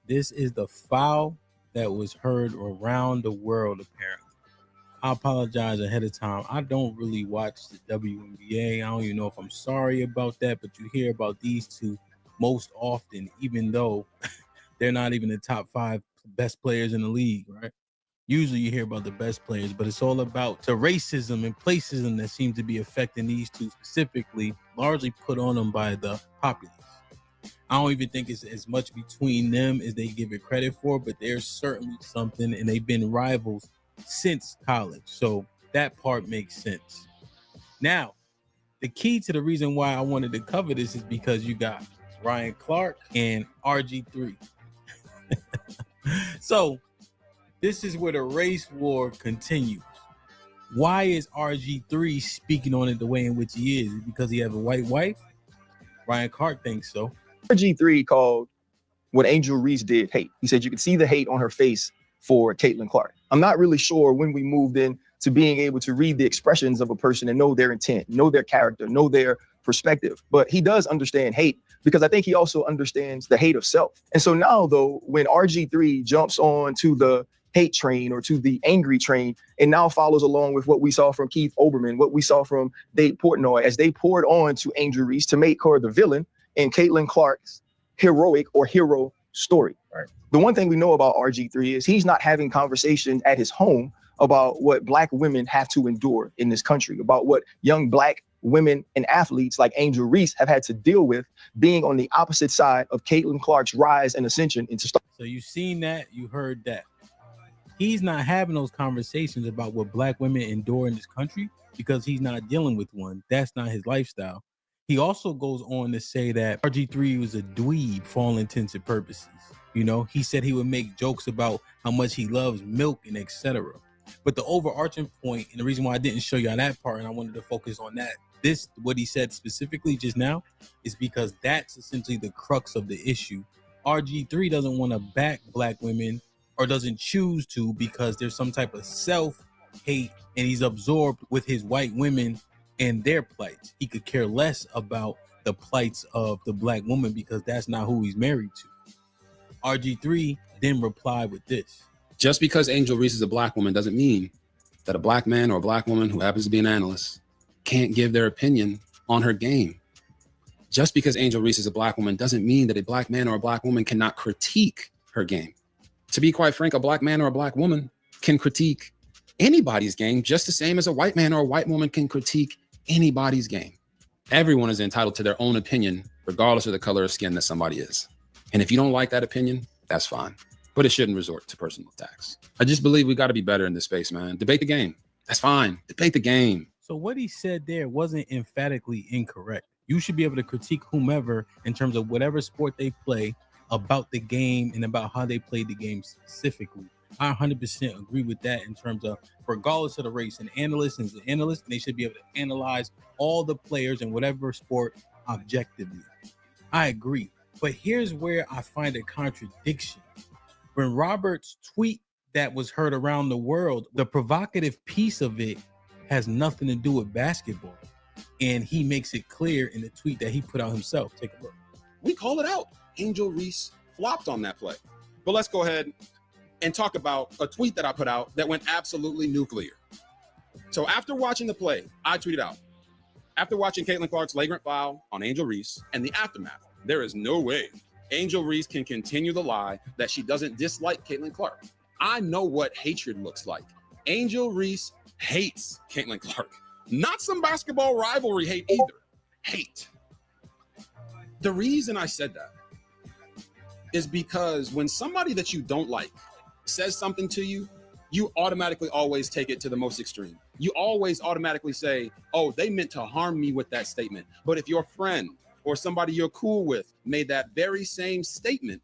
This is the foul that was heard around the world, apparently. I apologize ahead of time. I don't really watch the WNBA. I don't even know if I'm sorry about that, but you hear about these two most often, even though they're not even the top 5 best players in the league, right? Usually you hear about the best players, but it's all about the racism and placism that seems to be affecting these two specifically, largely put on them by the populace. I don't even think it's as much between them as they give it credit for, but there's certainly something, and they've been rivals since college. So that part makes sense. Now, the key to the reason why I wanted to cover this is because you got Ryan Clark and RG3. So this is where the race war continues. Why is RG3 speaking on it the way in which he is? Because he has a white wife? Ryan Clark thinks so. RG3 called what Angel Reese did hate. He said you could see the hate on her face for Caitlin Clark. I'm not really sure when we moved in to being able to read the expressions of a person and know their intent, know their character, know their perspective. But he does understand hate because I think he also understands the hate of self. And so now, though, when RG3 jumps on to the hate train or to the angry train and now follows along with what we saw from Keith Olbermann, what we saw from Dave Portnoy as they poured on to Angel Reese to make her the villain in Caitlin Clark's heroic or hero story. Right. The one thing we know about RG3 is he's not having conversations at his home about what Black women have to endure in this country, about what young Black women and athletes like Angel Reese have had to deal with being on the opposite side of Caitlin Clark's rise and ascension into stardom. So you've seen that, you heard that. He's not having those conversations about what Black women endure in this country because he's not dealing with one. That's not his lifestyle. He also goes on to say that RG3 was a dweeb for all intents and purposes. You know, he said he would make jokes about how much he loves milk and etc. But the overarching point, and the reason why I didn't show you on that part and I wanted to focus on that, this, what he said specifically just now, is because that's essentially the crux of the issue. RG3 doesn't want to back Black women or doesn't choose to because there's some type of self-hate and he's absorbed with his white women and their plights. He could care less about the plights of the Black woman because that's not who he's married to. RG3 then replied with this. Just because Angel Reese is a Black woman doesn't mean that a Black man or a Black woman who happens to be an analyst can't give their opinion on her game. Just because Angel Reese is a Black woman doesn't mean that a Black man or a Black woman cannot critique her game. To be quite frank, a Black man or a Black woman can critique anybody's game just the same as a white man or a white woman can critique anybody's game. Everyone is entitled to their own opinion, regardless of the color of skin that somebody is. And if you don't like that opinion, that's fine. But it shouldn't resort to personal attacks. I just believe we got to be better in this space, man. Debate the game. That's fine. Debate the game. So what he said there wasn't emphatically incorrect. You should be able to critique whomever in terms of whatever sport they play, about the game and about how they played the game specifically. I 100% agree with that in terms of regardless of the race, an analyst is an analyst and they should be able to analyze all the players in whatever sport objectively. I agree. But here's where I find a contradiction. When Robert's tweet that was heard around the world, the provocative piece of it has nothing to do with basketball. And he makes it clear in the tweet that he put out himself. Take a look. We call it out. Angel Reese flopped on that play. But let's go ahead and talk about a tweet that I put out that went absolutely nuclear. So after watching the play, I tweeted out, after watching Caitlin Clark's flagrant foul on Angel Reese and the aftermath, there is no way Angel Reese can continue the lie that she doesn't dislike Caitlin Clark. I know what hatred looks like. Angel Reese hates Caitlin Clark. Not some basketball rivalry hate either. Hate. The reason I said that is because when somebody that you don't like says something to you, you automatically always take it to the most extreme. You always automatically say, oh, they meant to harm me with that statement. But if your friend or somebody you're cool with made that very same statement,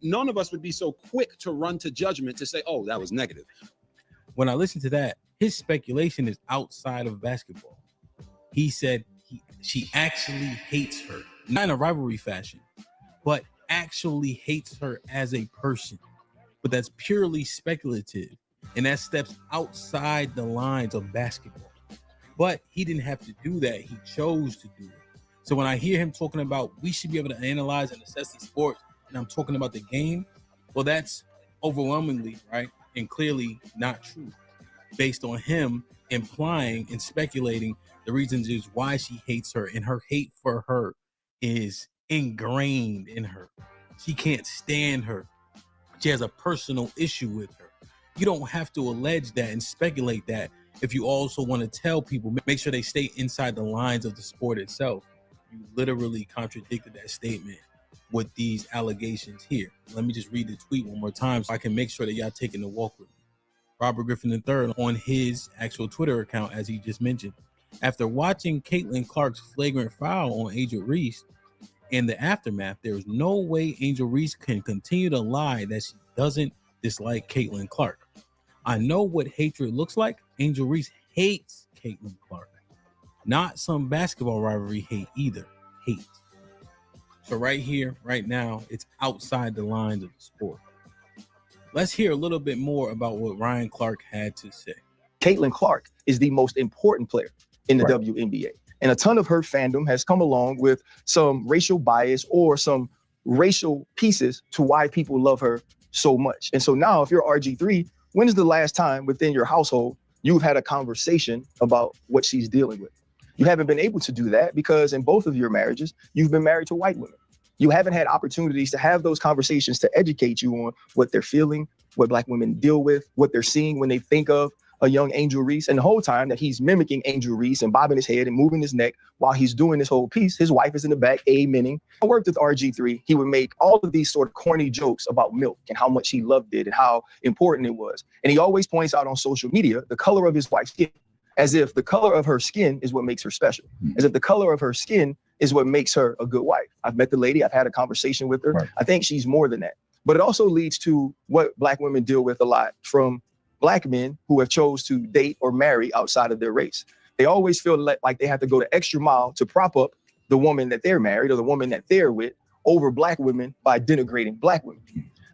none of us would be so quick to run to judgment to say, oh, that was negative. When I listen to that, his speculation is outside of basketball. He said she actually hates her, not in a rivalry fashion, but actually hates her as a person. But that's purely speculative, and that steps outside the lines of basketball. But he didn't have to do that. He chose to do it. So when I hear him talking about we should be able to analyze and assess the sport, and I'm talking about the game, Well, that's overwhelmingly right and clearly not true, based on him implying and speculating the reasons is why she hates her, and her hate for her is ingrained in her. She can't stand her. She has a personal issue with her. You don't have to allege that and speculate that if you also want to tell people, make sure they stay inside the lines of the sport itself. You literally contradicted that statement with these allegations here. Let me just read the tweet one more time so I can make sure that y'all taking the walk with me. Robert Griffin III on his actual Twitter account, as he just mentioned, after watching Caitlin Clark's flagrant foul on Angel Reese and the aftermath, there is no way Angel Reese can continue to lie that she doesn't dislike Caitlin Clark. I know what hatred looks like. Angel Reese hates Caitlin Clark. Not some basketball rivalry hate either. Hate. So right here, right now, it's outside the lines of the sport. Let's hear a little bit more about what Ryan Clark had to say. Caitlin Clark is the most important player in the WNBA. And a ton of her fandom has come along with some racial bias or some racial pieces to why people love her so much. And so now if you're RG3, when is the last time within your household you've had a conversation about what she's dealing with? You haven't been able to do that because in both of your marriages, you've been married to white women. You haven't had opportunities to have those conversations to educate you on what they're feeling, what Black women deal with, what they're seeing when they think of a young Angel Reese. And the whole time that he's mimicking Angel Reese and bobbing his head and moving his neck while he's doing this whole piece, his wife is in the back, amening. I worked with RG3. He would make all of these sort of corny jokes about milk and how much he loved it and how important it was. And he always points out on social media the color of his wife's skin, as if the color of her skin is what makes her special, as if the color of her skin is what makes her a good wife. I've met the lady, I've had a conversation with her. Right. I think she's more than that. But it also leads to what Black women deal with a lot from Black men who have chose to date or marry outside of their race. They always feel like they have to go the extra mile to prop up the woman that they're married or the woman that they're with over Black women by denigrating Black women.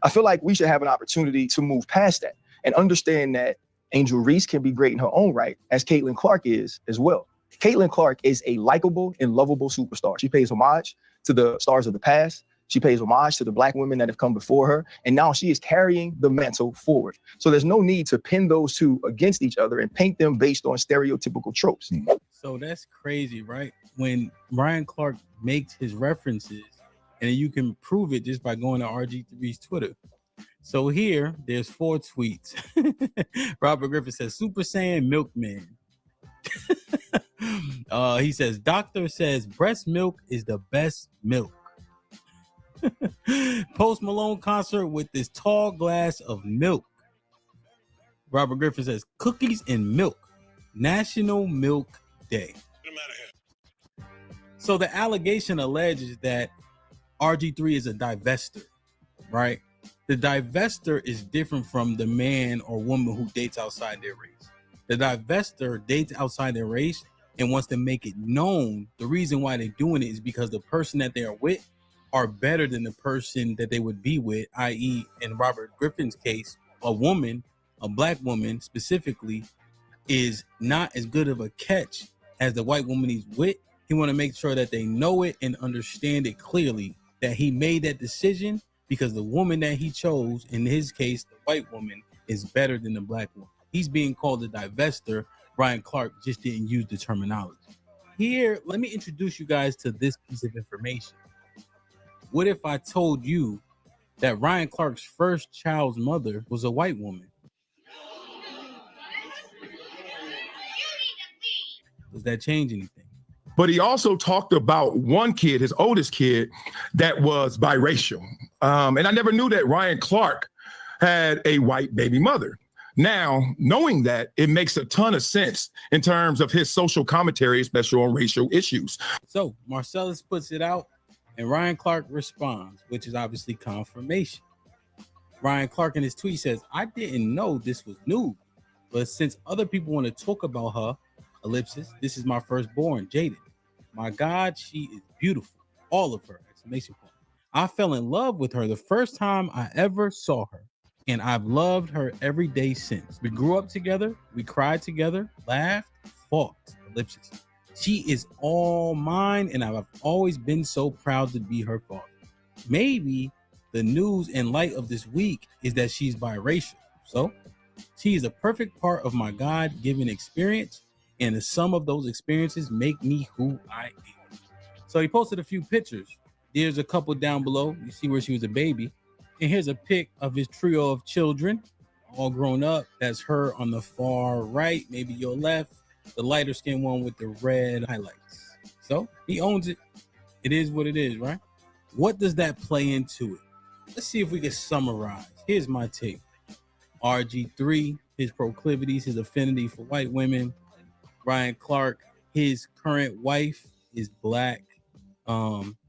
I feel like we should have an opportunity to move past that and understand that Angel Reese can be great in her own right, as Caitlin Clark is as well. Caitlin Clark is a likable and lovable superstar. She pays homage to the stars of the past. She pays homage to the Black women that have come before her. And now she is carrying the mantle forward. So there's no need to pin those two against each other and paint them based on stereotypical tropes. So that's crazy, right? When Ryan Clark makes his references, and you can prove it just by going to RG3's Twitter. So here, there's 4 tweets. Robert Griffin says, Super Saiyan Milkman. He says, doctor says breast milk is the best milk. Post Malone concert with this tall glass of milk. Robert Griffin says, cookies and milk. National Milk Day. So the allegation alleges that RG3 is a divester, right? The divester is different from the man or woman who dates outside their race. The divester dates outside their race and wants to make it known. The reason why they're doing it is because the person that they are with are better than the person that they would be with, i.e. in Robert Griffin's case, a woman, a Black woman specifically, is not as good of a catch as the white woman he's with. He want to make sure that they know it and understand it clearly, that he made that decision because the woman that he chose, in his case, the white woman, is better than the Black woman. He's being called a divester. Ryan Clark just didn't use the terminology. Here, let me introduce you guys to this piece of information. What if I told you that Ryan Clark's first child's mother was a white woman? Does that change anything? But he also talked about one kid, his oldest kid, that was biracial. And I never knew that Ryan Clark had a white baby mother. Now, knowing that, it makes a ton of sense in terms of his social commentary, especially on racial issues. So Marcellus puts it out and Ryan Clark responds, which is obviously confirmation. Ryan Clark in his tweet says, I didn't know this was new, but since other people want to talk about her, ellipsis, this is my firstborn, Jaden. My God, she is beautiful. All of her, exclamation point. I fell in love with her the first time I ever saw her, and I've loved her every day since. We grew up together, we cried together, laughed, fought, ellipsis. She is all mine, and I've always been so proud to be her father. Maybe The news in light of this week is that she's biracial. So she is a perfect part of my God-given experience, and the sum of those experiences make me who I am. So he posted a few pictures. There's a couple down below. You see where she was a baby. And here's a pic of his trio of children, all grown up. That's her on the far right, maybe your left, the lighter skinned one with the red highlights. So he owns it. It is what it is, right? What does that play into it? Let's see if we can summarize. Here's my take. RG3, his proclivities, his affinity for white women. Ryan Clark, his current wife is black.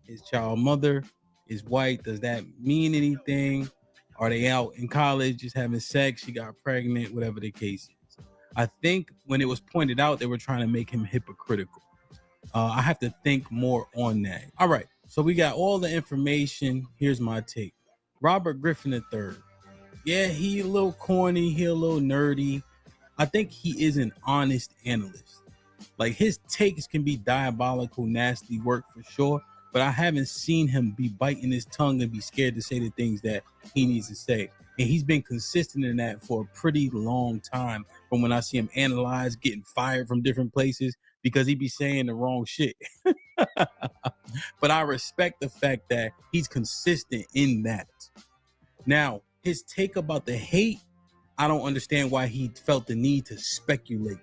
His child mother is white. Does that mean anything? Are they out in college just having sex? She got pregnant, whatever the case is. I think when it was pointed out, they were trying to make him hypocritical. I have to think more on that. All right, so we got all the information. Here's my take. Robert Griffin III. Yeah, he a little corny. He a little nerdy. I think he is an honest analyst. Like, his takes can be diabolical, nasty work for sure, but I haven't seen him be biting his tongue and be scared to say the things that he needs to say. And he's been consistent in that for a pretty long time, from when I see him analyze, getting fired from different places because he be saying the wrong shit. But I respect the fact that he's consistent in that. Now, his take about the hate, I don't understand why he felt the need to speculate.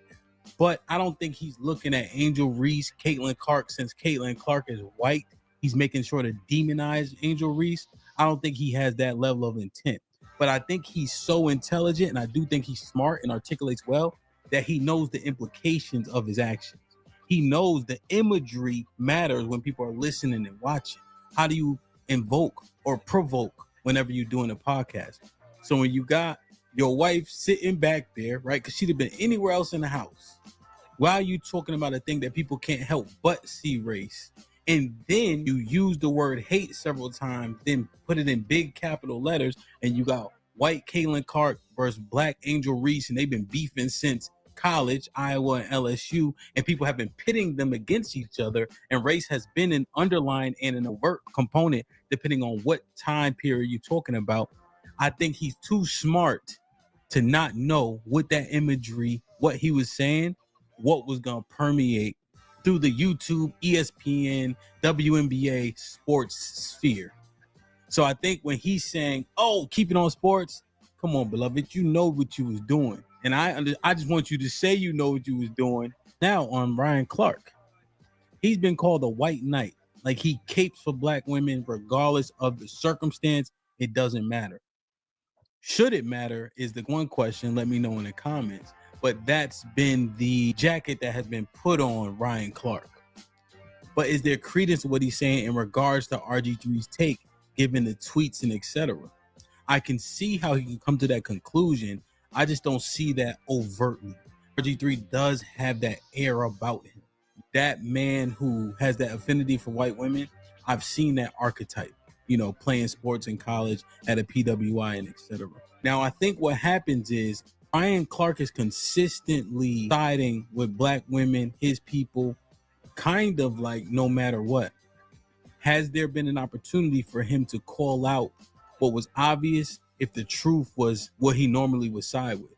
But I don't think he's looking at Angel Reese, Caitlin Clark, since Caitlin Clark is white. He's making sure to demonize Angel Reese. I don't think he has that level of intent. But I think he's so intelligent, and I do think he's smart and articulates well, that he knows the implications of his actions. He knows the imagery matters when people are listening and watching. How do you invoke or provoke whenever you're doing a podcast? So when you got your wife sitting back there, right, because she'd have been anywhere else in the house, while you talking about a thing that people can't help but see race, and then you use the word hate several times, then put it in big capital letters, and you got white Caitlin Clark versus black Angel Reese, and they've been beefing since college, Iowa and LSU, and people have been pitting them against each other, and race has been an underlying and an overt component depending on what time period you're talking about. I think he's too smart to not know what that imagery, what he was saying, what was going to permeate through the YouTube, ESPN, WNBA sports sphere. So I think when he's saying, oh, keep it on sports, come on, beloved, you know what you was doing. And I just want you to say you know what you was doing. Now on Ryan Clark, he's been called a white knight. Like, he capes for black women regardless of the circumstance. It doesn't matter. Should it matter is the one question. Let me know in the comments. But that's been the jacket that has been put on Ryan Clark. But is there credence to what he's saying in regards to RG3's take, given the tweets and etc.? I can see how he can come to that conclusion. I just don't see that overtly. RG3 does have that air about him. That man who has that affinity for white women, I've seen that archetype, you know, playing sports in college at a PWI and etc. Now, I think what happens is Ryan Clark is consistently siding with black women, his people, kind of like no matter what. Has there been an opportunity for him to call out what was obvious if the truth was what he normally would side with?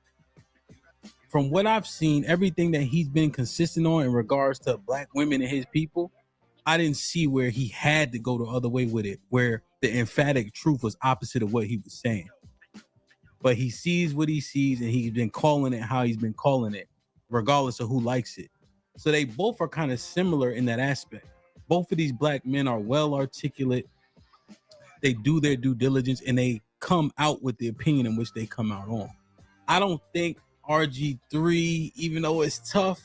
From what I've seen, everything that he's been consistent on in regards to black women and his people, I didn't see where he had to go the other way with it, where the emphatic truth was opposite of what he was saying. But he sees what he sees, and he's been calling it how he's been calling it, regardless of who likes it. So they both are kind of similar in that aspect. Both of these black men are well articulate. They do their due diligence, and they come out with the opinion in which they come out on. I don't think RG3, even though it's tough,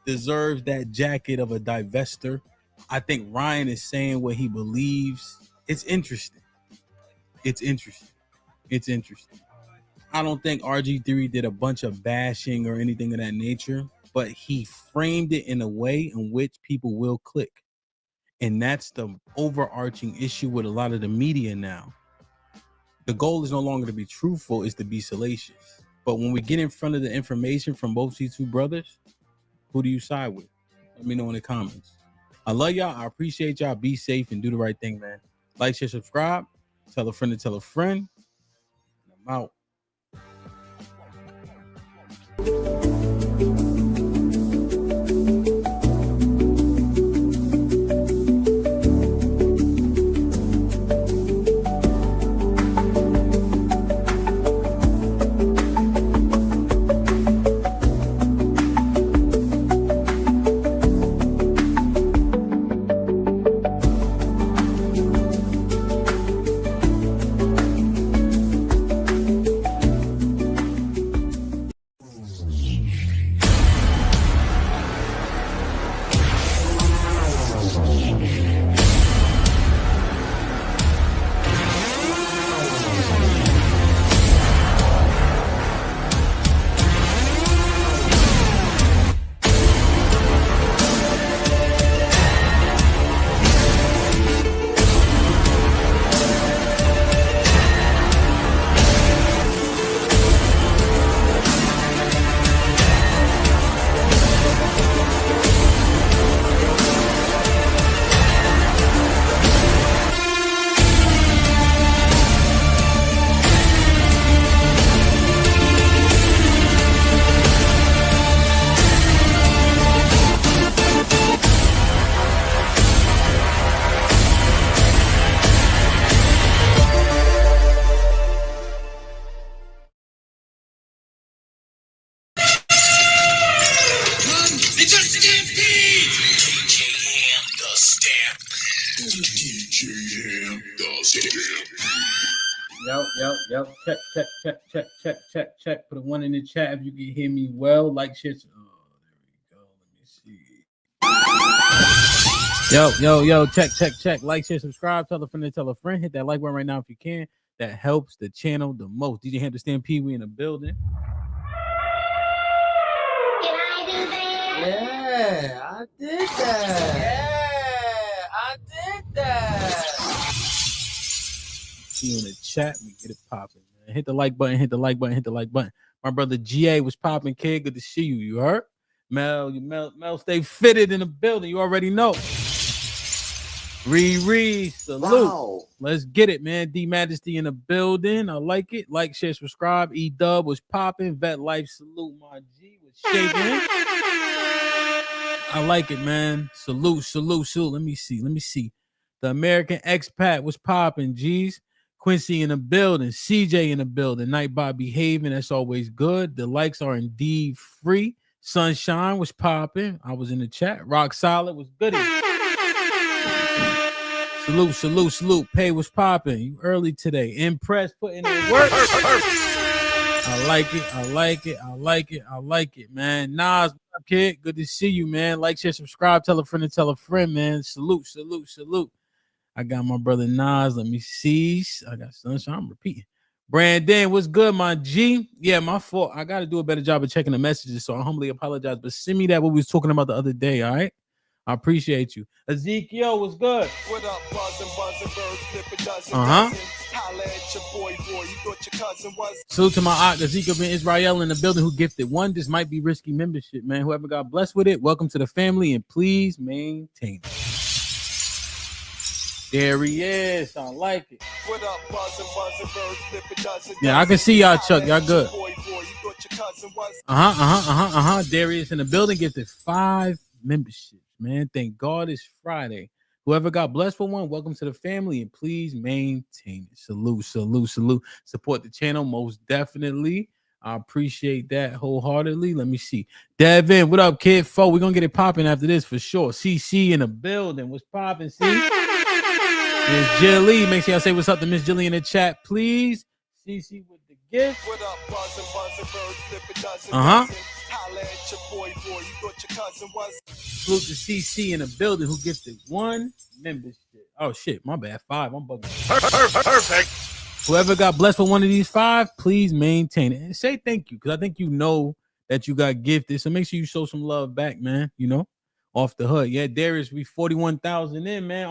deserves that jacket of a divester. I think Ryan is saying what he believes. It's interesting. It's interesting. It's interesting. I don't think RG3 did a bunch of bashing or anything of that nature, but he framed it in a way in which people will click. And that's the overarching issue with a lot of the media now. The goal is no longer to be truthful, it's to be salacious. But when we get in front of the information from both these two brothers, who do you side with? Let me know in the comments. I love y'all. I appreciate y'all. Be safe and do the right thing, man. Like, share, subscribe. Tell a friend to tell a friend. I'm out. Yep. Check. Put a 1 in the chat if you can hear me well. Like, share. Oh, there we go. Let me see. Yo. Check. Like, share, subscribe. Tell a friend to tell a friend. Hit that like button right now if you can. That helps the channel the most. DJ Hamp Stand Pee Wee in the building. Can I do that? Yeah, I did that. See you in the chat. We get it popping. Hit the like button. My brother GA was popping, kid. Good to see you. You heard? Mel stay fitted in the building. You already know. Reese, salute. Wow. Let's get it, man. D Majesty in the building. I like it. Like, share, subscribe. E Dub was popping. Vet Life, salute. My G was shaking. I like it, man. Salute. Let me see. The American expat was popping. G's. Quincy in the building. CJ in the building. Nightbot behaving. That's always good. The likes are indeed free. Sunshine was popping. I was in the chat. Rock Solid was good. Salute. Pay was popping. You early today. Impressed, putting in work. I like it, man. Nas, what up, kid? Good to see you, man. Like, share, subscribe. Tell a friend to tell a friend, man. Salute. I got my brother Nas. Let me see. I got Sunshine. I'm repeating. Brandon, what's good, my G? Yeah, my fault. I got to do a better job of checking the messages, so I humbly apologize. But send me that what we was talking about the other day, all right? I appreciate you. Ezekiel, what's good? What up, buzzing, bird, flip a dozen. Holla at your boy, you thought your cousin was. Salute to my aunt, Ezekiel Ben Israel in the building who gifted one. This might be risky membership, man. Whoever got blessed with it, welcome to the family, and please maintain it. There he is. I like it. What up, buzzing, bird, flip a dozen. Yeah, I can see y'all, Chuck. Y'all good. Darius in the building gifted 5 memberships, man. Thank God it's Friday. Whoever got blessed for one, welcome to the family, and please maintain it. Salute. Support the channel, most definitely. I appreciate that wholeheartedly. Let me see. Devin, what up, kid? We're going to get it popping after this for sure. CC in the building. What's popping, C? Miss Jilly. Make sure y'all say what's up to Miss Jilly in the chat, please. CC with the gift. What up, buzzing, bird, flip a dozen. Holla at your boy, you thought your cousin was. Salute to CC in the building who gifted 1 membership. Oh shit, my bad. 5. I'm bugging. Perfect. Whoever got blessed with one of these 5, please maintain it and say thank you, because I think you know that you got gifted. So make sure you show some love back, man. You know, off the hood. Yeah, Darius, we 41,000 in, man.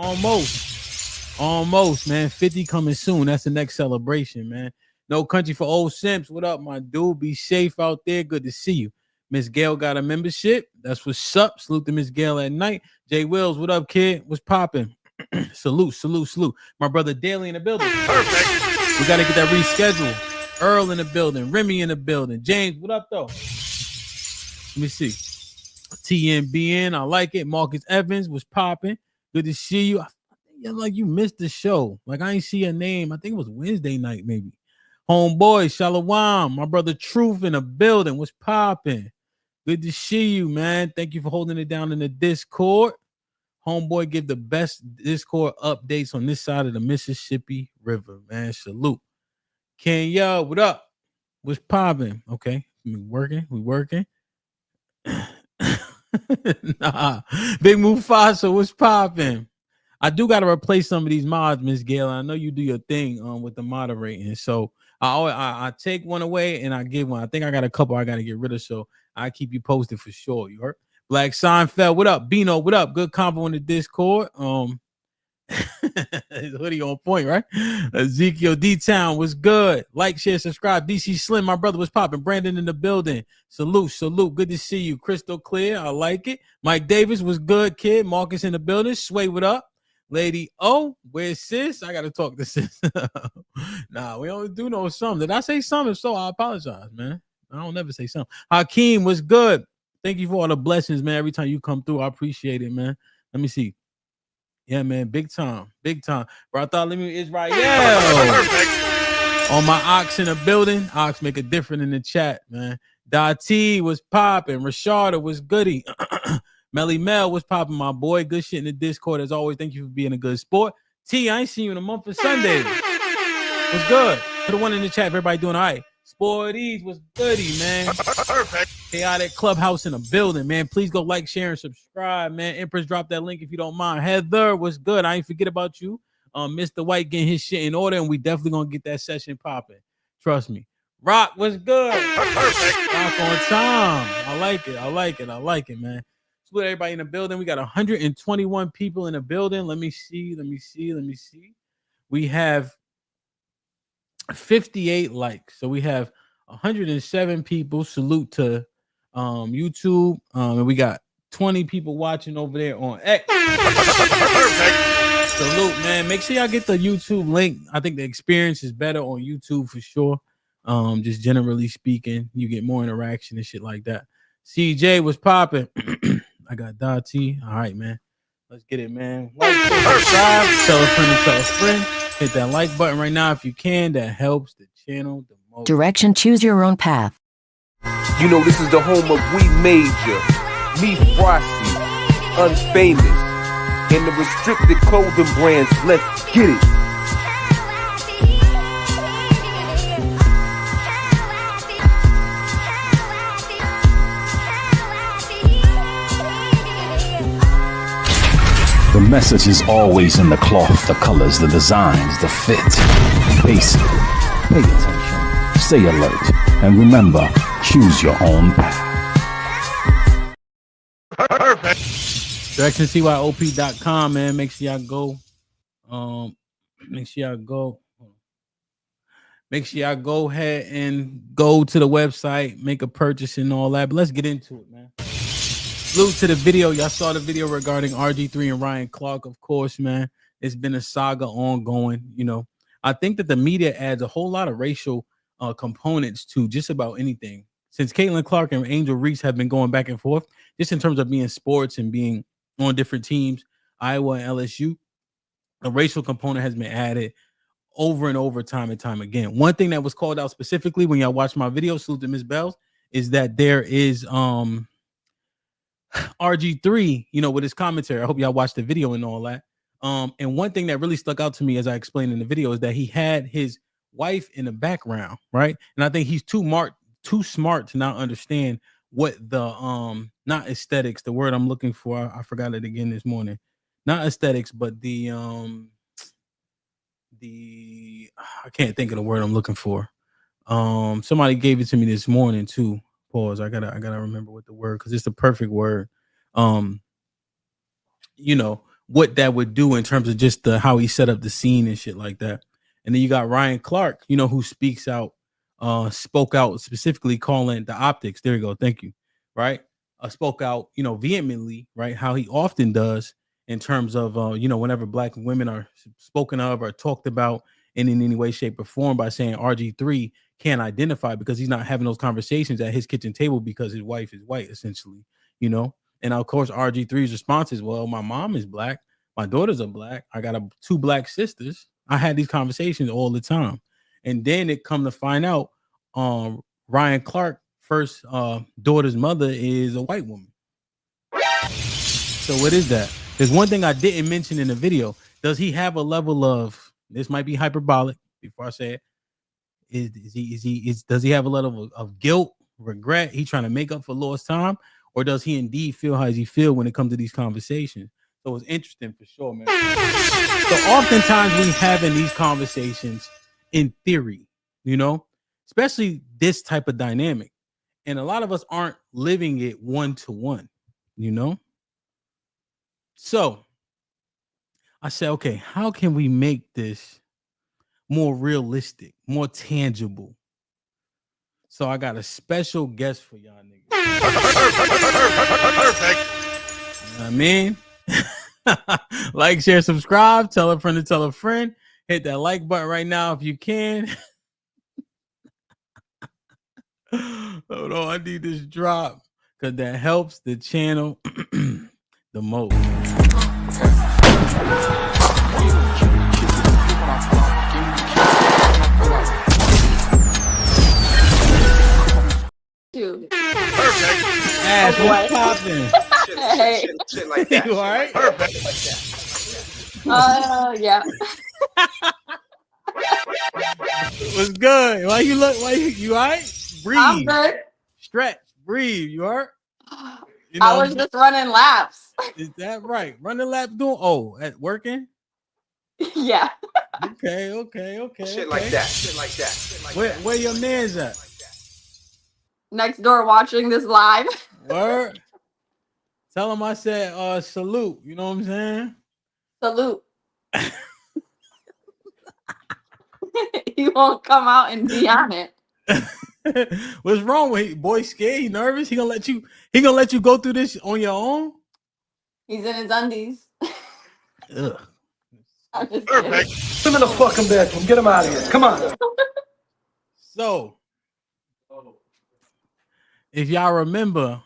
Almost, man. 50 coming soon. That's the next celebration, man. No Country for Old Simps. What up, my dude? Be safe out there. Good to see you. Miss Gail got a membership. That's what's up. Salute to Miss Gail at night. Jay Wills, what up, kid? What's popping? Salute. My brother Daly in the building. Perfect. We gotta get that rescheduled. Earl in the building. Remy in the building. James, what up though? Let me see. TNBN, I like it. Marcus Evans was popping. Good to see you. I think like you missed the show. Like I ain't see your name. I think it was Wednesday night, maybe. Homeboy, Shalom. My brother Truth in the building was popping. Good to see you, man. Thank you for holding it down in the Discord. Homeboy, give the best Discord updates on this side of the Mississippi River, man. Salute. Kenya, what up? What's popping? Okay, we working. Nah, Big Mufasa, what's popping? I do got to replace some of these mods, Miss Gail. I know you do your thing with the moderating, so I take one away and I give one. I think I got a couple I got to get rid of, so I keep you posted for sure. You heard? Black Seinfeld, what up? Bino, what up? Good convo in the Discord. Hoodie on point, right? Ezekiel D-Town was good. Like, share, subscribe. DC Slim, my brother was popping. Brandon in the building. Salute. Good to see you. Crystal clear. I like it. Mike Davis was good, kid. Marcus in the building. Sway, what up? Lady O, where's sis? I gotta talk to sis. Nah, we only do know something. Did I say something? So I apologize, man. I don't never say something. Hakeem was good. Thank you for all the blessings, man. Every time you come through, I appreciate it, man. Let me see. Yeah, man, big time. Bro, I thought let me Israel. On my Ox in the building. Ox make a difference in the chat, man. Dati was popping. Rashada was goody. Melly Mel was popping, my boy. Good shit in the Discord as always. Thank you for being a good sport. T, I ain't seen you in a month of Sunday. What's good? Put a one in the chat. Everybody doing all right. Sporties was goody, man. Perfect. Chaotic Clubhouse in the building, man. Please go like, share, and subscribe, man. Empress, drop that link if you don't mind. Heather was good. I ain't forget about you. Mr. White getting his shit in order, and we definitely gonna get that session popping. Trust me. Rock was good. Perfect. Rock on time. I like it, man. Split everybody in the building. We got 121 people in the building. Let me see. We have 58 likes. So we have 107 people. Salute to YouTube. And we got 20 people watching over there on X. Salute, man. Make sure y'all get the YouTube link. I think the experience is better on YouTube for sure. Just generally speaking, you get more interaction and shit like that. CJ was popping. I got Dati. All right, man. Let's get it, man. Like, subscribe, tell a friend. Hit that like button right now if you can. That helps the channel the most. Direction, choose your own path. You know, this is the home of We Major, Me Frosty, Unfamous, and the restricted clothing brands. Let's get it. The message is always in the cloth, the colors, the designs, the fit. Basic. Pay attention. Stay alert. And remember, choose your own path. Perfect. DirectionCYOP.com, man. Make sure y'all go. Make sure y'all go ahead and go to the website, make a purchase and all that. But let's get into it, man. Salute to the video. Y'all saw the video regarding RG3 and Ryan Clark, of course, man. It's been a saga ongoing. You know, I think that the media adds a whole lot of racial components to just about anything. Since Caitlin Clark and Angel Reese have been going back and forth, just in terms of being sports and being on different teams, Iowa and LSU, a racial component has been added over and over, time and time again. One thing that was called out specifically when y'all watch my video, salute to Ms. Bells, is that there is RG3, you know, with his commentary. I hope y'all watched the video and all that. And one thing that really stuck out to me, as I explained in the video, is that he had his wife in the background, right? And I think he's too smart to not understand what the not aesthetics, the word I'm looking for. I forgot it again this morning. Not aesthetics, but the I can't think of the word I'm looking for. Somebody gave it to me this morning too. Pause. I gotta remember what the word, because it's the perfect word. You know what that would do in terms of just how he set up the scene and shit like that. And then you got Ryan Clark, you know, who spoke out specifically calling the optics. There you go. Thank you. Right. Spoke out, you know, vehemently, right? How he often does. in terms of whenever black women are spoken of or talked about in any way, shape, or form by saying RG3 can't identify because he's not having those conversations at his kitchen table because his wife is white, essentially, And of course, RG3's response is, well, my mom is black, my daughters are black, I got two black sisters. I had these conversations all the time. And then it come to find out Ryan Clark first daughter's mother is a white woman. So what is that? There's one thing I didn't mention in the video. Does he have a level of, this might be hyperbolic before I say it, does he have a level of guilt, regret? He trying to make up for lost time, or does he indeed feel how does he feel when it comes to these conversations? So it's interesting for sure, man. So oftentimes we having these conversations in theory, especially this type of dynamic. And a lot of us aren't living it one-to-one, So I said, okay, how can we make this more realistic, more tangible? So I got a special guest for y'all niggas. Perfect. You know what I mean? Like, share, subscribe, tell a friend to tell a friend. Hit that like button right now if you can. Hold on, I need this drop because that helps the channel the most. Dude. Perfect. Ash, what's popping? Hey. Shit like that. You all right? Perfect. Yeah. What's good? Why you all right? Breathe. I'm good. Stretch. Breathe. You all right? I was just running laps. Is that right? Running laps doing at working? Yeah. Okay. Shit like that. Where your man's at? Next door watching this live. Word. Tell him I said salute. You know what I'm saying? Salute. He won't come out and be on it. What's wrong with him? Boy scared? He nervous? He gonna let you go through this on your own? He's in his undies. Ugh. I'm just Perfect. kidding. Put him in the fucking bedroom. Get him out of here. Come on. So, if y'all remember,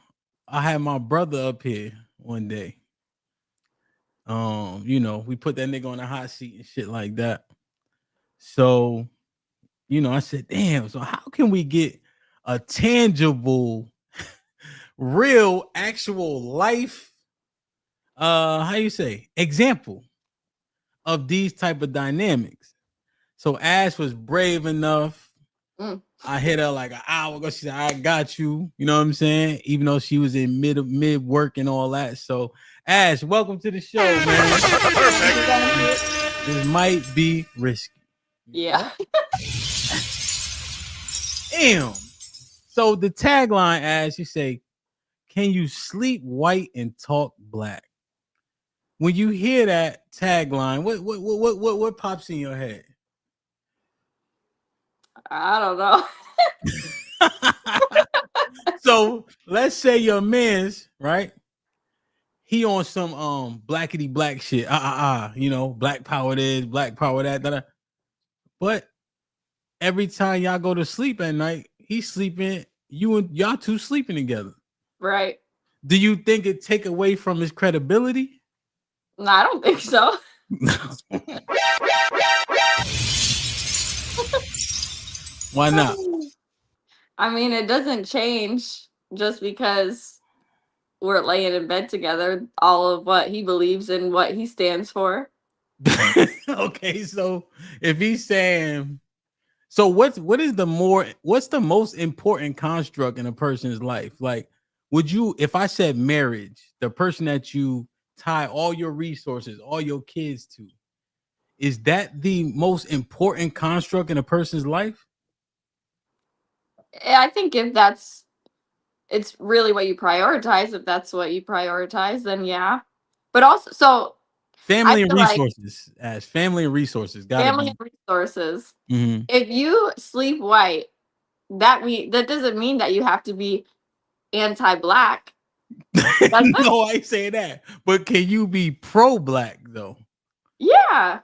I had my brother up here one day. We put that nigga on the hot seat and shit like that. So, I said, damn, so how can we get a tangible, real, actual life, example of these type of dynamics? So Ash was brave enough. I hit her like an hour ago. She said, I got you. You know what I'm saying? Even though she was in mid work and all that. So Ash, welcome to the show, man. This might be risky. Yeah. Damn. So the tagline, Ash, you say, can you sleep white and talk black? When you hear that tagline, what pops in your head? I don't know. So let's say your man's right. He on some blackity black shit. Black power this, black power that. But every time y'all go to sleep at night, he's sleeping. Y'all two sleeping together. Right. Do you think it take away from his credibility? No, I don't think so. Why not? I mean, it doesn't change just because we're laying in bed together. All of what he believes and what he stands for. Okay, so if he's saying, so what's the most important construct in a person's life? Like, would you, if I said marriage, the person that you tie all your resources, all your kids to, is that the most important construct in a person's life? I think it's really what you prioritize. If that's what you prioritize, then yeah. But also, so family and resources, as family and resources, family and resources. Mm-hmm. If you sleep white, that doesn't mean that you have to be anti-black. No, I ain't saying that. But can you be pro-black though? Yeah.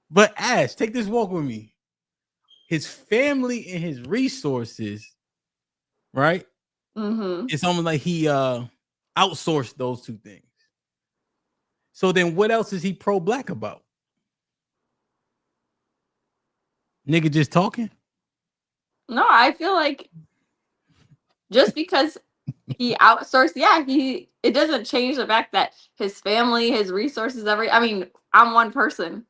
But Ash, take this walk with me. His family and his resources, right? Mm-hmm. It's almost like he outsourced those two things. So then what else is he pro-black about? Nigga just talking? No, I feel like just because he outsourced, it doesn't change the fact that his family, his resources, I mean, I'm one person.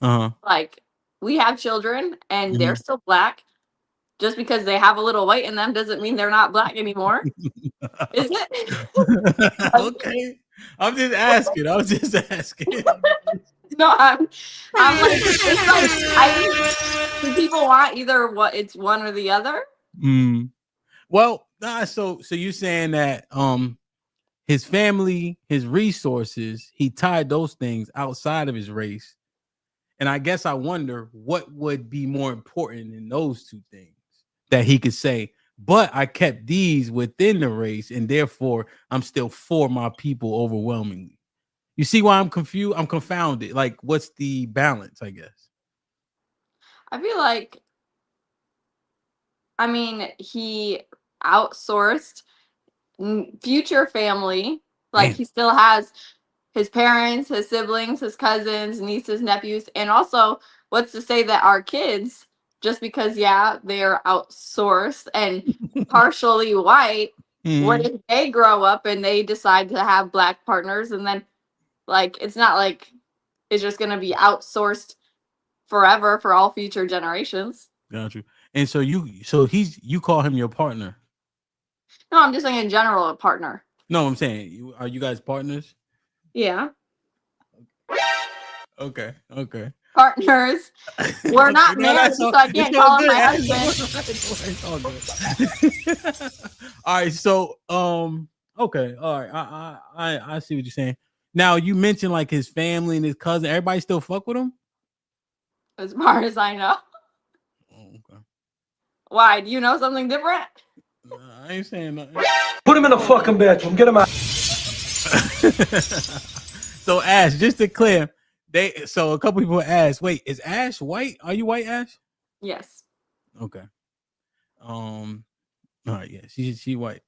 Uh-huh. Like, we have children and they're still black. Just because they have a little white in them doesn't mean they're not black anymore. Is it? Okay. I'm just asking. No, I'm like, it's like, I think people want either it's one or the other. Well, so you saying that his family, his resources, he tied those things outside of his race. And I guess I wonder what would be more important in those two things that he could say, but I kept these within the race, and therefore I'm still for my people overwhelmingly. You see why I'm confused? I'm confounded. Like, what's the balance, I guess? I feel like, I mean, he outsourced future family. Like, he still has his parents, his siblings, his cousins, nieces, nephews, and also what's to say that our kids, just because they're outsourced and partially white, what if they grow up and they decide to have black partners, and then like it's not like it's just gonna be outsourced forever for all future generations. Got you. And so you call him your partner? No, I'm just saying in general a partner. No, I'm saying are you guys partners? Yeah. Okay. Partners. We're not married, so I can't call him my husband. It's all good. All right, so okay, all right. I see what you're saying. Now you mentioned like his family and his cousin. Everybody still fuck with him? As far as I know. Oh, okay. Why? Do you know something different? I ain't saying nothing. Put him in the fucking bedroom. Get him out. So Ash, just to clear, so a couple people asked, wait, is Ash white? Are you white, Ash? Yes. Okay. All right, yeah, she white.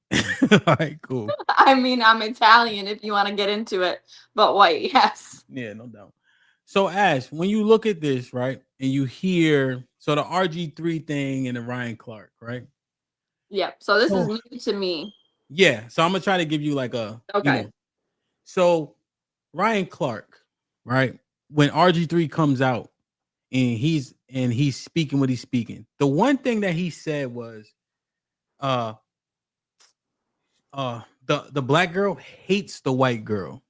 All right, cool. I mean, I'm Italian if you want to get into it, but white, yes. Yeah, no doubt. So Ash, when you look at this, right, and you hear the RG3 thing and the Ryan Clark, right? Yep. So this is new to me. Yeah. So I'm gonna try to give you like a So Ryan Clark, right? When RG3 comes out and he's speaking what he's speaking, the one thing that he said was the black girl hates the white girl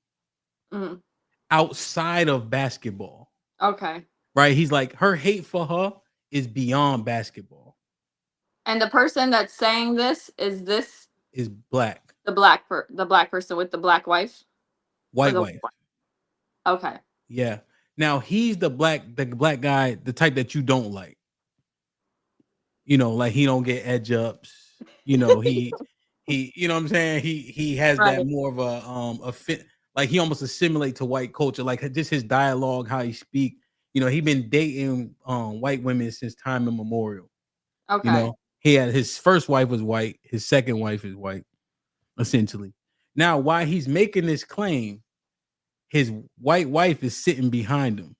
outside of basketball. Okay. Right? He's like, her hate for her is beyond basketball. And the person that's saying this is black. The black person with the black wife? White wife. Okay. Yeah. Now he's the black guy, the type that you don't like. You know, like he don't get edge ups. You know, he you know what I'm saying? He has that more of a fit, like he almost assimilate to white culture, like just his dialogue, how he speak. You know, he been dating white women since time immemorial. Okay. You know, he had his first wife was white, his second wife is white, essentially. Now, while he's making this claim, his white wife is sitting behind him.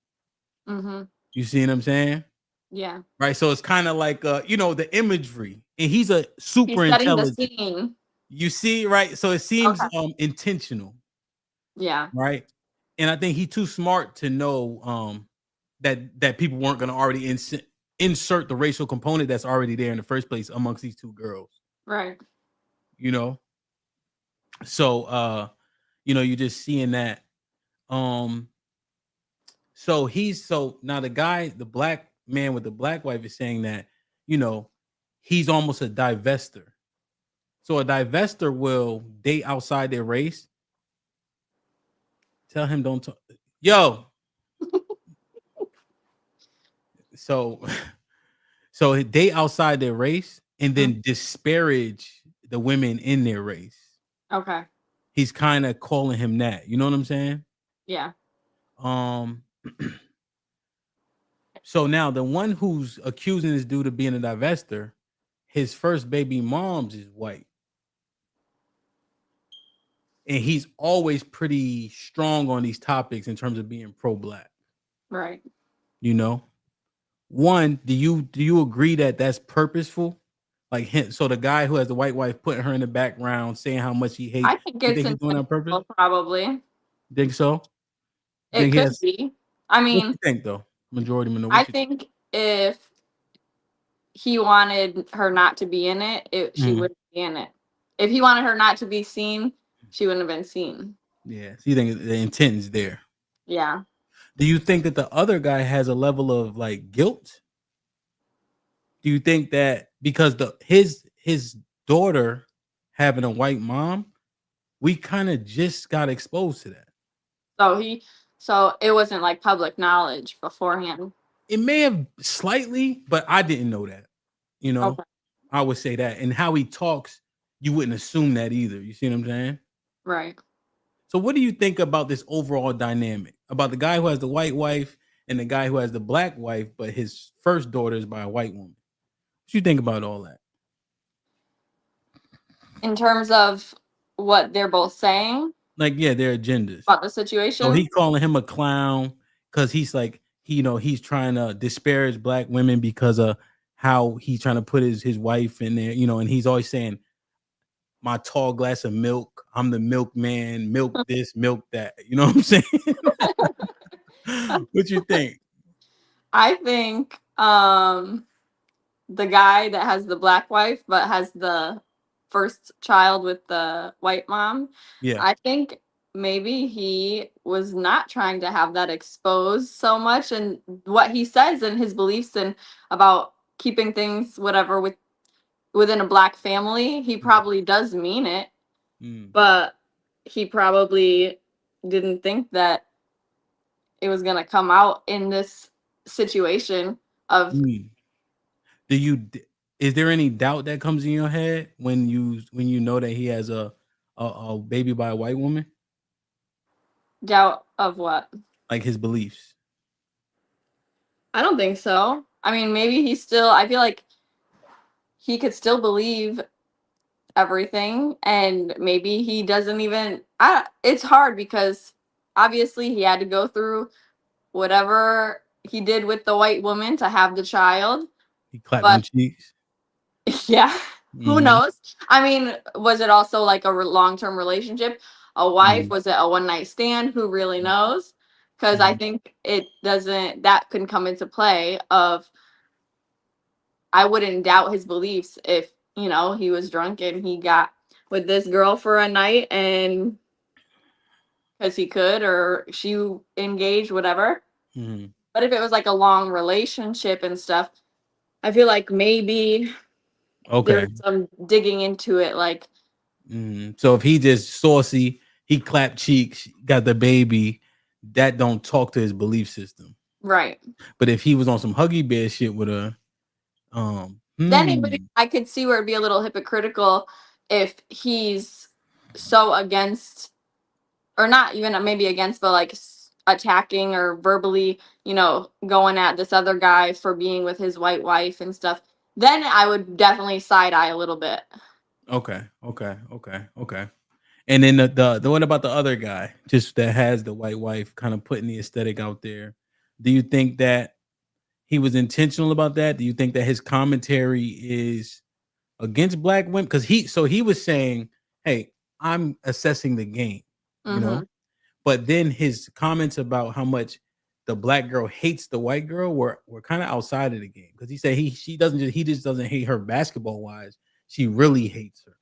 Mm-hmm. You see what I'm saying? Yeah. Right. So it's kind of like you know, the imagery, and he's a super intelligent. The scene. You see, right? So it seems intentional. Yeah. Right. And I think he's too smart to know that people weren't going to already insert the racial component that's already there in the first place amongst these two girls. Right. You know. So you know, you're just seeing that. So now the black man with the black wife is saying that, you know, he's almost a divester. So a divester will date outside their race. Tell him don't talk. Yo. So date outside their race and then disparage the women in their race. Okay. He's kind of calling him that. You know what I'm saying? Yeah. So now the one who's accusing this dude of being a divester, his first baby mom's is white. And he's always pretty strong on these topics in terms of being pro-black. Right. You know? One, do you agree that that's purposeful? Like him, so the guy who has the white wife putting her in the background saying how much he hates, I think you it's think he's doing that on purpose? intentional, probably. Think so? It Think he could has, be. I what mean, you think though? Majority minority. I What you think if he wanted her not to be in it, she Mhm. wouldn't be in it. If he wanted her not to be seen, she wouldn't have been seen. Yeah. So you think the intent is there? Yeah. Do you think that the other guy has a level of like guilt? Do you think that because his daughter having a white mom, we kind of just got exposed to that? So it wasn't like public knowledge beforehand. It may have slightly, but I didn't know that. You know, Okay. I would say that. And how he talks, you wouldn't assume that either. You see what I'm saying? Right. So what do you think about this overall dynamic? About the guy who has the white wife and the guy who has the black wife, but his first daughter is by a white woman? What you think about all that? In terms of what they're both saying Like, yeah, their agendas. about the So situation. he calling him a clown because he's like, he's trying to disparage black women because of how he's trying to put his wife in there, and he's always saying, my tall glass of milk, I'm the milkman, milk this, milk that. You know what I'm saying? What you think? I think the guy that has the black wife but has the first child with the white mom, Yeah. I think maybe he was not trying to have that exposed so much, and what he says and his beliefs and about keeping things whatever within a black family, he probably does mean it, but he probably didn't think that it was going to come out in this situation of Is there any doubt that comes in your head when you know that he has a baby by a white woman? doubt of what? Like his beliefs? I don't think so. I mean, maybe I feel like he could still believe everything, and maybe he doesn't even, it's hard because obviously he had to go through whatever he did with the white woman to have the child. He clapped But them cheeks. yeah, who knows? I mean, was it also like a long-term relationship? A wife? Was it a one-night stand? Who really knows? Because I think that can come into play of, I wouldn't doubt his beliefs if, he was drunk and he got with this girl for a night and because he could, or she engaged, whatever. But if it was like a long relationship and stuff, I feel like maybe Okay. there's some digging into it. Like, So if he just saucy, he clapped cheeks, got the baby, that don't talk to his belief system. right. But if he was on some Huggy Bear shit with her, Then I could see where it'd be a little hypocritical if he's so against, or not even maybe against, but like attacking or verbally, going at this other guy for being with his white wife and stuff. Then I would definitely side eye a little bit. Okay. And then the what about the other guy, just that has the white wife, kind of putting the aesthetic out there? Do you think that he was intentional about that? Do you think that his commentary is against black women? Because he was saying, "Hey, I'm assessing the game," But then his comments about how much the black girl hates the white girl were kind of outside of the game, because he said he just doesn't hate her basketball wise. She really hates her.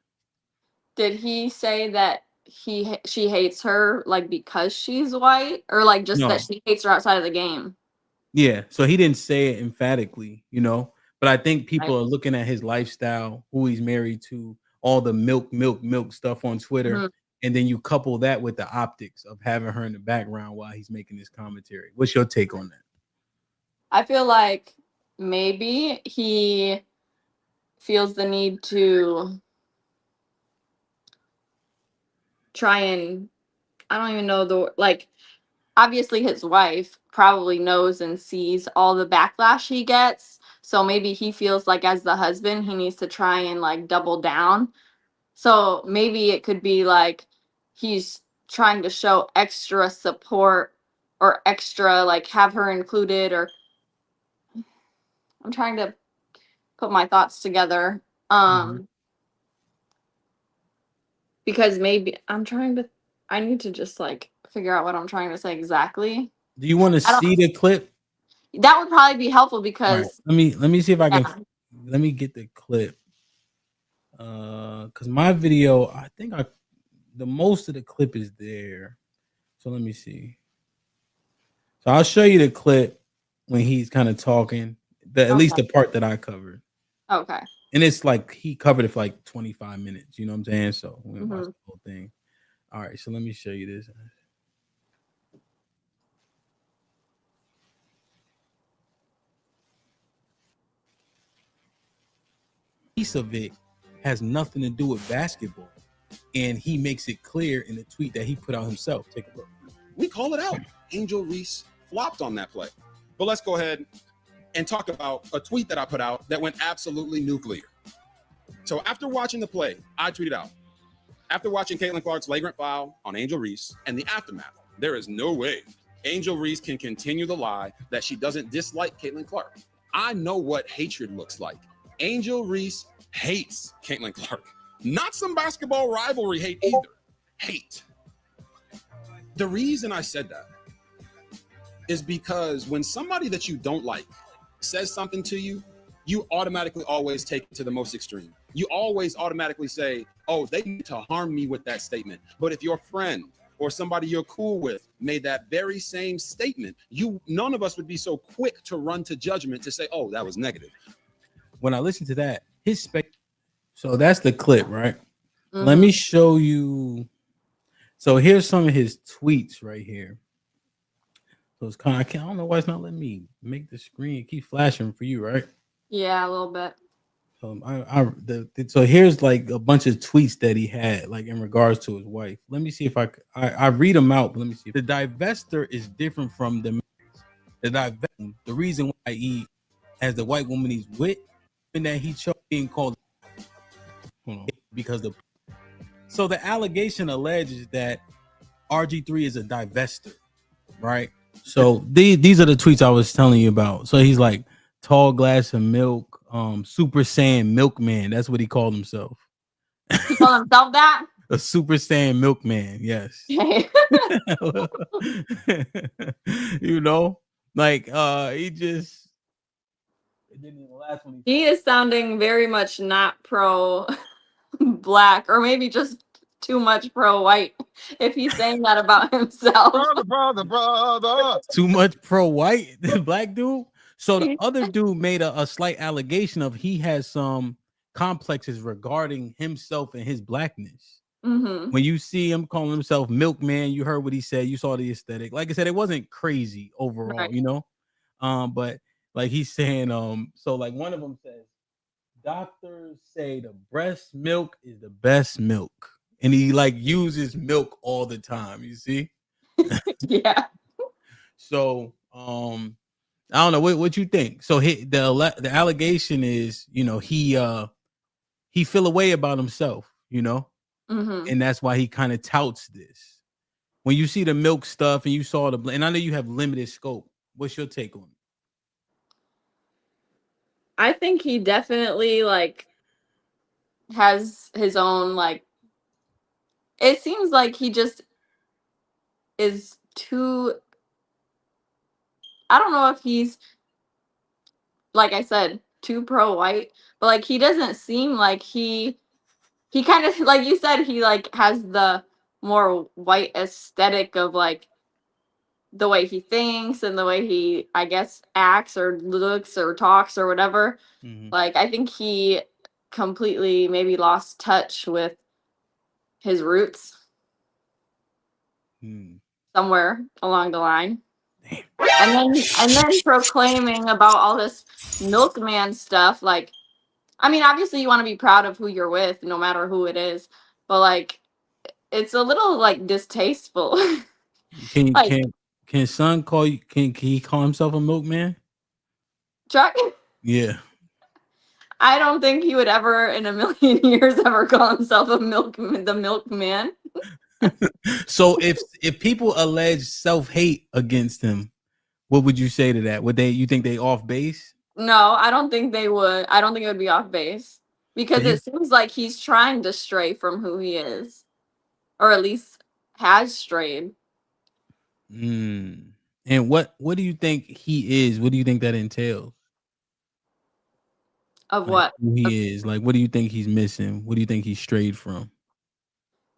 Did he say that she hates her like because she's white, or like just that she hates her outside of the game? Yeah, so he didn't say it emphatically, but I think people are looking at his lifestyle, who he's married to, all the milk stuff on Twitter, and then you couple that with the optics of having her in the background while he's making his commentary. What's your take on that? I feel like maybe he feels the need to try and, I don't even know like, obviously his wife probably knows and sees all the backlash he gets. So maybe he feels like as the husband, he needs to try and like double down. So maybe it could be like he's trying to show extra support or extra like have her included, or I'm trying to put my thoughts together. Because maybe I need to just like figure out what I'm trying to say exactly. Do you want to see the clip? That would probably be helpful All right, because let me see if I can. yeah. Let me get the clip. Because my video, I think the most of the clip is there. So let me see. So I'll show you the clip when he's kind of talking. At least the part that I covered. Okay. And it's like he covered it for like 25 minutes. You know what I'm saying? So we're gonna watch the whole thing. All right. So let me show you this. Piece of it has nothing to do with basketball, and he makes it clear in the tweet that he put out himself. Take a look. We call it out. Angel Reese flopped on that play. But let's go ahead and talk about a tweet that I put out that went absolutely nuclear. So after watching the play, I tweeted out, after watching Caitlin Clark's flagrant foul on Angel Reese and the aftermath, there is no way Angel Reese can continue the lie that she doesn't dislike Caitlin Clark. I know what hatred looks like. Angel Reese hates Caitlin Clark. Not some basketball rivalry hate either. Hate. The reason I said that is because when somebody that you don't like says something to you, you automatically always take it to the most extreme. You always automatically say, oh, they need to harm me with that statement. But if your friend or somebody you're cool with made that very same statement, none of us would be so quick to run to judgment to say, oh, that was negative. When I listen to that, so that's the clip, right? Let me show you. So here's some of his tweets right here. So it's kind of, I don't know why it's not letting me make the screen keep flashing for you, right? Yeah, a little bit. So here's like a bunch of tweets that he had, like in regards to his wife. Let me see if I read them out. But let me see. The divester is different from the reason why he, as the white woman he's with, and that he chose being called because so the allegation alleges that RG3 is a divester, right? So these are the tweets I was telling you about. So he's like tall glass of milk, Super Saiyan milkman. That's what he called himself. He called himself that? A Super Saiyan milkman, yes. You know, like he just. He is sounding very much not pro black, or maybe just too much pro white if he's saying that about himself. Brother. Too much pro white, the black dude. So the other dude made a slight allegation of he has some complexes regarding himself and his blackness. When you see him calling himself milkman, you heard what he said. You saw the aesthetic. Like I said, it wasn't crazy overall, right. You know, but. Like he's saying, so like one of them says, doctors say the breast milk is the best milk. And he like uses milk all the time, you see? Yeah. So I don't know what you think. So the allegation is, you know, he feel a way about himself, you know, and that's why he kind of touts this. When you see the milk stuff and you saw and I know you have limited scope. What's your take on it? I think he definitely like has his own like, it seems like he just is too, I don't know if he's, like I said, too pro-white, but like he doesn't seem like he kind of, like you said, he like has the more white aesthetic of like the way he thinks and the way he, I guess, acts or looks or talks or whatever. Like, I think he completely maybe lost touch with his roots somewhere along the line. And then proclaiming about all this milkman stuff. Like, I mean, obviously you want to be proud of who you're with, no matter who it is. But like, it's a little like distasteful. Can Like can son call you? Can he call himself a milkman? Chuck, Yeah. I don't think he would ever in a million years ever call himself the milkman. So if people allege self-hate against him, what would you say to that? Would you think they off base? No, I don't think they would. I don't think it would be off base So because you it seems like he's trying to stray from who he is, or at least has strayed. And what do you think he is? What do you think that entails? Of Like what? who he is? Like what do you think he's missing? What do you think he strayed from?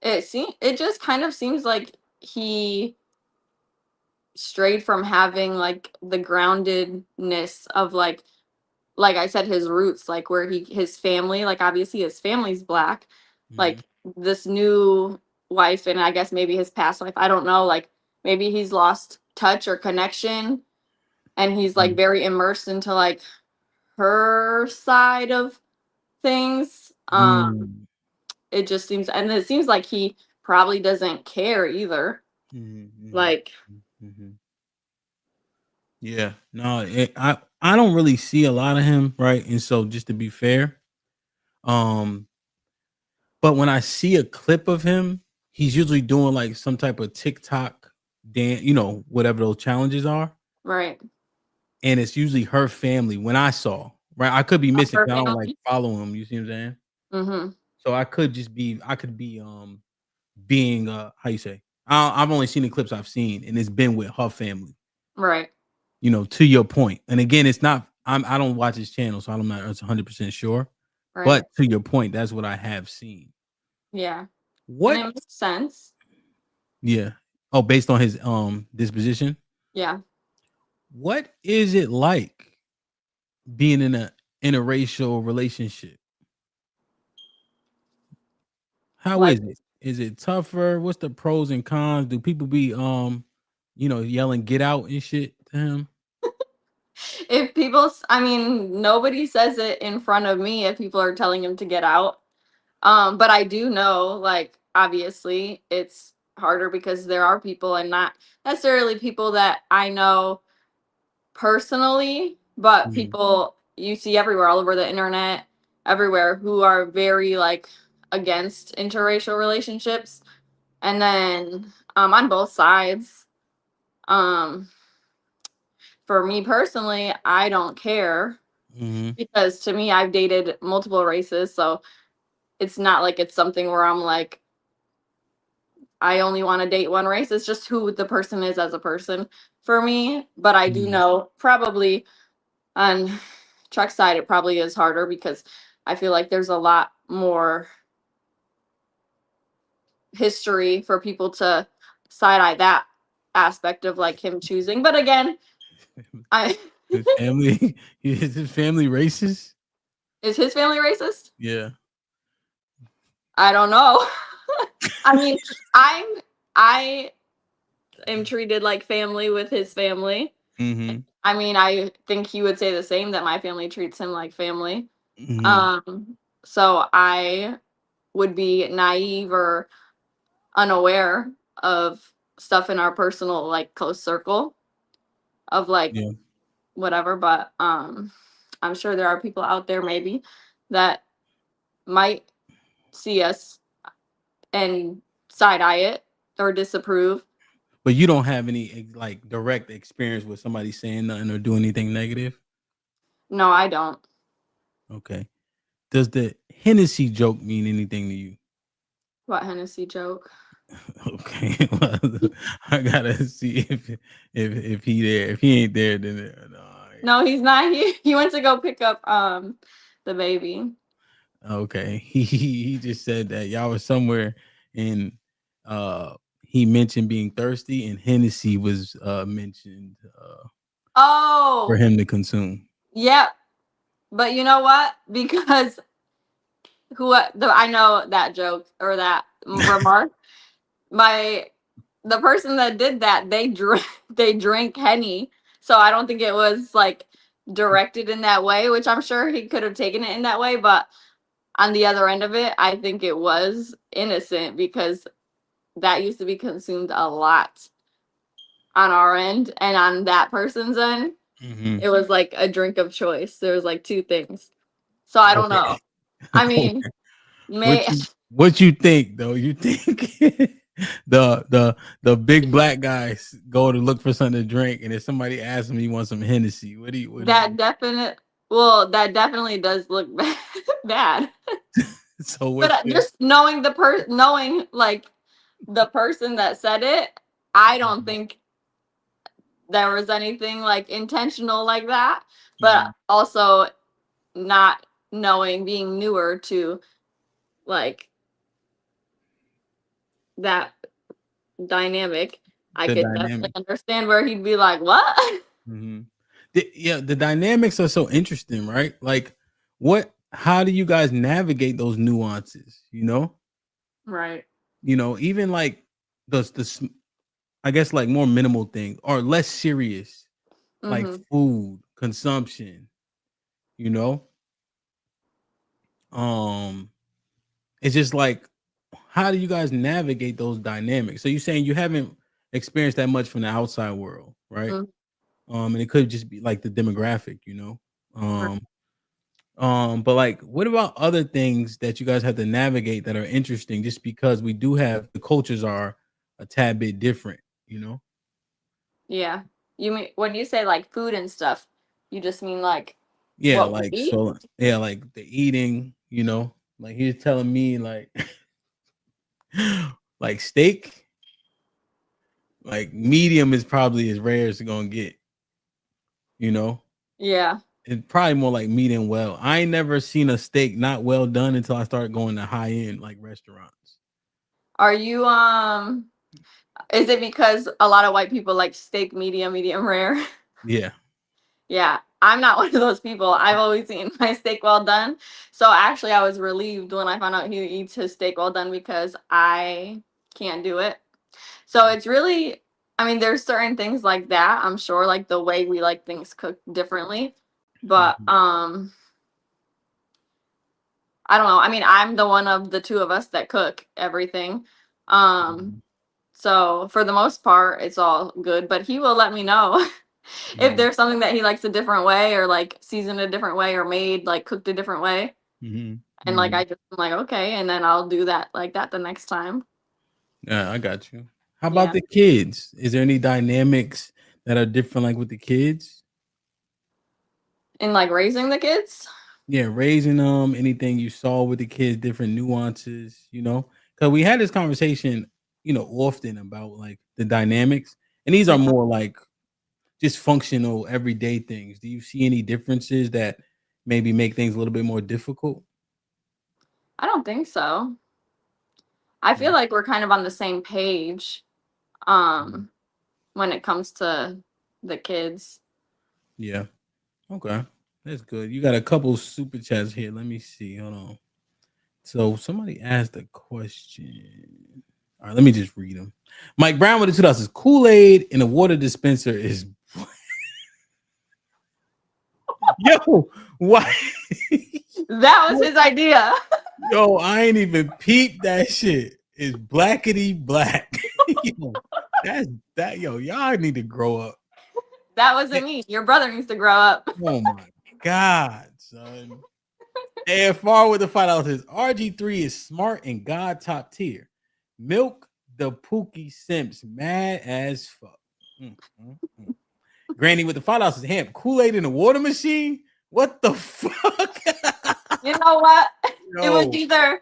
It just kind of seems like he strayed from having like the groundedness of like I said, his roots, like where his family, like obviously his family's black, like this new wife, and I guess maybe his past life, I don't know, like maybe he's lost touch or connection, and he's like very immersed into like her side of things. It just seems, and it seems like he probably doesn't care either. Like, Yeah, no, I don't really see a lot of him, right? And so just to be fair, but when I see a clip of him, he's usually doing like some type of TikTok dance, whatever those challenges are, right. and it's usually her family. When I saw, right, I could be missing. Her 'Cause I don't like family? follow him. You see what I'm saying? Mm-hmm. So I could be being how you say? I've only seen the clips I've seen, and it's been with her family. Right. To your point. And again, it's not. I don't watch his channel, so I'm not 100% sure. Right. But to your point, that's what I have seen. Yeah. What? And it makes sense. Yeah. Oh, based on his disposition. Yeah. What is it like being in a interracial relationship? How is it? Is it tougher? What's the pros and cons? Do people be yelling "get out" and shit to him? If people, I mean, nobody says it in front of me if people are telling him to get out. But I do know, like, obviously it's harder because there are people, and not necessarily people that I know personally, but people you see everywhere, all over the internet, everywhere, who are very like against interracial relationships. And then on both sides, for me personally, I don't care because to me, I've dated multiple races, so it's not like it's something where I'm like, I only want to date one race. It's just who the person is as a person for me. But I do know probably on Chuck's side, it probably is harder because I feel like there's a lot more history for people to side eye that aspect of like him choosing. But again, his family is his family racist? Is his family racist? Yeah. I don't know. I mean, I am treated like family with his family. I mean, I think he would say the same, that my family treats him like family. So I would be naive or unaware of stuff in our personal, like, close circle of like whatever. But I'm sure there are people out there maybe that might see us and side eye it or disapprove. But you don't have any like direct experience with somebody saying nothing or doing anything negative? No, I don't. Okay. Does the Hennessy joke mean anything to you? What Hennessy joke? Okay. Well, I gotta see if he there. If he ain't there, then no, he's not. He went to go pick up the baby. Okay. He just said that y'all were somewhere and he mentioned being thirsty, and Hennessy was mentioned for him to consume. Yeah. But you know what? Because I know that joke or that remark. The person that did that, they drink Henny. So I don't think it was like directed in that way, which I'm sure he could have taken it in that way. But on the other end of it, I think it was innocent because that used to be consumed a lot on our end, and on that person's end, it was like a drink of choice. There was like two things. So I don't know. I mean, what you think though? You think the big black guys go to look for something to drink, and if somebody asks him he wants some Hennessy, what do you? that definitely does look bad. So But just knowing knowing like the person that said it, I don't think there was anything like intentional like that. But also not knowing, being newer to like that dynamic, I could definitely understand where he'd be like, what? The dynamics are so interesting, right? Like how do you guys navigate those nuances, you know? Right. You know, even like the I guess like more minimal things or less serious, like food consumption, you know? It's just like, how do you guys navigate those dynamics? So you're saying you haven't experienced that much from the outside world, right? And it could just be like the demographic, you know? But like, what about other things that you guys have to navigate that are interesting, just because we do have the cultures are a tad bit different, you know? Yeah. You mean when you say like food and stuff, you just mean like Yeah, what we like eat? so yeah, like the eating, you know, like he's telling me like like steak, like medium is probably as rare as it's gonna get, you know? Yeah. It's probably more like medium well. I ain't never seen a steak not well done until I started going to high end like restaurants. Are you is it because a lot of white people like steak medium rare? Yeah. Yeah, I'm not one of those people. I've always eaten my steak well done. So actually I was relieved when I found out he eats his steak well done, because I can't do it. So it's really, I mean, there's certain things like that, I'm sure, like the way we like things cooked differently. But I don't know. I mean, I'm the one of the two of us that cook everything. So for the most part, it's all good, but he will let me know if there's something that he likes a different way, or like seasoned a different way, or made like cooked a different way. And like I'm like, okay, and then I'll do that like that the next time. Yeah, I got you. How about the kids? Is there any dynamics that are different like with the kids? In like raising the kids? Yeah, raising them, anything you saw with the kids, different nuances, you know? Because we had this conversation, you know, often about like the dynamics, and these are more like just functional everyday things. Do you see any differences that maybe make things a little bit more difficult? I don't think so. I feel like we're kind of on the same page when it comes to the kids. Yeah. Okay. That's good. You got a couple super chats here. Let me see. Hold on. So somebody asked a question. All right, let me just read them. Mike Brown with the 2000 says Kool-Aid in a water dispenser is yo, why? That was his idea. Yo, I ain't even peeped that shit. It's blackety black. Yo, y'all need to grow up. That wasn't me. Your brother needs to grow up. Oh my God, son. AFR with the $5 says RG3 is smart and God top tier. Milk the Pookie Simps mad as fuck. Granny with the $5 says HAMP Kool-Aid in a water machine. What the fuck? You know what? Yo. It was either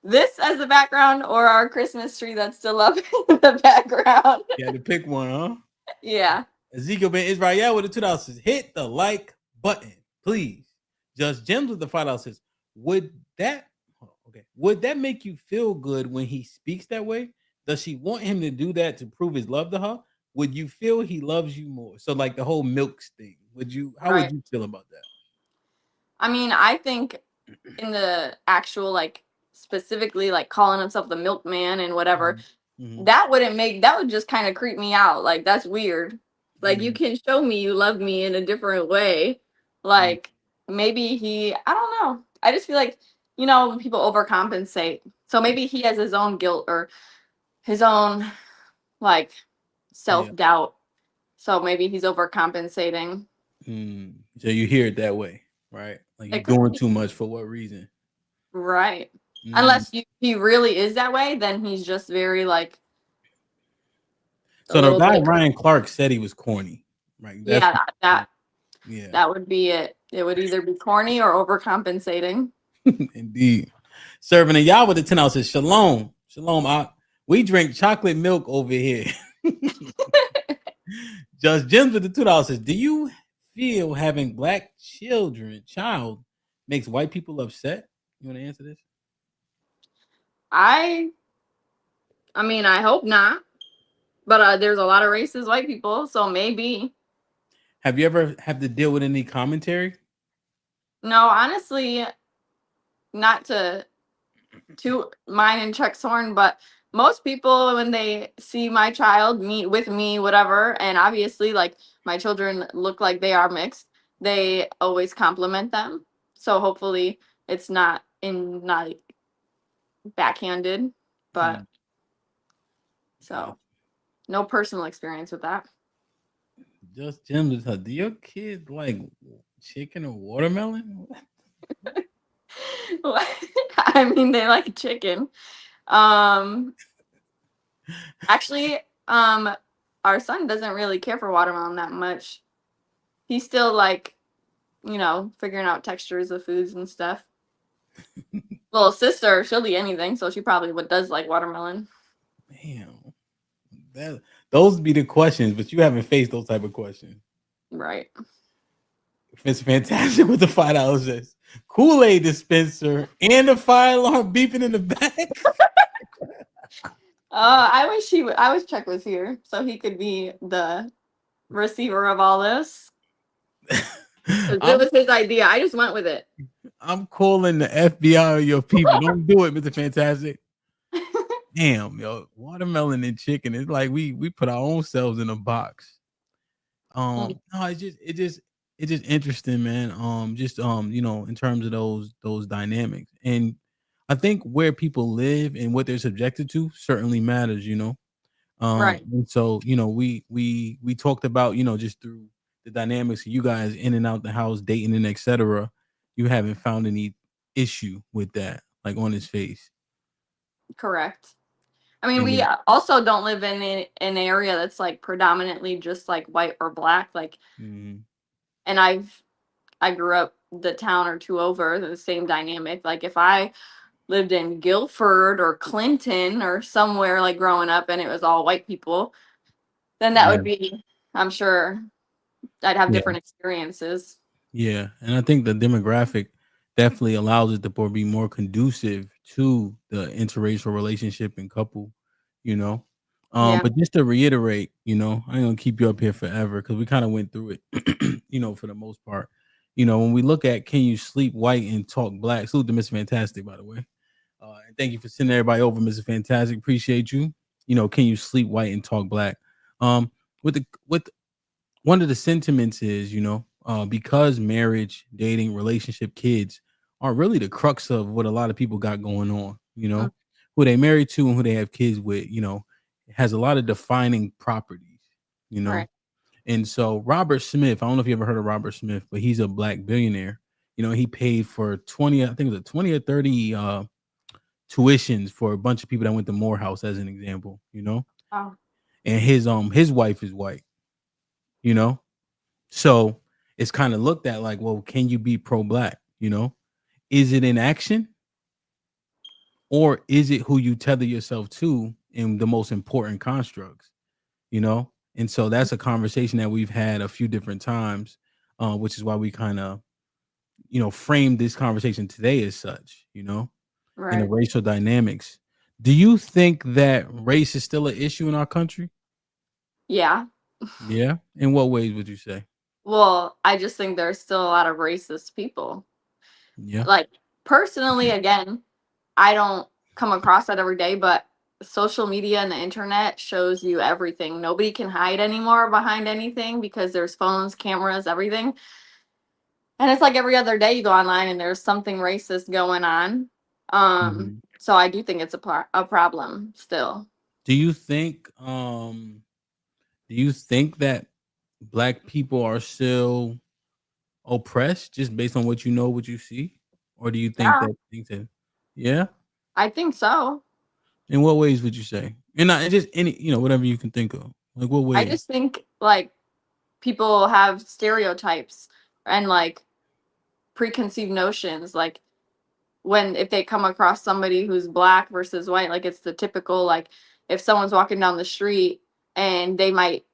this as the background or our Christmas tree that's still up in the background. You had to pick one, huh? Yeah. Ezekiel Ben Israel with the $2 says hit the like button, please. Just Gems with the $5 says would that make you feel good when he speaks that way? Does she want him to do that to prove his love to her? Would you feel he loves you more? So like the whole milks thing. How would you feel about that? I mean, I think in the actual like specifically like calling himself the milkman and whatever, that would just kind of creep me out. Like that's weird. Like you can show me you love me in a different way. Like maybe I don't know. I just feel like, you know, when people overcompensate. So maybe he has his own guilt or his own like self-doubt. So maybe he's overcompensating. So you hear it that way, right? Like you're It could doing be. too much for what reason? Right. Mm. Unless he really is that way, then he's just very like So the guy Ryan Clark said he was corny, right? That's that would be it. It would either be corny or overcompensating. Indeed. Serving a y'all with the 10 ounces. Shalom. Shalom. We drink chocolate milk over here. Just Gems with the $2. Do you feel having black child makes white people upset? You want to answer this? I mean, I hope not. But there's a lot of racist white people, so maybe. Have you ever had to deal with any commentary? No, honestly, not to mine and Chuck's horn, but most people, when they see my child meet with me, whatever, and obviously, like, my children look like they are mixed, they always compliment them. So hopefully it's not backhanded, but so no personal experience with that. Just Gems. Do your kids like chicken or watermelon? I mean, they like chicken. Actually, our son doesn't really care for watermelon that much. He's still like, figuring out textures of foods and stuff. Little sister, she'll eat anything, so she probably does like watermelon. Damn, those be the questions, but you haven't faced those type of questions, right? It's fantastic with the $5. Kool-Aid dispenser and the fire alarm beeping in the back. I wish Chuck was here so he could be the receiver of all this. It was his idea. I just went with it. I'm calling the FBI or your people. Don't do it, Mr. Fantastic. Damn, yo, watermelon and chicken. It's like we put our own selves in a box. No, it's just interesting, man. In terms of those dynamics, and I think where people live and what they're subjected to certainly matters, right. And so, we talked about, just through the dynamics of you guys in and out the house, dating and etc. You haven't found any issue with that, like on his face. Correct. I mean, we also don't live in an area that's like predominantly just like white or black. Like, and I grew up the town or two over, the same dynamic. Like if I lived in Guilford or Clinton or somewhere like growing up and it was all white people, then that would be, I'm sure I'd have different experiences. Yeah. And I think the demographic definitely allows it to be more conducive to the interracial relationship and couple, But just to reiterate, I ain't gonna keep you up here forever because we kind of went through it, for the most part. When we look at can you sleep white and talk black? Salute to Mr. Fantastic, by the way. And thank you for sending everybody over, Mr. Fantastic. Appreciate you. Can you sleep white and talk black? With one of the sentiments is, because marriage, dating, relationship, kids are really the crux of what a lot of people got going on, who they married to and who they have kids with, has a lot of defining properties, Right. And so Robert Smith, I don't know if you ever heard of Robert Smith, but he's a black billionaire. He paid for 20 or 30 tuitions for a bunch of people that went to Morehouse, as an example, Oh. And his wife is white, so it's kind of looked at like, well, can you be pro-black? Is it in action, or is it who you tether yourself to in the most important constructs? And so that's a conversation that we've had a few different times, which is why we kind of, framed this conversation today as such, Right. in the racial dynamics. Do you think that race is still an issue in our country? Yeah. Yeah. In what ways would you say? Well, I just think there's still a lot of racist people. Yeah. Like personally, again, I don't come across that every day, but social media and the internet shows you everything. Nobody can hide anymore behind anything because there's phones, cameras, everything. And it's like every other day you go online and there's something racist going on. So I do think it's a problem still. Do you think that black people are still oppressed just based on what you know, what you see? Or do you think Yeah, that things have, yeah? I think so. In what ways would you say? And not just any, whatever you can think of. Like what I ways? just think like people have stereotypes and like preconceived notions. Like when if they come across somebody who's black versus white, like it's the typical like if someone's walking down the street and they might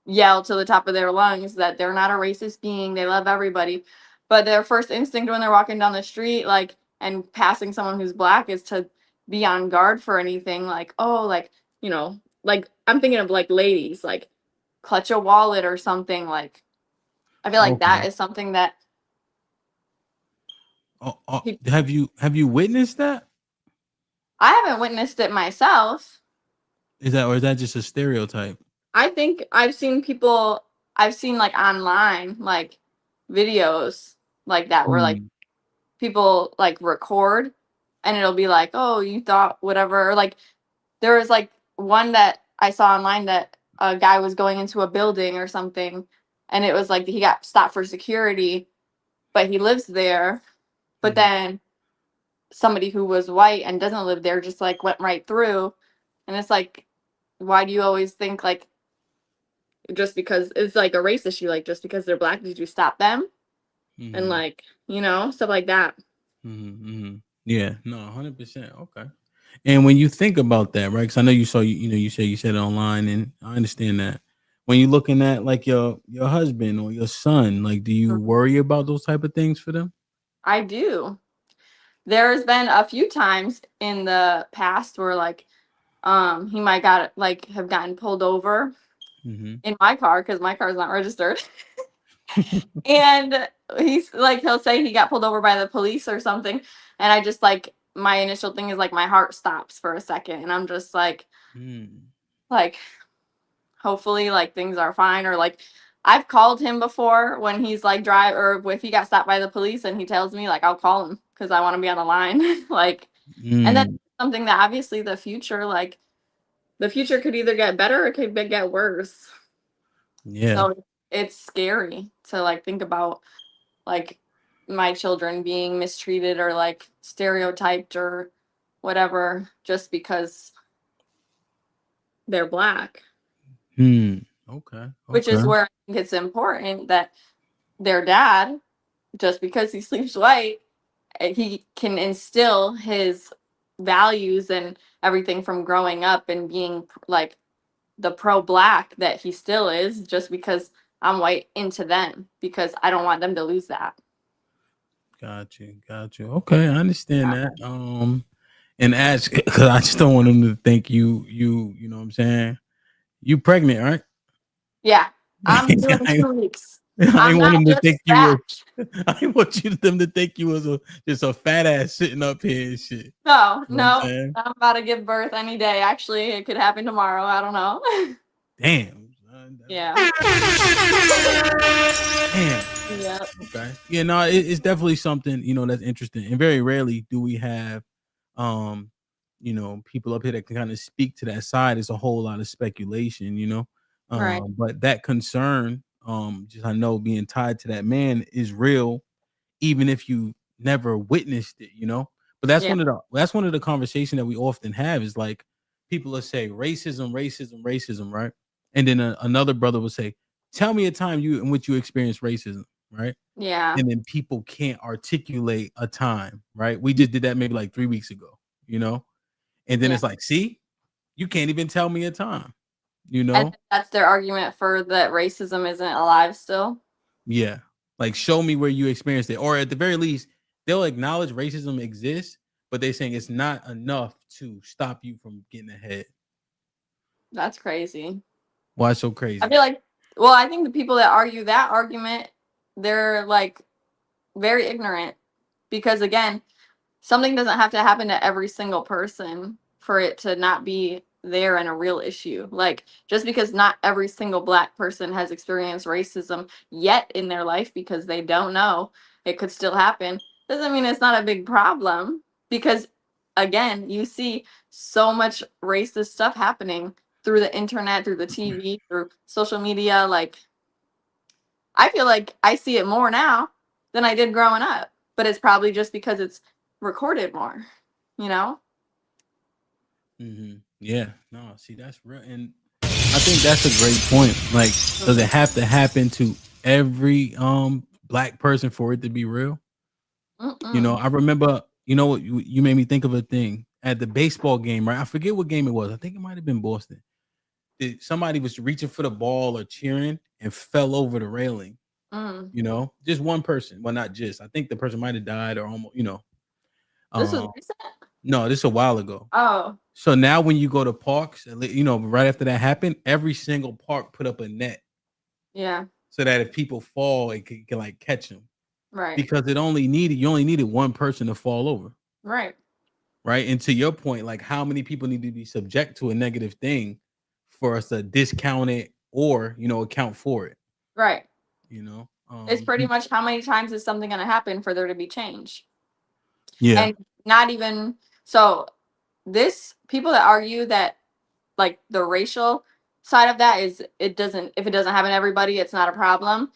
yell to the top of their lungs that they're not a racist being, they love everybody. But their first instinct when they're walking down the street, like, and passing someone who's black is to be on guard for anything, like, oh, like, like I'm thinking of like ladies, like clutch a wallet or something. Like, I feel like that Okay. is something that Have you witnessed that? I haven't witnessed it myself. Is that just a stereotype? I think I've seen like online, like videos like that where like people like record and it'll be like, oh, you thought whatever. Or like there was like one that I saw online that a guy was going into a building or something and it was like he got stopped for security, but he lives there. But then somebody who was white and doesn't live there just like went right through. And it's like, why do you always think like just because it's like a race issue, like just because they're black, did you stop them? And like, stuff like that. Yeah, no, 100%. Okay. And when you think about that, right? Because I know you saw you said it online, and I understand that. When you're looking at like your husband or your son, like, do you worry about those type of things for them? I do. There's been a few times in the past where like he might have gotten pulled over in my car because my car's not registered. And he's like he'll say he got pulled over by the police or something, and I just like my initial thing is like my heart stops for a second and I'm just like hopefully like things are fine. Or like I've called him before when he's like drive or if he got stopped by the police and he tells me, like, I'll call him because I want to be on the line. Like and then something that obviously the future could either get better or it could get worse. Yeah. So it's scary to like think about like my children being mistreated or like stereotyped or whatever just because they're black. Okay. Which is where I think it's important that their dad, just because he sleeps white, he can instill his values and everything from growing up and being like the pro-black that he still is, just because I'm white, into them, because I don't want them to lose that. Got you. Okay, I understand that. And ask because I just don't want them to think you know what I'm saying. You pregnant, right? Yeah, I'm doing 2 weeks. I I'm want not them to just think you fat. were. I want them to think you was just a fat ass sitting up here and shit. No, You know what I'm no, saying? I'm about to give birth any day. Actually, it could happen tomorrow. I don't know. Damn. Yeah. Damn. Yeah. Okay. Yeah, no, it's definitely something, that's interesting. And very rarely do we have people up here that can kind of speak to that side. It's a whole lot of speculation. Right. But that concern, just I know being tied to that man is real, even if you never witnessed it. But that's one of the conversations that we often have is like people will say racism, right? And then another brother will say, tell me a time in which you experienced racism, right? Yeah. And then people can't articulate a time, right? We just did that maybe like 3 weeks ago, and then it's like, see, you can't even tell me a time, And that's their argument for that racism isn't alive still. Yeah. Like, show me where you experienced it. Or at the very least, they'll acknowledge racism exists, but they're saying it's not enough to stop you from getting ahead. That's crazy. Why so crazy? I feel like, well, I think the people that argue that argument, they're like very ignorant, because again, something doesn't have to happen to every single person for it to not be there and a real issue. Like, just because not every single black person has experienced racism yet in their life because they don't know, it could still happen, doesn't mean it's not a big problem. Because again, you see so much racist stuff happening through the internet, through the TV, through social media. Like, I feel like I see it more now than I did growing up, but it's probably just because it's recorded more, you know? Yeah, no, see, that's real. And I think that's a great point. Like, does it have to happen to every black person for it to be real? You know, I remember, you know what, you made me think of a thing at the baseball game, right? I forget what game it was. I think it might have been Boston. Somebody was reaching for the ball or cheering and fell over the railing. You know, just one person. Well, not just. I think the person might have died or almost, you know. This was recent? No, this a while ago. Oh. So now when you go to parks, you know, right after that happened, every single park put up a net. Yeah. So that if people fall, it can like catch them. Right. Because you only needed one person to fall over. Right. Right. And to your point, like how many people need to be subject to a negative thing for us to discount it or, you know, account for it. Right. You know, it's pretty much how many times is something going to happen for there to be change. Yeah. And not even so this people that argue that like the racial side of that is if it doesn't happen to everybody, it's not a problem.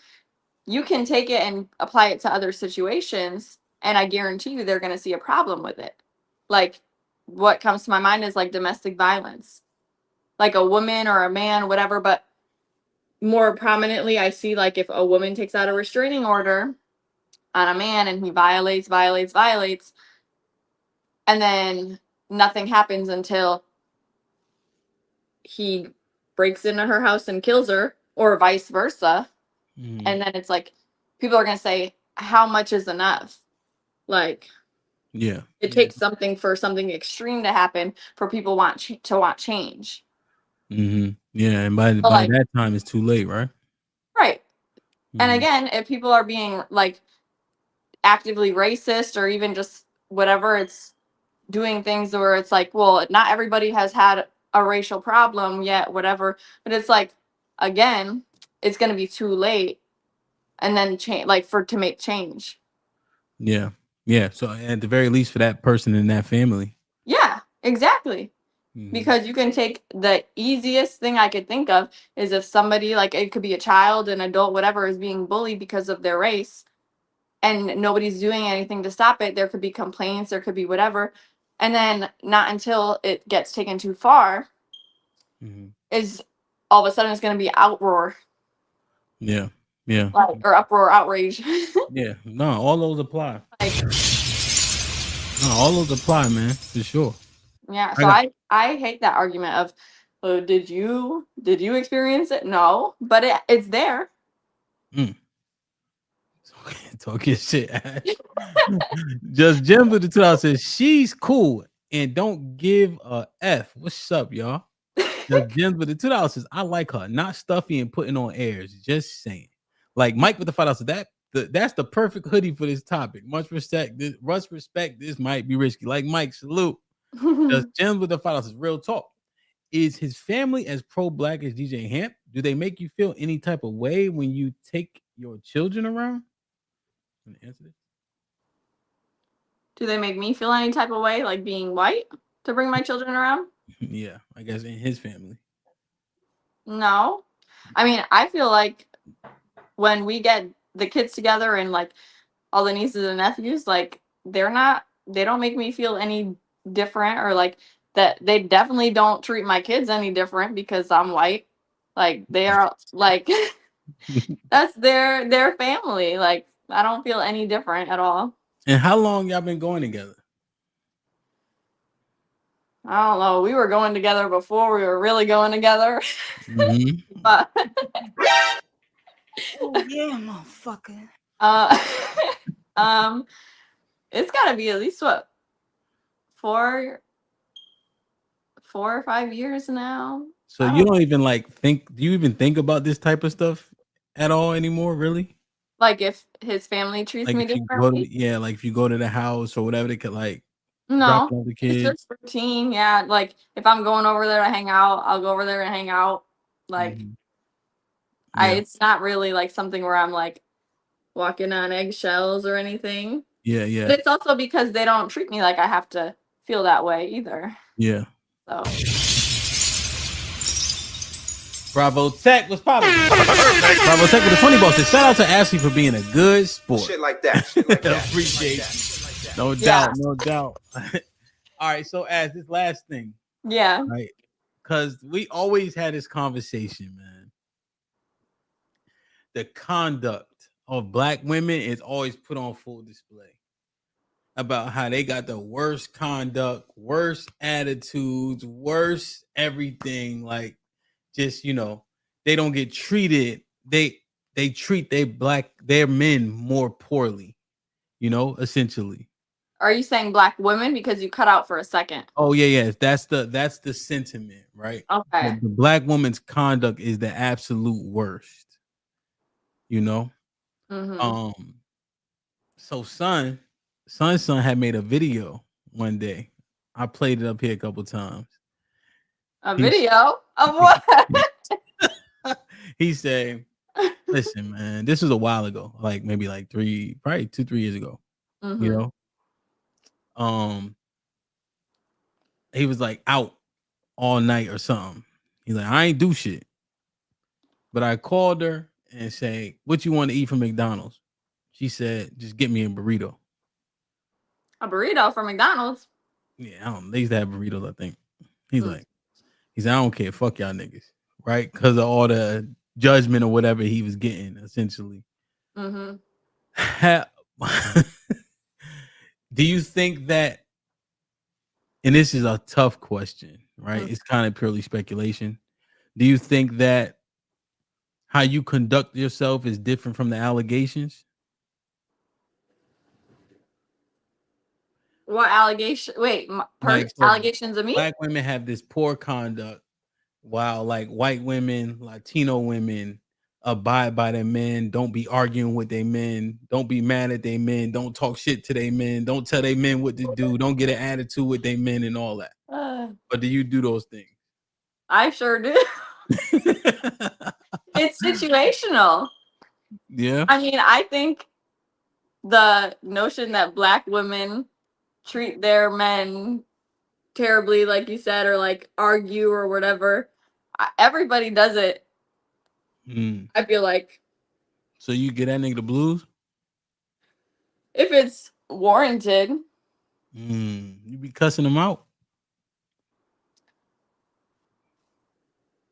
You can take it and apply it to other situations, and I guarantee you they're going to see a problem with it. Like what comes to my mind is like domestic violence, like a woman or a man, whatever. But more prominently, I see like if a woman takes out a restraining order on a man and he violates, and then nothing happens until he breaks into her house and kills her, or vice versa. And then it's like people are going to say, how much is enough? Like, yeah, it takes something for something extreme to happen for people to want change. Yeah, and by that time it's too late, right? Right. And again, if people are being like actively racist or even just whatever, it's doing things where it's like, well, not everybody has had a racial problem yet, whatever. But it's like, again, it's going to be too late, and then change, like to make change. Yeah. So at the very least for that person in that family. Yeah, exactly. Because you can take the easiest thing I could think of is if somebody, like it could be a child, an adult, whatever, is being bullied because of their race and nobody's doing anything to stop it. There could be complaints, there could be whatever. And then not until it gets taken too far is all of a sudden it's going to be outroar. Yeah. Like, or uproar, outrage. Yeah. No, all those apply. All those apply, man, for sure. Yeah, so I hate that argument of, oh, did you experience it? No, but it's there. Talk your shit. Just Jim with the 2000 says she's cool and don't give a F. What's up, y'all? Just Jim with the 2000 says I like her, not stuffy and putting on airs. Just saying. Like Mike with the 5000, that's the perfect hoodie for this topic. Much respect. This might be risky. Like Mike, salute. Just Jim with the 5000 says real talk. Is his family as pro-black as DJ Hamp? Do they make you feel any type of way when you take your children around? Answer this. Do they make me feel any type of way, like being white, to bring my children around? Yeah, I guess in his family. No. I mean, I feel like when we get the kids together and like all the nieces and nephews, like they don't make me feel any different, or like that they definitely don't treat my kids any different because I'm white. Like they are like that's their family. Like I don't feel any different at all. And how long y'all been going together? I don't know. We were going together before we were really going together. But oh yeah, motherfucker. It's gotta be at least what 4 or 5 years now. So you don't even do you even think about this type of stuff at all anymore, really? Like if his family treats me differently? Like if you go to the house or whatever, they could like no, drop the kids. It's just routine. Yeah, like if I'm going over there to hang out, I'll go over there and hang out. Like it's not really like something where I'm like walking on eggshells or anything. Yeah. But it's also because they don't treat me like I have to feel that way either. Yeah. So Bravo Tech was popping. Bravo Tech with the 20 bucks. Shout out to Ashley for being a good sport. Shit like that. Shit like that. Appreciate it. No doubt. No doubt. All right. So as this last thing. Yeah. Right. Because we always had this conversation, man. The conduct of Black women is always put on full display about how they got the worst conduct, worst attitudes, worst everything. Like, just, you know, they don't get treated. They treat their men more poorly, you know, essentially. Are you saying Black women? Because you cut out for a second. Oh yeah. That's the sentiment, right? Okay. The Black woman's conduct is the absolute worst. You know? Mm-hmm. So son had made a video one day. I played it up here a couple times. A video of what? He said, listen, man, this was a while ago, like maybe like 3 years ago. Mm-hmm. You know? He was like out all night or something. He's like, I ain't do shit. But I called her and say, what you want to eat from McDonald's? She said, just get me a burrito. A burrito from McDonald's? Yeah, I don't know. They used to have burritos, I think. He said, I don't care. Fuck y'all niggas. Right? Because of all the judgment or whatever he was getting, essentially. Mm-hmm. Do you think that, and this is a tough question, right? It's kind of purely speculation. Do you think that how you conduct yourself is different from the allegations? What allegation? Wait, allegations of me? Black women have this poor conduct, while like white women, Latino women abide by their men, don't be arguing with their men, don't be mad at their men, don't talk shit to their men, don't tell their men what to do, don't get an attitude with their men and all that. But do you do those things? I sure do. It's situational. Yeah. I mean, I think the notion that Black women treat their men terribly, like you said, or like argue or whatever, everybody does it. I feel like. So you get that nigga the blues? If it's warranted. You be cussing them out?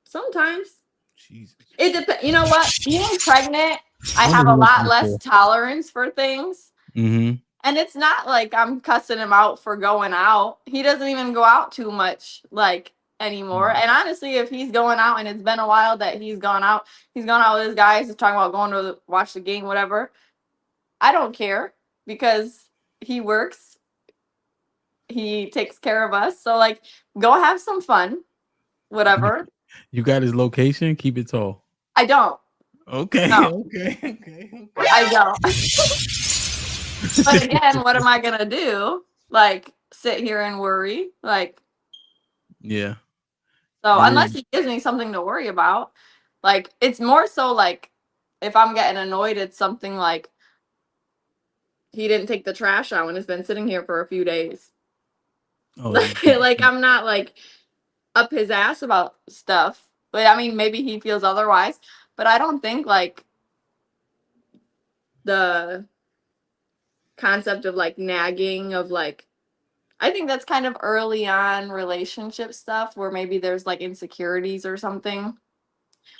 Sometimes. Jesus. It depends. You know what? Being pregnant, I have a lot less tolerance for things. Mm-hmm. And it's not like I'm cussing him out for going out. He doesn't even go out too much, like, anymore. And honestly, if he's going out and it's been a while that he's gone out with his guys, he's talking about going to watch the game, whatever. I don't care because he works. He takes care of us. So, like, go have some fun, whatever. You got his location? Keep it tall. I don't. Okay. No. Okay. I don't. But again, what am I gonna do? Like, sit here and worry? Like, yeah. So unless he gives me something to worry about, like, it's more so like if I'm getting annoyed at something, like he didn't take the trash out and it's been sitting here for a few days. Oh, like I'm not like up his ass about stuff, but I mean maybe he feels otherwise. But I don't think like the concept of like nagging of like, I think that's kind of early on relationship stuff where maybe there's like insecurities or something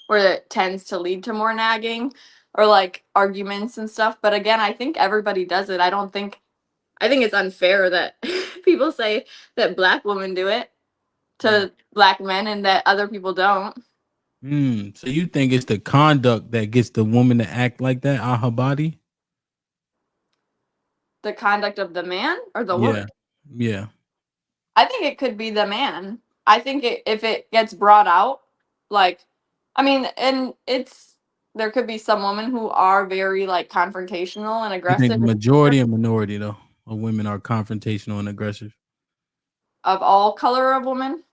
where it tends to lead to more nagging or like arguments and stuff. But again, I think everybody does it. I think it's unfair that people say that Black women do it to Black men and that other people don't. So you think it's the conduct that gets the woman to act like that on her body? The conduct of the man or the woman? Yeah. I think it could be the man. I think if it gets brought out, like, I mean, and there could be some women who are very like confrontational and aggressive. I think majority and minority though of women are confrontational and aggressive. Of all color of women?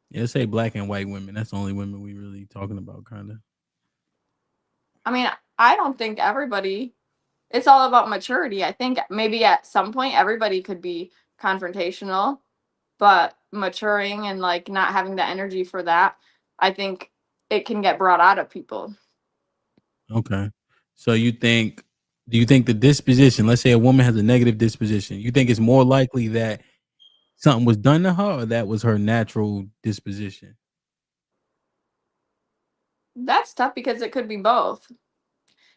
Yeah, say Black and white women. That's the only women we really talking about, kind of. I mean, I don't think everybody. It's all about maturity. I think maybe at some point everybody could be confrontational, but maturing and like not having the energy for that, I think it can get brought out of people. Okay. So do you think the disposition, let's say a woman has a negative disposition, you think it's more likely that something was done to her or that was her natural disposition? That's tough because it could be both.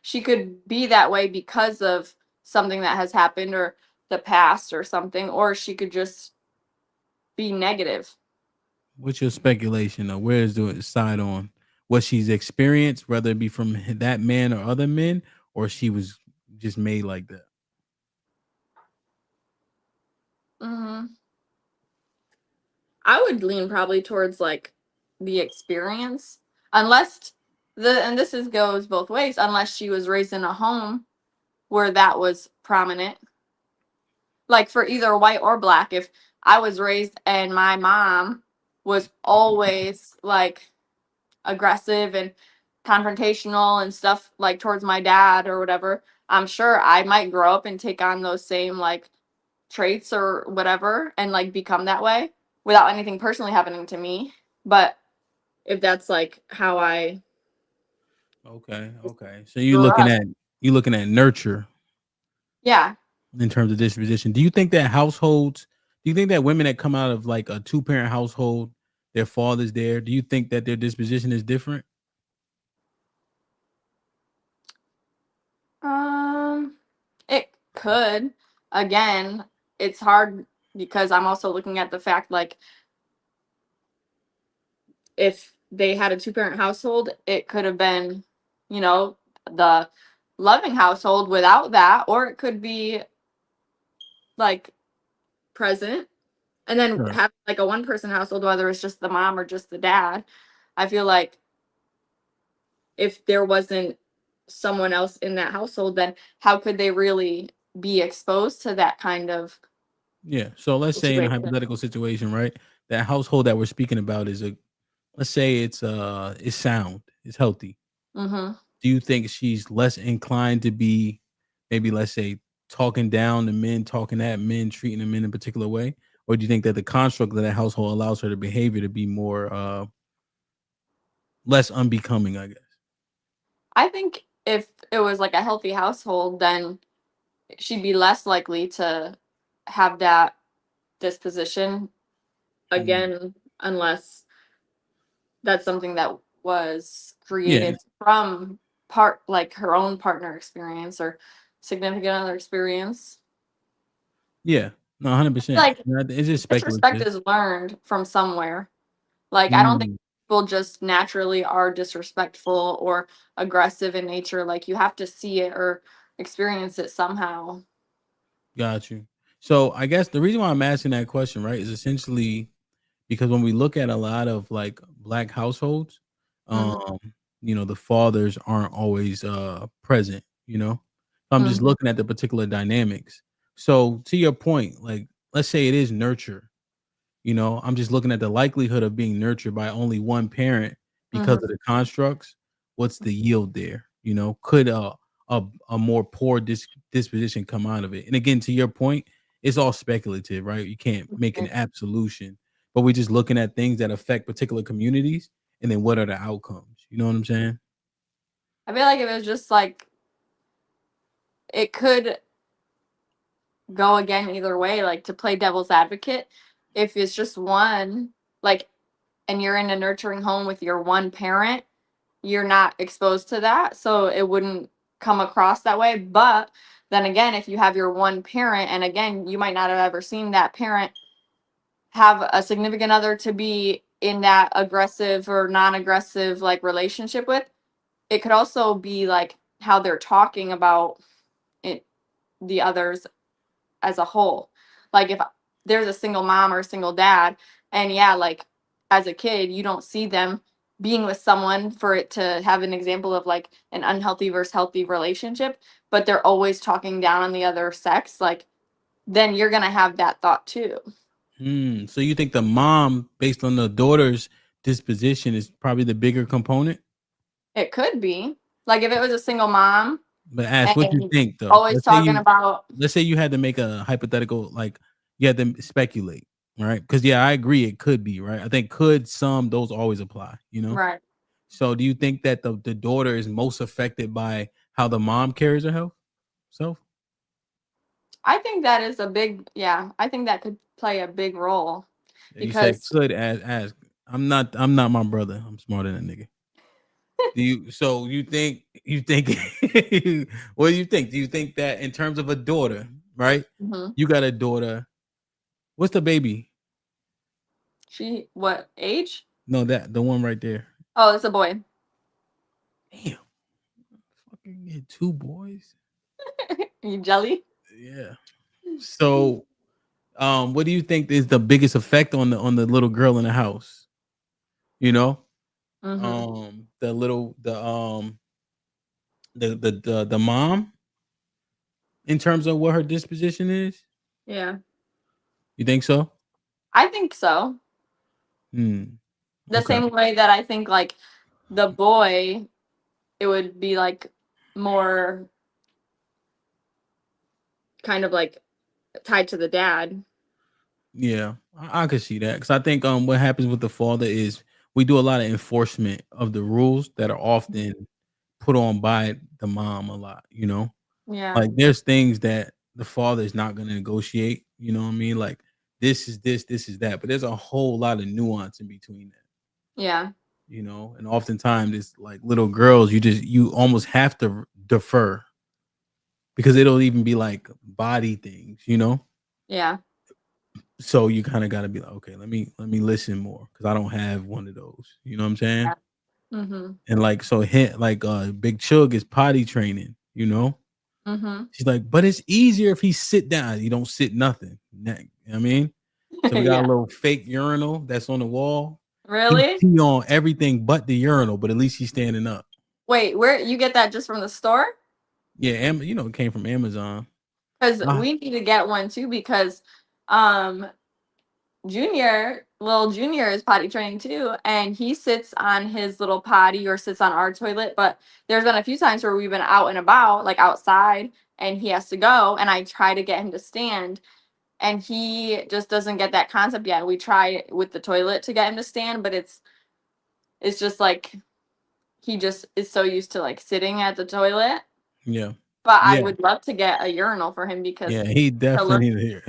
She could be that way because of something that has happened or the past or something, or she could just be negative. What's your speculation of where is the side on what she's experienced, whether it be from that man or other men, or she was just made like that? I would lean probably towards like the experience, unless and this goes both ways, unless she was raised in a home where that was prominent. Like for either white or black, if I was raised and my mom was always like aggressive and confrontational and stuff like towards my dad or whatever, I'm sure I might grow up and take on those same like traits or whatever and like become that way without anything personally happening to me. But if that's like how I Okay. So grew up. you're looking at nurture Yeah. in terms of disposition. Do you think that women that come out of like a 2-parent household, their father's there, do you think that their disposition is different? It could. Again, it's hard because I'm also looking at the fact like if they had a 2-parent household, it could have been, the loving household without that, or it could be like present and then Sure. have like a 1-person household, whether it's just the mom or just the dad. I feel like if there wasn't someone else in that household, then how could they really be exposed to that kind of Yeah. So let's say in a situation? hypothetical situation, right? That household that we're speaking about is let's say it's sound, it's healthy. Mm-hmm. Do you think she's less inclined to be maybe, let's say, talking down to men, talking at men, treating them in a particular way? Or do you think that the construct of that household allows her to behavior to be more less unbecoming, I guess? I think if it was like a healthy household, then she'd be less likely to have that disposition again, unless that's something that was Yeah. created from like her own partner experience or significant other experience. Yeah. No, 100%. Like It's just disrespect speculative. is learned from somewhere. Like I don't think people just naturally are disrespectful or aggressive in nature. Like you have to see it or experience it somehow. Got you. So I guess the reason why I'm asking that question, right, is essentially because when we look at a lot of like black households, the fathers aren't always present, I'm just looking at the particular dynamics. So to your point, like let's say it is nurture, I'm just looking at the likelihood of being nurtured by only one parent because of the constructs. What's the yield there? Could a more poor disposition come out of it? And again, to your point, it's all speculative, right? You can't make an absolution, but we're just looking at things that affect particular communities, and then what are the outcomes? You know what I'm saying? I feel like it was just like it could go again either way, like to play devil's advocate. If it's just one, like, and you're in a nurturing home with your one parent, you're not exposed to that. So it wouldn't come across that way. But then again, if you have your one parent, and again, you might not have ever seen that parent have a significant other to be in that aggressive or non-aggressive like relationship with, it could also be like how they're talking about it, the others as a whole. Like if there's a single mom or a single dad, and yeah, like as a kid, you don't see them being with someone for it to have an example of like an unhealthy versus healthy relationship, but they're always talking down on the other sex, like then you're gonna have that thought too. So you think the mom, based on the daughter's disposition, is probably the bigger component? It could be like if it was a single mom. But ask what you And think though. always talking about Let's say you had to make a hypothetical, like you had to speculate. right? Because yeah, I agree it could be, right? I think could, some, those always apply, you know. Right. So do you think that the daughter is most affected by how the mom carries her health self? I think that is a big, yeah, I think that could play a big role You said because could ask. I'm not my brother. I'm smarter than a nigga. Do you so you think what do you think? Do you think that in terms of a daughter, right? Mhm. You got a daughter. What's the baby? She, what age? No, that the one right there. Oh, it's a boy. Damn. Fucking get 2 boys. You jelly? Yeah. So what do you think is the biggest effect on the little girl in the house? You know? Mm-hmm. The mom in terms of what her disposition is? Yeah, You think so? I think so. Hmm. The Okay. same way that I think like the boy, it would be like more kind of like tied to the dad. Yeah, I could see that because I think what happens with the father is we do a lot of enforcement of the rules that are often put on by the mom a lot, you know? Yeah. Like there's things that the father is not going to negotiate, you know what I mean? Like this is this is that, but there's a whole lot of nuance in between that, Yeah. you know? And oftentimes it's like little girls, you almost have to defer because it'll even be like body things, you know? Yeah. So you kind of got to be like, okay, let me listen more because I don't have one of those. You know what I'm saying? Mm-hmm. And like so, like Big Chug is potty training. You know, Mm-hmm. she's like, but it's easier if he sit down. You don't sit nothing. You know what I mean, so we got Yeah. a little fake urinal that's on the wall. Really? He on everything but the urinal, but at least he's standing up. Wait, where you get that just from the store? Yeah, you know, it came from Amazon. Because we need to get one too because little Junior is potty training too, and he sits on his little potty or sits on our toilet. But there's been a few times where we've been out and about, like outside, and he has to go, and I try to get him to stand, and he just doesn't get that concept yet. We try with the toilet to get him to stand, but it's just like he just is so used to like sitting at the toilet. Yeah. But I Yeah. would love to get a urinal for him because Yeah, he definitely need to hear.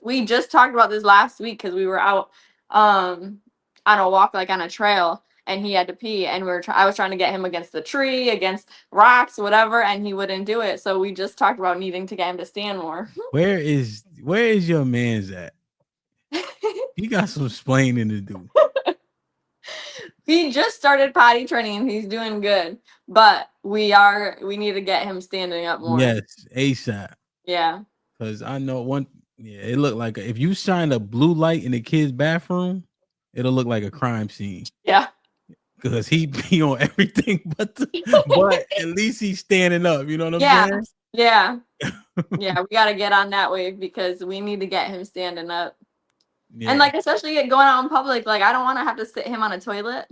we just talked about this last week because we were out on a walk, like on a trail, and he had to pee, and I was trying to get him against the tree, against rocks, whatever, and he wouldn't do it. So we just talked about needing to get him to stand more. Where is your man's at? He got some explaining to do. He just started potty training and he's doing good, but we need to get him standing up more. Yes, ASAP. Yeah. Because I know one. Yeah, it looked like if you shine a blue light in the kid's bathroom, it'll look like a crime scene. Yeah. Because he be on everything, but at least he's standing up. You know what I'm saying? Yeah. Yeah, we got to get on that wave because we need to get him standing up. Yeah. And like, especially going out in public, like I don't want to have to sit him on a toilet.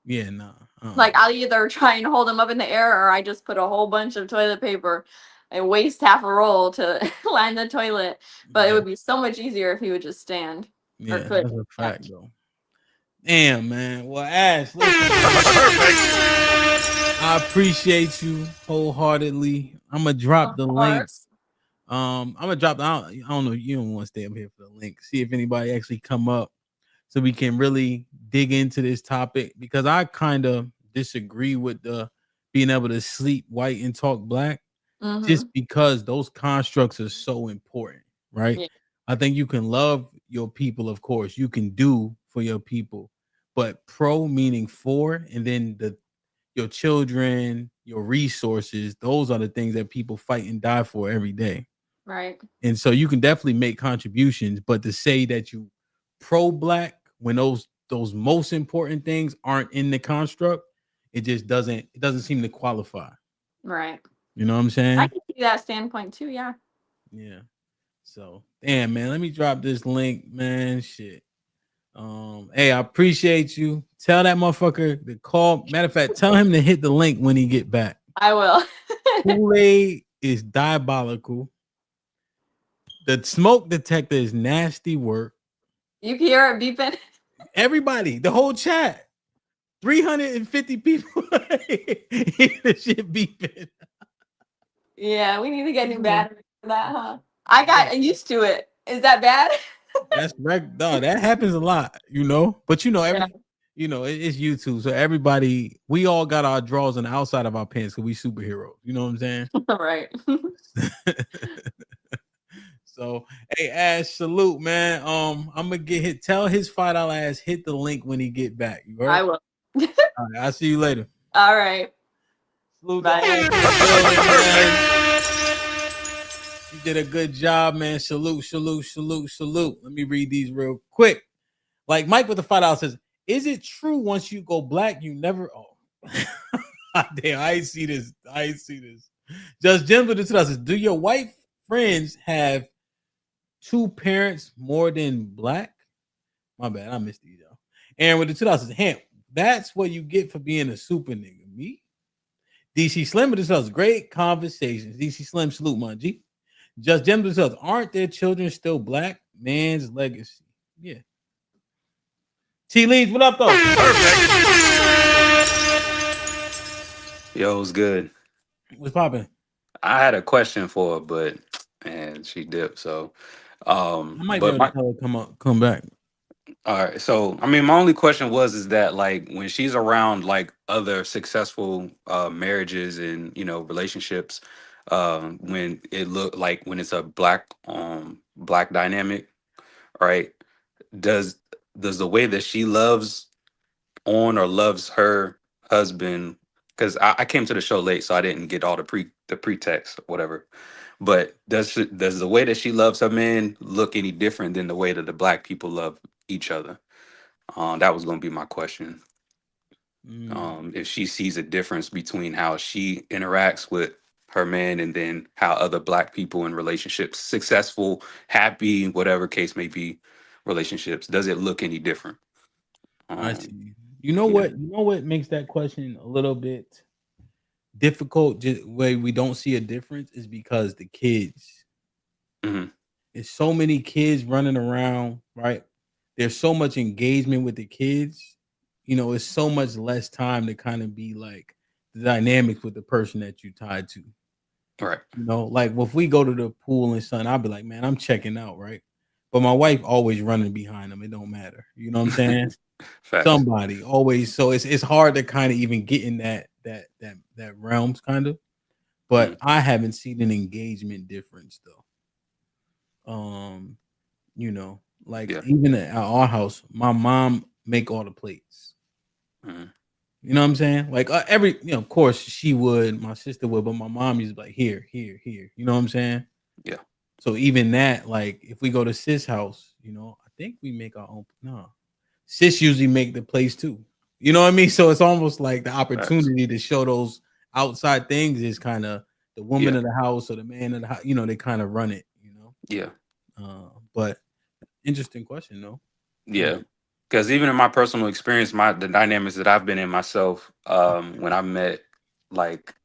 Yeah, no. Like I'll either try and hold him up in the air or I just put a whole bunch of toilet paper and waste half a roll to line the toilet. But it would be so much easier if he would just stand. Yeah, that's a fact though. Damn, man. Well, Ash, listen, I appreciate you wholeheartedly. I'm gonna drop the link. I'm gonna drop. I don't know. You don't want to stay up here for the link. See if anybody actually come up, so we can really dig into this topic because I kind of disagree with the being able to sleep white and talk black, just because those constructs are so important, right? Yeah. I think you can love your people, of course, you can do for your people, but pro meaning for, and then your children, your resources, those are the things that people fight and die for every day. Right. And so you can definitely make contributions, but to say that you pro-black when those most important things aren't in the construct, it just doesn't seem to qualify. Right. You know what I'm saying? I can see that standpoint too, yeah. Yeah. So damn, man, let me drop this link, man. Shit. Hey, I appreciate you. Tell that motherfucker to call. Matter of fact, tell him to hit the link when he get back. I will. Kool-Aid is diabolical. The smoke detector is nasty work. You can hear it beeping. Everybody, the whole chat, 350 people hear the shit beeping. Yeah, we need to get new batteries for that, huh? I got used to it. Is that bad? That's right. No, that happens a lot, But it's YouTube. So everybody, we all got our drawers on the outside of our pants because we superheroes. You know what I'm saying? Right. So, hey, Ash, salute, man. I'm gonna tell his $5 ass hit the link when he get back. You heard? I will. All right, I'll see you later. All right. Salute Bye. to Ash, man. You did a good job, man. Salute. Let me read these real quick. Like Mike with the $5 says, is it true once you go black, you never damn, I ain't see this. Just Jim with the 2000 says, do your white friends have two parents more than black? My bad, I missed these, y'all. And with the 2000 says, HAMP, that's what you get for being a super nigga. Me? DC Slim with the 2000, great conversations. DC Slim, salute, my G. Just Jim with the 2000, aren't their children still black? Man's legacy. Yeah. T Leeds, what up, though? Perfect. Yo, what's good? What's popping? I had a question for her, but man, she dipped. So, I might be able to tell her come back. All right. So, I mean, my only question is that like when she's around like other successful marriages and relationships, when when it's a black dynamic, right? Does the way that she loves her husband, because I came to the show late, so I didn't get all the pretext or whatever. But does the way that she loves her man look any different than the way that the black people love each other? That was going to be my question. If she sees a difference between how she interacts with her man and then how other black people in relationships, successful, happy, whatever case may be, relationships, does it look any different? I see. You know what makes that question a little bit difficult, just way we don't see a difference, is because the kids. There's so many kids running around, right? There's so much engagement with the kids. It's so much less time to kind of be like the dynamics with the person that you tied to. Right. Like if we go to the pool and something, I'll be like, man, I'm checking out, right? But my wife always running behind them. It don't matter. You know what I'm saying? Somebody always. So it's hard to kind of even get in that realms kind of. But I haven't seen an engagement difference though. Even at our house, my mom make all the plates. You know what I'm saying? Like of course she would, my sister would, but my mom used to be like, here. You know what I'm saying? Yeah. So even that, like if we go to sis house, I think we make our own. No, sis usually make the place too. You know what I mean? So it's almost like the opportunity to show those outside things is kind of the woman of the house or the man of the house. They kind of run it. Yeah. But interesting question though. Yeah. Because even in my personal experience, the dynamics that I've been in myself, when I met like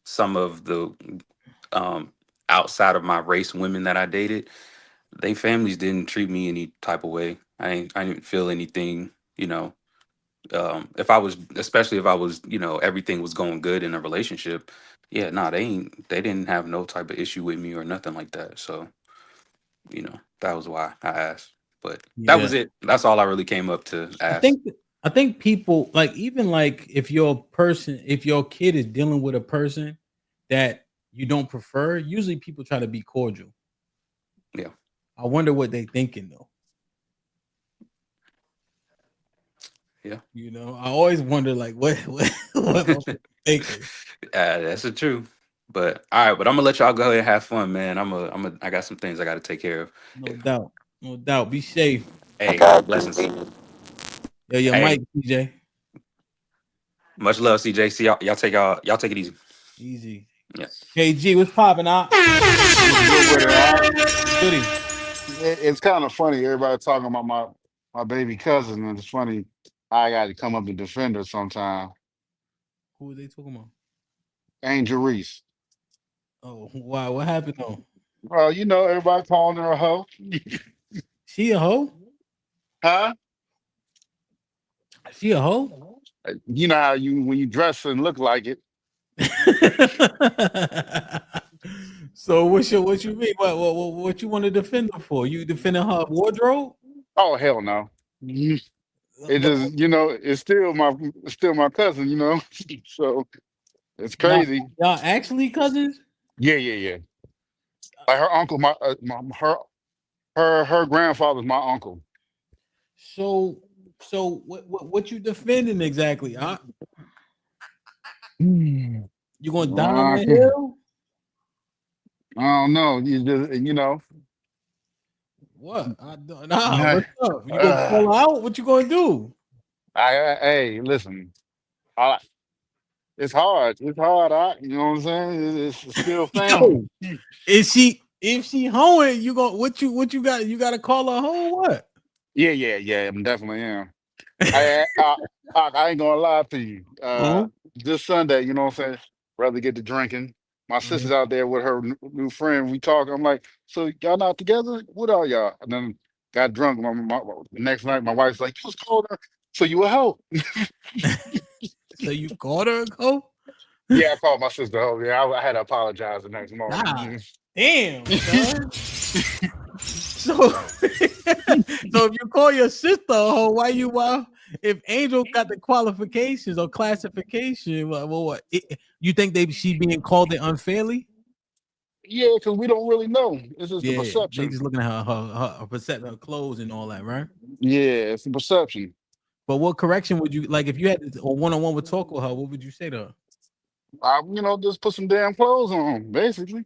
some of the outside of my race women that I dated, they families didn't treat me any type of way. I didn't feel anything, especially if I was, everything was going good in a relationship. Yeah, no, they didn't have no type of issue with me or nothing like that. So, that was why I asked. But that was it. That's all I really came up to ask. I think people like, even like if your kid is dealing with a person that you don't prefer, usually people try to be cordial. Yeah. I wonder what they thinking though. Yeah. I always wonder like what thinking. That's the truth. But all right, but I'm gonna let y'all go ahead and have fun, man. I got some things I gotta take care of. No doubt. Be safe. Hey, blessings. Yo, Mike, CJ. Much love, CJ. See y'all take it easy. Easy. Yeah. KG, what's popping out? It's kind of funny. Everybody talking about my baby cousin, and it's funny. I got to come up and defend her sometime. Who are they talking about? Angel Reese. Oh, wow. What happened though? Well, everybody calling her a hoe. She a hoe? Huh? She a hoe? You know how you when you dress and look like it. So what you mean? What you want to defend her for? You defending her wardrobe? Oh hell no. It just it's still my cousin, you know. So it's Y'all, crazy. y'all actually cousins? Yeah. Like her uncle, her grandfather's my uncle. So what you defending exactly? You gonna die on I that hill? don't know. You know. What? Nah, what's up? You gonna call her out? What you gonna do? Hey, listen. I, it's hard. It's hard. You know what I'm saying? It's still family. Yo, if she hoeing, you gonna what you got? You gotta call her hoe? What? Yeah. I'm definitely am. I ain't gonna lie to you. This Sunday, you know what I'm saying? Rather get to drinking. My sister's out there with her new friend. We talk. I'm like, so y'all not together? What are y'all? And then got drunk. The next night, my wife's like, you was called her. So you a hoe? So you called her a hoe? Yeah, I called my sister a hoe. Yeah, I had to apologize the next morning. God damn, son. So if you call your sister a hoe, why if Angel got the qualifications or classification, what you think she being called it unfairly? Yeah, because we don't really know. It's just the They perception. just looking at her perception, her clothes and all that, right? Yeah, it's the perception. But what correction would you like if you had a one-on-one would talk with her? What would you say to her? Just put some damn clothes on, basically.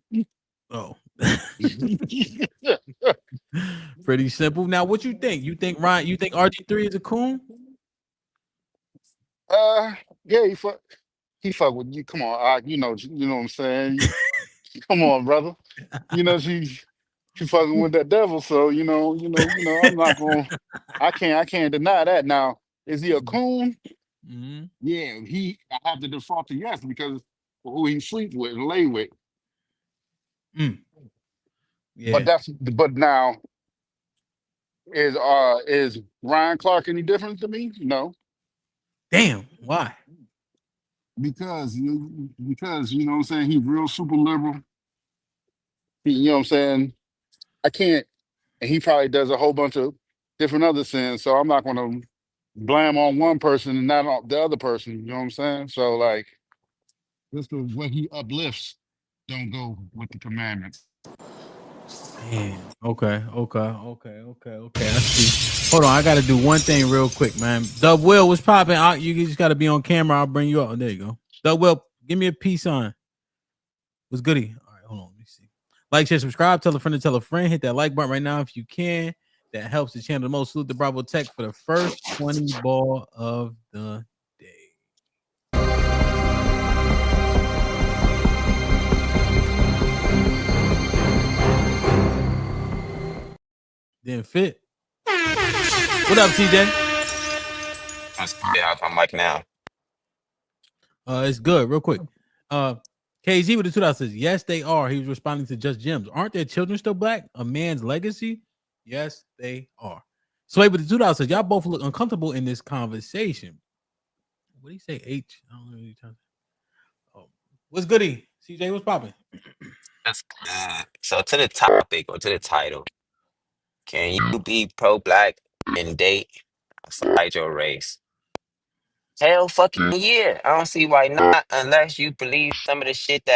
Oh. Pretty simple. Now, what you think? You think RG3 is a coon? Yeah, he fuck with you. Come on, you know what I'm saying. Come on, brother. You know she fucking with that devil. So I'm not gonna. I can't deny that. Now, is he a coon? Mm-hmm. Yeah, I have to default to yes because who he sleep with and lay with. Yeah. But now is Ryan Clark any different to me? No. Damn. Why? Because you know what I'm saying, he's real super liberal. You know what I'm saying? I can't, and he probably does a whole bunch of different other sins. So I'm not gonna blame on one person and not on the other person. You know what I'm saying? So like this is what he uplifts don't go with the commandments. Damn. Okay. I see. Hold on, I gotta do one thing real quick, man. Dub Will, what's popping? You just gotta be on camera. I'll bring you up. There you go. Dub Will, give me a peace sign. What's goody? All right, hold on. Let me see. Like, share, subscribe, tell a friend to tell a friend. Hit that like button right now if you can. That helps the channel the most. Salute the Bravo Tech for the first 20 ball of the day. Didn't fit. What up, TJ? Yeah, I'm like now. It's good. Real quick. KZ with the $2 says, yes, they are. He was responding to Just Gems. Aren't their children still black? A man's legacy? Yes, they are. Sway with the $2 says, y'all both look uncomfortable in this conversation. What do you say? H? I don't know what you're talking about. Oh, what's goody? CJ, what's popping? That's good. So to the topic or to the title, can you be pro-black and date outside your race? Hell fucking yeah. I don't see why not unless you believe some of the shit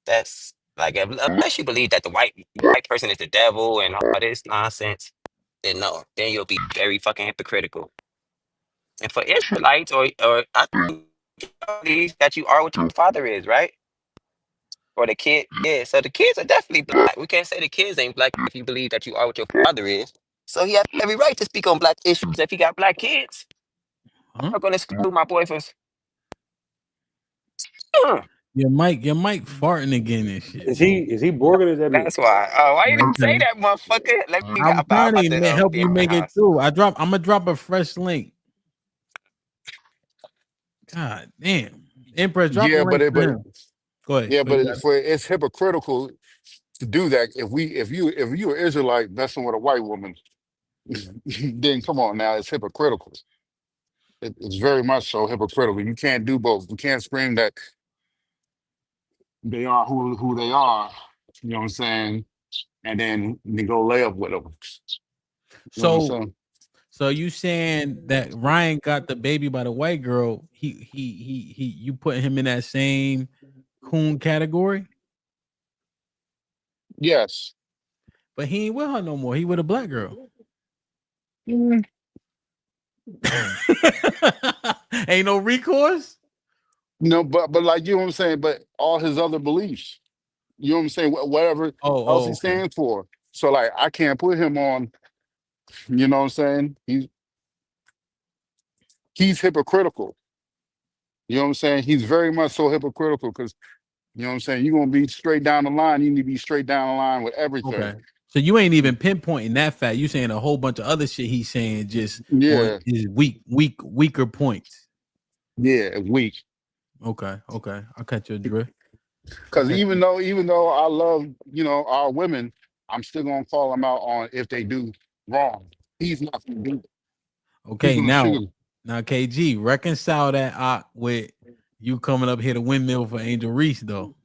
that's like unless you believe that the white person is the devil and all this nonsense, then no. Then you'll be very fucking hypocritical. And for Israelites or I think believe that you are what your father is, right? Or the kid, yeah. So the kids are definitely black. We can't say the kids ain't black if you believe that you are what your father is. So he has every right to speak on black issues if he got black kids. I'm not gonna screw my boy for. Your mic farting again and shit. Is he Borg or is that me? That's why. Oh, why you didn't say that, motherfucker? Let me. I'm I'm trying about to to help be you in my make it house. through. I'm gonna drop a fresh link. God damn. Empress, drop the Yeah, link for him. Go ahead. Yeah, but it's hypocritical to do that if you're an Israelite messing with a white woman. then come on now, it's hypocritical. It's very much so hypocritical. You can't do both. You can't scream that they are who they are. You know what I'm saying? And then they go lay up with them. You know what I'm So, saying? so you saying that Ryan got the baby by the white girl? You putting him in that same coon category? Yes. But he ain't with her no more. He with a black girl. Mm. Ain't no recourse. No, but like you know what I'm saying. But all his other beliefs, you know what I'm saying. Whatever else he Okay. stands for. So like, I can't put him on. You know what I'm saying? He's hypocritical. You know what I'm saying? He's very much so hypocritical because you know what I'm saying. You're gonna be straight down the line. You need to be straight down the line with everything. Okay. So you ain't even pinpointing that fact. You saying a whole bunch of other shit he's saying just on Yeah. his weaker points. Yeah, weak. Okay. I catch your drift. Because even though I love, our women, I'm still gonna call them out on if they do wrong. He's not gonna do it. Okay, He's gonna shoot now him. KG, reconcile that with you coming up here to windmill for Angel Reese though.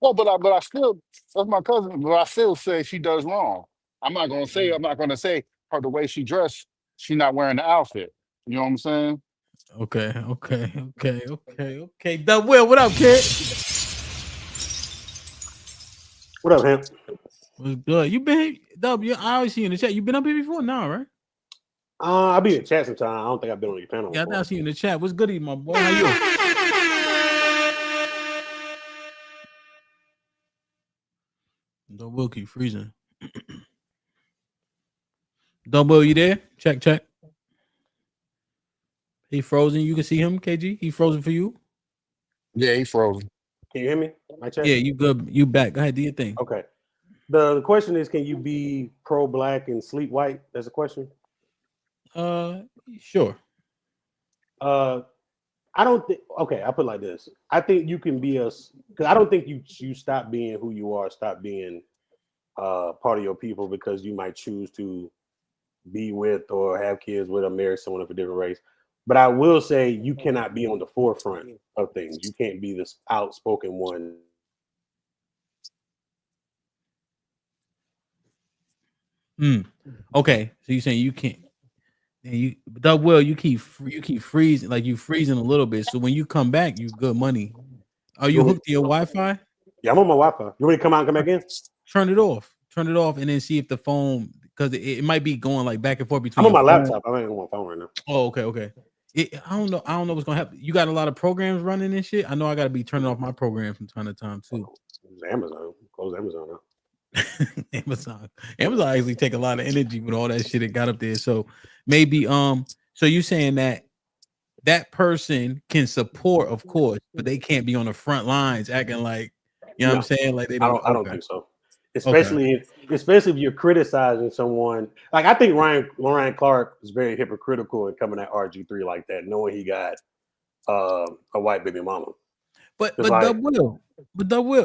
Well, but I still, that's my cousin, but I still say she does wrong. I'm not gonna say her the way she dressed, she not wearing the outfit. You know what I'm saying? Okay. Dub Will, what up, kid? What up, Hamp? What's good? You been Dub? I always see you in the chat. You been up here before now, right? I'll be in the chat sometime. I don't think I've been on your panel. Yeah, I see you in the chat. What's good, my boy? How you? Dub Will keep freezing. Dub Will, you there? Check. He frozen. You can see him, KG. He frozen for you. Yeah, he frozen. Can you hear me? My chat? Yeah, you good. You back. Go ahead, do your thing. Okay. The question is, can you be pro-black and sleep white? That's a question. Sure. I don't think. Okay, I put it like this. I think you can be because I don't think you stop being who you are. Stop being part of your people because you might choose to be with or have kids with or marry someone of a different race. But I will say you cannot be on the forefront of things. You can't be this outspoken one. Okay, so you're saying you can't. And you, Doug Will, you keep freezing, like you freezing a little bit. So when you come back, you good money. Are you hooked to your Wi-Fi? Yeah, I'm on my Wi-Fi. You want me to come out and come back in? Turn it off, and then see if the phone, because it might be going like back and forth between. I'm on my laptop. I ain't on my phone right now. Oh, okay. I don't know what's gonna happen. You got a lot of programs running and shit. I know I gotta be turning off my program from time to time too. Amazon, close Amazon now. Amazon actually take a lot of energy with all that shit it got up there. So maybe so you saying that person can support, of course, but they can't be on the front lines acting like, you know what I'm saying? Like they don't. I don't think so. Especially if you're criticizing someone. Like I think Ryan Clark is very hypocritical in coming at RG3 like that, knowing he got a white baby mama. But Dub Will.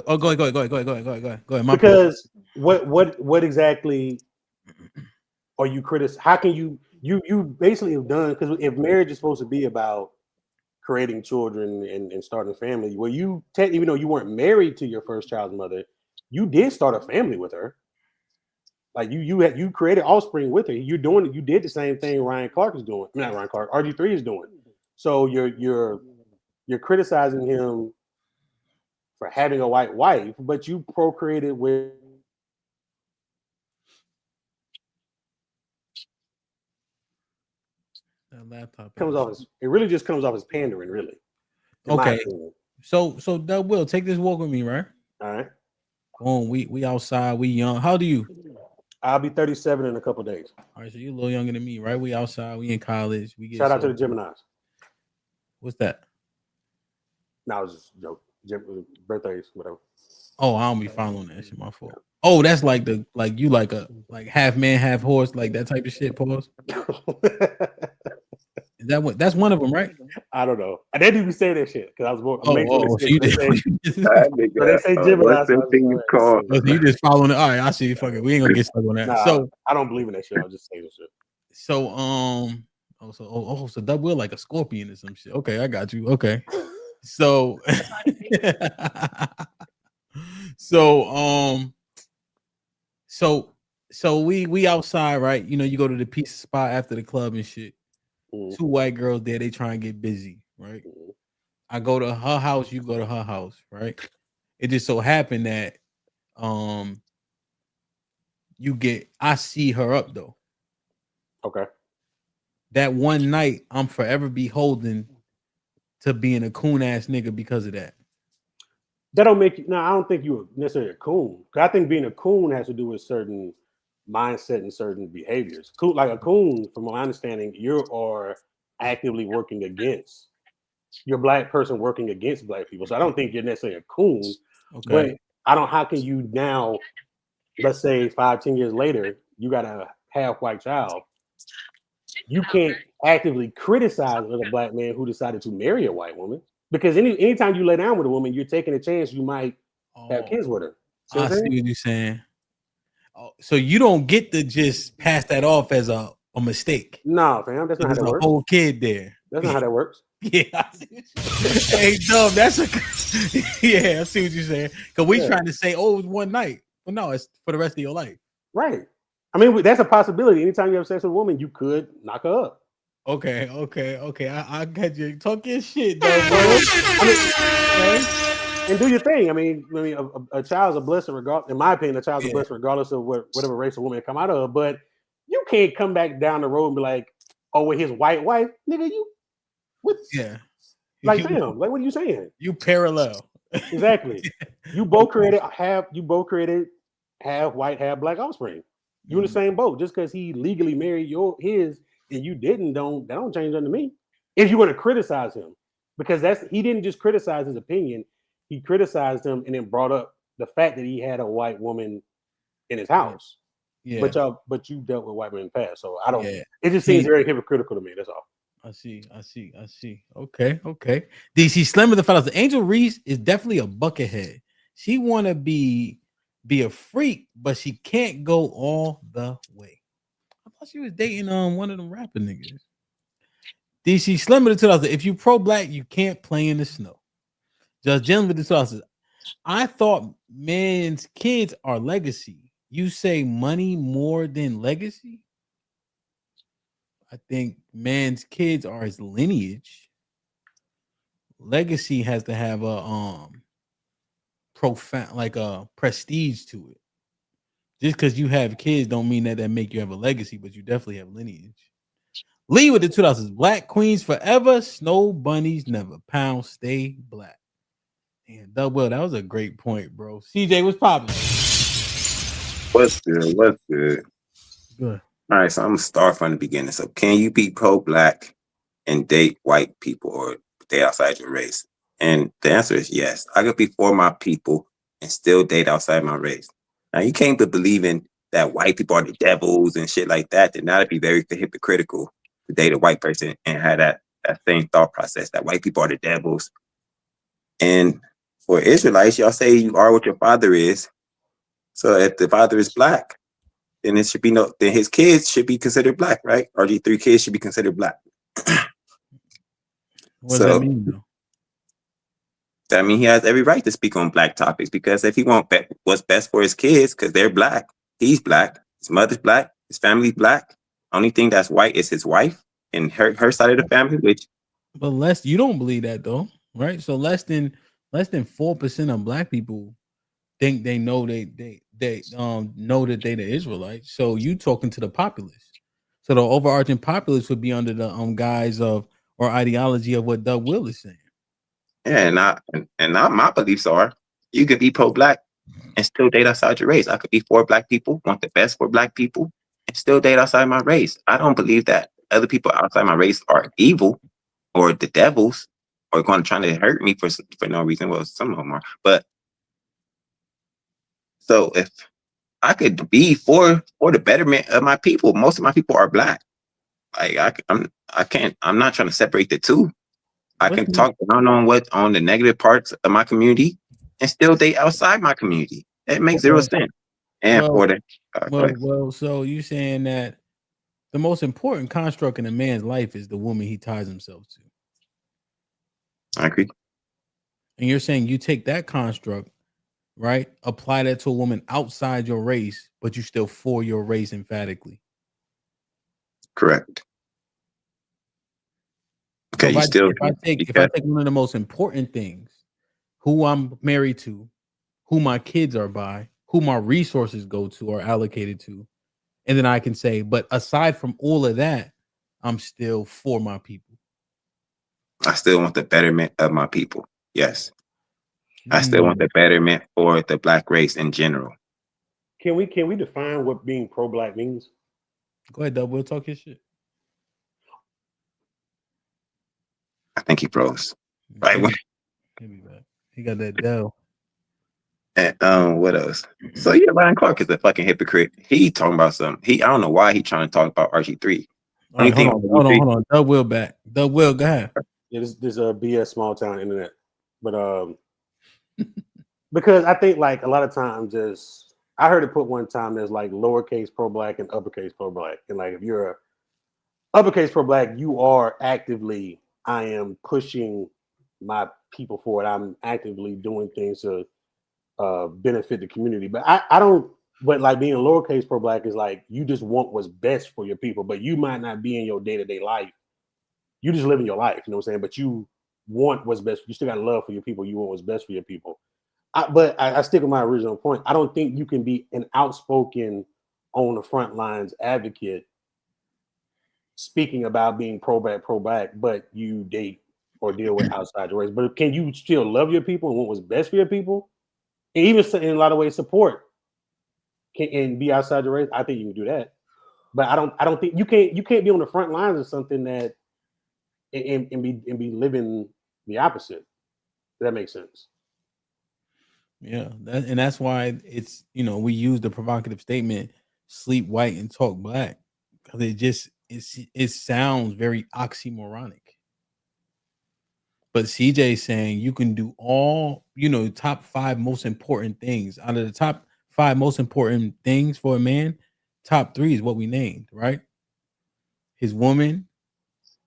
Oh, go ahead. Because what exactly are you criticizing? How can you basically have done, because if marriage is supposed to be about creating children and starting a family, well, even though you weren't married to your first child's mother, you did start a family with her. Like you created offspring with her. You did the same thing Ryan Clark is doing. Not Ryan Clark, RG3 is doing. So you're criticizing him for having a white wife, but you procreated with that laptop it really just comes off as pandering, really. Okay. So Dub Will, take this walk with me, right? All right. Boom, we outside, we young. How old are you? I'll be 37 in a couple of days. All right, so you're a little younger than me, right? We outside, we in college. We get shout out to the Geminis. What's that? No, it was just a joke. Birthdays, whatever. Oh, I don't be following that shit. My fault. Oh, that's like you like a half man, half horse, like that type of shit. Pause. Is that what? That's one of them, right? I don't know. I didn't even say that shit because I was more. Oh, so you did. So they say Gemini. What's the thing called? So you just following it. All right, I see. Fuck it. We ain't gonna get stuck on that. Nah, So I don't believe in that shit. I'm just saying shit. So so Dub will like a scorpion or some shit. Okay, I got you. Okay. So so we outside, right? You know, you go to the pizza spot after the club and shit. Two white girls there, they try and get busy, right? I go to her house, you go to her house, right? It just so happened that I see her up though. Okay. That one night, I'm forever beholden to being a coon ass nigga because of that. That don't make you. No, I don't think you're necessarily a coon. I think being a coon has to do with certain mindset and certain behaviors. Like a coon, from my understanding, you are actively working against. You're a black person working against black people. So I don't think you're necessarily a coon. Okay. But I don't. How can you now? Let's say 5-10 years later, you got a half white child. You can't actively criticize another black man who decided to marry a white woman, because anytime you lay down with a woman, you're taking a chance you might have kids with her. I see what you're saying. Oh, so you don't get to just pass that off as a mistake. No, fam, that's not how that works. A whole kid there. That's not how that works. Yeah, I see what you're saying. Hey, Dub, that's a yeah. I see what you're saying. Because we trying to say, oh, it was one night, but no, it's for the rest of your life. Right. I mean, that's a possibility. Anytime you have sex with a woman, you could knock her up. Okay. I got you. Talk your shit, though, bro. And do your thing. I mean, a child's a blessing, regardless. In my opinion, a child's a blessing regardless of whatever race of woman come out of. But you can't come back down the road and be like, "Oh, with his white wife, nigga, you what?" Yeah. Like, damn. Like, what are you saying? You parallel. Exactly. You both created half white, half black offspring. You in the same boat. Just because he legally married his and you didn't, that don't change under me. If you want to criticize him, because he didn't just criticize his opinion, he criticized him and then brought up the fact that he had a white woman in his house. Yeah. But you dealt with white men in the past, so I don't. Yeah. It just seems very hypocritical to me. That's all. I see. Okay. DC Slimmer the fellas. Angel Reese is definitely a buckethead. She want to be a freak, but she can't go all the way. I thought she was dating one of them rapper niggas. DC Slimmer the 2000. If you pro black, you can't play in the snow. Just Jim with the 2000. I thought men's kids are legacy. You say money more than legacy? I think man's kids are his lineage. Legacy has to have a profound, like a prestige to it. Just because you have kids don't mean that make you have a legacy, but you definitely have lineage. Lee with the 2000s. Black queens forever, snow bunnies never. Pound stay black. And Double, that was a great point, bro. CJ, what's popping? What's good? Good. All right, so I'm gonna start from the beginning. So, can you be pro-black and date white people or date outside your race? And the answer is yes. I could be for my people and still date outside my race. Now, you can't be believing that white people are the devils and shit like that. Then that'd be very hypocritical to date a white person and have that same thought process that white people are the devils. And for Israelites, y'all say you are what your father is. So if the father is black, then it should be then his kids should be considered black, right? RG3 kids should be considered black. What does that mean, though? That means he has every right to speak on black topics, because if he wants what's best for his kids, because they're black, he's black, his mother's black, his family's black. Only thing that's white is his wife and her side of the family, which. But you don't believe that though, right? So less than 4% of black people think they know they know that they the Israelites. So you talking to the populace. So the overarching populace would be under the guise of or ideology of what Doug Will is saying. Yeah, and my beliefs are you could be pro-black and still date outside your race. I could be for black people, want the best for black people, and still date outside my race. I don't believe that other people outside my race are evil or the devils or going to try to hurt me for no reason. Well, some of them are, but so if I could be for the betterment of my people, most of my people are black. Like I'm not trying to separate the two. I What's can the- talk down on the negative parts of my community and still date outside my community. It makes zero Okay. sense. And for the Well, so you saying that the most important construct in a man's life is the woman he ties himself to. I agree. And you're saying you take that construct, right? Apply that to a woman outside your race, but you still for your race emphatically. Correct. So Okay, if I take one of the most important things, who I'm married to, who my kids are by, who my resources go to or allocated to, and then I can say, but aside from all of that, I'm still for my people. I still want the betterment of my people. Yes. I still want the betterment for the Black race in general. Can we define what being pro-Black means? Go ahead, Dub. We'll talk his shit. I think he froze. Right. He'll be back. He got that Dell. And what else? So yeah, Ryan Clark is a fucking hypocrite. He talking about something. I don't know why he trying to talk about RG3. All right, hold on. Dub Will back. Dub Will, go ahead. Yeah, this a BS small town internet, but because I think like a lot of times I heard it put one time there's like lowercase pro-Black and uppercase pro-Black, and like if you're a uppercase pro-Black, you are actively I am pushing my people forward. I'm actively doing things to benefit the community. But I don't. But like being lowercase pro-Black is like you just want what's best for your people, but you might not be in your day-to-day life. You just living your life, you know what I'm saying? But you want what's best. You still got love for your people. You want what's best for your people. But I stick with my original point. I don't think you can be an outspoken on the front lines advocate speaking about being pro-Black, but you date or deal with outside your race. But can you still love your people and want what's best for your people? And even in a lot of ways support and be outside your race? I think you can do that. But I don't think you can't be on the front lines of something that and be living the opposite. If that makes sense. Yeah, and that's why it's we use the provocative statement "sleep white and talk black" because it sounds very oxymoronic. But CJ saying you can do all top 5 most important things out of the top 5 most important things for a man. Top 3 is what we named, right? His woman,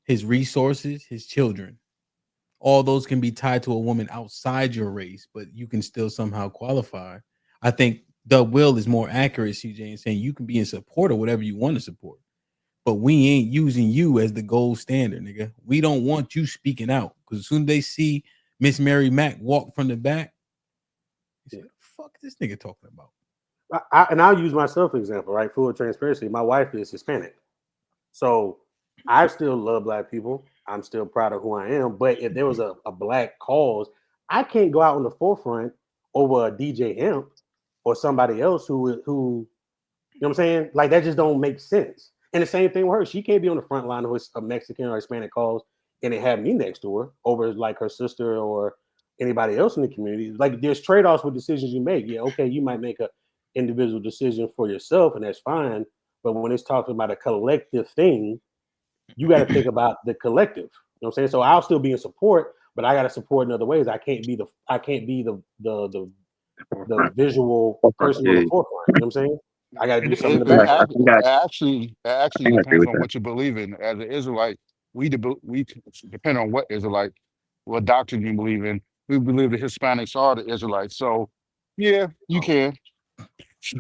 his resources, his children. All those can be tied to a woman outside your race, but you can still somehow qualify. I think the will is more accurate, CJ, in saying you can be in support of whatever you want to support, but we ain't using you as the gold standard, nigga. We don't want you speaking out because as soon as they see Miss Mary Mack walk from the back, they say, "What the fuck this nigga talking about?" And I'll use myself as an example, right? Full transparency. My wife is Hispanic, so I still love Black people. I'm still proud of who I am. But if there was a Black cause, I can't go out on the forefront over a DJ HAMP or somebody else who you know what I'm saying? Like that just don't make sense. And the same thing with her. She can't be on the front line with a Mexican or Hispanic cause and it have me next to her over like her sister or anybody else in the community. Like there's trade-offs with decisions you make. Yeah, okay, you might make a individual decision for yourself, and that's fine. But when it's talking about a collective thing, you got to think about the collective. You know what I'm saying? So I'll still be in support, but I got to support in other ways. I can't be the visual person on the forefront. You know what I'm saying? I got to do something in the back. Actually depends on what you believe in. As an Israelite, we depend on what Israelite, what doctrine you believe in. We believe the Hispanics are the Israelites. So yeah, you can.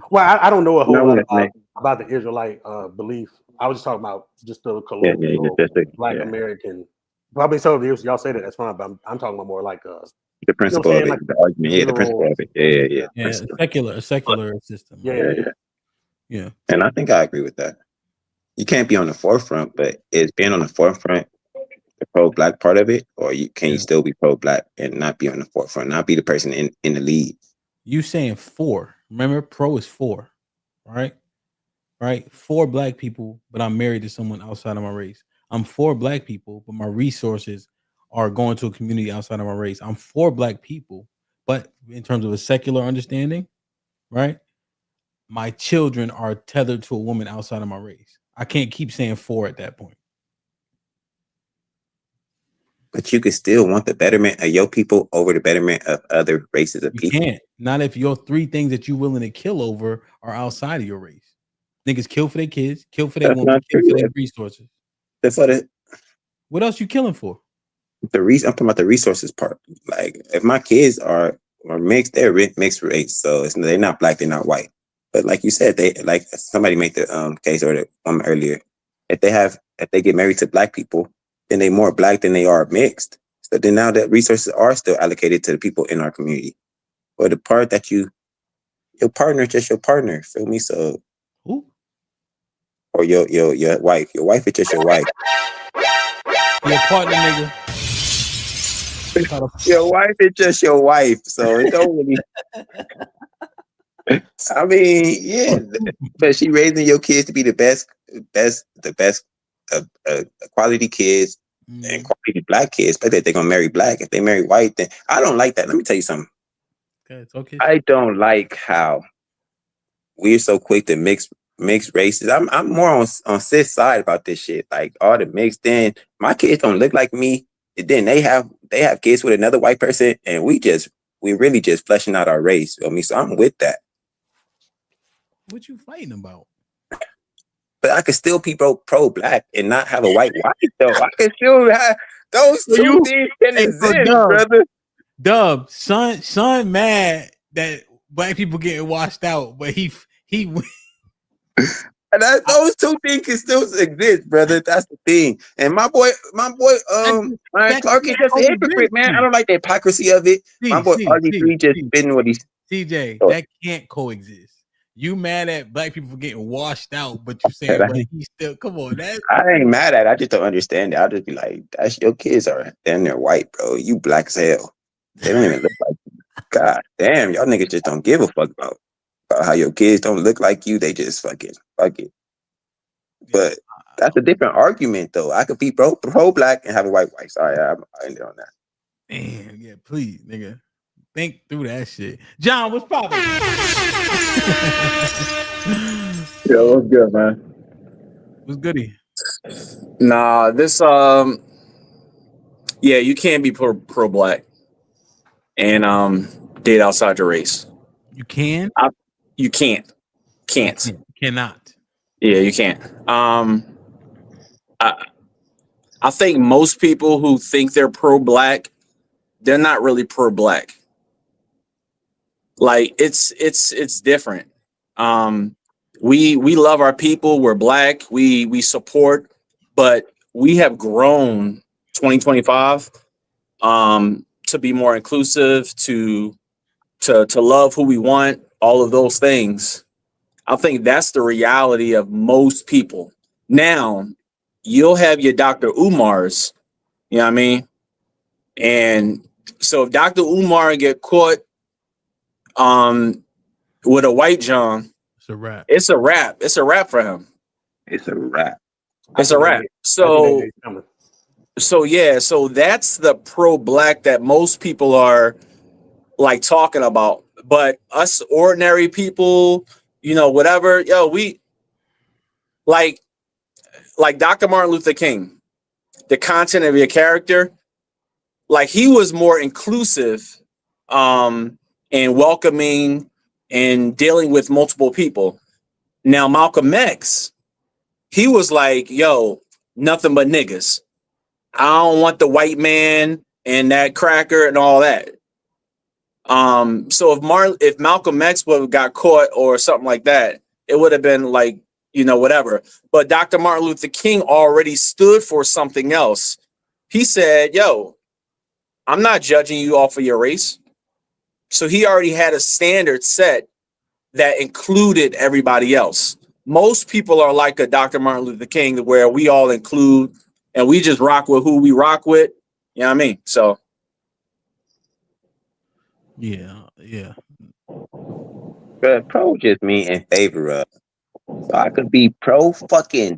Well, I don't know a whole lot about the Israelite belief. I was just talking about just the colloquial Black American. Probably so if y'all say that, that's fine. But I'm talking about more like the principle of it, like the argument, the principle of it. A secular system. Yeah. And I think I agree with that. You can't be on the forefront, but is being on the forefront the pro-Black part of it, or can you still be pro-Black and not be on the forefront, not be the person in the lead? You saying 4? Remember, pro is 4, right? Right, 4 Black people, but I'm married to someone outside of my race. I'm 4 Black people, but my resources are going to a community outside of my race. I'm 4 Black people, but in terms of a secular understanding, right? My children are tethered to a woman outside of my race. I can't keep saying 4 at that point. But you could still want the betterment of your people over the betterment of other races of You people. can't. Not if your 3 things that you're willing to kill over are outside of your race. Niggas kill for their kids, kill for their That's woman, not kill true. for their resources. That's what What else you killing for? I'm talking about the resources part. Like, if my kids are mixed, they're mixed race, so they're not black, they're not white. But like you said, they like somebody made the case or the earlier. If they get married to black people, then they more black than they are mixed. So then now that resources are still allocated to the people in our community. Or the part that your partner is just your partner, feel me? So who? Or your wife. Your wife is just your wife. Your partner, nigga. Your wife is just your wife, so it don't really. I mean, yeah, but she raising your kids to be the best quality kids and quality black kids. But they're gonna marry black. If they marry white, then I don't like that. Let me tell you something. Okay, it's okay. I don't like how we're so quick to mix races. I'm more on cis side about this shit. Like all the mixed in. My kids don't look like me. And then they have kids with another white person, and we really just fleshing out our race. You know me, so I'm with that. What you fighting about? But I could still be pro black and not have a white wife though. I can still have those two things can exist, brother. Dub, son mad that black people getting washed out, but he and those two things can still exist, brother. That's the thing. And my boy, Ryan Clark is just a hypocrite, man. I don't like the hypocrisy of it. My boy RG3 just spitting what he's CJ, that can't coexist. You mad at black people for getting washed out, but you saying but he still come on. I ain't mad at it. I just don't understand it. I'll just be like, that's your kids are damn near white, bro. You black as hell. They don't even look like you. God damn, y'all niggas just don't give a fuck about how your kids don't look like you. They just fuck it. But that's a different argument, though. I could be pro black and have a white wife. Sorry, I ended on that. Damn, yeah, please, nigga. Think through that shit. John, what's poppin'? Yo, what's good, man? What's goody? Nah, this yeah, you can't be pro black and date outside your race. You can? You can't. Can't. Cannot. Yeah, you can't. I think most people who think they're pro black, they're not really pro black. Like it's different. We love our people. We're black. We support, but we have grown 2025 to be more inclusive, to love who we want, all of those things. I think that's the reality of most people. Now, you'll have your Dr. Umars, you know what I mean? And so if Dr. Umar get caught with a white John, it's a wrap. It's a wrap. It's a wrap for him. It's a wrap. It's a wrap. So that's the pro-black that most people are like talking about. But us ordinary people, you know, whatever, we like Dr. Martin Luther King, the content of your character, like he was more inclusive and welcoming and dealing with multiple people. Now, Malcolm X, he was like, yo, nothing but niggas. I don't want the white man and that cracker and all that. So if Malcolm X would have got caught or something like that, it would have been like, you know, whatever. But Dr. Martin Luther King already stood for something else. He said, yo, I'm not judging you off of your race. So he already had a standard set that included everybody else. Most people are like a Dr. Martin Luther King, where we all include and we just rock with who we rock with. You know what I mean? So. Yeah. But pro just mean in favor of. So I could be pro the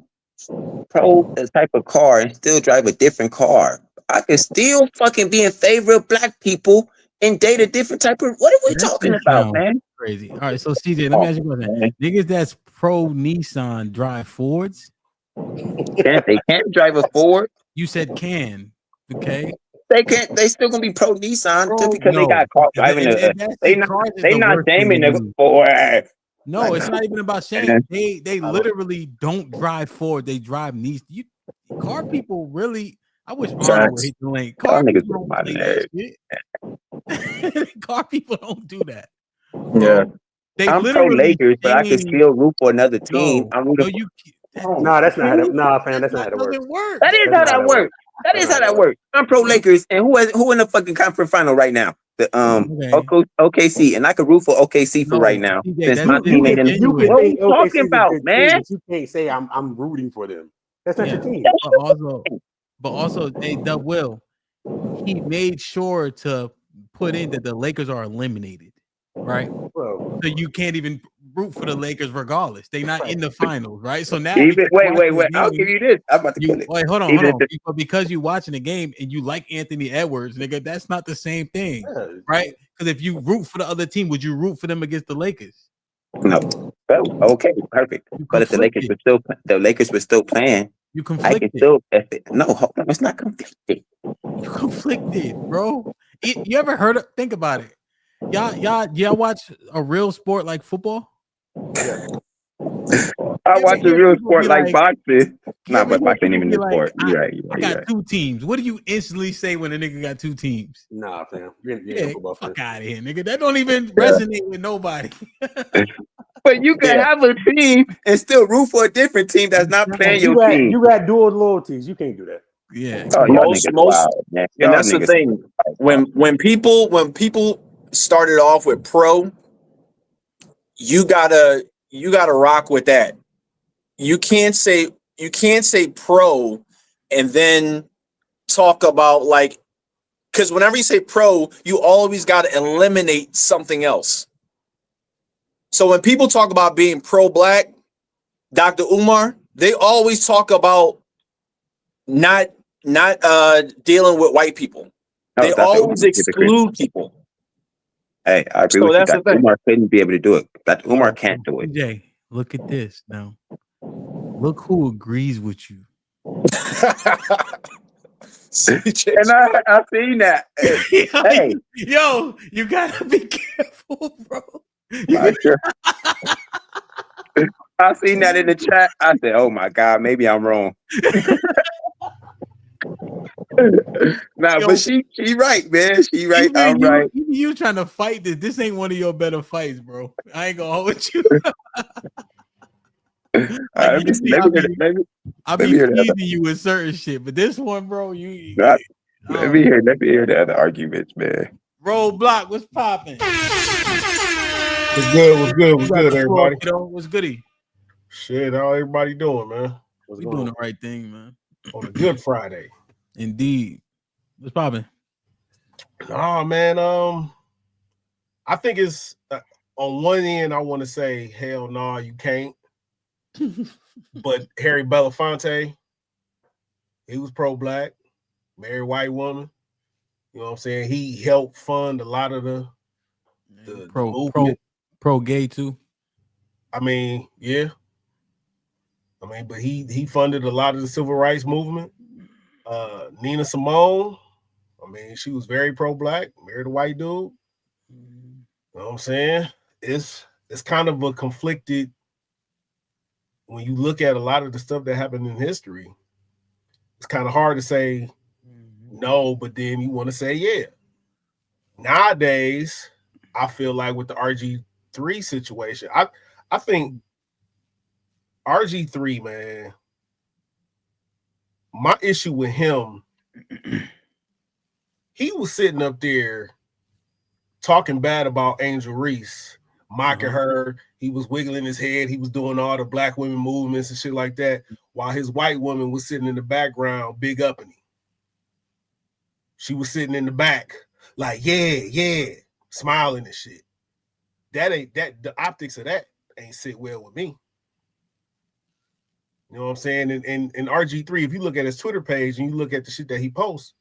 type of car and still drive a different car. I could still fucking be in favor of black people and date a different type of. What are we talking about, man? Crazy. All right, so CJ, let me ask you a question. Niggas that's pro Nissan drive Fords. They can't drive a Ford. You said can. Okay, They can't. They still gonna be pro Nissan just bro. because they No, got caught driving and that's They it. not. Cars is They the not worst thing to shaming niggas do. for. No, Like, it's not even about shame. They literally don't drive Ford. They drive Nissan. Car people really. I wish Arnold would hit the lane. y'all Car niggas people with don't my say nerve. that shit. Car people don't do that. Yeah. They I'm pro literally Lakers, but I can aim. still root for another team. No, I'm no, rooting you. Nah, that's not how that. Nah, fam, that's not how That that works. doesn't work. That is That's how not how that that works. works. That That's is not how that works. I'm pro Lakers, and who in the fucking conference final right now? The Okay. OKC, and I could root for OKC for right No, now TJ, since that's my team ain't in. You can disingenuous. What are think we talking OKC is a about, good team, man? but you can't say I'm rooting for them. That's not Yeah, your team. but also, hey, Dub Will, he made sure to put in that the Lakers are eliminated, right? Bro. So you can't even root for the Lakers regardless. They're not in the finals, right? So now Even because wait. the I'll game, give you this. I'm about to kill it. wait, hold on. Even if But because you're watching the game and you like Anthony Edwards, nigga, that's not the same thing, right? Because if you root for the other team, would you root for them against the Lakers? no. Oh, okay, perfect. But if the Lakers were still playing, You I can conflicted. still. No, hold on, it's not conflicted. You conflicted, bro. You ever heard of? Think about it. Y'all watch a real sport like football? Yeah. I watch a hear real people sport be like like- boxing. You Nah, ever but hear boxing people even be a like, sport. You're right. I got two teams. What do you instantly say when a nigga got two teams? Nah, fam. You ain't Yeah, a football fan. fuck out of here, nigga. That don't even resonate with nobody. But you can have a team and still root for a different team that's not playing your team. You got dual loyalties. You can't do that. Yeah. Oh, y'all niggas wild, man. And Y'all that's the niggas thing. When people started off with pro, you gotta rock with that. You can't say pro and then talk about like, because whenever you say pro, you always got to eliminate something else. So when people talk about being pro-black, Dr. Umar, they always talk about not dealing with white people. No, They Dr. always Umar's a hypocrite. exclude people. Hey, I agree So with you. that's the Dr. thing. Umar couldn't be able to do it. Dr. Umar can't do it. TJ, look at this now. Look who agrees with you. And I seen that. Hey, Yo, you gotta be careful, bro. I seen that in the chat. I said, "Oh my god, maybe I'm wrong." Nah, Yo, but she right, man. She right. I'm right. Even you trying to fight this. This ain't one of your better fights, bro. I ain't gonna hold you. Let me hear the teasing you with certain shit, but this one, bro, let me hear the other arguments, man. Roadblock, what's popping? What's good, everybody? What's goody? Shit, how everybody doing, man? We doing the right thing, man. On a good Friday. Indeed. What's popping? Nah, man. I think it's on one end, I want to say, hell no, you can't. But Harry Belafonte, he was pro-black, married white woman. You know what I'm saying? He helped fund a lot of the movement. Pro-gay too. I mean, yeah. I mean, but he funded a lot of the civil rights movement. Nina Simone, I mean, she was very pro-black, married a white dude. You know what I'm saying? It's kind of a conflicted, when you look at a lot of the stuff that happened in history, it's kind of hard to say no, but then you want to say yeah. Nowadays, I feel like with the RG3 situation, I think RG3, man, my issue with him, he was sitting up there talking bad about Angel Reese, mocking her. He was wiggling his head. He was doing all the black women movements and shit like that, while his white woman was sitting in the background, big upping him. She was sitting in the back, like, yeah, smiling and shit. The optics of that ain't sit well with me. You know what I'm saying? And RG3, if you look at his Twitter page and you look at the shit that he posts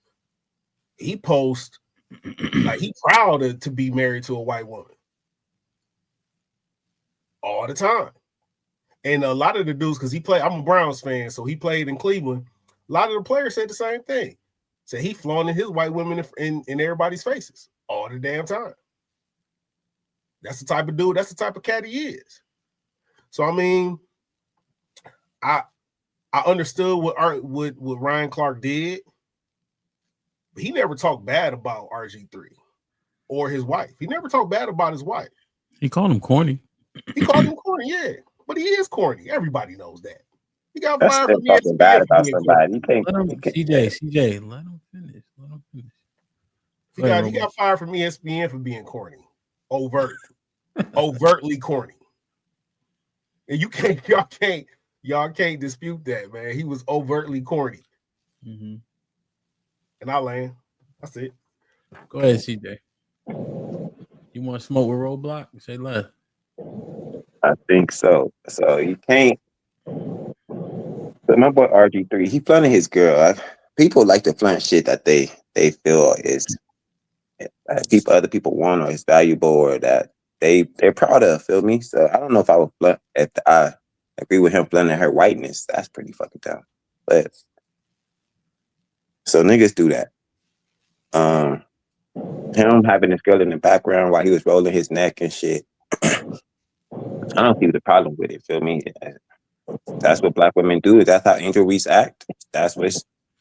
like he proud to be married to a white woman all the time. And a lot of the dudes, because I'm a Browns fan, so he played in Cleveland. A lot of the players said the same thing. said he flaunting his white women in everybody's faces all the damn time. That's the type of dude, that's the type of cat he is. So I mean, I understood what Ryan Clark did, but he never talked bad about RG3 or his wife. He never talked bad about his wife. He called him corny. He called him corny, yeah, but he is corny. Everybody knows that. He got That's fired still from talking ESPN bad for about being somebody. You corny. can't. Let him, You can't CJ, let him finish. Let him finish. He got fired from ESPN for being corny, overtly corny. And y'all can't dispute that, man. He was overtly corny. Mm-hmm. And I land. That's it. Go ahead, CJ. You want to smoke with Roadblock? Say less. I think so. So you can't. But my boy RG3, he flaunted his girl. People like to flaunt shit that they feel is other people want or is valuable or that they're proud of. Feel me? So I don't know if I would flaunt if I agree with him flaunting her whiteness. That's pretty fucking dumb. But so niggas do that. Him having this girl in the background while he was rolling his neck and shit. I don't see the problem with it. Feel me? That's what black women do. That's how Angel Reese act. That's what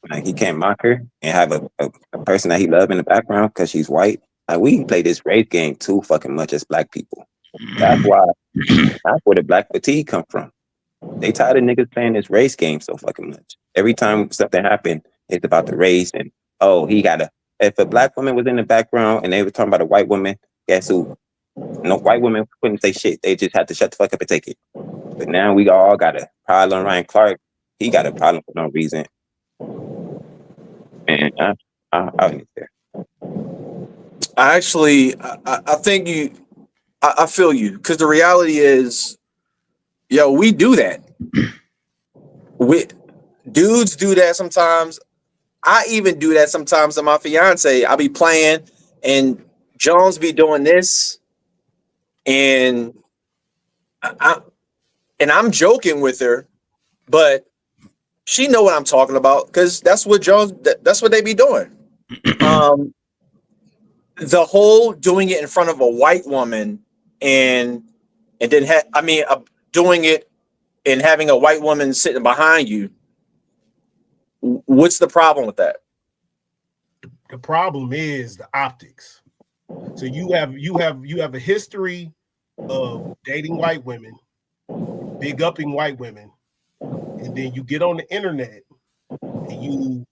like he can't mock her and have a person that he love in the background because she's white. Like we play this race game too fucking much as black people. That's where the black fatigue come from. They tired of niggas playing this race game so fucking much. Every time something happened, it's about the race and if a black woman was in the background and they were talking about a white woman, guess who? No white women couldn't say shit. They just had to shut the fuck up and take it. But now we all got a problem. Ryan Clark, he got a problem for no reason. And I'll get there. I think I feel you because the reality is, we do that. Dudes do that sometimes. I even do that sometimes to my fiance. I be playing and Jones be doing this, and I'm joking with her, but she know what I'm talking about because that's what they be doing. The whole doing it in front of a white woman and then doing it and having a white woman sitting behind you. What's the problem with that? The problem is the optics. So you have a history of dating white women, big upping white women, and then you get on the internet and you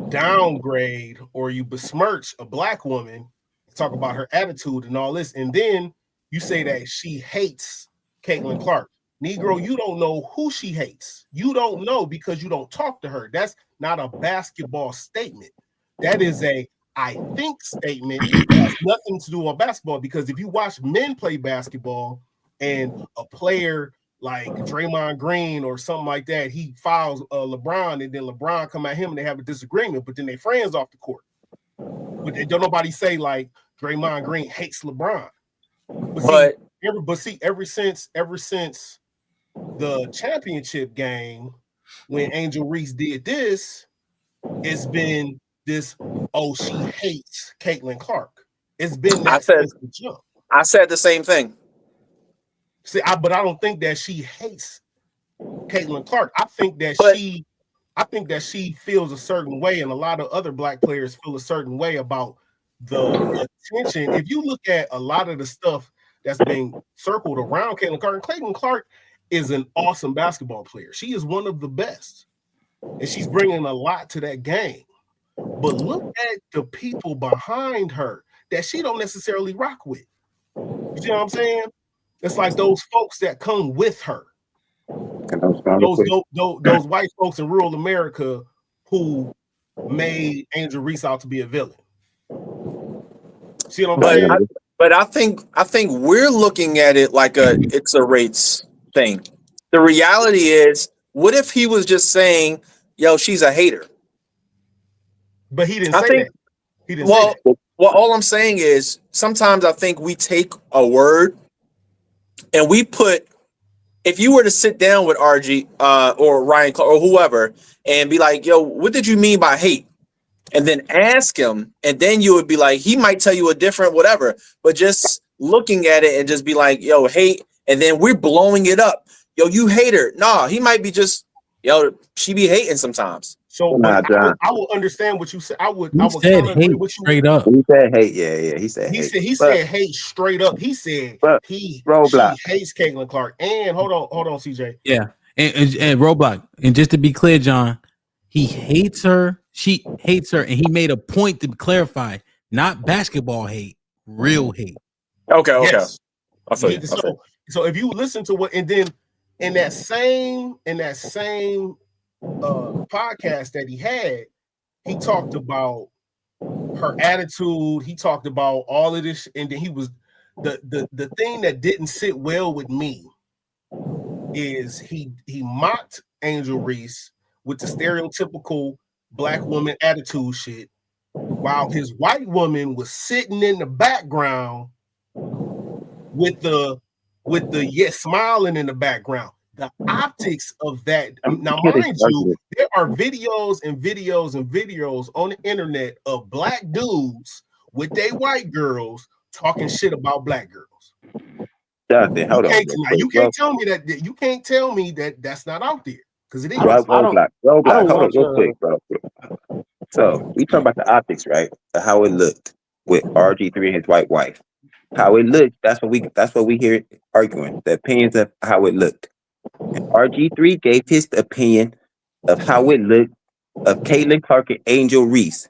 downgrade or you besmirch a black woman, talk about her attitude and all this, and then you say that she hates Caitlin Clark. Negro, you don't know who she hates. You don't know because you don't talk to her. That's not a basketball statement. That is a I think statement. It has nothing to do with basketball because if you watch men play basketball and a player like Draymond Green or something like that, he fouls LeBron and then LeBron come at him and they have a disagreement, but then they friends off the court. But they don't nobody say like Draymond Green hates LeBron. But ever since the championship game, when Angel Reese did this, it's been this, she hates Caitlin Clark. It's been that since the jump. I said the same thing. See, but I don't think that she hates Caitlin Clark. I think that she feels a certain way, and a lot of other black players feel a certain way about the attention. If you look at a lot of the stuff that's being circled around Caitlin Clark is an awesome basketball player. She is one of the best, and she's bringing a lot to that game. But look at the people behind her that she don't necessarily rock with. You see what I'm saying? It's like those folks that come with her. Those white folks in rural America who made Angel Reese out to be a villain. See what I'm saying? But I think we're looking at it like it's a race thing. The reality is, what if he was just saying, she's a hater? But he didn't say that. He didn't say that. Well, all I'm saying is sometimes I think we take a word and we put, if you were to sit down with RG or Ryan Clark or whoever and be like, what did you mean by hate? and then ask him, and then you would be like, he might tell you a different whatever, but just looking at it and just be like, yo, hate, and then we're blowing it up. Yo, you hate her. Nah, he might be just, yo, she be hating sometimes. So, Nah, but John. I will understand what you said. I would He kind said of agree hate with you. straight up. He said hate. Yeah. He said hate. He But said hate straight up. He said she Roadblock. hates Caitlin Clark. And hold on, CJ. Yeah, and Roblox. And just to be clear, John, he hates her. She hates her, and he made a point to clarify, not basketball hate, real hate. Okay. Yes. I feel you. So if you listen to what, and then in that same podcast that he had, he talked about her attitude. He talked about all of this, and then he was the thing that didn't sit well with me is he mocked Angel Reese with the stereotypical black woman attitude shit, while his white woman was sitting in the background with the smiling in the background. The optics of that. Now, mind you, there are videos on the internet of black dudes with their white girls talking shit about black girls. Jonathan, hold on. You can't tell me that. You can't tell me that that's not out there, because it is. Roadblock. Hold on, real quick, bro. So we talk about the optics, right? How it looked with RG3 and his white wife. How it looked. That's what we hear arguing. The opinions of how it looked. And RG3 gave his opinion of how it looked of Caitlin Clark and Angel Reese.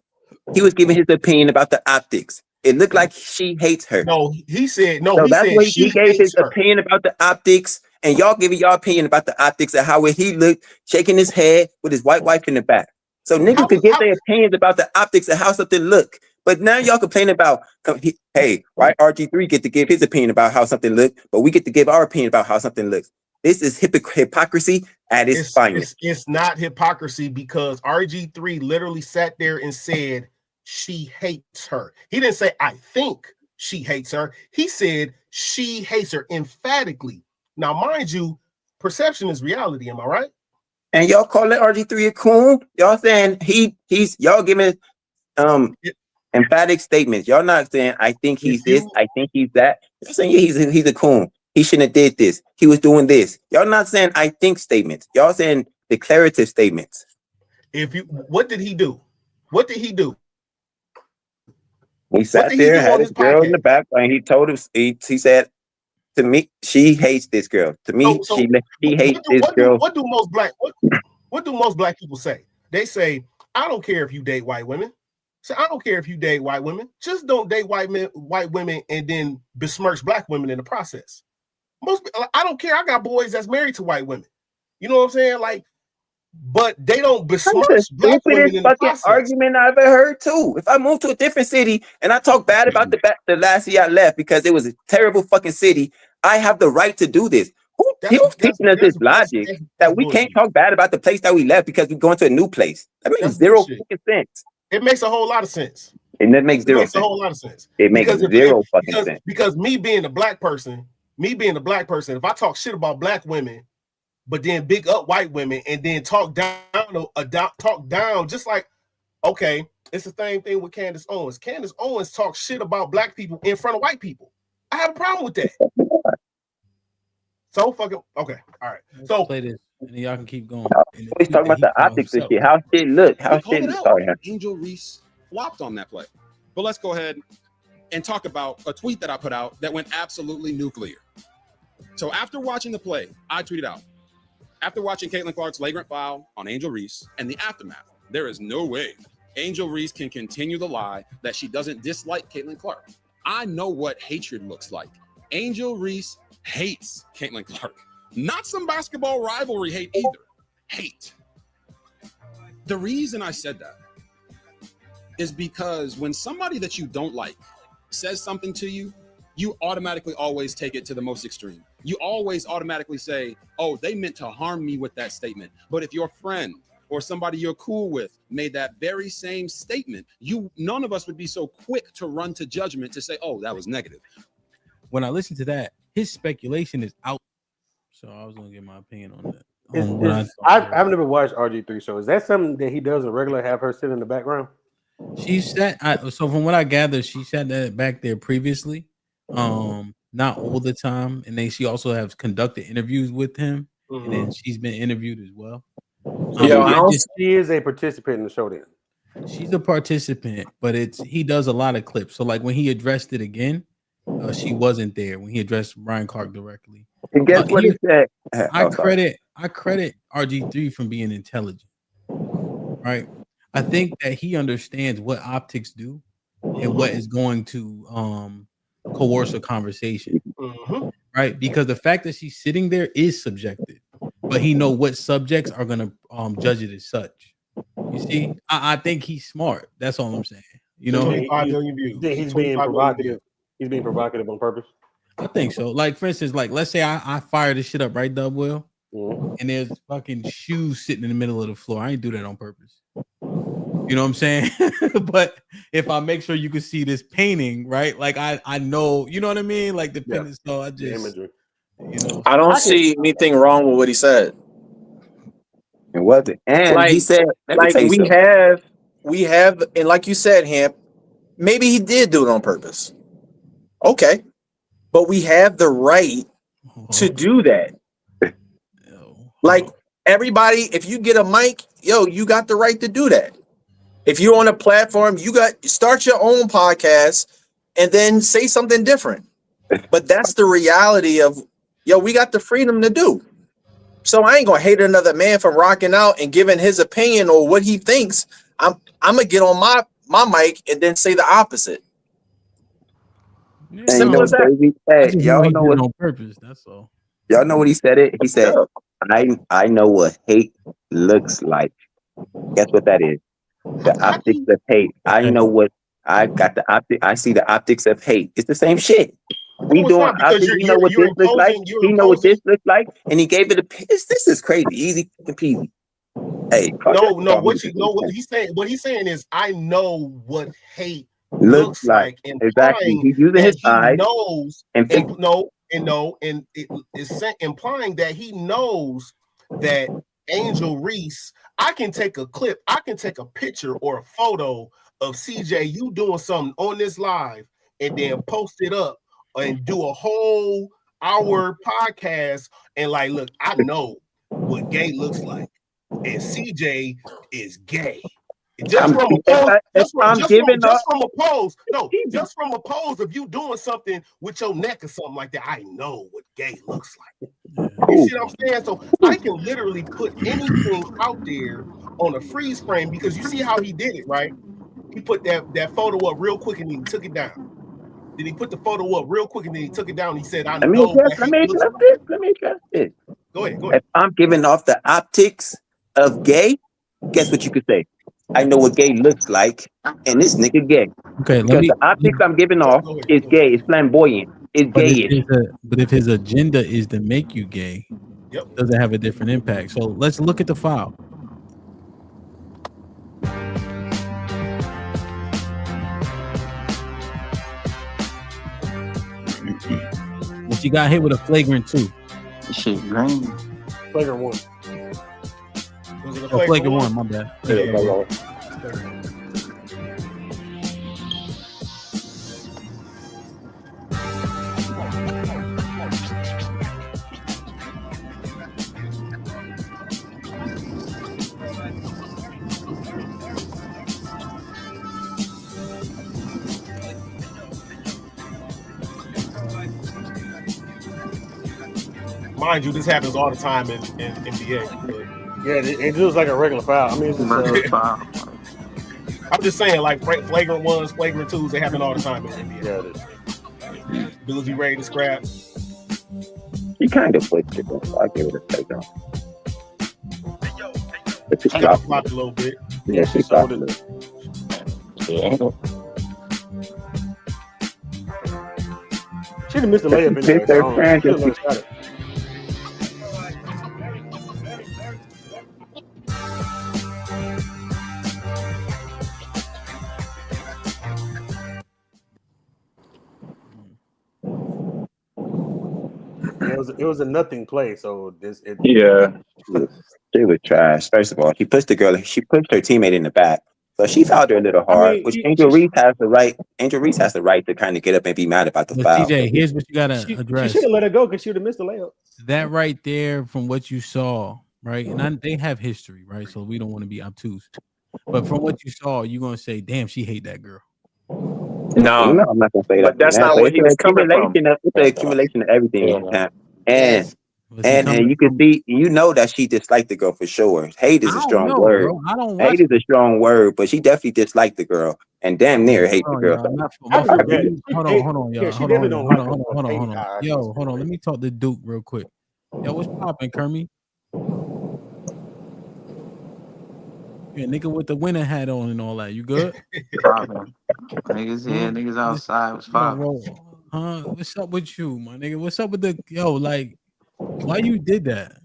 He was giving his opinion about the optics. It looked like she hates her. No, he said no. So He that's said what she he gave his hates her. opinion about the optics, and y'all giving y'all opinion about the optics of how he looked, shaking his head with his white wife in the back. So niggas could give their opinions about the optics of how something look. But now y'all complaining about, hey, why RG3 get to give his opinion about how something look, but we get to give our opinion about how something looks. This is hypocrisy at its finest. It's not hypocrisy, because RG3 literally sat there and said she hates her. He didn't say I think she hates her. He said she hates her emphatically. Now, mind you, perception is reality. Am I right? And y'all calling RG3 a coon? Y'all saying he's y'all giving emphatic statements. Y'all not saying I think he's this, I think he's that. You're saying yeah, he's a coon. He shouldn't have did this. He was doing this. Y'all not saying I think statements. Y'all saying declarative statements. What did he do? What did he do? He sat there and had his girl in the back, and he told him, he said to me, she hates this girl. To me, she hates this girl. What do most black people say? They say, I don't care if you date white women. So I don't care if you date white women. Just don't date white women and then besmirch black women in the process. I don't care. I got boys that's married to white women. You know what I'm saying? Like, but they don't besmirch black women in the process. Argument I've ever heard too. If I move to a different city and I talk bad about the last city I left because it was a terrible fucking city, I have the right to do this. Who's teaching us this logic that we can't talk bad about the place that we left because we're going to a new place? That makes zero fucking sense. It makes a whole lot of sense. And that makes zero sense. A whole lot of sense. It makes zero fucking sense. Because me being a black person, if I talk shit about black women, but then big up white women and then talk down, just like, okay, it's the same thing with Candace Owens. Candace Owens talks shit about black people in front of white people. I have a problem with that. So fucking okay, all right. So play this, and y'all can keep going. He's talking about the optics and shit. How shit look? How shit look? Sorry, Angel Reese flopped on that play. But let's go ahead and talk about a tweet that I put out that went absolutely nuclear. So after watching the play, I tweeted out, after watching Caitlin Clark's flagrant foul on Angel Reese and the aftermath, there is no way Angel Reese can continue the lie that she doesn't dislike Caitlin Clark. I know what hatred looks like. Angel Reese hates Caitlin Clark. Not some basketball rivalry hate either. Hate. The reason I said that is because when somebody that you don't like says something to you, you automatically always take it to the most extreme. You always automatically say, oh, they meant to harm me with that statement. But if your friend or somebody you're cool with made that very same statement, none of us would be so quick to run to judgment to say, oh, that was negative. When I listen to that, his speculation is out. So I was going to get my opinion on that. I've never watched RG3 show. Is that something that he does on regular, have her sit in the background? She sat. So from what I gather, she sat that back there previously. Not all the time, and then she also has conducted interviews with him, and then she's been interviewed as well. She is a participant in the show. Then she's a participant, but he does a lot of clips. So like when he addressed it again, she wasn't there when he addressed Ryan Clark directly. And guess what he said? I credit RG3 from being intelligent, right? I think that he understands what optics do and what is going to coerce a conversation, right? Because the fact that she's sitting there is subjective, but he know what subjects are going to judge it as such. You see, I think he's smart. That's all I'm saying. You know, 25 million views. He's being provocative. He's being provocative on purpose. I think so. Like for instance, like let's say I fire this shit up, right, Dub Will, and there's fucking shoes sitting in the middle of the floor. I ain't do that on purpose. You know what I'm saying? But if I make sure you can see this painting, right? Like I know, you know what I mean? Like depending, so I just, you know, I don't see anything wrong with what he said. It wasn't, and like, he said, like we have, and like you said, Hamp, maybe he did do it on purpose. Okay, but we have the right to do that. Like everybody, if you get a mic, you got the right to do that. If you're on a platform, start your own podcast and then say something different. But that's the reality of, we got the freedom to do. So I ain't gonna hate another man for rocking out and giving his opinion or what he thinks. I'm gonna get on my mic and then say the opposite. Simple as that. Hey, y'all know what on purpose. That's all. Y'all know what he said. He said, "I know what hate looks like." Guess what that is? The optics of hate. I know what I got. The optic. I see the optics of hate. It's the same shit. We doing optics. You know what this looks like. He know what this looks like, and he gave it a. This is crazy. Easy peasy. Hey, no. What he's saying? What he's saying is, I know what hate looks like. Exactly. He's using his eyes. Knows and it is implying that he knows that Angel Reese. I can take a clip. I can take a picture or a photo of CJ you doing something on this live, and then post it up and do a whole hour podcast and like, look, I know what gay looks like, and CJ is gay. Just from a pose of you doing something with your neck or something like that, I know what gay looks like. You see what I'm saying? So I can literally put anything out there on a freeze frame because you see how he did it, right? He put that photo up real quick and he took it down. Then he put the photo up real quick and then he took it down. And he said, Let me address this. Go ahead. If I'm giving off the optics of gay, guess what you could say? I know what gay looks like, and this nigga gay. Okay, because the optics I'm giving off is gay. It's flamboyant. It's gay. But if his agenda is to make you gay, does it have a different impact? So let's look at the file. But you got hit with a flagrant 2. Shit, green. Flagrant 1. Flagrant 1, my bad. Yeah. Mind you, this happens all the time in NBA. But yeah, it looks like a regular foul. I mean, it's just foul. I'm just saying, like flagrant 1s, flagrant 2s, they happen all the time in NBA. Yeah, Bills be ready to scrap. He kind of flipped it, so I give it a takedown. She got flopped a little bit. Yeah, she flopped it. Yeah. She didn't miss the layup anyway. It was a nothing play, so she was trash. First of all, she pushed her teammate in the back. So she fouled her a little I hard, mean, which Angel Reese has the right. Angel Reese has the right to kind of get up and be mad about the But foul. TJ, here's what you gotta she address. should have let her go because she would have missed the layup. That right there, from what you saw, right? And they have history, right? So we don't want to be obtuse. But from what you saw, you're gonna say, "Damn, she hate that girl." No, No, I'm not gonna say that. but that's Man. not So where it's he an was coming from. accumulation of everything in camp. And Was he and coming you can from? see, you know that she disliked the girl for sure. Hate is I a don't strong know, word. bro. I don't Hate watch. is a strong word, but she definitely disliked the girl and damn near hate the Hold on, girl. y'all. Not for I my give her fault. that. Hold on, Yeah, y'all. she Hold definitely on, don't hold like on, her, hold on, but hold on, hate hold on. RG3 Yo, is hold on. Let crazy. me talk to Duke real quick. Yo, what's poppin', Kermie? Yeah, nigga with the winter hat on and all that. You good? Popping. Niggas here, niggas outside was Yo, popping. bro. Huh? What's up with you, my nigga? What's up with the like? Why you did that?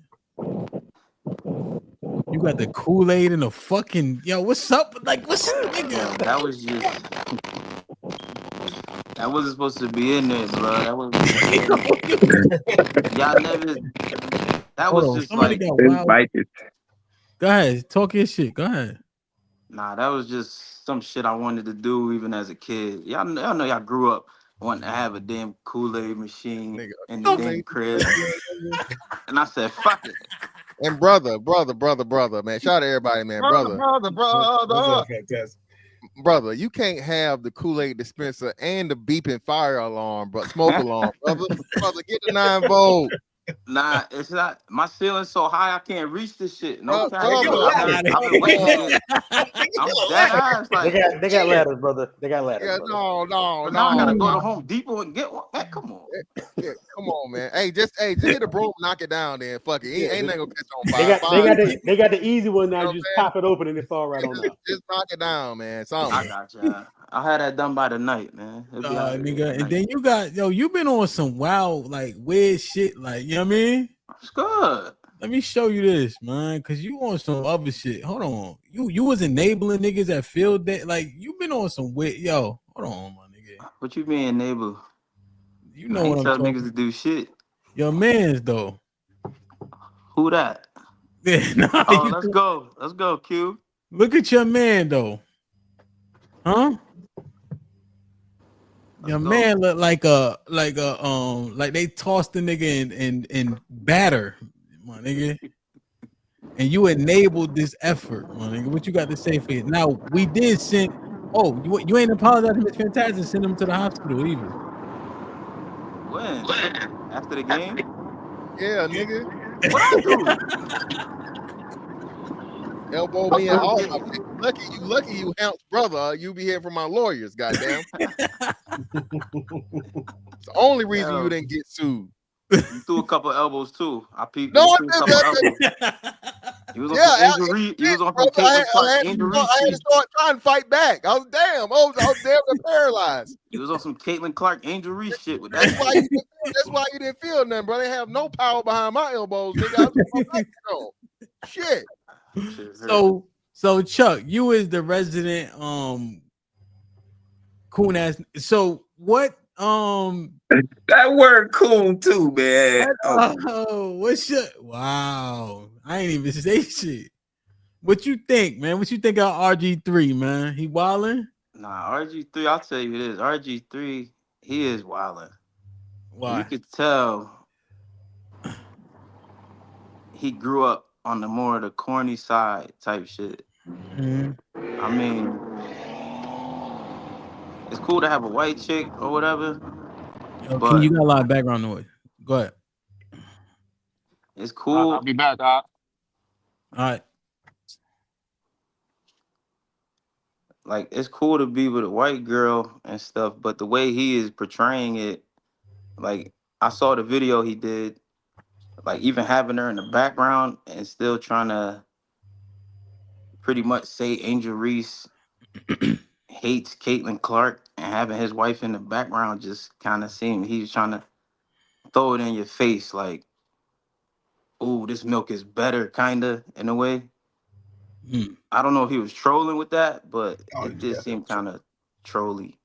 You got the Kool-Aid and the fucking what's up? Like, what's up, nigga? That was just that wasn't supposed to be in there, bro. That wasn't supposed to be in there. Y'all never. That Hold was on. just Somebody like, got wild. Go ahead. Talk your shit. Go ahead. nah. That was just some shit I wanted to do even as a kid. Y'all know y'all grew up wanting to have a damn Kool-Aid machine in the damn crib, and I said, "Fuck it." And brother, man. Shout out to everybody, man. Brother. Fantastic. Brother, you can't have the Kool-Aid dispenser and the beeping fire alarm, bro. Smoke alarm, brother. Brother, get the 9-volt. Nah, it's not. My ceiling's so high I can't reach this shit. No cap. Brother. I've been waiting to get. I'm dead eyes. Like, They got ladders, brother. They got ladders. Yeah, brother. no. but now I gotta go to Home Depot and get one. Man, come on. Yeah, come on, man. Hey, just hit a broom, knock it down, then. Fuck it. Ain't nothing gonna catch on fire. They got the easy one now. You know Just what pop it open and it fall right on out. just knock it down, man. Something. I got you. I had that done by the night, man. It'll be out Nigga, there and tonight. then you got you been on some wild, like weird shit, like you know what I mean? It's good. Let me show you this, man, because you on some other shit. Hold on, you was enabling niggas at field day, like you been on some weird. Hold on, my nigga. What you mean, neighbor? You know I ain't what I'm tell talking. niggas to do shit. Your man's though. Who that? Yeah, nah, Oh, let's go, Q. Look at your man though, huh? Your man look like they tossed the nigga in batter, my nigga. And you enabled this effort, my nigga. What you got to say for it? Now we did send. Oh, you ain't apologizing, Miss Fantastic. Send him to the hospital either. When? After the game? Yeah, nigga. What I do? Elbow me and all my lucky you Hamp's brother. You be here for my lawyers, goddamn. It's the only reason you didn't get sued. You threw a couple elbows too. I peeped. No, You I threw a couple elbows. He was on some injury. He was on some Caitlin Clark injury. I had to start trying to fight back. I was damn damn paralyzed. He was on some Caitlin Clark injury shit with that. That's why you didn't feel nothing, bro. They have no power behind my elbows, nigga. Shit. So Chuck, you is the resident coon ass. So what that word coon too, man. What's your wow? I ain't even say shit. What you think, man? What you think of RG3, man? He wildin'? Nah, RG3. I'll tell you this. RG3, he is wildin'. Why? You could tell he grew up on the more of the corny side type shit. Mm-hmm. I mean, it's cool to have a white chick or whatever. But you got a lot of background noise. Go ahead. It's cool. I'll be back, Doc. All right. Like, it's cool to be with a white girl and stuff, but the way he is portraying it, like, I saw the video he did, like, even having her in the background and still trying to pretty much say Angel Reese hates Caitlin Clark and having his wife in the background just kind of seemed he's trying to throw it in your face, like, oh, this milk is better, kind of, in a way. I don't know if he was trolling with that, but it did seem kind of trolly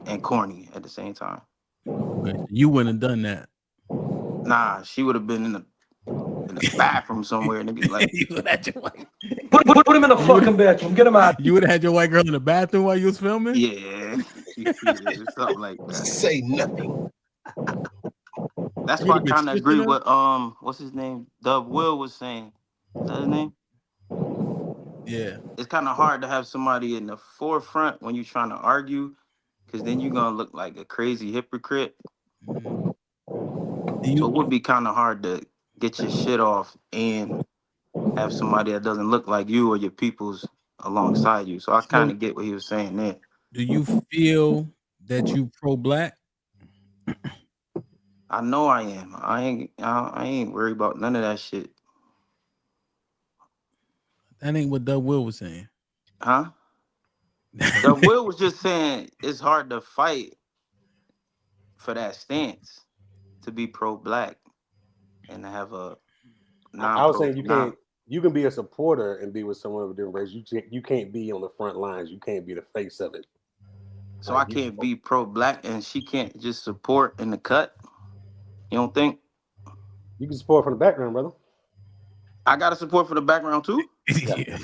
and corny at the same time. Okay. You wouldn't have done that. Nah, she would have been in the bathroom somewhere and they'd be like, you at your wife. Put him in the fucking bedroom. Get him out. You would have had your white girl in the bathroom while you was filming? Yeah, something like that. Say nothing. That's You why I would've been kind of switching agree up? with what's his name? Dub Will was saying. Is that his name? Yeah. It's kind of hard to have somebody in the forefront when you're trying to argue, because then you're gonna look like a crazy hypocrite. So it would be kind of hard to get your shit off and have somebody that doesn't look like you or your people's alongside you. So I kind of get what he was saying there. Do you feel that you pro-black? I know I am. I ain't worried about none of that shit. That ain't what Doug Will was saying. Huh? The Will was just saying it's hard to fight for that stance to be pro-black and to have a I was saying you can be a supporter and be with someone of a different race. You can't be on the front lines. You can't be the face of it. So I can't be pro-black and she can't just support in the cut. You don't think? You can support from the background, brother. I got to support for the background too? Yeah.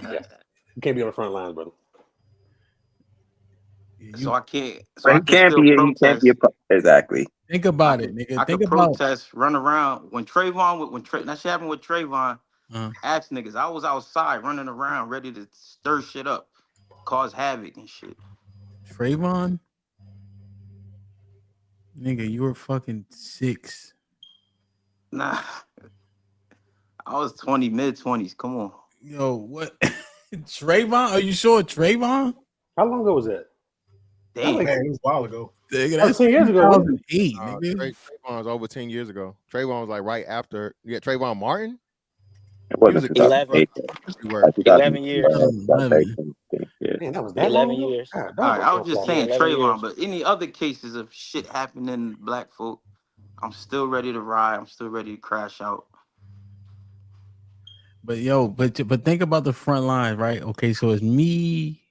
You can't be on the front lines, brother. So I can't. So But I he can't still be. He protest. can't be exactly. Think about it, nigga. I Think could about protest, run around. When Trayvon, that shit happened with Trayvon, asked niggas. I was outside running around, ready to stir shit up, cause havoc and shit. Trayvon. Nigga, you were fucking 6. Nah, I was 20, mid-20s. Come on. Yo, what? Trayvon? Are you sure Trayvon? How long ago was that? Damn, Man, it was a while ago. Nigga, that's 10 years ago. 2008, nigga. Trayvon was over 10 years ago. Trayvon was like right after. Yeah, Trayvon Martin. It wasn't 2008. 11 years. 11. Man, that was that 11 long ago? years. God, All right, I was just saying 11 Trayvon, years. but any other cases of shit happening to black folk, I'm still ready to ride. I'm still ready to crash out. But yo, but think about the front line, right? Okay, so it's me.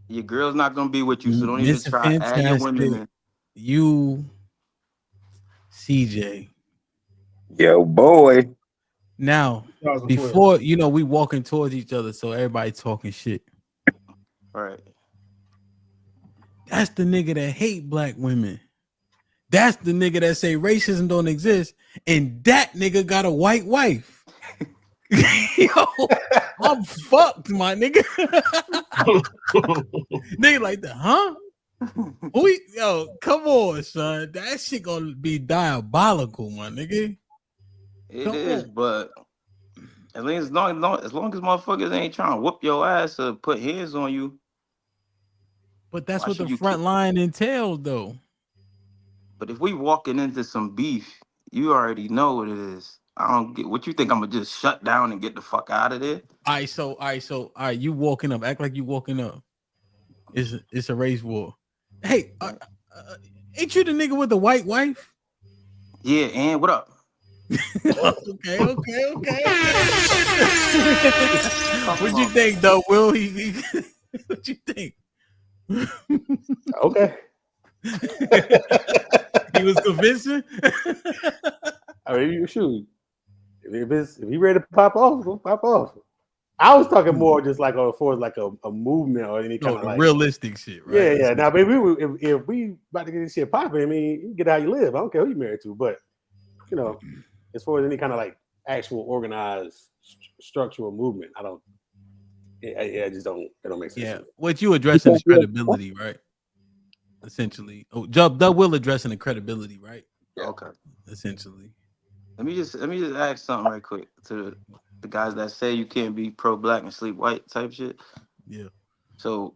Your girl's not gonna be with you, so don't even Mr. try. Add your women Fantastic, in. you, CJ. Yo, boy. Now, 2012. before we walking towards each other, so everybody talking shit. All right. That's the nigga that hate black women. That's the nigga that say racism don't exist, and that nigga got a white wife. Yo, I'm fucked, my nigga. Nigga like that, huh? Yo, come on, son. That shit gonna be diabolical, my nigga. It is, but as long as motherfuckers ain't trying to whoop your ass or put hands on you. But that's why what the should you front line entails, though. But if we walking into some beef, you already know what it is. I don't get what you think. I'm gonna just shut down and get the fuck out of there. All right. You walking up, act like you walking up. It's a race war. Hey, ain't you the nigga with the white wife? Yeah, and what up? Okay. What you think, though, Will? What you think? Okay. He was convincing. I mean, shoot. If he ready to pop off, go pop off. I was talking more just like for like a movement or any kind of like realistic shit, right? Yeah. Now, baby, if we about to get this shit popping, I mean, you get how you live. I don't care who you married to, but as far as any kind of like actual organized structural movement, I don't. It just don't. It don't make sense. Yeah, what you addressing is credibility, right? Essentially, Doug Will addressing the credibility, right? Yeah. Okay. Essentially. Let me just ask something right quick to the guys that say you can't be pro-black and sleep white type shit. Yeah. So,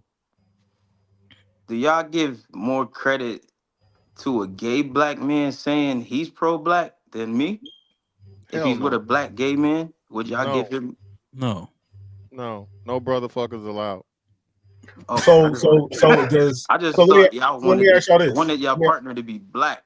do y'all give more credit to a gay black man saying he's pro-black than me? If he's with a black gay man, would y'all give him? No. No brotherfuckers allowed. Okay. I just let thought me y'all wanted ask y'all this. wanted y'all partner to be black.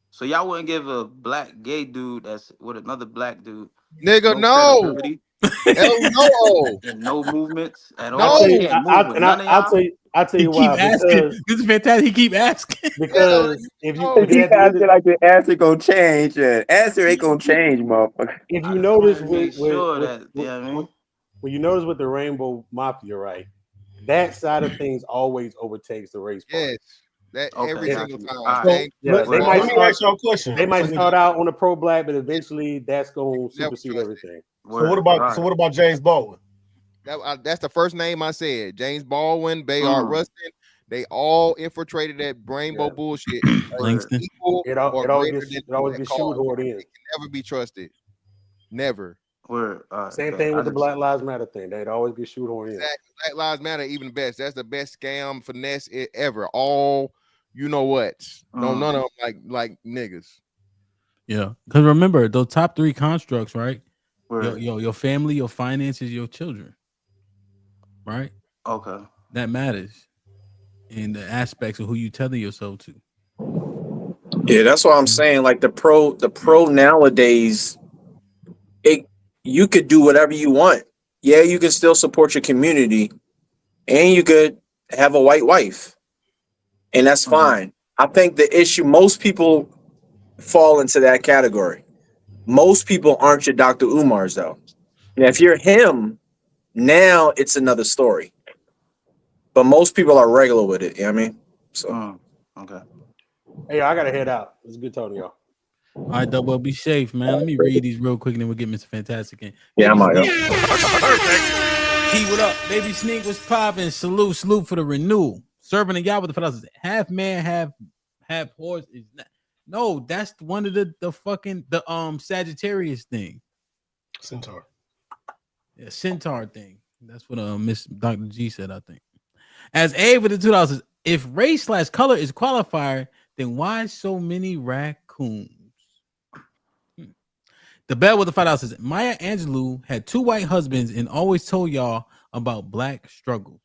So y'all wouldn't give a black gay dude that's with another black dude. Nigga, no. credibility, Hell no. and no movements at all. No. They can't move with none of y'all. I'll tell He you keep why. asking. This is fantastic. He keep asking. Because if you He because at the end asking like the answer gonna change. Answer ain't gonna change, motherfucker. if you I notice want to make sure that, yeah, I mean, when you notice with the Rainbow Mafia, right? That side of things always overtakes the race part. Yes, that okay, every got single you. time. All So, right. yeah, So they might let me start. ask y'all a question. They might So, start out on the pro black, but eventually that's gonna Never supersede trust everything. what about James Baldwin? That's the first name I said. James Baldwin, Bayard Rustin. They all infiltrated that rainbow bullshit. Langston. Equal It or always greater gets than that cause. shoehorned in. They can never be trusted. Never. Same thing with the Black Lives Matter thing. They'd always get shoehorned in. Exactly. Black Lives Matter even best. That's the best scam finesse ever. All you know what? No, none of them like niggas. Yeah, because remember those top 3 constructs, right? Word. Your family, your finances, your children, right? Okay. That matters in the aspects of who you telling yourself to. Yeah, that's what I'm saying. Like the pro nowadays, you could do whatever you want. Yeah, you can still support your community, and you could have a white wife, and that's fine. I think the issue, most people fall into that category. Most people aren't your Dr. Umars though. Now, if you're him, now it's another story. But most people are regular with it. You know what I mean? So okay. Hey, I gotta head out. It's good talking to y'all. All right, Double, be safe, man. Let me read these real quick, and then we'll get Mr. Fantastic in. Yeah, I'm out, yo. Keep it up. Baby Sneak was popping. Salute for the renewal. Serving the y'all with the fellas. Half man, half horse is not. No, that's one of the fucking Sagittarius thing. Centaur. Yeah, Centaur thing. That's what Miss Dr. G said, I think. As A with the $2, if race/color is qualifier, then why so many raccoons? The Bell with the $5 says Maya Angelou had 2 white husbands and always told y'all about black struggles.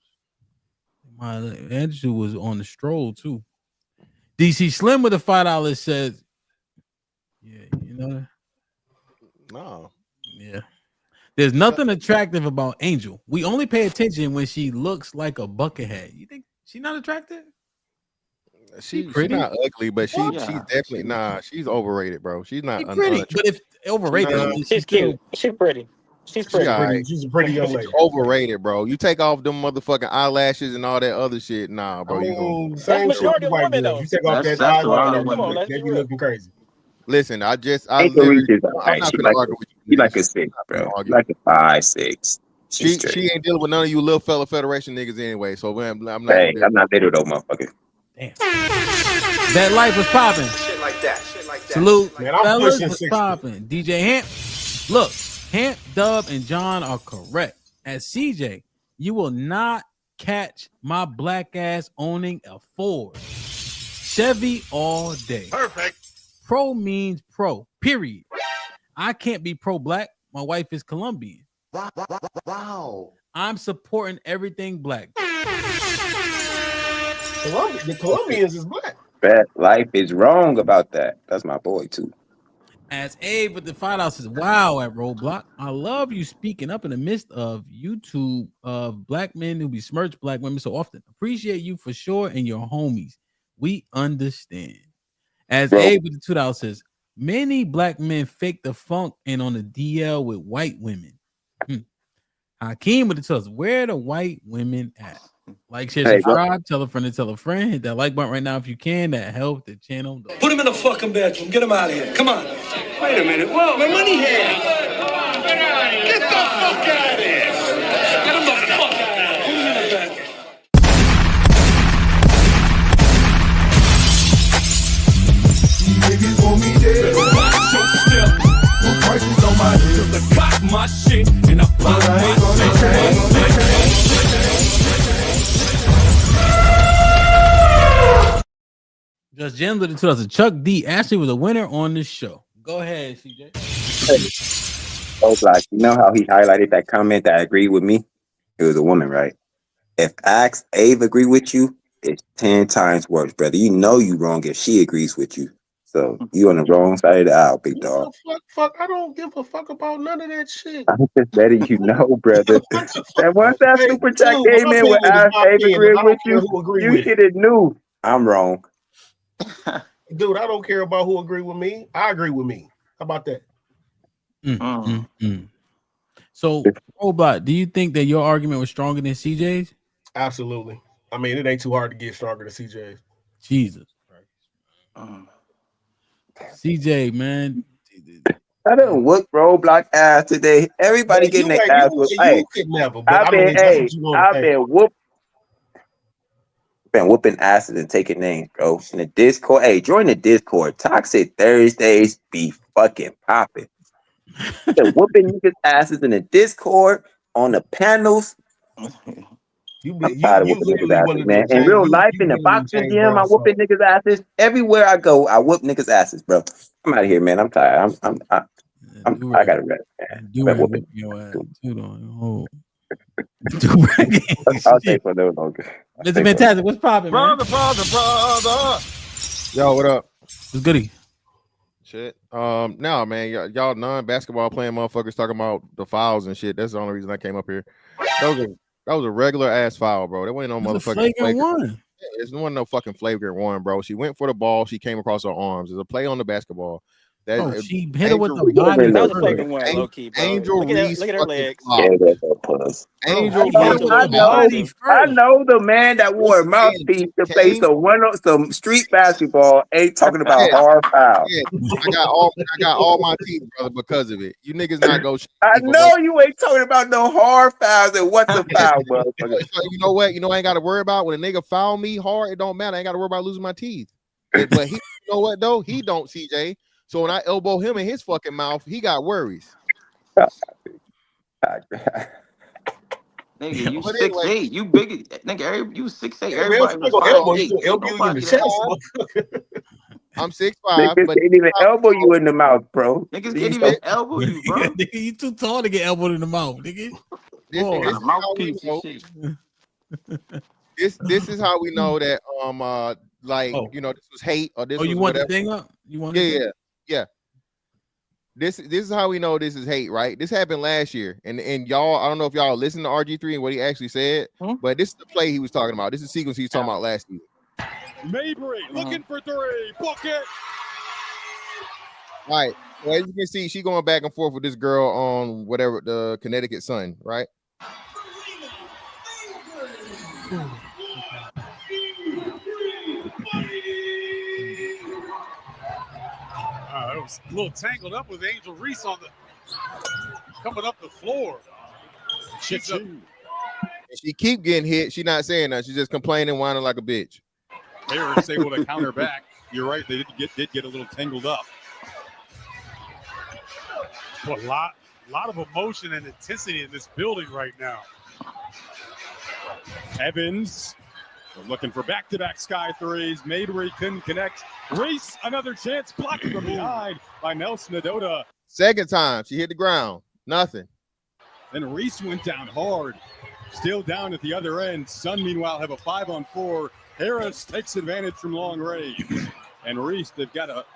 Maya Angelou was on the stroll too. DC Slim with the $5 says, yeah, you know, no, yeah. There's nothing attractive about Angel. We only pay attention when she looks like a buckethead. You think she's not attractive? She's pretty? not ugly, but she's definitely she's overrated, bro. She's not pretty, but if overrated, she's cute. She's pretty. She's pretty. She's a pretty young lady. She's overrated, bro. You take off them motherfucking eyelashes and all that other shit, nah, bro. Same shit with white girls. You take off that eyeliner, they be looking crazy. Listen, I Angel Reese is I'm alright. not She gonna like argue with you. she like a 6, bro. She like a 5, 6. She ain't dealing with none of you little fella Federation niggas anyway. So I'm not. Hey, I'm not little though, motherfucker. Damn. That life was popping. Shit like that. Salute. Man, I'm Fellas pushing was 60. popping. DJ Hamp. Look, Hamp, Dub, and John are correct. As CJ, you will not catch my black ass owning a Ford. Chevy all day. Perfect. Pro means pro, period. I can't be pro-black. My wife is Colombian. Wow. I'm supporting everything black. The Colombians is black. That life is wrong about that. That's my boy too. As Abe with the $5 says, wow, at Roadblock. I love you speaking up in the midst of YouTube of black men who besmirch black women so often. Appreciate you for sure and your homies. We understand. As Abe with the $2 says, many black men fake the funk and on the DL with white women. Hakeem with the $2, where the white women at? Like, share, subscribe, tell a friend to tell a friend. Hit that like button right now if you can. That helps the channel. Put him in the fucking bedroom. Get him out of here. Come on. Wait a minute. Whoa, my money here. Get the fuck out of here. Get him the fuck out of here. Put him in the bedroom. Niggas want me dead. Watch your step. Put prices on my head. Cause I got my shit and I pop my shit. Just Jim with the $2 says, Chuck D actually was a winner on this show. Go ahead, CJ. Oh, like, you know how he highlighted that comment that agreed with me? It was a woman, right? If Axe Ave agree with you, it's 10 times worse, brother. You know you wrong if she agrees with you. So you on the wrong side of the aisle, big What dog. the fuck? I don't give a fuck about none of that shit. I'm just letting you know, brother. And once that Hey, super chat dude, came my in with opinion is Ask my Abe opinion, and agreeing I with don't care you, who agree you with should it. have knew I'm wrong. Dude, I don't care about who agree with me. I agree with me. How about that? So, Robot, do you think that your argument was stronger than CJ's? Absolutely. I mean, it ain't too hard to get stronger than CJ's. Jesus. CJ, man. I done whooped Roadblock ass today. Everybody getting their ass whooped. You could never, but I've been, that's what you want to I've think. been whooping asses and taking names, bro. In the Discord, join the Discord. Toxic Thursdays be fucking popping. The whooping niggas asses in the Discord, on the panels. I'm tired of whooping niggas asses, man. In real life, in the boxing gym, I'm whooping niggas asses. Everywhere I go, I whoop niggas asses, bro. I'm out of here, man. I'm tired. I gotta rest, man. Do I've been whoop whooping. your ass. Too long. I'll stay for a little longer. It's fantastic. What's popping, man? Brother. Yo, what up? What's goody? Shit. Now, man, y'all non-basketball playing motherfuckers talking about the fouls and shit. That's the only reason I came up here. That was a regular ass foul, bro. There wasn't no motherfucking flagrant one. Yeah, there wasn't no fucking flagrant one, bro. She went for the ball. She came across her arms. There's a play on the basketball. She hit her with the body. That was a flagrant one, low key, bro. Angel Reese, look at her legs. Angel I know the man that wore a mouthpiece to play some street basketball ain't talking about hard fouls. Yeah, I got all my teeth, brother, because of it. You niggas not go. I know you ain't talking about no hard fouls and what's a foul, motherfucker. You know what? I ain't got to worry about when a nigga foul me hard. It don't matter. I ain't got to worry about losing my teeth. But you know what though? He don't, CJ. So when I elbow him in his fucking mouth, he got worries. Nigga, you But 6'8". anyway. You big, nigga. You 6'8". Yeah, Everybody man, was elbow you in the chest. I'm 6'5", Niggas but can't even elbow you in the mouth, bro. Niggas can't even elbow you, bro. Nigga, you too tall to get elbowed in the mouth, nigga. This is how we know. This is how we know that this was hate or this was you want whatever. the thing up? You want Yeah. This is how we know this is hate, right? This happened last year, and y'all, I don't know if y'all listened to RG3 and what he actually said, but this is the play he was talking about. This is the sequence he was talking about last year. Mabry looking for three, book it. Right. Well, as you can see, she going back and forth with this girl on whatever the Connecticut Sun, right? It was a little tangled up with Angel Reese coming up the floor. She keep getting hit. She not saying that. She's just complaining, whining like a bitch. Harris able to counter back. You're right. They did get a little tangled up. But a lot of emotion and intensity in this building right now. Evans looking for back-to-back sky threes. Mabry couldn't connect. Reese, another chance, blocked from behind by Nelson Nadota. Second time, she hit the ground. Nothing. Then Reese went down hard. Still down at the other end. Sun, meanwhile, have a 5-on-4. Harris takes advantage from long range. And Reese, they've got to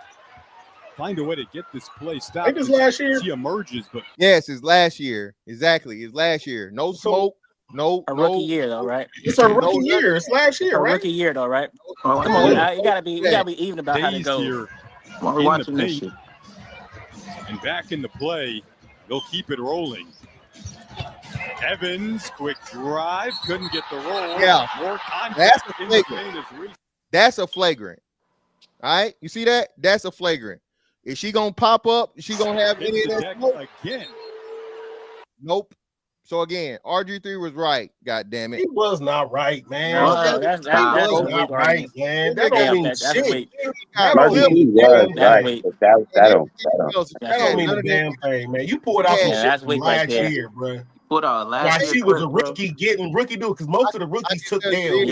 find a way to get this play stopped. I think it's last year. She emerges, but yes, it's last year. Exactly, it's last year. No smoke. No, rookie year though, right? It's a rookie year. It's last year, right? Rookie year though, right? Come on, you gotta be even about how to go. Here While we're watching this shit. And back into play, they'll keep it rolling. Evans, quick drive, couldn't get the roll. Yeah, more contact. That's a in the flagrant. paint as Reese. That's a flagrant. All right, you see that? That's a flagrant. Is she gonna pop up? Is she gonna have any of that smoke? Again. Nope. So again, RG3 was right. God damn it. He was not right, man. That's not right, man. That don't mean shit. That don't mean a damn thing, man. You pulled out some shit from last year, bro. Put out Why she was a rookie getting rookie dude, because most of the rookies took L's in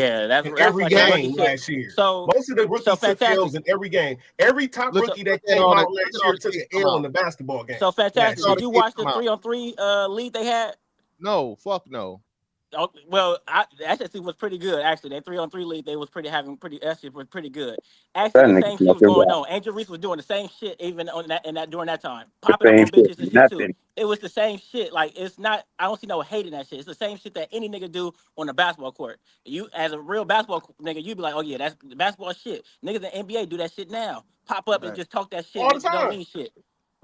every game last year. So most of the rookies took L's in every game. Every top rookie that came out last year took an L in the basketball game. So fantastic. Did you watch the 3-on-3 lead they had? No, fuck no. Oh, well, actually was pretty good. Actually, that 3-on-3 league they was actually was pretty good. Actually, the That nigga same shit was smoking going rap. on. Angel Reese was doing the same shit even on that during that time, The popping up same on shit bitches for and shit too. nothing. It was the same shit. Like it's not. I don't see no hate in that shit. It's the same shit that any nigga do on the basketball court. You as a real basketball nigga, you be like, oh yeah, that's the basketball shit. Niggas in the NBA do that shit now. Pop up and Right. just talk that shit. All the That don't time. mean shit.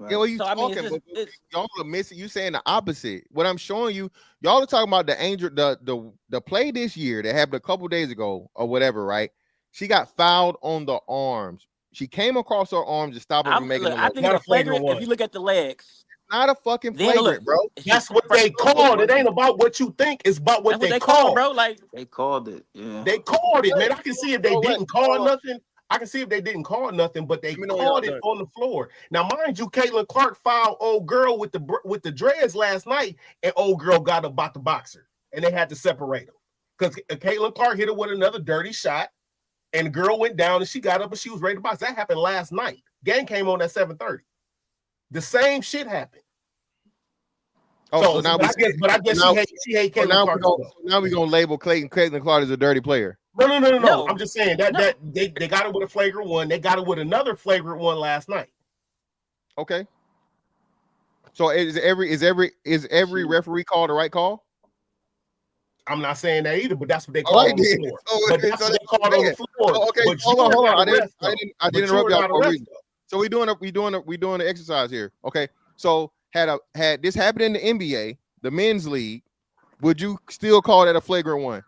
Yeah, well, you So I mean, it's talking, just but y'all are missing. You saying the opposite. What I'm showing you, y'all are talking about the Angel, the play this year that happened a couple days ago or whatever, right? She got fouled on the arms. She came across her arms to stop her from making the I leg. think it's a flagrant if you look at the legs. Not a fucking Then flagrant, bro. That's what they called. It ain't about what you think. It's about what That's what they they call, called. bro. Like they called it. Yeah. They called it, man. I can see if they didn't call on. nothing. I can see if they didn't call nothing, but they Let me know called y'all it done. on the floor. Now, mind you, Caitlin Clark fouled old girl with the dreads last night, and old girl got about the boxer, and they had to separate them because Caitlin Clark hit her with another dirty shot, and the girl went down, and she got up and she was ready to box. That happened last night. Game came on at 7:30. The same shit happened. Oh, so now but I guess she hate Caitlin Clark. Now we're gonna label Caitlin Clark as a dirty player. No. I'm just saying that they got it with a flagrant one. They got it with another flagrant one last night. Okay. So is every referee call the right call? I'm not saying that either, but that's what they call on the floor. But that's what they called on the floor. Oh, okay, But hold on. I didn't interrupt y'all for a reason. reason. So we doing the exercise here. Okay. So had this happened in the NBA, the men's league, would you still call that a flagrant one?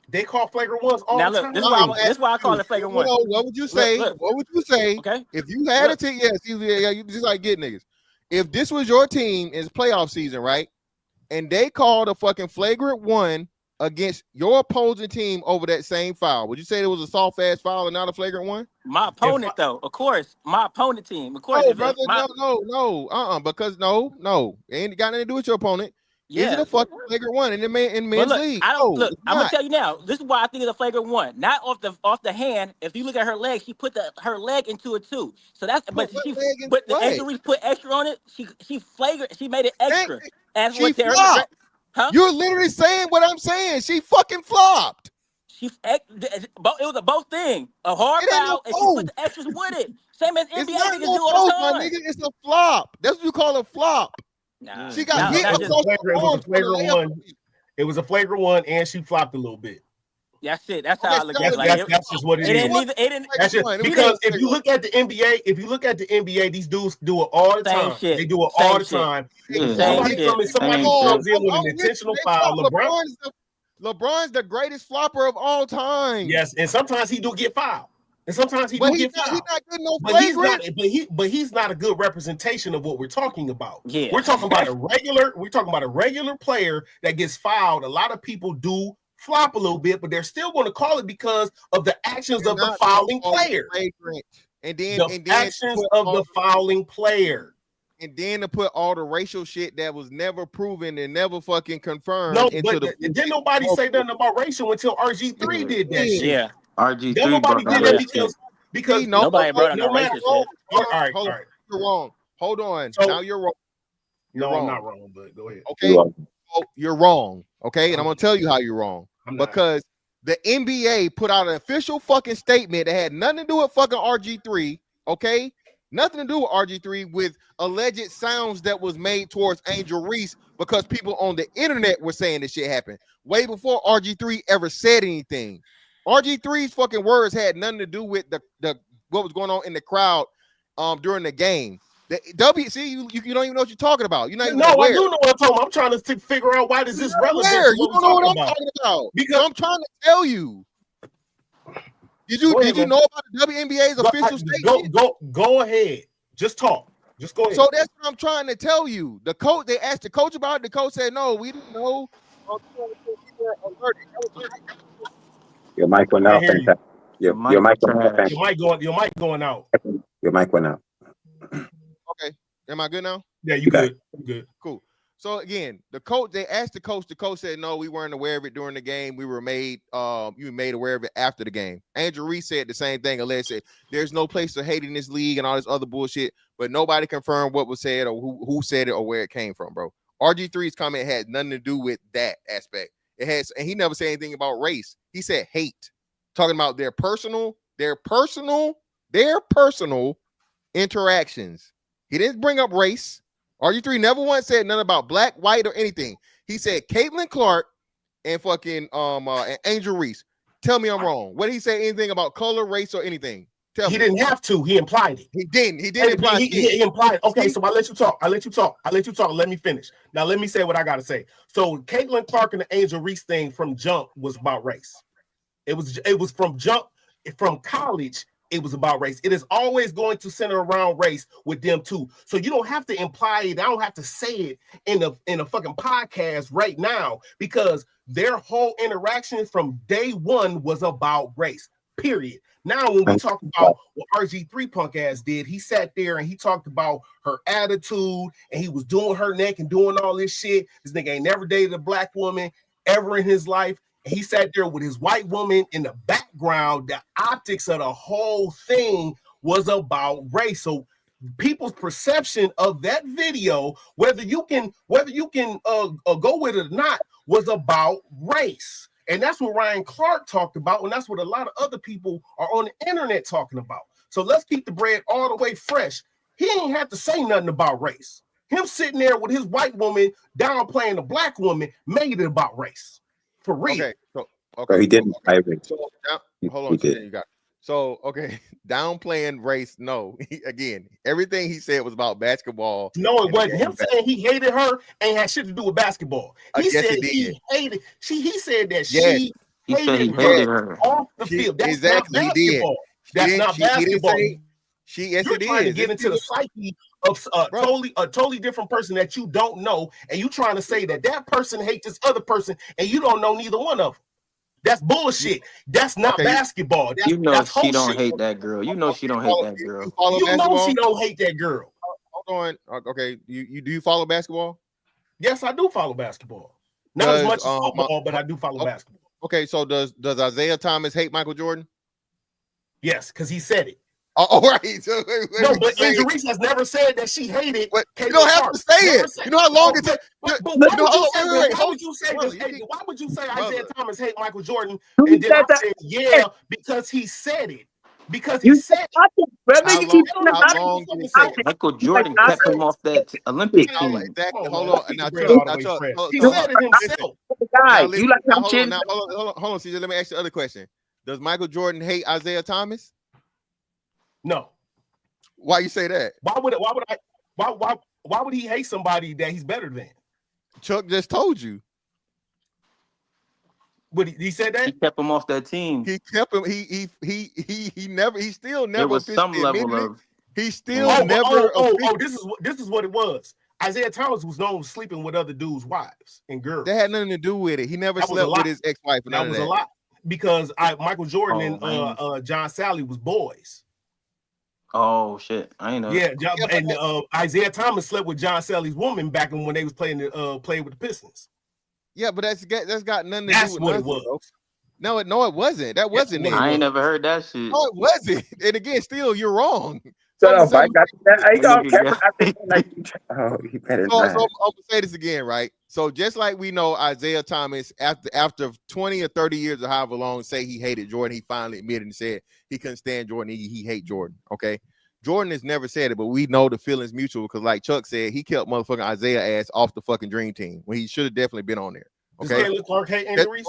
They call flagrant ones all now the look, time. this is why I call it flagrant one. What would you say? What would you say? Okay. If you had a team, yes, you just like get niggas. If this was your team, it's playoff season, right? And they called a fucking flagrant one against your opposing team over that same foul, would you say it was a soft ass foul and not a flagrant one? My opponent, though, of course, my opponent team, of course. No, brother, no, because no, it ain't got nothing to do with your opponent. Yeah. Is it a fucking flagrant one in the men's league? I'm gonna tell you now. This is why I think it's a flagrant one. Not off the hand. If you look at her leg, she put her leg into it too. So that's but the Angel Reese put extra on it. She flagrant. She made it extra. As She what they're flopped. Huh? You're literally saying what I'm saying. She fucking flopped. It was a both thing. A hard foul, and she put the extras with it. Same as NBA niggas do all the time. My nigga, it's a flop. That's what you call a flop. Nah, she got hit across the arm. It was a flagrant one, and she flopped a little bit. That's it. That's how I look at it. That's just what it is. That's just because if you look at the NBA, these dudes do it all the time. They do it all the time. Somebody comes in with an intentional foul. LeBron's the greatest flopper of all time. Yes, and sometimes he do get fouled. And sometimes he do get fouled. He's not getting no flagrant. But he's not a good representation of what we're talking about. Yeah. We're talking about a regular player that gets fouled. A lot of people do flop a little bit, but they're still going to call it because of the actions of the fouling player. And then actions of the fouling player. And then to put all the racial shit that was never proven and never fucking confirmed. No, but didn't nobody say nothing about racial until RG3 did that shit. Yeah. RG3 nobody did that because nobody brought no racist shit. All right. You're wrong. Hold on. So, now you're wrong. I'm not wrong, but go ahead. Okay. You're wrong. Okay. And I'm gonna tell you how you're wrong. Because the NBA put out an official fucking statement that had nothing to do with fucking RG3. Okay. Nothing to do with RG3 with alleged sounds that was made towards Angel Reese because people on the internet were saying this shit happened way before RG3 ever said anything. RG3's fucking words had nothing to do with the what was going on in the crowd during the game. The you don't even know what you're talking about. You're not even aware. I do know what I'm talking about. I'm trying to figure out why this is relevant. You don't know what I'm talking about. Because I'm trying to tell you. Did you know about the WNBA's official statement? Go ahead. Just talk. Just go ahead. So that's what I'm trying to tell you. The coach, they asked the coach about it. The coach said, no, we didn't know. Your mic went out. Your mic going out. Your mic went out. Okay. Am I good now? Yeah, you good. You good. Cool. So again, the coach, they asked the coach said, no, we weren't aware of it during the game. We were made aware of it after the game. Angel Reese said the same thing. Alleged said there's no place to hate in this league and all this other bullshit, but nobody confirmed what was said or who said it or where it came from, bro. RG3's comment had nothing to do with that aspect. It has, and he never said anything about race. He said hate, talking about their personal interactions. He didn't bring up race. RG3 never once said nothing about black, white, or anything. He said Caitlin Clark and fucking and Angel Reese. Tell me I'm wrong. What did he say anything about color, race, or anything? Tell me. He didn't have to. He implied it. He didn't. He didn't imply it. He implied it. Okay, so I let you talk. Let me finish. Now let me say what I gotta say. So Caitlin Clark and the Angel Reese thing from jump was about race. It was from jump, from college. It was about race. It is always going to center around race with them too. So you don't have to imply it. I don't have to say it in a fucking podcast right now, because their whole interaction from day one was about race. Period. Now, when we talk about what RG3 punk ass did, he sat there and he talked about her attitude, and he was doing her neck and doing all this shit. This nigga ain't never dated a black woman ever in his life. And he sat there with his white woman in the background. The optics of the whole thing was about race. So people's perception of that video, whether you can go with it or not, was about race. And that's what Ryan Clark talked about, and that's what a lot of other people are on the internet talking about. So let's keep the bread all the way fresh. He ain't have to say nothing about race. Him sitting there with his white woman downplaying the black woman made it about race. For real. Okay. So he didn't. So, hold on. Did. You got. So okay, downplaying race. No, again, everything he said was about basketball. No, it wasn't. Him saying he hated her ain't had shit to do with basketball. He said he hated. He said that she hated her off the field. That's exactly not basketball. That's not basketball. You're trying to get into the psyche of a totally different person that you don't know, and you trying to say that person hates this other person, and you don't know neither one of them. That's bullshit. That's not basketball. You know that's she don't hate that girl. You know she don't hate that girl. You know she don't hate that girl. Hold on. Okay, you do you follow basketball? Yes, I do follow basketball. Not as much as football, but I do follow basketball. Okay, so does Isaiah Thomas hate Michael Jordan? Yes, because he said it. Oh, right. So, no, but Angel Reese has never said that she hated. You don't have to say it. You know how long it takes. Why would you say Isaiah Thomas hate Michael Jordan? And then I said, yeah, because he said it. Because he said it. Michael Jordan kept him off that Olympic team. Exactly. Hold on. Now, he said it himself. Hold on, CJ. Let me ask you the other question. Does Michael Jordan hate Isaiah Thomas? No. Why you say that? Why would he hate somebody that he's better than? Chuck just told you. But he said that he kept him off that team. He kept him. He still never. There was some level of. He still never. This is what it was. Isaiah Thomas was known for sleeping with other dudes' wives and girls. That had nothing to do with it. He never slept with his ex-wife. That was a lot because Michael Jordan and John Sally was boys. Oh shit! I ain't know. Yeah, and Isaiah Thomas slept with John Sally's woman back when they was playing with the Pistons. Yeah, but that's got nothing to do with what it was. No, it wasn't. That wasn't it. I ain't never heard that shit. No, it wasn't. And again, still, you're wrong. Shut up! I got that. I don't care. You better not. So I'm gonna say this again, right? So just like we know Isaiah Thomas, after 20 or 30 years or however long, say he hated Jordan, he finally admitted and said he couldn't stand Jordan. He hate Jordan. Okay, Jordan has never said it, but we know the feeling's mutual because, like Chuck said, he kept motherfucking Isaiah ass off the fucking dream team when he should have definitely been on there. Okay, does Caitlin Clark hate injuries?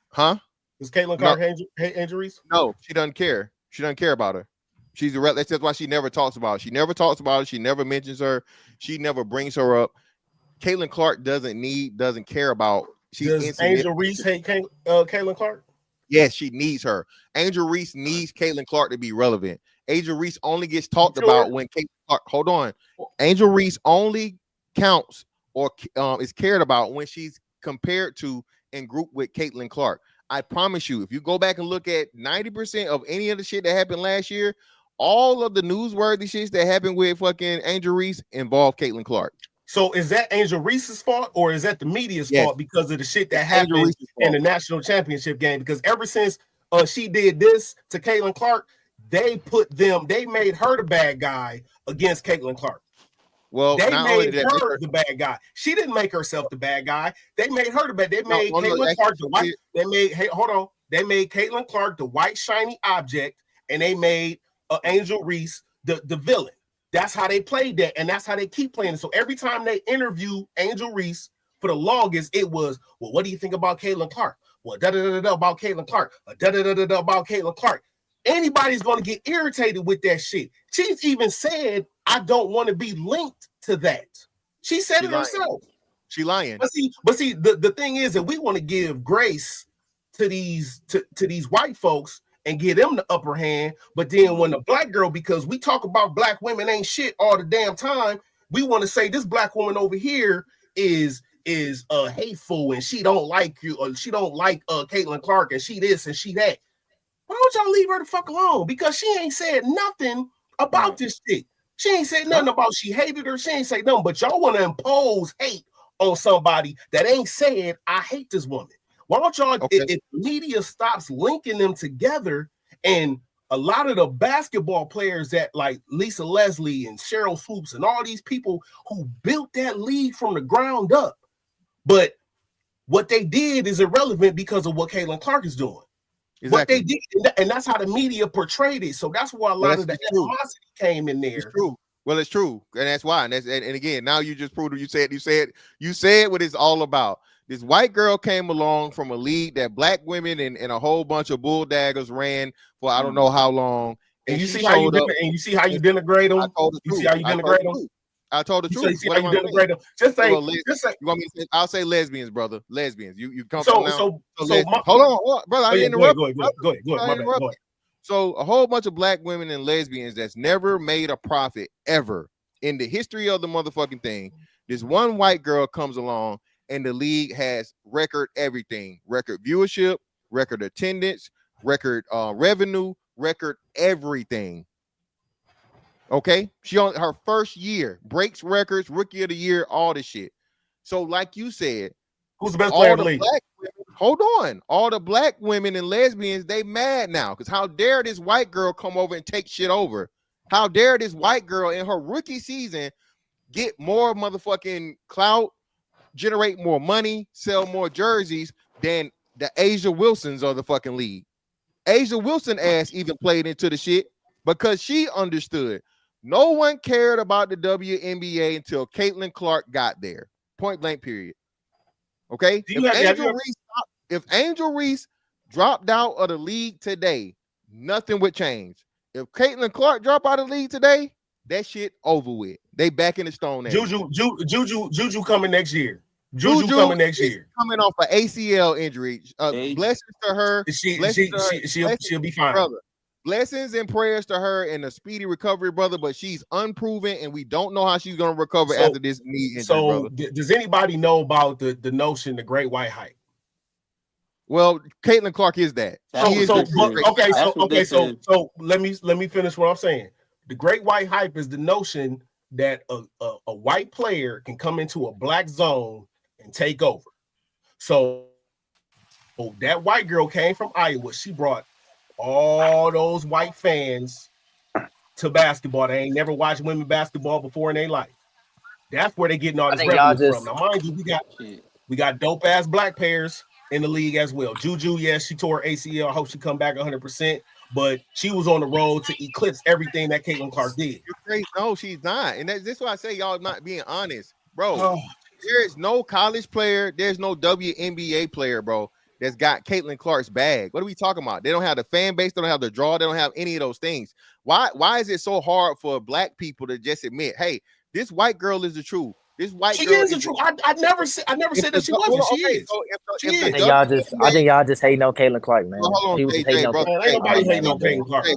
Huh? Does Caitlin Clark hate injuries? No, she doesn't care. She doesn't care about her. She's that's just why she never talks about it. She never talks about it. She never mentions her. She never brings her up. Caitlin Clark doesn't care about. Does Angel Reese hate Caitlin Clark? Yes, she needs her. Angel Reese needs Caitlin Clark to be relevant. Angel Reese only gets talked about when Caitlin Clark. Hold on. Angel Reese only counts or is cared about when she's compared to and grouped with Caitlin Clark. I promise you, if you go back and look at 90% of any of the shit that happened last year, all of the newsworthy shits that happened with fucking Angel Reese involved Caitlin Clark. So is that Angel Reese's fault or is that the media's fault because of the shit that happened in the national championship game? Because ever since she did this to Caitlin Clark, they made her the bad guy against Caitlin Clark. Well, they not only made that, her the bad guy. She didn't make herself the bad guy. They made her the bad. They made Caitlin Clark the white. They made hold on. They made Caitlin Clark the white shiny object, and they made Angel Reese the villain. That's how they played that, and that's how they keep playing it. So every time they interview Angel Reese, for the longest, it was, well, what do you think about Caitlin Clark? Well, da-da-da-da-da about Caitlin Clark. Da-da-da-da-da about Caitlin Clark. Anybody's going to get irritated with that shit. She's even said, I don't want to be linked to that. She said it herself. She lying. But see, the thing is that we want to give grace to these white folks and give them the upper hand. But then when the black girl, because we talk about black women ain't shit all the damn time, we want to say this black woman over here is hateful and she don't like you, or she don't like Caitlin Clark, and she this and she that. Why don't y'all leave her the fuck alone? Because she ain't said nothing about this shit. She ain't said nothing about she hated her. She ain't said nothing, but y'all want to impose hate on somebody that ain't said, I hate this woman. Why don't y'all, if media stops linking them together, and a lot of the basketball players that like Lisa Leslie and Cheryl Swoops and all these people who built that league from the ground up, but what they did is irrelevant because of what Caitlin Clark is doing. Exactly. What they did, and that's how the media portrayed it. So that's why a lot of the animosity came in there. It's true. Well, it's true, and that's why. And again, now you just proved it. You said what it's all about. This white girl came along from a league that black women and a whole bunch of bulldaggers ran for I don't know how long. And you see how you denigrate them. You see how you denigrate them. I told the truth. You see how you denigrate them. Just say. You want me to say? I'll say lesbians, brother. Lesbians. You come so, now. So hold on, brother. I interrupt. Go ahead. My bad. Go ahead. So a whole bunch of black women and lesbians that's never made a profit ever in the history of the motherfucking thing. This one white girl comes along and the league has record everything: record viewership, record attendance, record revenue, record everything. Okay, she on her first year breaks records, rookie of the year, all this shit. So, like you said, who's the best player in the league? Hold on, all the black women and lesbians, they mad now because how dare this white girl come over and take shit over? How dare this white girl in her rookie season get more motherfucking clout, generate more money, sell more jerseys than the Asia Wilsons of the fucking league? Asia Wilson ass even played into the shit because she understood. No one cared about the WNBA until Caitlin Clark got there. Point blank, period. Okay? If Angel Reese dropped out of the league today, nothing would change. If Caitlin Clark dropped out of the league today, that shit over with. They back in the stone age. Juju coming next year. Juju coming next year. Coming off an ACL injury. Blessings to her. She'll be fine. Brother. Blessings and prayers to her and a speedy recovery, brother. But she's unproven, and we don't know how she's going to recover after this knee injury. So, does anybody know about the notion, the Great White Hype? Well, Caitlin Clark is that. So let me finish what I'm saying. The Great White Hype is the notion that a white player can come into a black zone and take over. So that white girl came from Iowa. She brought all those white fans to basketball. They ain't never watched women basketball before in their life. That's where they getting all this revenue from. Now, mind you, we got dope ass black players in the league as well. Juju, yes, she tore ACL. I hope she come back 100%. But she was on the road to eclipse everything that Caitlin Clark did. No, she's not. And that's why I say y'all not being honest, bro. There is no college player. There's no WNBA player, bro, that's got Caitlin Clark's bag. What are we talking about? They don't have the fan base. They don't have the draw. They don't have any of those things. Why is it so hard for black people to just admit, hey, this white girl is the truth? This white girl is the truth. I never said that she wasn't. She is. I think y'all just hating on Caitlin Clark, man. Hold on,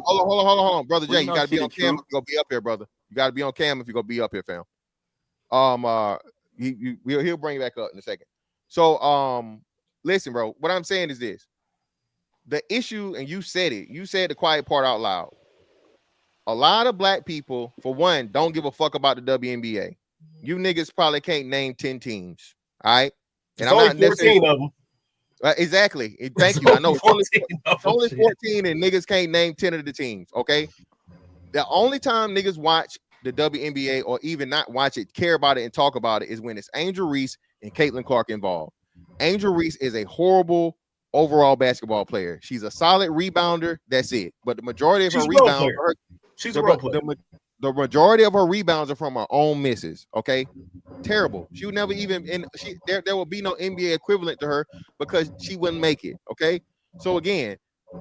hold on, brother Jay. You gotta be on cam if you're gonna be up here, brother. You gotta be on cam if you're gonna be up here, fam. He'll bring you back up in a second. So, listen, bro. What I'm saying is this: the issue, and you said it. You said the quiet part out loud. A lot of black people, for one, don't give a fuck about the WNBA. You niggas probably can't name 10 teams, all right? And I'm not 14 of them. Exactly. Thank you. I know. Only 14, and niggas can't name 10 of the teams, okay? The only time niggas watch the WNBA or even not watch it, care about it, and talk about it is when it's Angel Reese and Caitlin Clark involved. Angel Reese is a horrible overall basketball player. She's a solid rebounder. That's it. But the majority of her rebounds, She's a role player. The majority of her rebounds are from her own misses. Okay, terrible. She would never even there will be no NBA equivalent to her because she wouldn't make it. Okay, so again,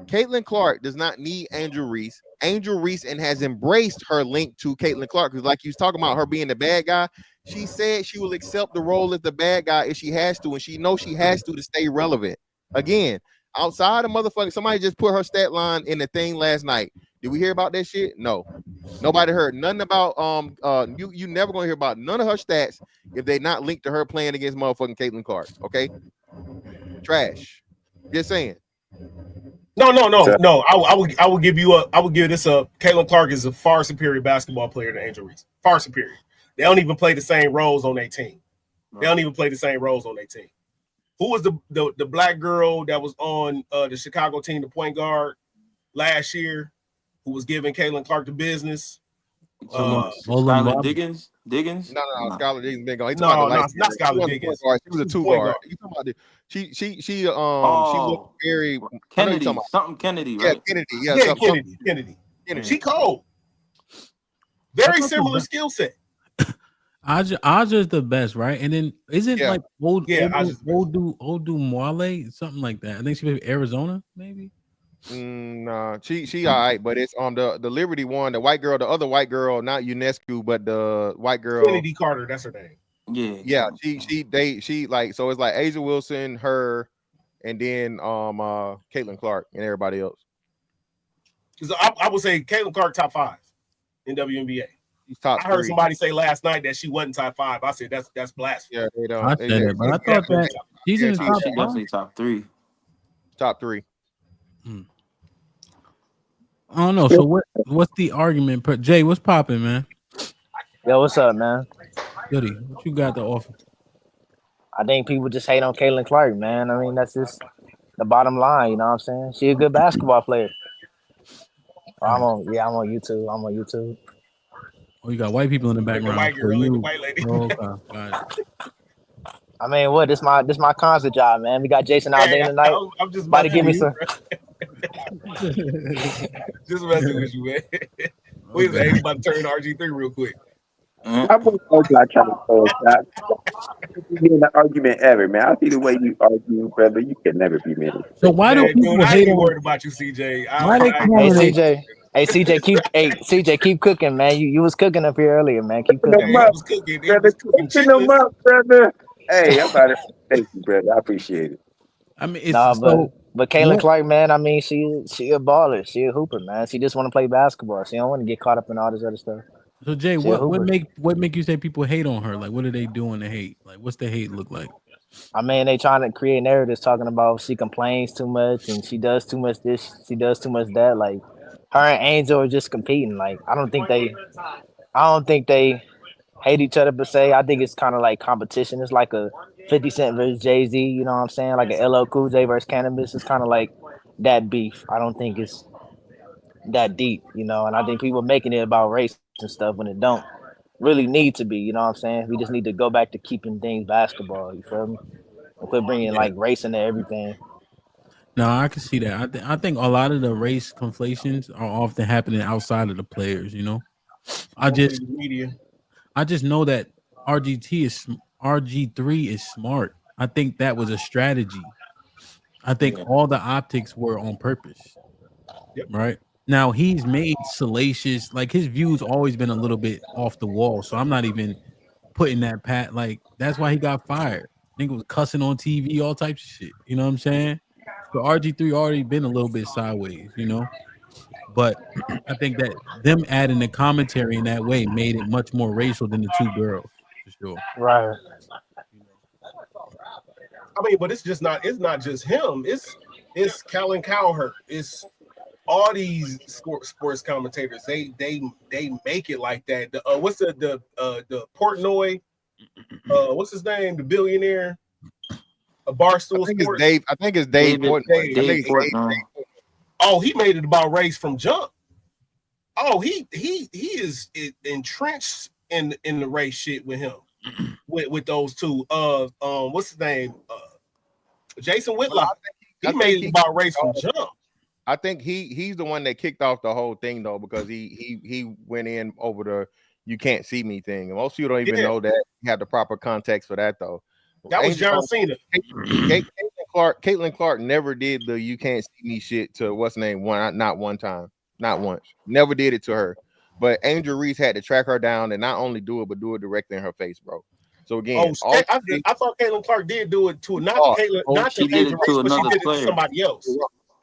Caitlin Clark does not need Angel Reese. Angel Reese and has embraced her link to Caitlin Clark because, like you was talking about her being the bad guy, she said she will accept the role as the bad guy if she has to, and she knows she has to stay relevant. Again, outside of motherfucking, somebody just put her stat line in the thing last night. Did we hear about that shit? No, nobody heard nothing about you never gonna hear about none of her stats if they not linked to her playing against motherfucking Caitlin Clark. Okay, trash. Just saying. No. I would give this a Caitlin Clark is a far superior basketball player than Angel Reese. Far superior. They don't even play the same roles on their team. They don't even play the same roles on their team. Who was the black girl that was on the Chicago team, the point guard last year, who was giving Caitlin Clark the business? Skylar Diggins? No. Skylar Diggins been gone. No, not Skylar Diggins. She was a two guard. You talking about she looked very Kennedy, something Kennedy, right? Yeah, Kennedy. She cold. Very similar skill set. Aja's the best, right? And then isn't like Odu Mwale, something like that. I think she played Arizona, maybe. Nah, she all right, but it's on the Liberty one, the white girl, the other white girl, not UNESCO, but the white girl, Kennedy Carter. That's her name. Yeah. She like, so it's like Asia Wilson, her, and then Caitlin Clark and everybody else. Because I would say Caitlin Clark top 5 in WNBA. Top I heard 3. somebody say last night that she wasn't top 5. I said that's blasphemy. Yeah, they don't. I said it, but I thought that she's in the top 5. Definitely top 3. Top 3. I don't know. So what's the argument? Jay, what's popping, man? Yo, what's up, man? Goody, what you got to offer? I think people just hate on Caitlin Clark, man. I mean, that's just the bottom line. You know what I'm saying? She a good basketball player. I'm on YouTube. Oh, you got white people in the background. White girl, the white lady. Oh, got it. I mean, what? This my concert job, man. We got Jason out there tonight. I'm just about to give me some. Just messing with you, man. We was about to turn RG3 real quick. I won't trying to throw a shot. Hearing the argument ever, man. I see the way you argue, brother. You can never be married. So why do people hate on? Worried about you, CJ? Hey CJ, keep cooking, man. You was cooking up here earlier, man. Keep cooking. I was cooking, brother. Cooking them up, brother. Hey, I'm about to thank you, brother. I appreciate it. I mean, it's but Caitlin Clark, man. I mean, she a baller. She a hooper, man. She just want to play basketball. She don't want to get caught up in all this other stuff. So Jay, what make you say people hate on her? Like, what are they doing to hate? Like, what's the hate look like? I mean, they trying to create narratives talking about she complains too much and she does too much this, she does too much that. Like, her and Angel are just competing. Like, I don't think they hate each other per se. I think it's kind of like competition. It's like a 50 Cent versus Jay-Z, you know what I'm saying? Like a LL Cool J versus Cannabis. It's kind of like that beef. I don't think it's that deep, you know, and I think people making it about race and stuff when it don't really need to be, you know what I'm saying? We just need to go back to keeping things basketball, you feel me? And quit bringing like race into everything. No, I can see that. I think a lot of the race conflations are often happening outside of the players, you know? I just know that RG3 is smart. I think that was a strategy. I think all the optics were on purpose. Right? Now he's made salacious, like his view's always been a little bit off the wall. So I'm not even putting that pat, like that's why he got fired. Nigga was cussing on TV, all types of shit. You know what I'm saying? So RG3 already been a little bit sideways, you know. But I think that them adding the commentary in that way made it much more racial than the two girls, for sure. Right. I mean, but it's not just him. It's Colin Cowherd. It's all these sports commentators. They make it like that. What's the Portnoy? What's his name? The billionaire. A Barstool Sports. I think it's Dave Portnoy. Oh, he made it about race from jump. Oh, he is entrenched in the race shit with him, with those two. What's his name? Jason Whitlock. He made it about race from jump. I think he's the one that kicked off the whole thing though, because he went in over the "you can't see me" thing, and most people don't even know that. You have the proper context for that though. That was John Cena. Caitlin Clark never did the "you can't see me" shit to what's the name not one time, not once. Never did it to her. But Angel Reese had to track her down and not only do it, but do it directly in her face, bro. So again, I thought Caitlin Clark did do it to Angel Reese, but she did it to somebody else.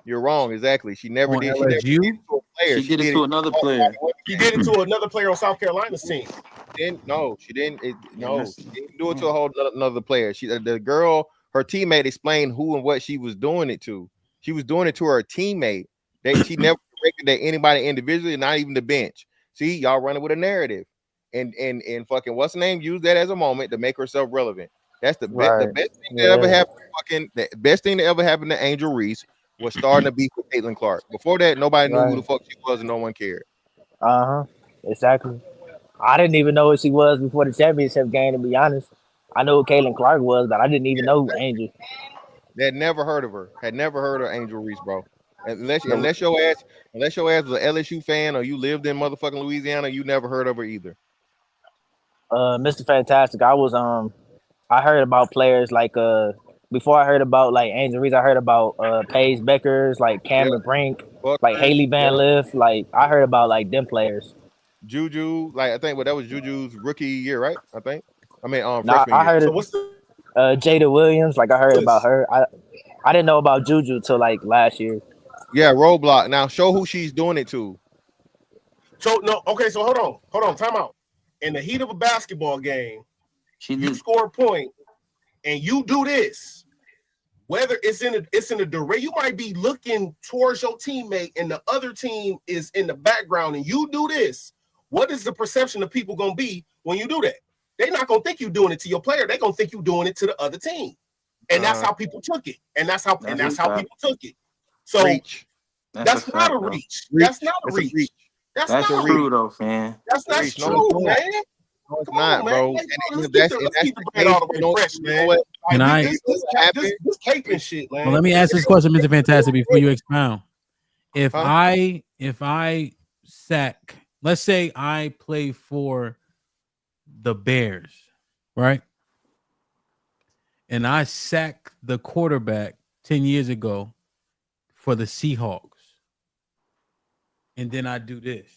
You're wrong, exactly. She never did. She did it to a player. She did it to another player. She did it to another player on South Carolina's team. No, she didn't. She didn't do it to a whole another player. The girl, her teammate, explained who and what she was doing it to. She was doing it to her teammate. That she never directed at anybody individually, not even the bench. See, y'all running with a narrative, and fucking what's the name? Use that as a moment to make herself relevant. That's the best thing that ever happened. The best thing that ever happened to Angel Reese was starting to beef with Caitlin Clark. Before that, nobody knew who the fuck she was, and no one cared. Exactly. I didn't even know who she was before the championship game. To be honest, I knew who Caitlin Clark was, but I didn't even know Angel. Had never heard of her. Had never heard of Angel Reese, bro. Unless your ass was an LSU fan or you lived in motherfucking Louisiana, you never heard of her either. Mr. Fantastic, I heard about players like before I heard about like Angel Reese, I heard about Paige Beckers, like Cameron Brink, like Haley Van Liff. Like I heard about like them players. Juju, like I think that was Juju's rookie year, right? I mean, I heard year. Jada Williams. Like I heard about her. I didn't know about Juju till like last year. Yeah, Roadblock. Now show who she's doing it to. So hold on, time out. In the heat of a basketball game, you score a point and you do this. Whether it's in a direct, you might be looking towards your teammate and the other team is in the background and you do this. What is the perception of people gonna be when you do that? They're not gonna think you're doing it to your player, they're gonna think you're doing it to the other team. And that's how people took it. And that's how people took it. So that's not a reach. That's not a reach. That's not true though, fam. That's not true, man. No, it's not, bro. Let's keep the bread all the way fresh, man. Can I? This caping shit, man. Well, let me ask this question, Mr. Fantastic, before you expound. If I sack, let's say I play for the Bears, right? And I sack the quarterback 10 years ago for the Seahawks. And then I do this.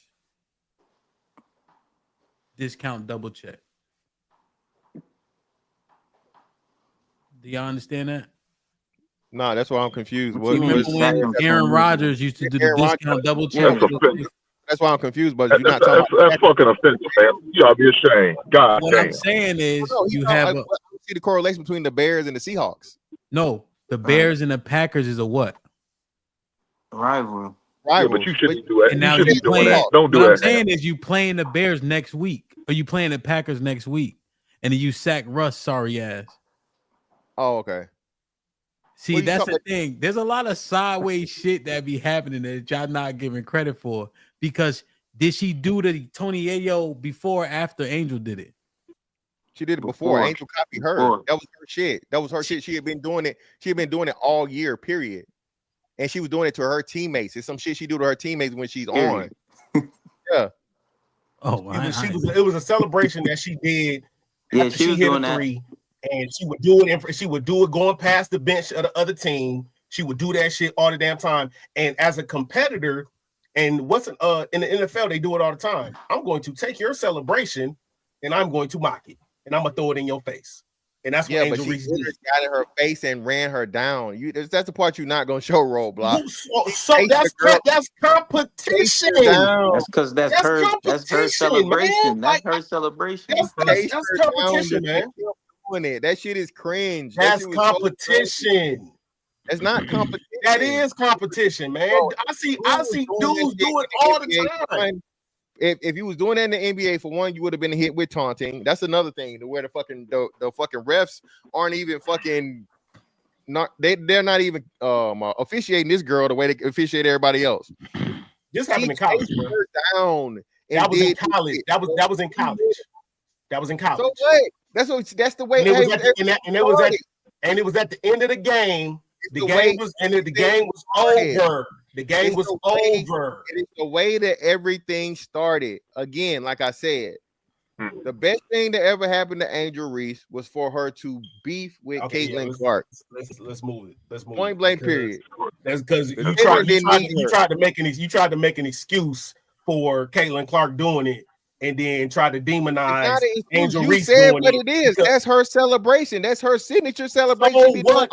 Discount double check. Do y'all understand that? No, that's why I'm confused. Remember when Aaron Rodgers used to do the discount double check? That's why I'm confused, but you're not talking about that's fucking offensive, man. You ought to be ashamed. God what damn. I'm saying is you I have see the correlation between the Bears and the Seahawks. No, the Bears and the Packers is a what? Rival. Yeah, but you shouldn't do it. And now you shouldn't be doing playing, that. Don't do what that. I'm saying is you playing the Bears next week, or you playing the Packers next week, and then you sack Russ, sorry ass. Oh, okay. See, that's the thing. There's a lot of sideways shit that be happening that y'all not giving credit for. Because did she do the Tony Yayo before or after Angel did it? She did it before. Angel copied her. That was her shit. That was her shit. She had been doing it. She had been doing it all year, period. And she was doing it to her teammates. It's some shit she do to her teammates when she's on. Yeah. Oh, it was a celebration that she did. Yeah, she was hit doing a that. three, and she would do it. She would do it going past the bench of the other team. She would do that shit all the damn time. And as a competitor, and in the NFL, they do it all the time. I'm going to take your celebration, and I'm going to mock it, and I'm gonna throw it in your face. And that's what Angel Reese did. Got in her face and ran her down. That's the part you're not gonna show, Roadblock. So that's competition. That's because that's her celebration. Man. That's her celebration. That's competition, man. Doing it. That shit is cringe. That's competition. That's not competition. That is competition, man. I see dudes do it all the time. If you was doing that in the NBA, for one, you would have been hit with taunting. That's another thing. Where the fucking refs aren't even fucking they're not even officiating this girl the way they officiate everybody else. This happened in college, bro. Down. That was in college. That was in college. That was in college. So what? That's the way. And it was at the end of the game. The game was over. The game was over. It is the way that everything started. Again, like I said, the best thing that ever happened to Angel Reese was for her to beef with Caitlin Clark. Let's move it. Let's move it. Point blank. Period. That's because you tried to make an excuse for Caitlin Clark doing it, and then try to demonize Angel Reese. You said what it is. That's her celebration. That's her signature celebration. So what?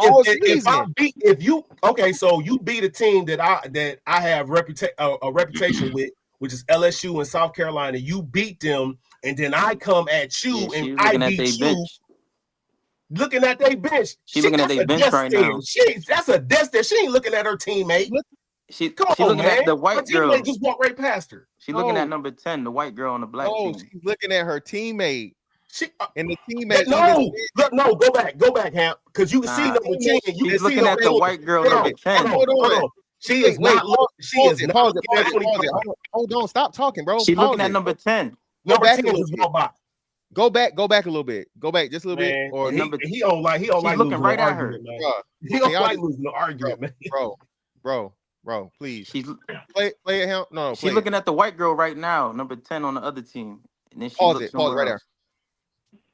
So you beat a team that I have a reputation with, which is LSU in South Carolina. You beat them, and then I come at you and I beat you. Looking at their bench. She's looking at their bench right now. That's a desk there. She ain't looking at her teammate. She's looking at the white girl. Just walk right past her. She's looking at number 10, the white girl on the black team. She's looking at her teammate. And the teammate. No, go back, Hamp, because you can see number 10. She's looking at the white girl number 10. Hold on. She is not. Pause it. Hold on. Stop talking, bro. She's looking at number 10. Number 10 is Walbot. Go back a little bit. Go back just a little bit. Or he don't like. He don't like looking right at her. He don't like losing the argument, man. Bro, please. She's play it. Him. No, she's looking at the white girl right now, number 10 on the other team. And then she pause it right there.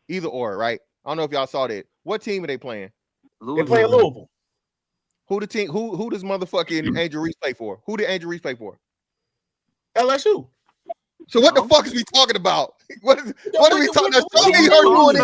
Either or, right? I don't know if y'all saw that. What team are they playing? They're playing Louisville. Who the team? Who does motherfucking Angel Reese play for? Who did Angel Reese play for? LSU. So what the fuck is we talking about? What are we talking about? Show me her doing it.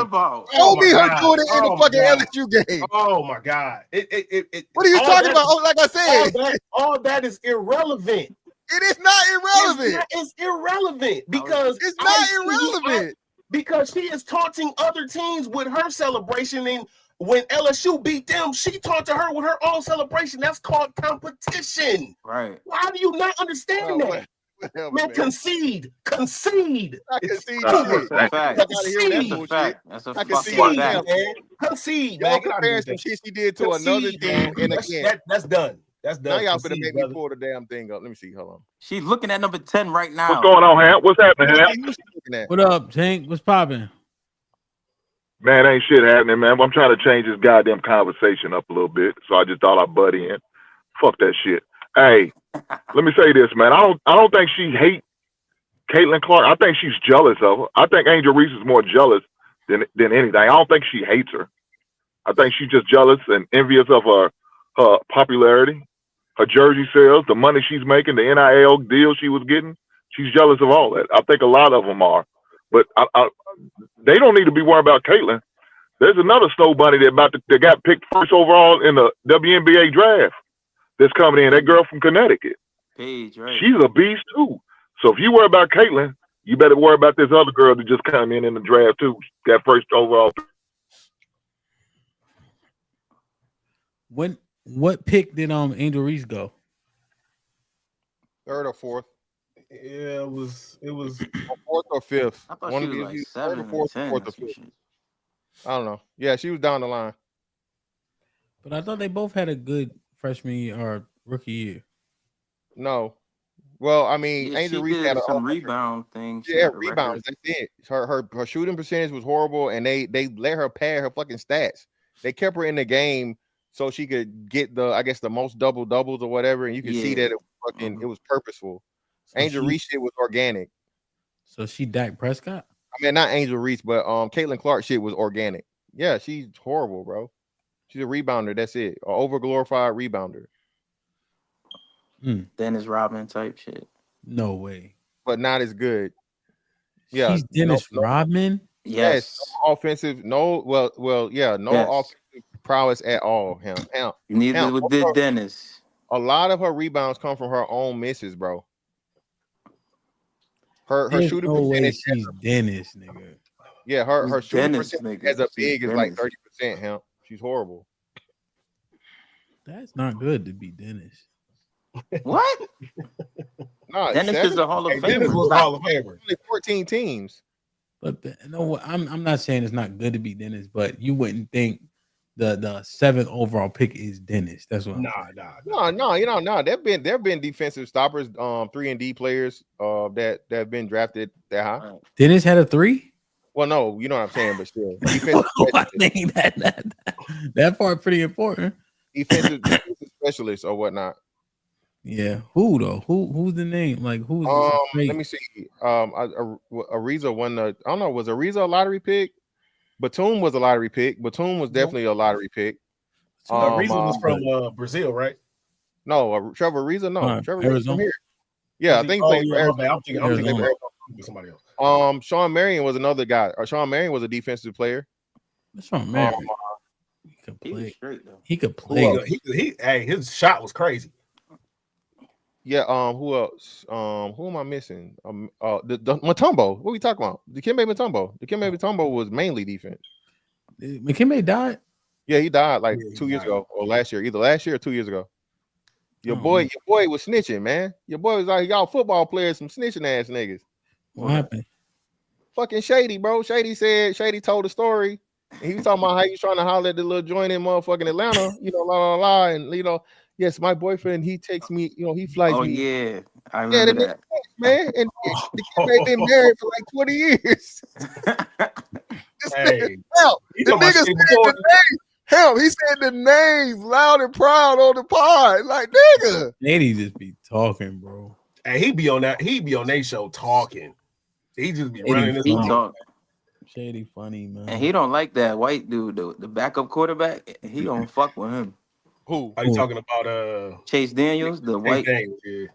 Show me her doing it in the fucking LSU game. Oh my god! What are you talking about? Oh, like I said, all that is irrelevant. It is not irrelevant. It's irrelevant because it's not irrelevant because she is taunting other teams with her celebration, and when LSU beat them, she taunted her with her own celebration. That's called competition. Right? Why do you not understand that? Man, concede. I concede. That's a fact. That's a fact. Concede. Y'all comparing some shit she did to another team, and again, that's done. That's done. Now y'all finna make me pull the damn thing up. Let me see. Hold on. She's looking at number 10 right now. What's going on, Hamp? What's happening, Hamp? What up, Tank? What's popping? Man, ain't shit happening, man. I'm trying to change this goddamn conversation up a little bit, so I just thought I'd butt in. Fuck that shit. Hey, let me say this, man. I don't think she hates Caitlin Clark. I think she's jealous of her. I think Angel Reese is more jealous than anything. I don't think she hates her. I think she's just jealous and envious of her popularity, her jersey sales, the money she's making, the NIL deal she was getting. She's jealous of all that. I think a lot of them are. But they don't need to be worried about Caitlin. There's another snow bunny that got picked first overall in the WNBA draft. That's coming in, that girl from Connecticut. Paige, right? She's a beast too. So if you worry about Caitlin, you better worry about this other girl that just came in the draft too. Got first overall. What pick did Angel Reese go? Third or fourth? Yeah, it was fourth or fifth. I thought she was like 7 or 10. Fourth or fifth. I don't know. Yeah, she was down the line. But I thought they both had a good freshman year or rookie year. No. Well, I mean, Angel Reese had some rebound things. Yeah, rebounds. That's it. Her shooting percentage was horrible, and they let her pad her fucking stats. They kept her in the game so she could get the most doubles or whatever, and you can see that it was purposeful. So Angel Reese shit was organic. So she Dak Prescott? I mean, not Angel Reese, but Caitlin Clark shit was organic. Yeah, she's horrible, bro. She's a rebounder. That's it. An overglorified rebounder. Dennis Rodman type shit. No way. But not as good. Yeah. She's Dennis Rodman? Yes. No offensive. No. Well. Yeah. No offensive prowess at all. Neither did Dennis. A lot of her rebounds come from her own misses, bro. Her shooting percentage. She's Dennis, nigga. Yeah. Her shooting percentage as a big is like 30%. Him. She's horrible. That's not good to be Dennis. What? No, Dennis is a Hall of Famer. Dennis was a Hall of Famer. Only 14 teams. But I'm not saying it's not good to be Dennis, but you wouldn't think the 7th overall pick is Dennis. That's what I'm saying. No. There've been defensive stoppers, 3-and-D players, that have been drafted that high. Dennis had a 3. Well, no, you know what I'm saying, but still, I think that part pretty important. defensive specialists or whatnot. Yeah, who though? Who's the name? Like who's? Let me see. Ariza won the. I don't know. Was Ariza a lottery pick? Batum was a lottery pick. Batum was definitely a lottery pick. Reese was from Brazil, right? No, Trevor Ariza. No, Trevor Ariza from here. Yeah, I think he played for Arizona. I'm thinking somebody else. Sean Marion was another guy. Sean Marion was a defensive player. Sean Marion. He could play. He could play. Hey, his shot was crazy. Yeah. Who else? Who am I missing? The Mutombo. What are we talking about? Dikembe Mutombo was mainly defense. McKinley died. Yeah, he died like 2 years ago or last year. Either last year or 2 years ago. Your boy was snitching, man. Your boy was like, y'all football players, some snitching ass niggas. What happened? Fucking Shady, bro. Shady told a story. And he was talking about how he was trying to holler at the little joint in motherfucking Atlanta, and yes, my boyfriend, he takes me, he flies me. Oh yeah, I remember that. Man, and the kid ain't been married for like 20 years. Hey, the nigga said the name. Hell, he said the names loud and proud on the pod. Like, nigga. Shady just be talking, bro. Hey, he be on their show talking. He just be running his mouth. Shady funny, man. And he don't like that white dude, the backup quarterback. He don't fuck with him. Who? Are you talking about Chase Daniels, the white? Daniels, yeah.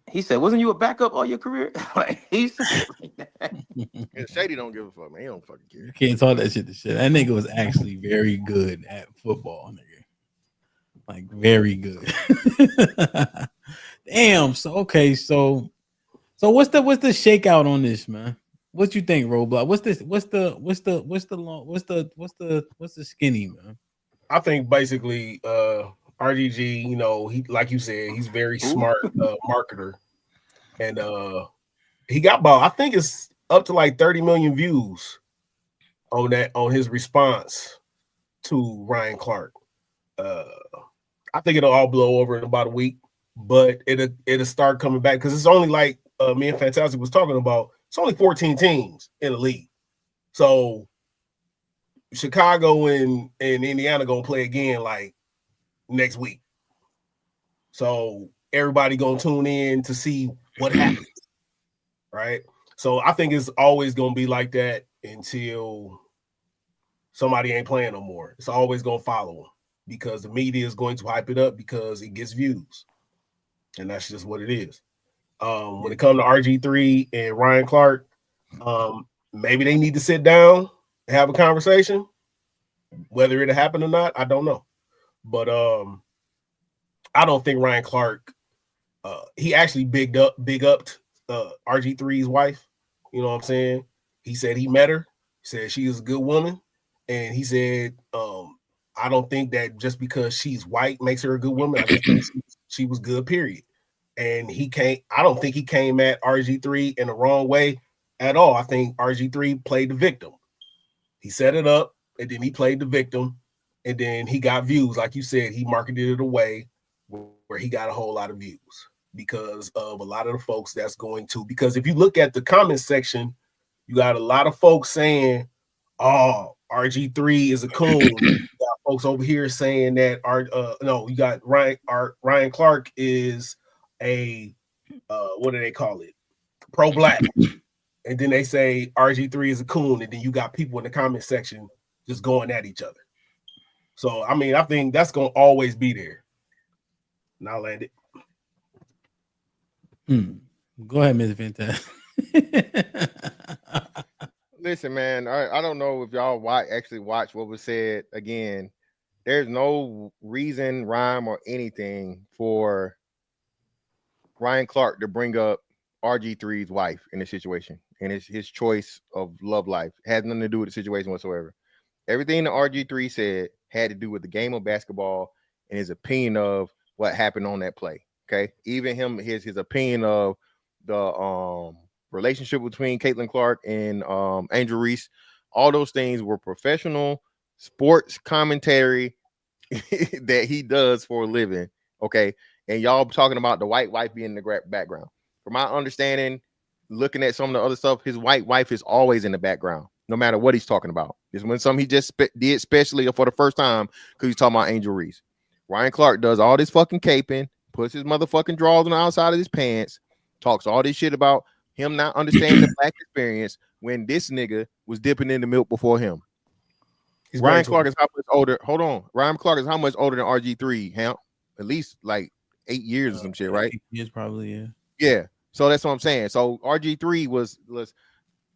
He said, "Wasn't you a backup all your career?" Like he's like that. Yeah, Shady don't give a fuck, man. He don't fucking care. You can't talk that shit to shit. That nigga was actually very good at football, nigga. Like very good. Damn. So okay. So what's the shakeout on this, man? What you think, Roblox? What's the skinny, man? I think basically RGG, he, like you said, he's very smart marketer, and he got about, I think it's up to like 30 million views on his response to Ryan Clark. I think it'll all blow over in about a week, but it'll start coming back because it's only like me and Fantastic was talking about. It's only 14 teams in the league, so Chicago and Indiana gonna play again like next week. So everybody gonna tune in to see what happens, right? So I think it's always gonna be like that until somebody ain't playing no more. It's always gonna follow them because the media is going to hype it up because it gets views, and that's just what it is. When it comes to RG3 and Ryan Clark, maybe they need to sit down and have a conversation. Whether it'll happen or not, I don't know. But I don't think Ryan Clark, he actually big upped RG3's wife. You know what I'm saying? He said he met her. He said she is a good woman. And he said, I don't think that just because she's white makes her a good woman. I just think she was good, period. And I don't think he came at RG3 in the wrong way at all. I think RG3 played the victim. He set it up, and then he played the victim, and then he got views. Like you said, he marketed it away where he got a whole lot of views because of a lot of the folks that's going to. Because if you look at the comment section, you got a lot of folks saying, oh, RG3 is a coon. You got folks over here saying that, you got Ryan Clark is a, what do they call it? Pro-black. And then they say RG3 is a coon, and then you got people in the comment section just going at each other. So, I mean, I think that's going to always be there. And I'll land it. Go ahead, Mr. Fantastic. Listen, man, I don't know if y'all actually watch what was said. Again, there's no reason, rhyme, or anything for Ryan Clark to bring up RG3's wife in this situation. And his choice of love life has nothing to do with the situation whatsoever. Everything that RG3 said had to do with the game of basketball and his opinion of what happened on that play. Okay, even his opinion of the relationship between Caitlin Clark and Angel Reese. All those things were professional sports commentary that he does for a living. Okay, and y'all talking about the white wife being in the background. From my understanding, looking at some of the other stuff, his white wife is always in the background, no matter what he's talking about. It's when something he just did, especially for the first time, because he's talking about Angel Reese. Ryan Clark does all this fucking caping, puts his motherfucking drawers on the outside of his pants, talks all this shit about him not understanding the black experience when this nigga was dipping in the milk before him. Ryan Clark is how much older? Hold on. Ryan Clark is how much older than RG3, Hamp? At least like 8 years or some shit, right? 8 years probably, yeah. Yeah. So that's what I'm saying. So RG3 was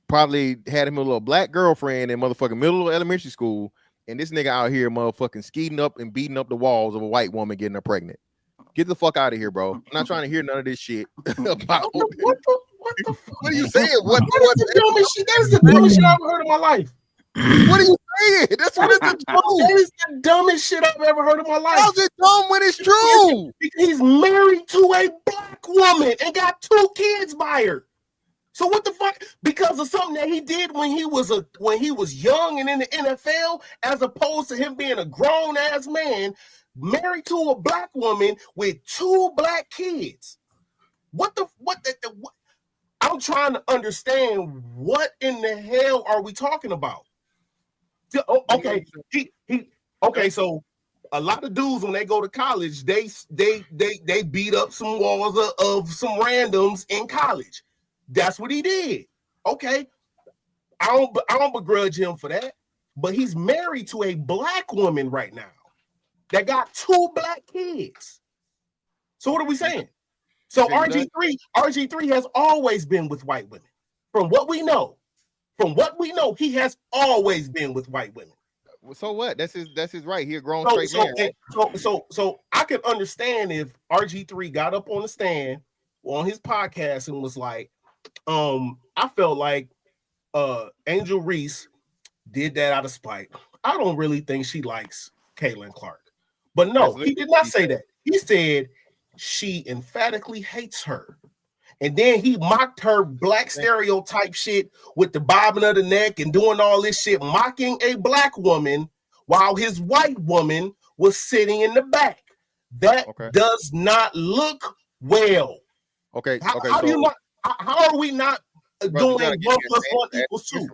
probably had him a little black girlfriend in motherfucking middle of elementary school, and this nigga out here motherfucking skeeting up and beating up the walls of a white woman getting her pregnant. Get the fuck out of here, bro. I'm not trying to hear none of this shit about what are you saying? What is the dumbest shit? That is the dumbest shit I've ever heard in my life. What are you saying? That's what is the truth. That is the dumbest shit I've ever heard in my life. How's it dumb when it's true? He's married to a black woman and got 2 kids by her. So what the fuck? Because of something that he did when he was young and in the NFL, as opposed to him being a grown ass man married to a black woman with 2 black kids. What I'm trying to understand, what in the hell are we talking about? Okay, okay. So a lot of dudes, when they go to college, they beat up some walls of some randoms in college. That's what he did. Okay, I don't begrudge him for that. But he's married to a black woman right now that got 2 black kids. So what are we saying? So RG3 has always been with white women. From what we know, he has always been with white women. So what? That's his right. He a grown straight man. So I can understand if RG3 got up on the stand on his podcast and was like, I felt like Angel Reese did that out of spite. I don't really think she likes Caitlin Clark. But no, he did not say that. He said she emphatically hates her. And then he mocked her black stereotype shit with the bobbing of the neck and doing all this shit, mocking a black woman while his white woman was sitting in the back. That does not look well. Okay. How are we not doing 1 + 1 = 2?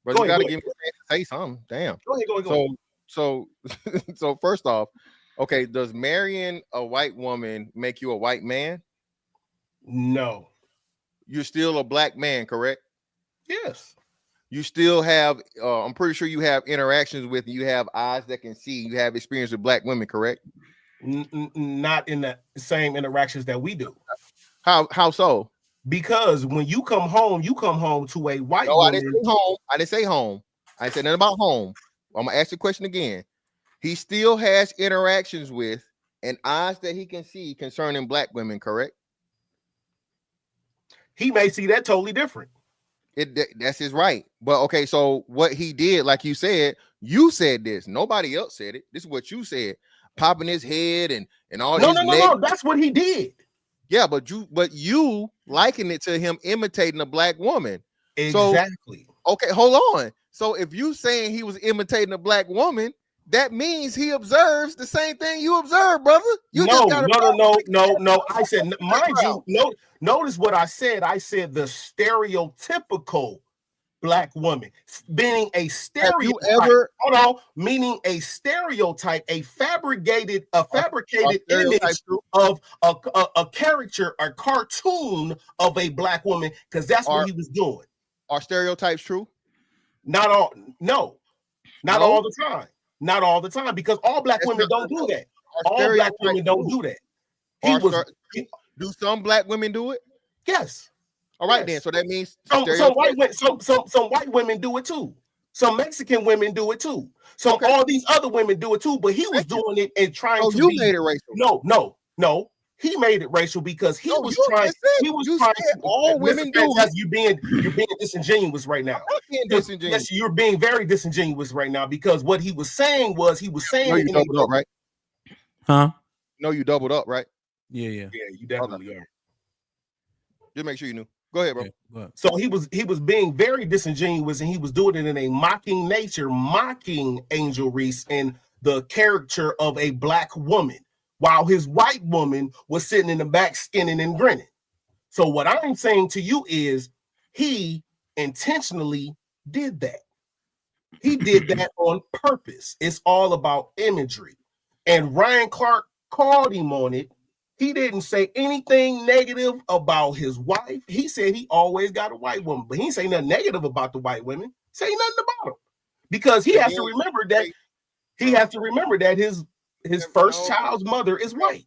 But you gotta give me a chance to say something. Damn. Go ahead. So first off, okay, does marrying a white woman make you a white man? No. You're still a black man, correct? Yes. You still have, I'm pretty sure you have interactions with, you have eyes that can see, you have experience with black women, correct? Not in the same interactions that we do. How so? Because when you come home to a white woman. I didn't say home. I didn't say nothing about home. I'm gonna ask the question again. He still has interactions with and eyes that he can see concerning black women, correct? He may see that totally different. That's his right. But okay, so what he did, like you said this. Nobody else said it. This is what you said. Popping his head and all. No. That's what he did. Yeah, but you liken it to him imitating a black woman. Exactly. So, okay, hold on. So if you saying he was imitating a black woman, that means he observes the same thing you observe, brother. No. I said, mind you, notice what I said. I said the stereotypical black woman, meaning a stereotype. Meaning a stereotype, a fabricated image of a caricature, a cartoon of a black woman, because that's what he was doing. Are stereotypes true? Not all the time. Not all the time, because all black women don't do that. All black women don't do that. Do some black women do it? Yes. All right, then. So that means some white women do it too. Some Mexican women do it too. All these other women do it too. But he was doing it and trying to. You made it racial. No. He made it racial because he was trying. He was trying to. All women do it. You're being disingenuous right now. Yes, you're being very disingenuous right now, because what he was saying was you doubled up, right? Huh? No, you doubled up, right? Yeah. Yeah, you definitely are. Just make sure you knew. Go ahead, bro. So he was being very disingenuous, and he was doing it in a mocking nature, mocking Angel Reese and the character of a black woman, while his white woman was sitting in the back skinning and grinning. So what I'm saying to you is he intentionally did that. He did that on purpose. It's all about imagery. And Ryan Clark called him on it. He didn't say anything negative about his wife. He said he always got a white woman, but he didn't say nothing negative about the white women. Say nothing about them. Because he has to remember that his first child's mother is white.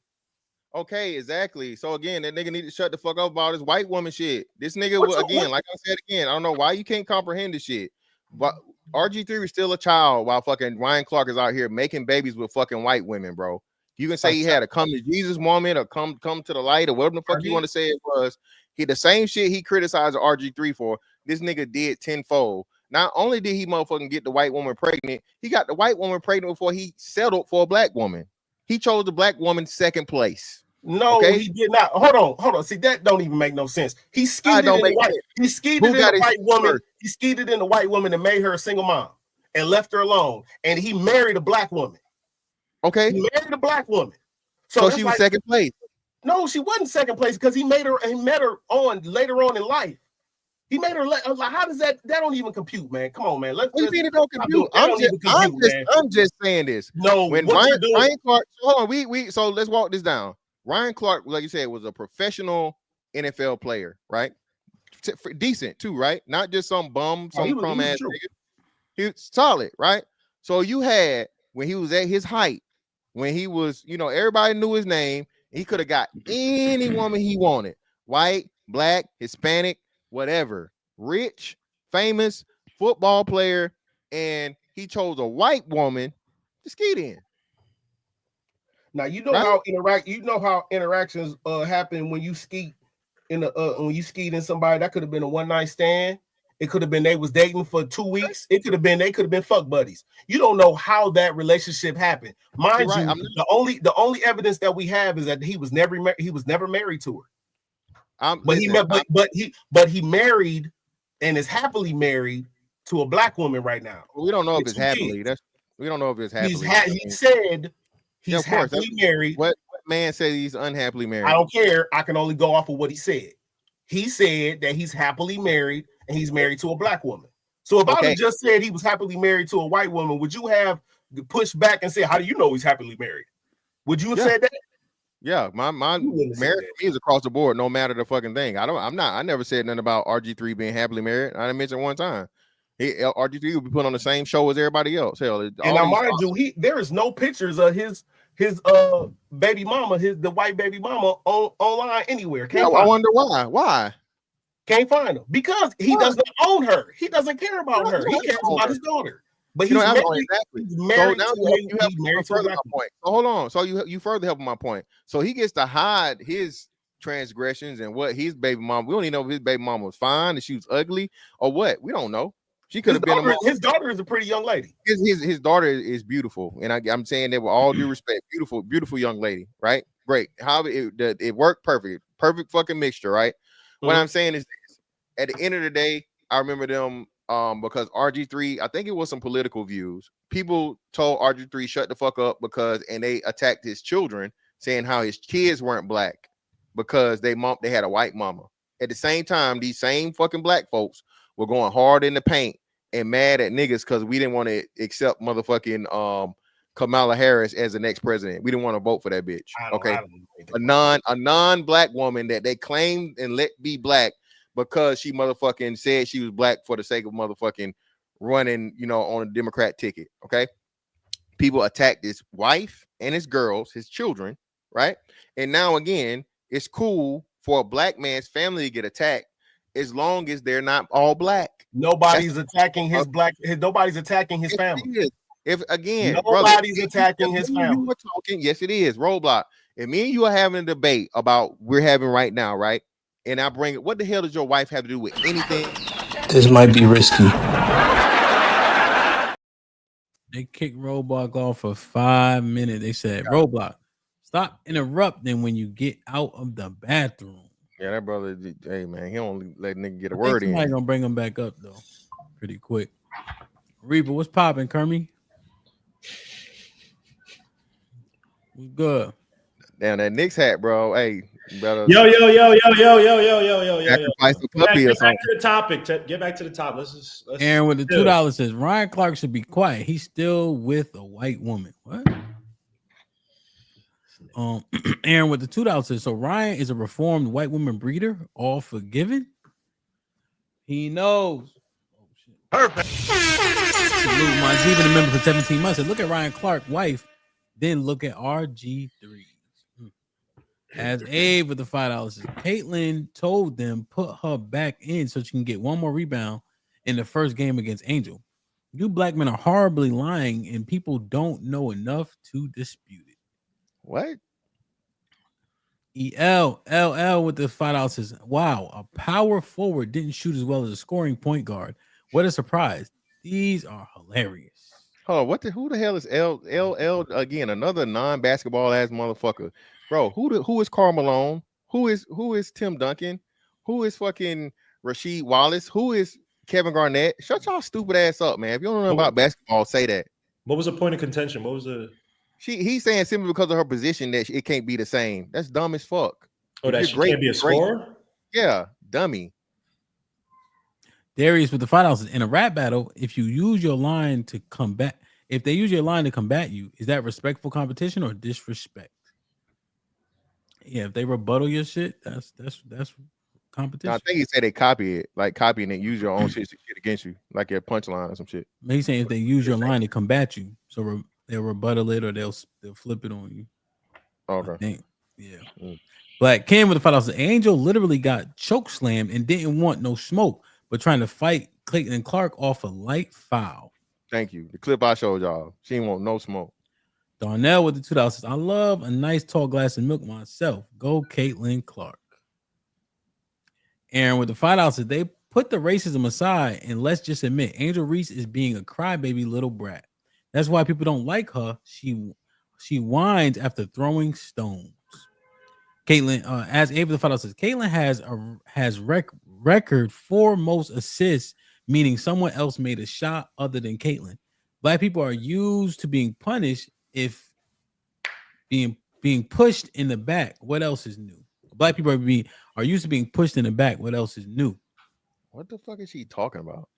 Okay, exactly. So again, that nigga need to shut the fuck up about his white woman shit. This nigga will, again, like I said again, I don't know why you can't comprehend this shit. But RG3 was still a child while fucking Ryan Clark is out here making babies with fucking white women, bro. You can say he had a come to Jesus moment or come to the light or whatever the fuck you want to say it was. He the same shit he criticized RG3 for. This nigga did tenfold. Not only did he motherfucking get the white woman pregnant, he got the white woman pregnant before he settled for a black woman. He chose the black woman second place. No, he did not. Hold on. See, that don't even make no sense. He skeeted in the white. He skeeted in the white woman. He skeeted in the white woman and made her a single mom and left her alone. And he married a black woman. Okay. He married a black woman. So she was second place. No, she wasn't second place because he met her on later on in life. He made her like, how does that don't even compute, man? Come on, man. What do you mean it don't compute? I'm just saying this. No, when Ryan Clark, hold on, so let's walk this down. Ryan Clark, like you said, was a professional NFL player, right? Decent too, right? Not just some bum, some crumb ass nigga. He was solid, right? So you had, when he was at his height, when he was, everybody knew his name, he could have got any woman he wanted. White, black, Hispanic, whatever. Rich, famous, football player, and he chose a white woman to skeet in. Now how interactions happen when you skeet in somebody. That could have been a one night stand. It could have been they was dating for 2 weeks. They could have been fuck buddies. You don't know how that relationship happened. Mind you, the only evidence that we have is that he was never married to her. But he married and is happily married to a black woman right now. We don't know if it's happily. We don't know if it's happily. He said he's happily married. What man said he's unhappily married? I don't care. I can only go off of what he said. He said that he's happily married and he's married to a black woman. So if I would have just said he was happily married to a white woman, would you have pushed back and said, how do you know he's happily married? Would you have said that? Yeah, my marriage for me is across the board, no matter the fucking thing. I never said nothing about RG3 being happily married. I didn't mention one time. RG3 would be put on the same show as everybody else. Hell, and now mind you, there is no pictures of his baby mama, the white baby mama online anywhere. I wonder why. Why? Can't find her because he does not own her. He doesn't care about her. He cares about his daughter. But he's married. He's married to a black point. So hold on. So you further helping my point. So he gets to hide his transgressions and what his baby mom. We don't even know if his baby mom was fine, if she was ugly, or what. We don't know. She could have been his daughter is a pretty young lady. His daughter is beautiful, and I'm saying that with all due respect, beautiful young lady, right? Great. How it worked perfect fucking mixture, right? What I'm saying is this: at the end of the day, I remember them because RG3, I think it was some political views. People told RG3 shut the fuck up and they attacked his children, saying how his kids weren't black because they had a white mama. At the same time, these same fucking black folks were going hard in the paint and mad at niggas because we didn't want to accept motherfucking Kamala Harris as the next president. We didn't want to vote for that bitch. Okay, a non-black woman that they claimed and let be black because she motherfucking said she was black for the sake of motherfucking running, on a Democrat ticket. Okay, people attacked his wife and his girls, his children, right? And now again, it's cool for a black man's family to get attacked as long as they're not all black. Nobody's attacking his black. Nobody's attacking his family. If again, nobody's attacking his family. You were talking, yes, it is roadblock. And me and you are having a debate about we're having right now, right? And I bring it. What the hell does your wife have to do with anything? This might be risky. They kicked Roadblock off for 5 minutes. They said, Roadblock, stop interrupting when you get out of the bathroom. Yeah, that brother. Hey man, he don't let nigga get a I think word somebody in. gonna bring him back up though, pretty quick. Reaper, what's popping, Kermie? We good. Damn that Knicks hat, bro. Hey, you better Yo. sacrifice a Get puppy or back something. to the topic. Get back to the top. Let's Aaron with the chill. $2 says Ryan Clark should be quiet. He's still with a white woman. What? Aaron with the $2 says, so Ryan is a reformed white woman breeder, all forgiven. He knows. Perfect. Salute Monteven, a member for 17 months. Said, look at Ryan Clark's wife, then look at RG3. As Abe with the $5 says, Caitlyn told them put her back in so she can get one more rebound in the first game against Angel. You black men are horribly lying, and people don't know enough to dispute it. What? LL with the $5 says, wow, a power forward didn't shoot as well as a scoring point guard. What a surprise. These are hilarious. Oh, who the hell is LL again? Another non-basketball ass motherfucker. Bro, who is Karl Malone? Who is Tim Duncan? Who is fucking Rasheed Wallace? Who is Kevin Garnett? Shut y'all stupid ass up, man. If you don't know about basketball, say that. What was the point of contention? What was the He's saying simply because of her position that it can't be the same. That's dumb as fuck. Oh, that she can't be a scorer? Yeah, dummy. Darius with the $5 says, in a rap battle, if you use your line to combat, if they use your line to combat you, is that respectful competition or disrespect? Yeah, if they rebuttal your shit, that's competition. No, I think he said they copy it, like copy and then use your own shit against you, like your punchline or some shit. He's saying if they use your line to combat you, so they'll rebuttal it or they'll flip it on you. Okay. Yeah. Black Kim with the $5 says, Angel literally got choke slammed and didn't want no smoke, but trying to fight Clayton Clark off a light foul. Thank you. The clip I showed y'all. She didn't want no smoke. Darnell with the $2 says, I love a nice tall glass of milk myself. Go Caitlin Clark. Aaron with the $5 says, they put the racism aside and let's just admit Angel Reese is being a crybaby little brat. That's why people don't like her. She whines after throwing stones. Caitlin, as Ava the $5 says, Caitlin has record for most assists, meaning someone else made a shot other than Caitlin. Black people are used to being punished if being pushed in the back. What else is new? Black people are used to being pushed in the back. What else is new? What the fuck is she talking about?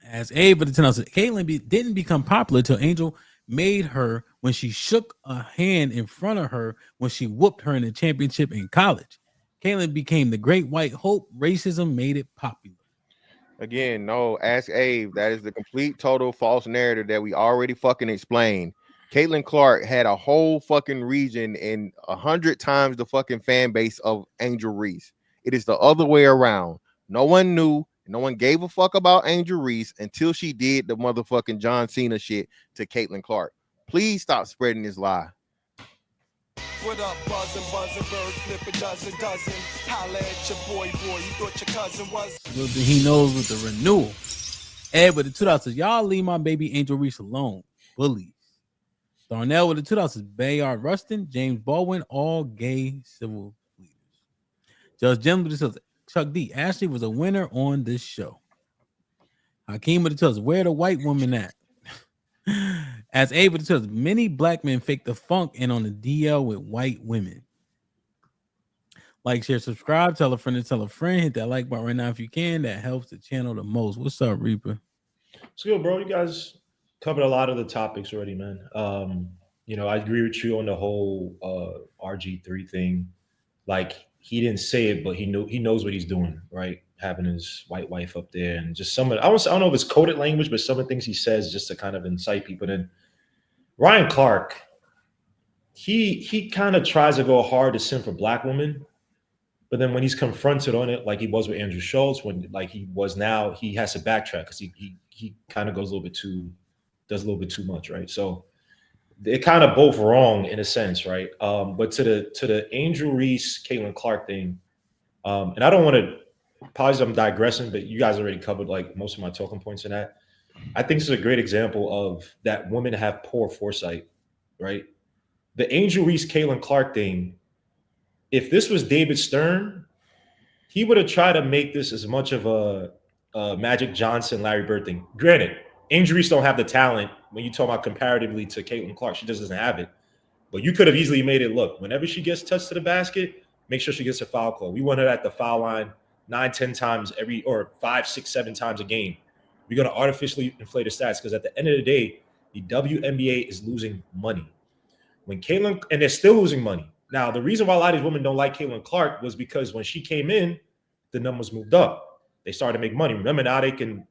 As Abe with the $10 says, Caitlyn didn't become popular till Angel made her when she shook a hand in front of her when she whooped her in the championship in college. Caitlyn became the great white hope. Racism made it popular. Again, no, ask Abe. That is the complete total false narrative that we already fucking explained. Caitlin Clark had a whole fucking region and 100 times the fucking fan base of Angel Reese. It is the other way around. No one knew, no one gave a fuck about Angel Reese until she did the motherfucking John Cena shit to Caitlin Clark. Please stop spreading this lie. What up, buzzing, bird, flip a dozen. Holla at your boy, you thought your cousin was. He knows with the renewal. Ed with the $2 says, y'all leave my baby Angel Reese alone. Bullies. Darnell with the $2 says, Bayard Rustin, James Baldwin, all gay civil leaders. Judge Jim with the $2 says, Chuck D. Ashley was a winner on this show. Hakeem with the $2 says, where the white woman at? As Abe with the $2 says, many black men fake the funk and on the DL with white women. Like, share, subscribe, tell a friend to tell a friend. Hit that like button right now if you can. That helps the channel the most. What's up, Reaper? It's good, bro. You guys covered a lot of the topics already, man. I agree with you on the whole RG3 thing. Like, he didn't say it, but he knows what he's doing, right? Having his white wife up there and just some of, I don't know if it's coded language, but some of the things he says just to kind of incite people. Then Ryan Clark, he kind of tries to go hard to sin for black women, but then when he's confronted on it, like he was with Andrew Schultz, when like he was now, he has to backtrack because he kind of does a little bit too much, right? So they're kind of both wrong in a sense, right? But to the Angel Reese, Caitlin Clark thing, and I don't want to, apologize, I'm digressing, but you guys already covered like most of my talking points in that. I think this is a great example of that women have poor foresight, right? The Angel Reese, Caitlin Clark thing, if this was David Stern, he would have tried to make this as much of a Magic Johnson, Larry Bird thing. Granted, Angel Reese don't have the talent when you talk about comparatively to Caitlin Clark. She just doesn't have it. But you could have easily made it look. Whenever she gets touched to the basket, make sure she gets a foul call. We want her at the foul line 9, 10 times or 5, 6, 7 times a game. We're going to artificially inflate the stats because at the end of the day, the WNBA is losing money. When Caitlin, and they're still losing money. Now, the reason why a lot of these women don't like Caitlin Clark was because when she came in, the numbers moved up. They started to make money. Remember now they can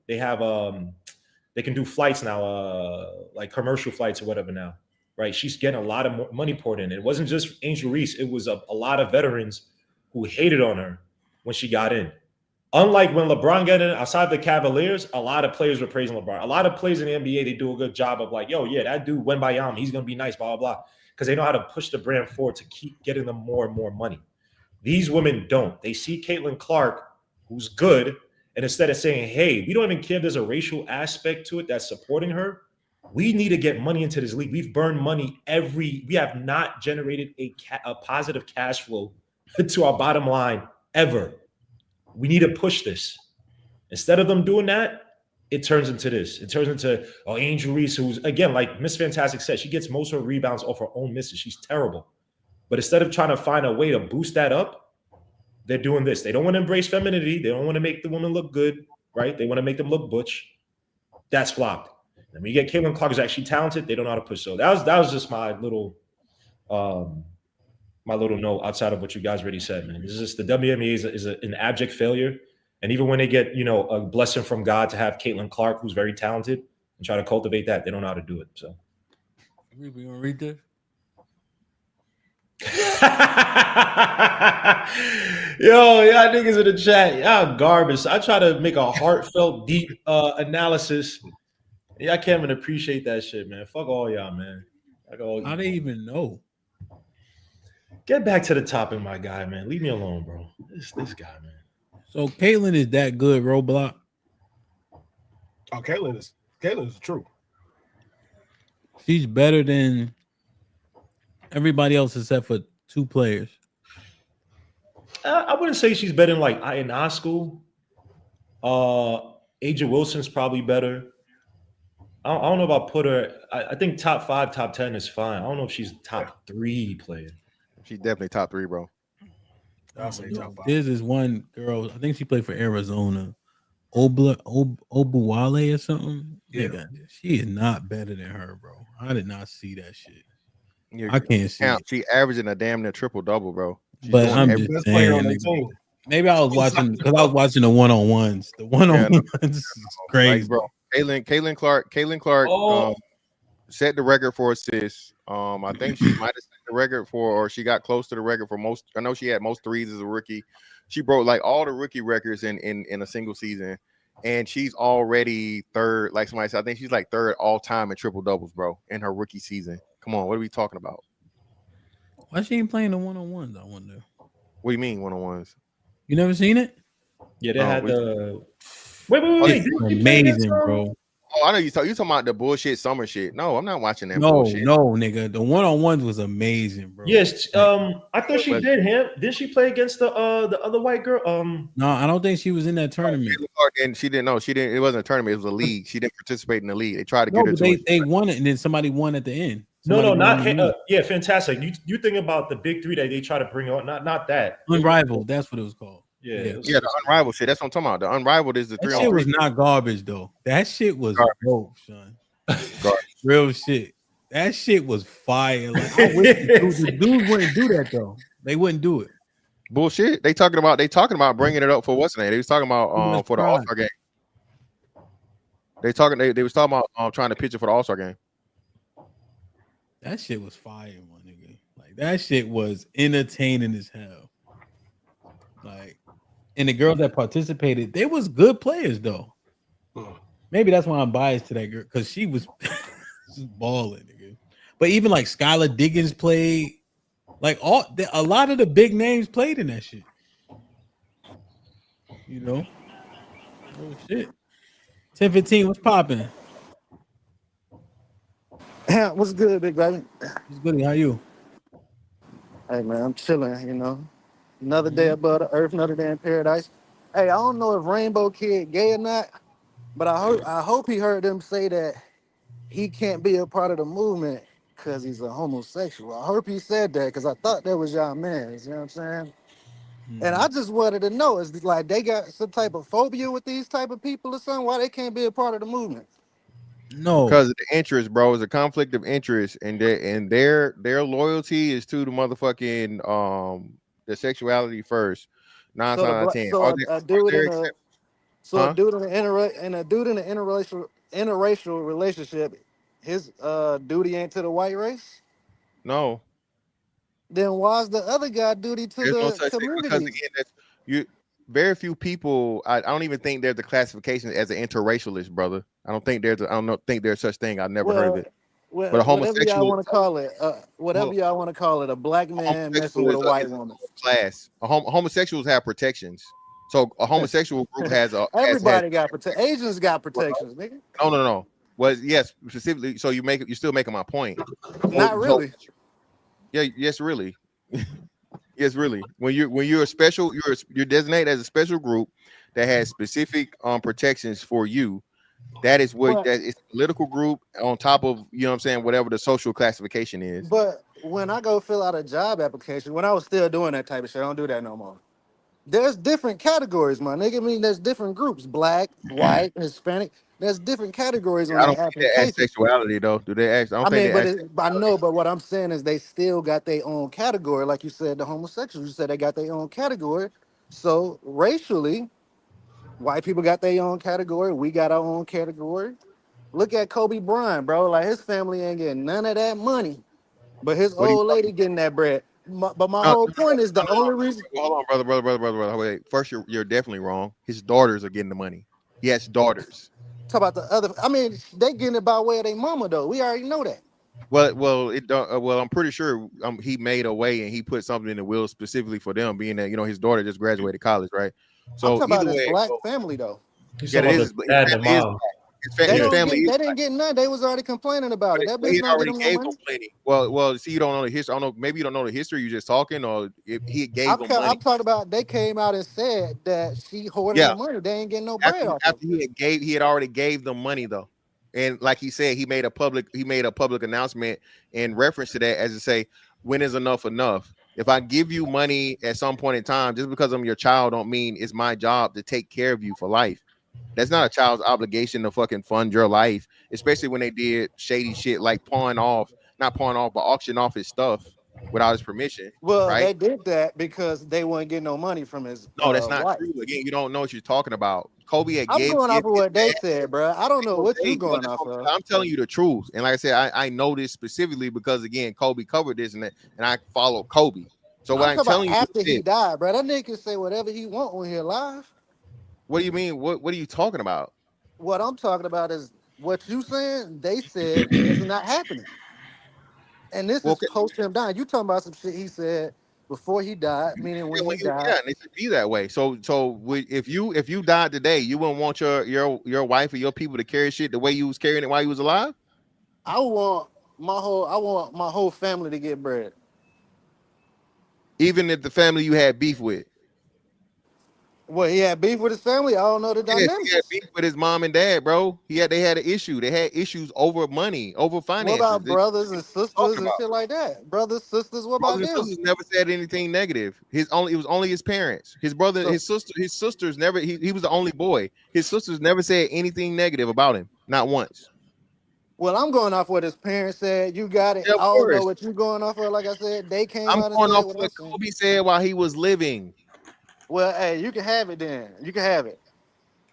do flights now, like commercial flights or whatever now, right? She's getting a lot of money poured in. It wasn't just Angel Reese. It was a lot of veterans who hated on her when she got in. Unlike when LeBron got in, outside the Cavaliers, a lot of players were praising LeBron. A lot of players in the NBA, they do a good job of like, yo, yeah, that dude Wembayama, he's going to be nice, blah, blah, blah. Because they know how to push the brand forward to keep getting them more and more money. These women don't. They see Caitlin Clark, who's good, and instead of saying, hey, we don't even care if there's a racial aspect to it that's supporting her, we need to get money into this league. We've burned money we have not generated a positive cash flow to our bottom line ever. We need to push this. Instead of them doing that, it turns into this. It turns into, Angel Reese, who's, again, like Miss Fantastic said, she gets most of her rebounds off her own misses. She's terrible. But instead of trying to find a way to boost that up, they're doing this. They don't want to embrace femininity. They don't want to make the women look good, right? They want to make them look butch. That's flopped. And when you get Caitlin Clark, who's actually talented, they don't know how to push. So that was just my little note outside of what you guys already said, man. This is just the WNBA is an abject failure. And even when they get, a blessing from God to have Caitlin Clark, who's very talented, and try to cultivate that, they don't know how to do it. So, we gonna read this? Yo, y'all niggas in the chat, y'all garbage. I try to make a heartfelt, deep analysis. Y'all can't even appreciate that shit, man. Fuck all y'all, man. How they even know? Get back to the topic, my guy, man. Leave me alone, bro. This guy, man. So Caitlin is that good, Roblox? Oh, Caitlin is the truth. She's better than everybody else except for 2 players. I wouldn't say she's better in high school. Aja Wilson's probably better. I don't know about put her. I think top 5, top 10 is fine. I don't know if she's top 3 player. She's definitely top 3, bro. I'll say top 5. There's this one girl, I think she played for Arizona, Obuwale or something. Yeah. Nigga, she is not better than her, bro. I did not see that shit. I can't see it. She averaging a damn near triple-double, bro. But I'm just saying, maybe I was watching because I was watching the one-on-ones. The one-on-ones is crazy, like, bro. Caitlin Clark set the record for assists. I think she might have set the record or she got close to the record for most. I know she had most threes as a rookie. She broke like all the rookie records in a single season, and she's already third. Like somebody said, I think she's like third all time in triple doubles, bro, in her rookie season. Come on, what are we talking about? Why she ain't playing the one-on-ones? I wonder. What do you mean one-on-ones? You never seen it? Yeah, they had the. Wait. Amazing, bro. Oh, I know you talking about the bullshit summer shit. No, I'm not watching that. No, bullshit. Nigga. The one-on-ones was amazing, bro. Yes, I thought she did. Did she play against the other white girl? No, I don't think she was in that tournament. And she didn't know. She didn't. It wasn't a tournament. It was a league. She didn't participate in the league. They tried to get her to. They won it, and then somebody won at the end. Not fantastic. You think about the big 3 that they try to bring on. Not that. Unrivaled. That's what it was called. Yeah, the unrivaled shit. That's what I'm talking about. The unrivaled is the 3 on 3. That shit was not garbage though. That shit was dope, son. Real shit. That shit was fire. Like, I wish the dudes wouldn't do that though. They wouldn't do it. Bullshit. They talking about bringing it up for what's the name? They was talking about for the All-Star game. They was talking about trying to pitch it for the All-Star game. That shit was fire, my nigga. Like that shit was entertaining as hell. Like, and the girls that participated, they was good players though. Maybe that's why I'm biased to that girl because she was balling, nigga. But even like Skylar Diggins played, like a lot of the big names played in that shit. You know, oh shit. 10-15, what's popping? Yeah, what's good, big baby? What's good? How you? Hey man, I'm chilling, you know. Another day above the earth, another day in paradise. Hey, I don't know if Rainbow Kid gay or not, but I hope he heard them say that he can't be a part of the movement because he's a homosexual. I hope he said that because I thought that was y'all man. You know what I'm saying? And I just wanted to know, is like they got some type of phobia with these type of people or something? Why they can't be a part of the movement? No, because of the interest, bro. It's a conflict of interest, and their loyalty is to the motherfucking the sexuality first. 9 So times out of 10. so a dude in a so a Huh? dude in a interracial relationship, his duty ain't to the white race. No, Then why's the other guy duty to there's no the such thing because community? again, that's you. Very few people. I don't even think there's a classification as an interracialist, brother. I don't think there's such thing. I've never heard of Well, it. But a whatever y'all homosexual, want to call it, a black man messing homosexual with a white is a woman. class. Homosexuals have protections. So a homosexual group has Everybody got protection. Asians got protections, nigga. no. Well, yes, specifically. So you're still making my point. Not really. Yeah, yes, really. Yes, really. When you're a special, you're designated as a special group that has specific protections for you. That is what that is a political group on top of, you know what I'm saying, whatever the social classification is. But when I go fill out a job application, when I was still doing that type of shit, I don't do that no more. There's different categories, my nigga. I mean, there's different groups: black, white, Hispanic. There's different categories on I that don't think they ask application. sexuality though. Do they ask? I don't I think mean, they ask. I know, but what I'm saying is they still got their own category. Like you said, the homosexuals, you said they got their own category. So racially, white people got their own category. We got our own category. Look at Kobe Bryant, bro. Like his family ain't getting none of that money, but his What do you? old lady getting that bread. But my No, whole point is the only reason. hold on, brother. Wait, first you're definitely wrong. His daughters are getting the money. He has daughters. Talk about the other. I mean, they getting it by way of their mama though. We already know that. Well, I'm pretty sure he made a way and he put something in the will specifically for them, being that his daughter just graduated college, right? I'm So talking about either his way, black family though. yeah, it is. Dad and the mom. They His family is. they didn't get none. They was already complaining about it. That But bitch he not already getting no gave money. them plenty. Well, see, you don't know the history. I don't know. Maybe you don't know the history. You just talking, or if he gave them I'm money. talking about they came out and said that she hoarding Yeah. the money. They ain't getting no bread off of it. He had already gave them money though, and like he said, he made a public announcement in reference to that, as to say, when is enough enough? If I give you money at some point in time, just because I'm your child, don't mean it's my job to take care of you for life. That's not a child's obligation to fucking fund your life, especially when they did shady shit like not pawn off, but auction off his stuff without his permission, Well, right? they did that because they wouldn't get no money from his No, that's not wife. true. Again, you don't know what you're talking about. Kobe had I'm gave going off of his what they dad. said, bro. I don't know what you Well, going off of. I'm telling you the truth, and like I said, I know this specifically because again, Kobe covered this, and I follow Kobe. So what I'm I'm talking telling about you after is he this. died, bro. That nigga can say whatever he want when he alive. What do you mean? What are you talking about? What I'm talking about is what you saying. They said is not happening, and this is Okay, post him dying. You talking about some shit he said before he died, meaning when he died. and it should be that way. So if you died today, you wouldn't want your wife or your people to carry shit the way you was carrying it while you was alive. I want my whole family to get bread. Even if the family you had beef with. Well, he had beef with his family. I don't know the Yes, dynamics. he had beef with his mom and dad, bro. They had an issue. They had issues over money, over finances. What about brothers and sisters and about? shit like that? Brothers, sisters, what about Brothers and them? sisters never said anything negative. It was only his parents. His brother, So- his sisters never. He was the only boy. His sisters never said anything negative about him, not once. Well, I'm going off what his parents said. You got it. Yeah, of I don't know course. what you going off of. Like I said, they came I'm out and going said off what what I'm saying. Kobe said while he was living. Well, hey, you can have it then. You can have it.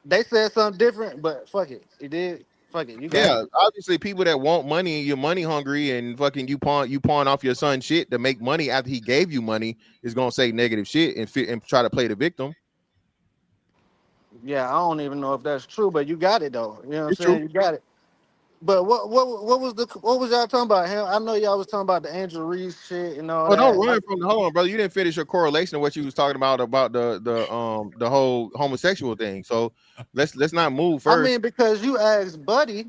They said something different, but fuck it. It did. Fuck it. You got Yeah, it. obviously people that want money, you're money hungry, and fucking you pawn off your son shit to make money after he gave you money is gonna say negative shit and try to play the victim. Yeah, I don't even know if that's true, but you got it though. You know what I'm It's saying? true. You got it. But what was y'all talking about? Him? I know y'all was talking about the Angel Reese shit and all Oh, don't that. run from the hold on, brother. You didn't finish your correlation of what you was talking about the whole homosexual thing. So let's not move I first. mean, because you asked Buddy,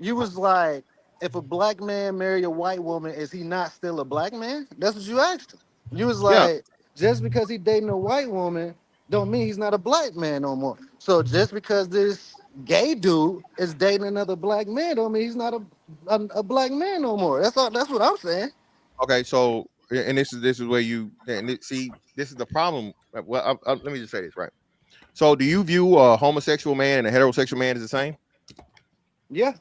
you was like, if a black man marry a white woman, is he not still a black man? That's what you asked him. You was Yeah. like, just because he dating a white woman, don't mean he's not a black man no more. So just because this gay dude is dating another black man, don't mean he's not a black man no more. That's all. That's what I'm saying. Okay, so and this is where you see this is the problem. Well, let me just say this right. So, do you view a homosexual man and a heterosexual man as the same? Yeah.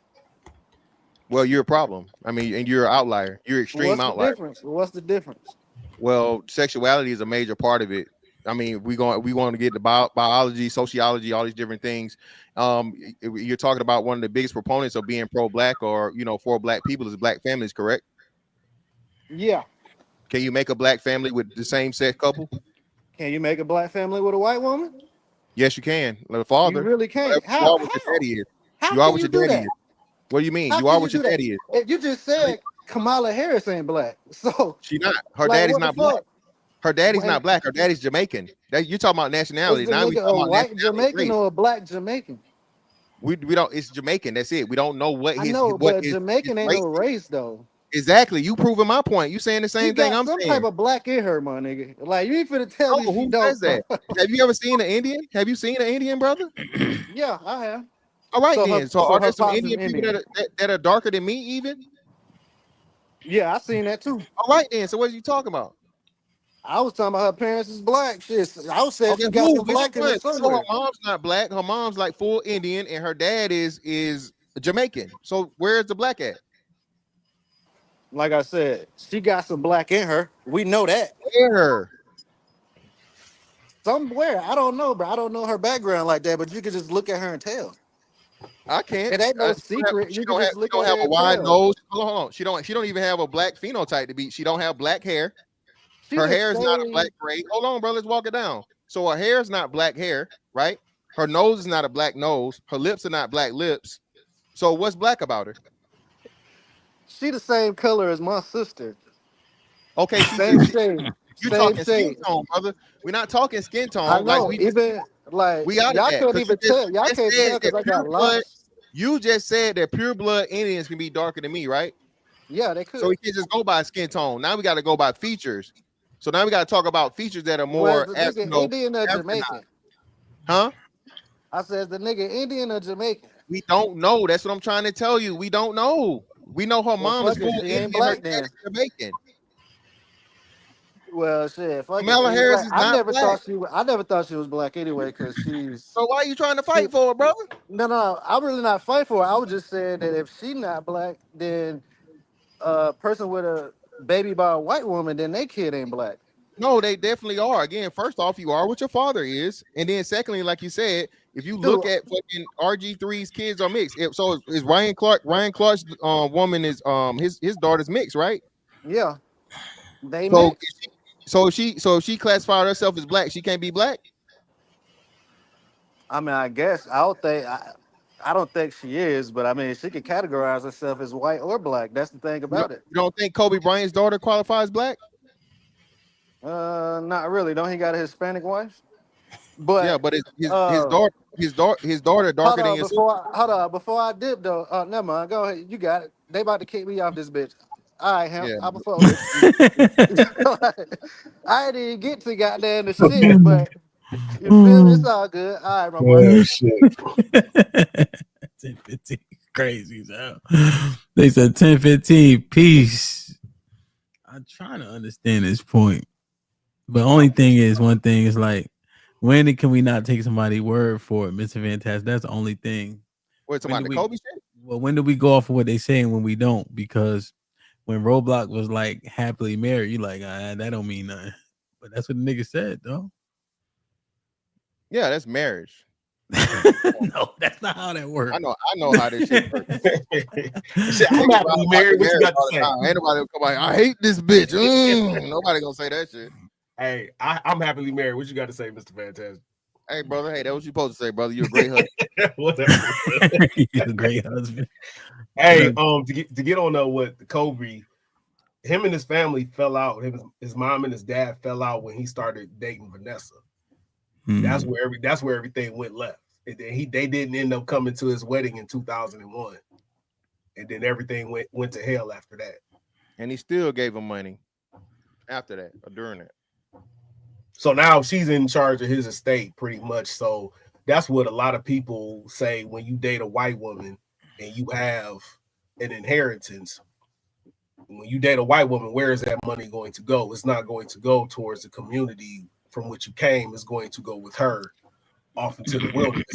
Well, you're a problem. I mean, and you're an outlier. You're an extreme What's the outlier. difference? What's the difference? Well, sexuality is a major part of it. I mean, we want to get the biology, sociology, all these different things. You're talking about one of the biggest proponents of being pro-black or for black people is black families, correct? Yeah. Can you make a black family with the same sex couple? Can you make a black family with a white woman? Yes, you can. The father. You really can't. You are what your daddy is. You are what your daddy is. What do you mean? You are what your daddy is. You just said Kamala Harris ain't black. So she not. Her like, daddy's not black. Her daddy's not black. Her daddy's Jamaican. You're talking about nationality. Is the Now we nigga talking a about white Jamaican or a black Jamaican? We don't. It's Jamaican. That's it. We don't know what his. I know, what but his, Jamaican his ain't no race though. Exactly. You proving my point. You saying the She same thing got I'm some saying. type of black in her, my nigga. Like you ain't finna tell me she Who don't. says that? Have you ever seen an Indian? Have you seen an Indian brother? Yeah, I have. All right, So then. her, So so are her there some pops is Indian people Indian. that are darker than me even? Yeah, I seen that too. All right, then. So what are you talking about? I was talking about her parents is black. Shit, I was saying Okay, she got some which black in her one? So her somewhere. mom's not black. Her mom's like full Indian, and her dad is Jamaican. So where's the black at? Like I said, she got some black in her. We know that. Where? Somewhere. I don't know, bro. I don't know her background like that, but you can just look at her and tell. I can't. It ain't no secret. She You can don't have, just look she don't at have her a and wide tell. nose. Hold on. She don't even have a black phenotype to be. She don't have black hair. She Her just hair is not a say- black gray. Hold on, bro. Let's walk it down. So her hair is not black hair, right? Her nose is not a black nose. Her lips are not black lips. So what's black about her? She the same color as my sister. Okay, Same shade. You're Same talking skin shade. tone, brother. We're not talking skin tone. I Like know. Even like we out of y'all that couldn't because you even tell. Y'all just can't said tell because that I pure got blood. locks. You just said that pure blood Indians can be darker than me, right? Yeah, they could. So we can't just go by skin tone. Now we got to go by features. So now we got to talk about features that are Was more, the nigga Indian or Jamaican? Huh? I said the nigga Indian or Jamaican. We don't know. That's what I'm trying to tell you. We don't know. We know her mom is fuck it, full she ain't Indian. Her black dad then. is Jamaican. Well, shit. Fuck it, Kamala she ain't Harris black. is I not never black. thought she. I never thought she was black anyway, because she's. So why are you trying to fight for it, brother? No. I'm really not fighting for her. I was just saying that if she not black, then a person with a baby by a white woman, then they kid ain't black. No, they definitely are. Again, first off, you are what your father is, and then secondly, like you said, if you look at fucking RG3's kids are mixed. So is Ryan Clark's woman is his daughter's mixed, right? Yeah, they So mixed. so if she classified herself as black, she can't be black. I mean, I guess I don't think she is, but I mean, she could categorize herself as white or black. That's the thing about it. You don't think Kobe Bryant's daughter qualifies black? Not really. Don't he got a Hispanic wife? But yeah, but his daughter darker than your sister. Hold on, before I dip though. Never mind. Go ahead. You got it. They about to kick me off this bitch. All right, Hamp. Yeah. I'm a fuck with you. I didn't even get to goddamn the shit, but you feel me? It's all good. All right, my boy. Oh, shit. 10-15. Crazy, so they said 10-15. Peace. I'm trying to understand this point. But one thing is like, when can we not take somebody's word for it, Mr. Fantastic? That's the only thing. Wait, talking about the Kobe shit? Well, when do we go off of what they say and when we don't? Because when Roblox was like happily married, you like, that don't mean nothing. But that's what the nigga said, though. Yeah, that's marriage. No, that's not how that works. I know how this shit works. I'm happily married. What you got to say? Ain't nobody come out. I hate this bitch. Nobody gonna say that shit. Hey, I'm happily married. What you got to say, Mr. Fantastic? Hey, brother. Hey, that's what you supposed to say, brother. You're a great husband. Whatever. You're a great husband. Hey, to get on what Kobe, him and his family fell out. His mom and his dad fell out when he started dating Vanessa. That's where everything went left. And then they didn't end up coming to his wedding in 2001. And then everything went to hell after that. And he still gave him money after that or during that. So now she's in charge of his estate pretty much. So that's what a lot of people say when you date a white woman and you have an inheritance. When you date a white woman, where is that money going to go? It's not going to go towards the community from which you came. It's going to go with her off into the wilderness.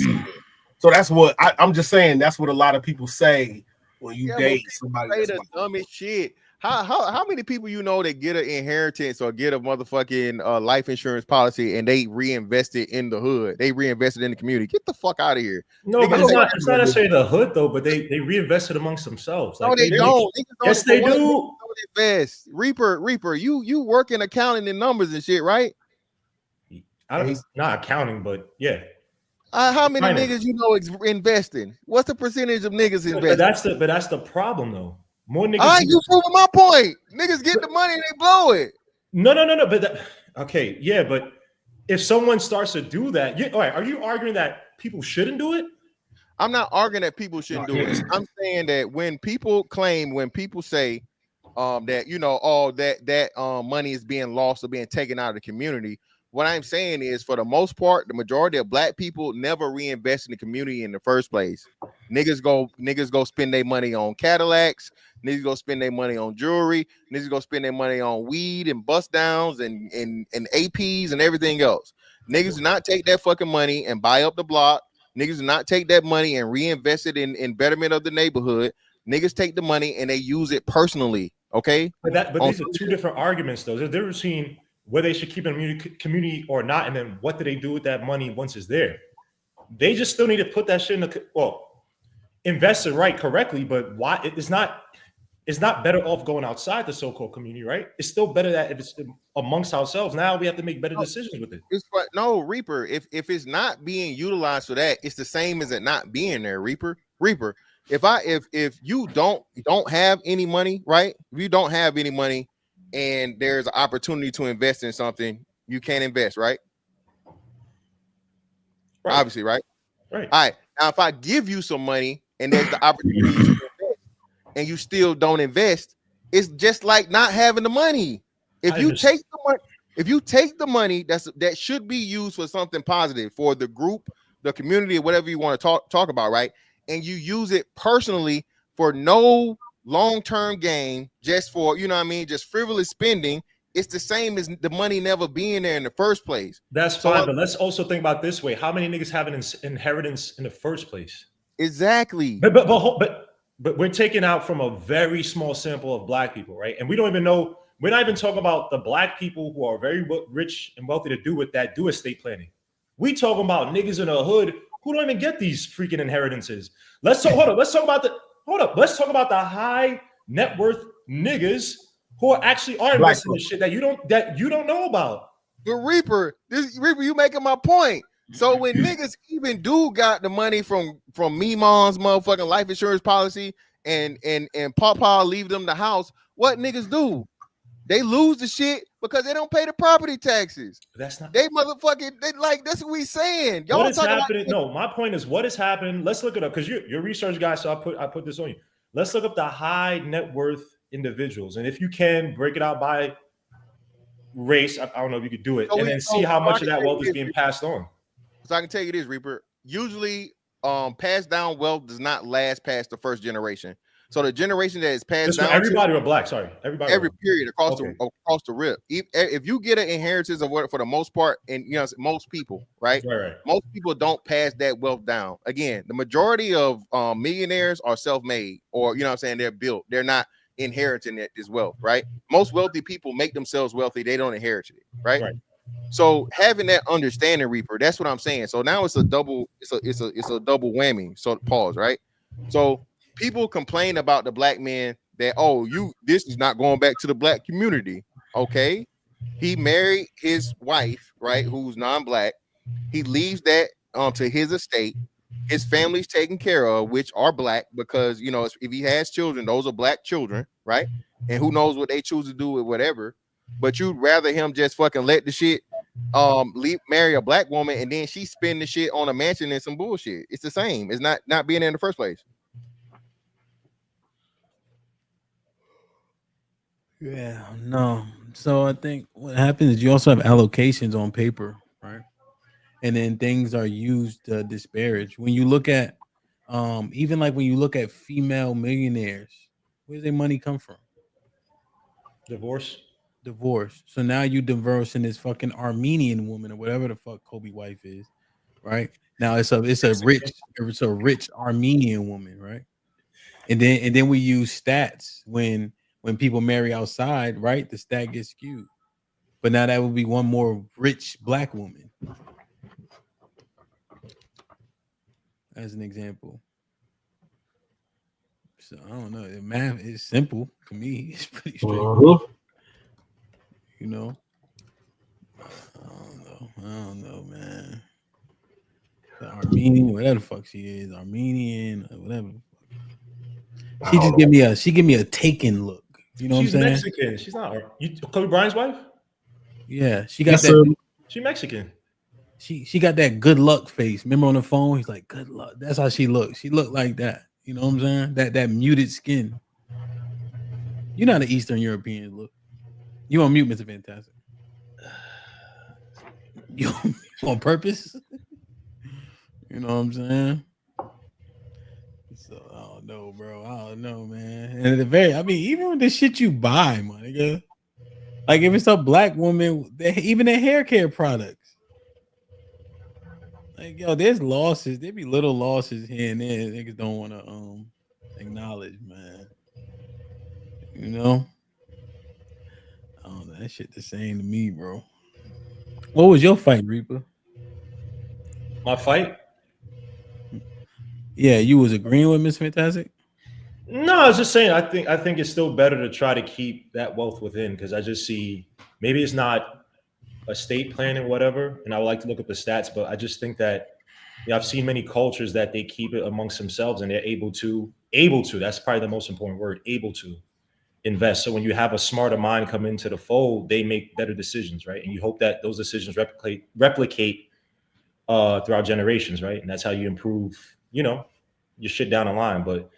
So that's what I'm just saying. That's what a lot of people say when you date somebody. Say the dumbest shit. How many people you know that get an inheritance or get a motherfucking life insurance policy and they reinvest it in the hood? They reinvested in the community. Get the fuck out of here. No, but it's not necessarily the hood though, but they reinvested amongst themselves. No, they don't. Yes, they do. Invest. Reaper, you work in accounting and numbers and shit, right? I don't. Not accounting, but yeah. How many niggas you know investing? What's the percentage of niggas investing? But that's the problem though. More niggas. All right, you proving my point. Niggas get the money and they blow it. No. But okay, yeah. But if someone starts to do that, all right, are you arguing that people shouldn't do it? I'm not arguing that people shouldn't do it. I'm saying that when people say that that money is being lost or being taken out of the community, what I'm saying is, for the most part, the majority of black people never reinvest in the community in the first place. Niggas go spend their money on Cadillacs. Niggas go spend their money on jewelry. Niggas go spend their money on weed and bust downs and APs and everything else. Niggas do not take that fucking money and buy up the block. Niggas do not take that money and reinvest it in betterment of the neighborhood. Niggas take the money and they use it personally. Okay. But these are two different arguments, though. There's a difference between whether they should keep it in a community or not, and then what do they do with that money once it's there? They just still need to put that shit in invest it correctly, but why it's not better off going outside the so-called community, right? It's still better that if it's amongst ourselves. Now we have to make better decisions with it. No, Reaper, if it's not being utilized for that, it's the same as it not being there, Reaper. If you don't have any money, right? If you don't have any money and there's an opportunity to invest in something, you can't invest, right? Obviously, right? Right. All right. Now, if I give you some money and there's the opportunity to invest and you still don't invest, it's just like not having the money. If you take the money that should be used for something positive for the group, the community, or whatever you want to talk about, right? And you use it personally for no long-term gain, just for, just frivolous spending, it's the same as the money never being there in the first place. That's fine, but let's also think about it this way. How many niggas have an inheritance in the first place? Exactly. But we're taking out from a very small sample of black people, right? And we don't even know, we're not even talking about the black people who are very rich and wealthy to do estate planning. We talking about niggas in the hood who don't even get these freaking inheritances. Let's talk about the high net worth niggas who actually are investing in shit that you don't know about. The Reaper, you making my point. So when niggas even do got the money from Memon's motherfucking life insurance policy and Papa leave them the house, what niggas do? They lose the shit because they don't pay the property taxes. That's not. That's what we saying. Y'all what is happening? No, my point is what is happening. Let's look it up because you're a research guy, so I put this on you. Let's look up the high net worth individuals, and if you can break it out by race, I don't know if you could do it, and then see how much of that wealth is being passed on. So I can tell you this, Reaper. Usually, passed down wealth does not last past the first generation. So the generation that is passed down, everybody were black. Sorry, every period across the rip. If you get an inheritance of what, for the most part, and most people, right? Most people don't pass that wealth down. Again, the majority of millionaires are self-made, or they're built. They're not inheriting this wealth, right? Most wealthy people make themselves wealthy. They don't inherit it, right? So having that understanding, Reaper, that's what I'm saying. So now it's a double whammy. So pause, right? So people complain about the black man that, this is not going back to the black community. Okay. He married his wife, right, who's non-black. He leaves that to his estate. His family's taken care of, which are black, because if he has children, those are black children, right? And who knows what they choose to do with whatever. But you'd rather him just fucking let the shit marry a black woman and then she spend the shit on a mansion and some bullshit. It's the same. It's not being there in the first place. Yeah, no, So I think what happens is you also have allocations on paper, right? And then things are used to disparage. When you look at, even like when you look at female millionaires, where does their money come from? Divorce. Divorce. So now you divorcing this fucking Armenian woman or whatever the fuck Kobe wife is, right? Now it's a rich Armenian woman, right? And then we use stats when people marry outside, right? The stat gets skewed. But now that would be one more rich black woman, as an example. So I don't know. The math is simple to me. It's pretty straightforward. You know. I don't know, man. The Armenian, whatever the fuck she is, Armenian, or whatever. She just give me a taken look. You know She's what I'm saying? Mexican. She's not. You Kobe Bryant's wife? Yeah, she got that. She Mexican. She got that good luck face. Remember on the phone, he's like, "Good luck." That's how she looks. She looked like that. You know what I'm saying? That muted skin. You know how the Eastern Europeans look. You on mute, Mr. Fantastic? You on purpose? You know what I'm saying? So I don't know, bro. I don't know, man. And at the very, I mean, even with the shit you buy, my nigga, like if it's a black woman, even their hair care products. Like, yo, there's losses. There be little losses here and there. Niggas don't want to acknowledge, man. You know? I don't know. That shit the same to me, bro. What was your fight, Reaper? My fight? Yeah, you was agreeing with Miss Fantastic? No, I was just saying. I think it's still better to try to keep that wealth within, because I just see maybe it's not estate planning, whatever. And I would like to look up the stats, but I just think that I've seen many cultures that they keep it amongst themselves and they're able to. That's probably the most important word. Able to invest. So when you have a smarter mind come into the fold, they make better decisions, right? And you hope that those decisions replicate throughout generations, right? And that's how you improve, your shit down the line. But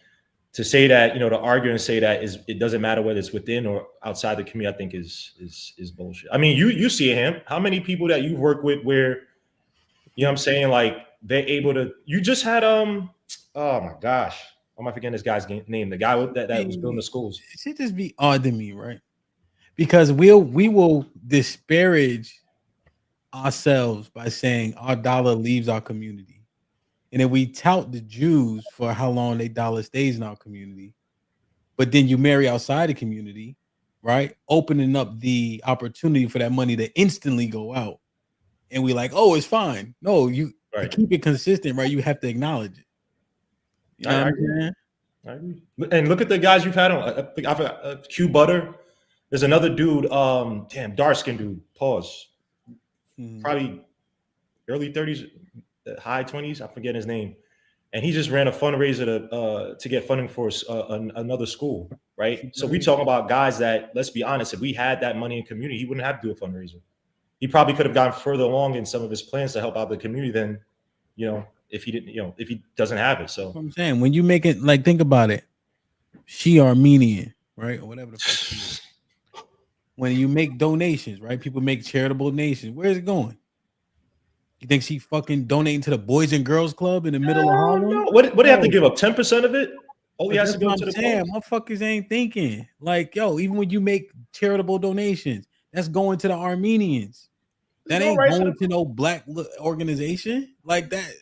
to say that, to argue and say that it doesn't matter whether it's within or outside the community, I think is bullshit. I mean, you see him. How many people that you've worked with where, what I'm saying, like they're able to. You just had oh my gosh, why am I forgetting this guy's name? The guy that was building the schools. It should just be odd to me, right? Because we will disparage ourselves by saying our dollar leaves our community. And then we tout the Jews for how long their dollar stays in our community. But then you marry outside the community, right? Opening up the opportunity for that money to instantly go out. And we like, oh, it's fine. No, to keep it consistent, right? You have to acknowledge it. You know I agree. And look at the guys you've had on. I've got Q Butter. There's another dude, dark skinned dude, pause. Probably early 30s, high 20s. I forget his name. And he just ran a fundraiser to get funding for another school, right? So we talk about guys that, let's be honest, if we had that money in community, he wouldn't have to do a fundraiser. He probably could have gone further along in some of his plans to help out the community than, if he didn't, if he doesn't have it. So I'm saying, when you make it, like, think about it. She Armenian, right? Or whatever the fuck she is. When you make donations, right? People make charitable donations. Where's it going? You think she fucking donating to the Boys and Girls Club in the middle of Harlem? No. What do you have to give up? 10% of it? Oh, he has to go to the cause. Motherfuckers ain't thinking. Like, yo, even when you make charitable donations, that's going to the Armenians. That ain't going to no black organization like that.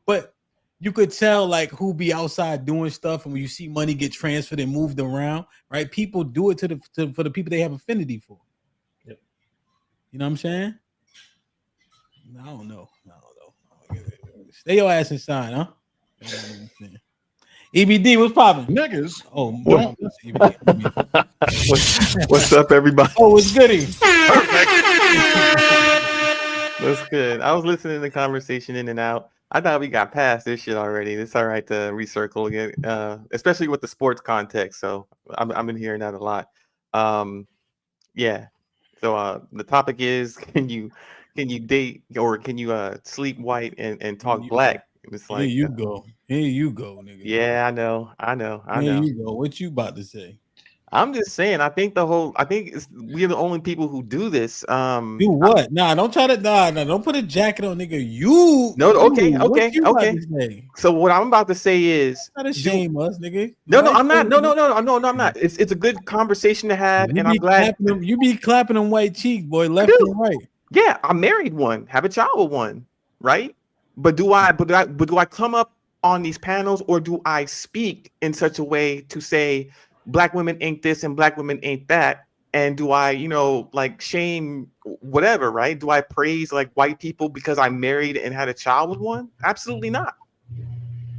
But you could tell like who be outside doing stuff, and when you see money get transferred and moved around, right? People do it for the people they have affinity for. Yep. You know what I'm saying? I don't know. Stay your ass inside, huh? EBD, what's popping? Niggas. Oh, what's up, everybody? Oh, it's goody. Perfect. What's good? I was listening to the conversation in and out. I thought we got past this shit already. It's all right to recircle again, especially with the sports context. So I've been hearing that a lot. Yeah. So the topic is, can you date or can you sleep white and talk black? It's like, here you go, nigga. Yeah, I know. Here you go. What you about to say? I'm just saying. I think we're the only people who do this. Do what? Nah, don't try to. Nah, don't put a jacket on, nigga. You. Okay. What you about to say? So what I'm about to say is, Try to shame us, nigga. No, I'm not. No, I'm not. It's a good conversation to have, and I'm glad. You be clapping them white cheeks, boy, left and right. Yeah, I married one, have a child with one, right? But do I come up on these panels, or do I speak in such a way to say black women ain't this and black women ain't that? And do I, like shame whatever, right? Do I praise like white people because I married and had a child with one? Absolutely not.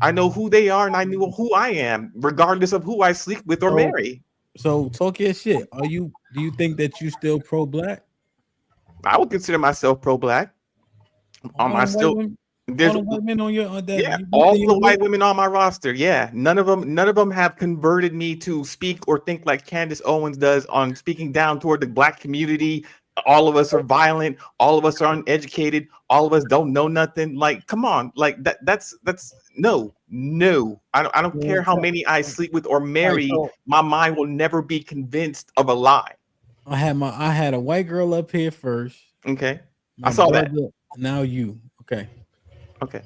I know who they are and I knew who I am, regardless of who I sleep with or marry. So talk your shit. Do you think that you still pro-black? I would consider myself pro-black. There's all the white men on your all the white women on my roster. Yeah, none of them have converted me to speak or think like Candace Owens does on speaking down toward the black community. All of us are violent. All of us are uneducated. All of us don't know nothing. Like, come on, like that's no. I don't care how many I sleep with or marry. My mind will never be convinced of a lie. I had a white girl up here first. Okay, I saw that. Now you. Okay. Okay.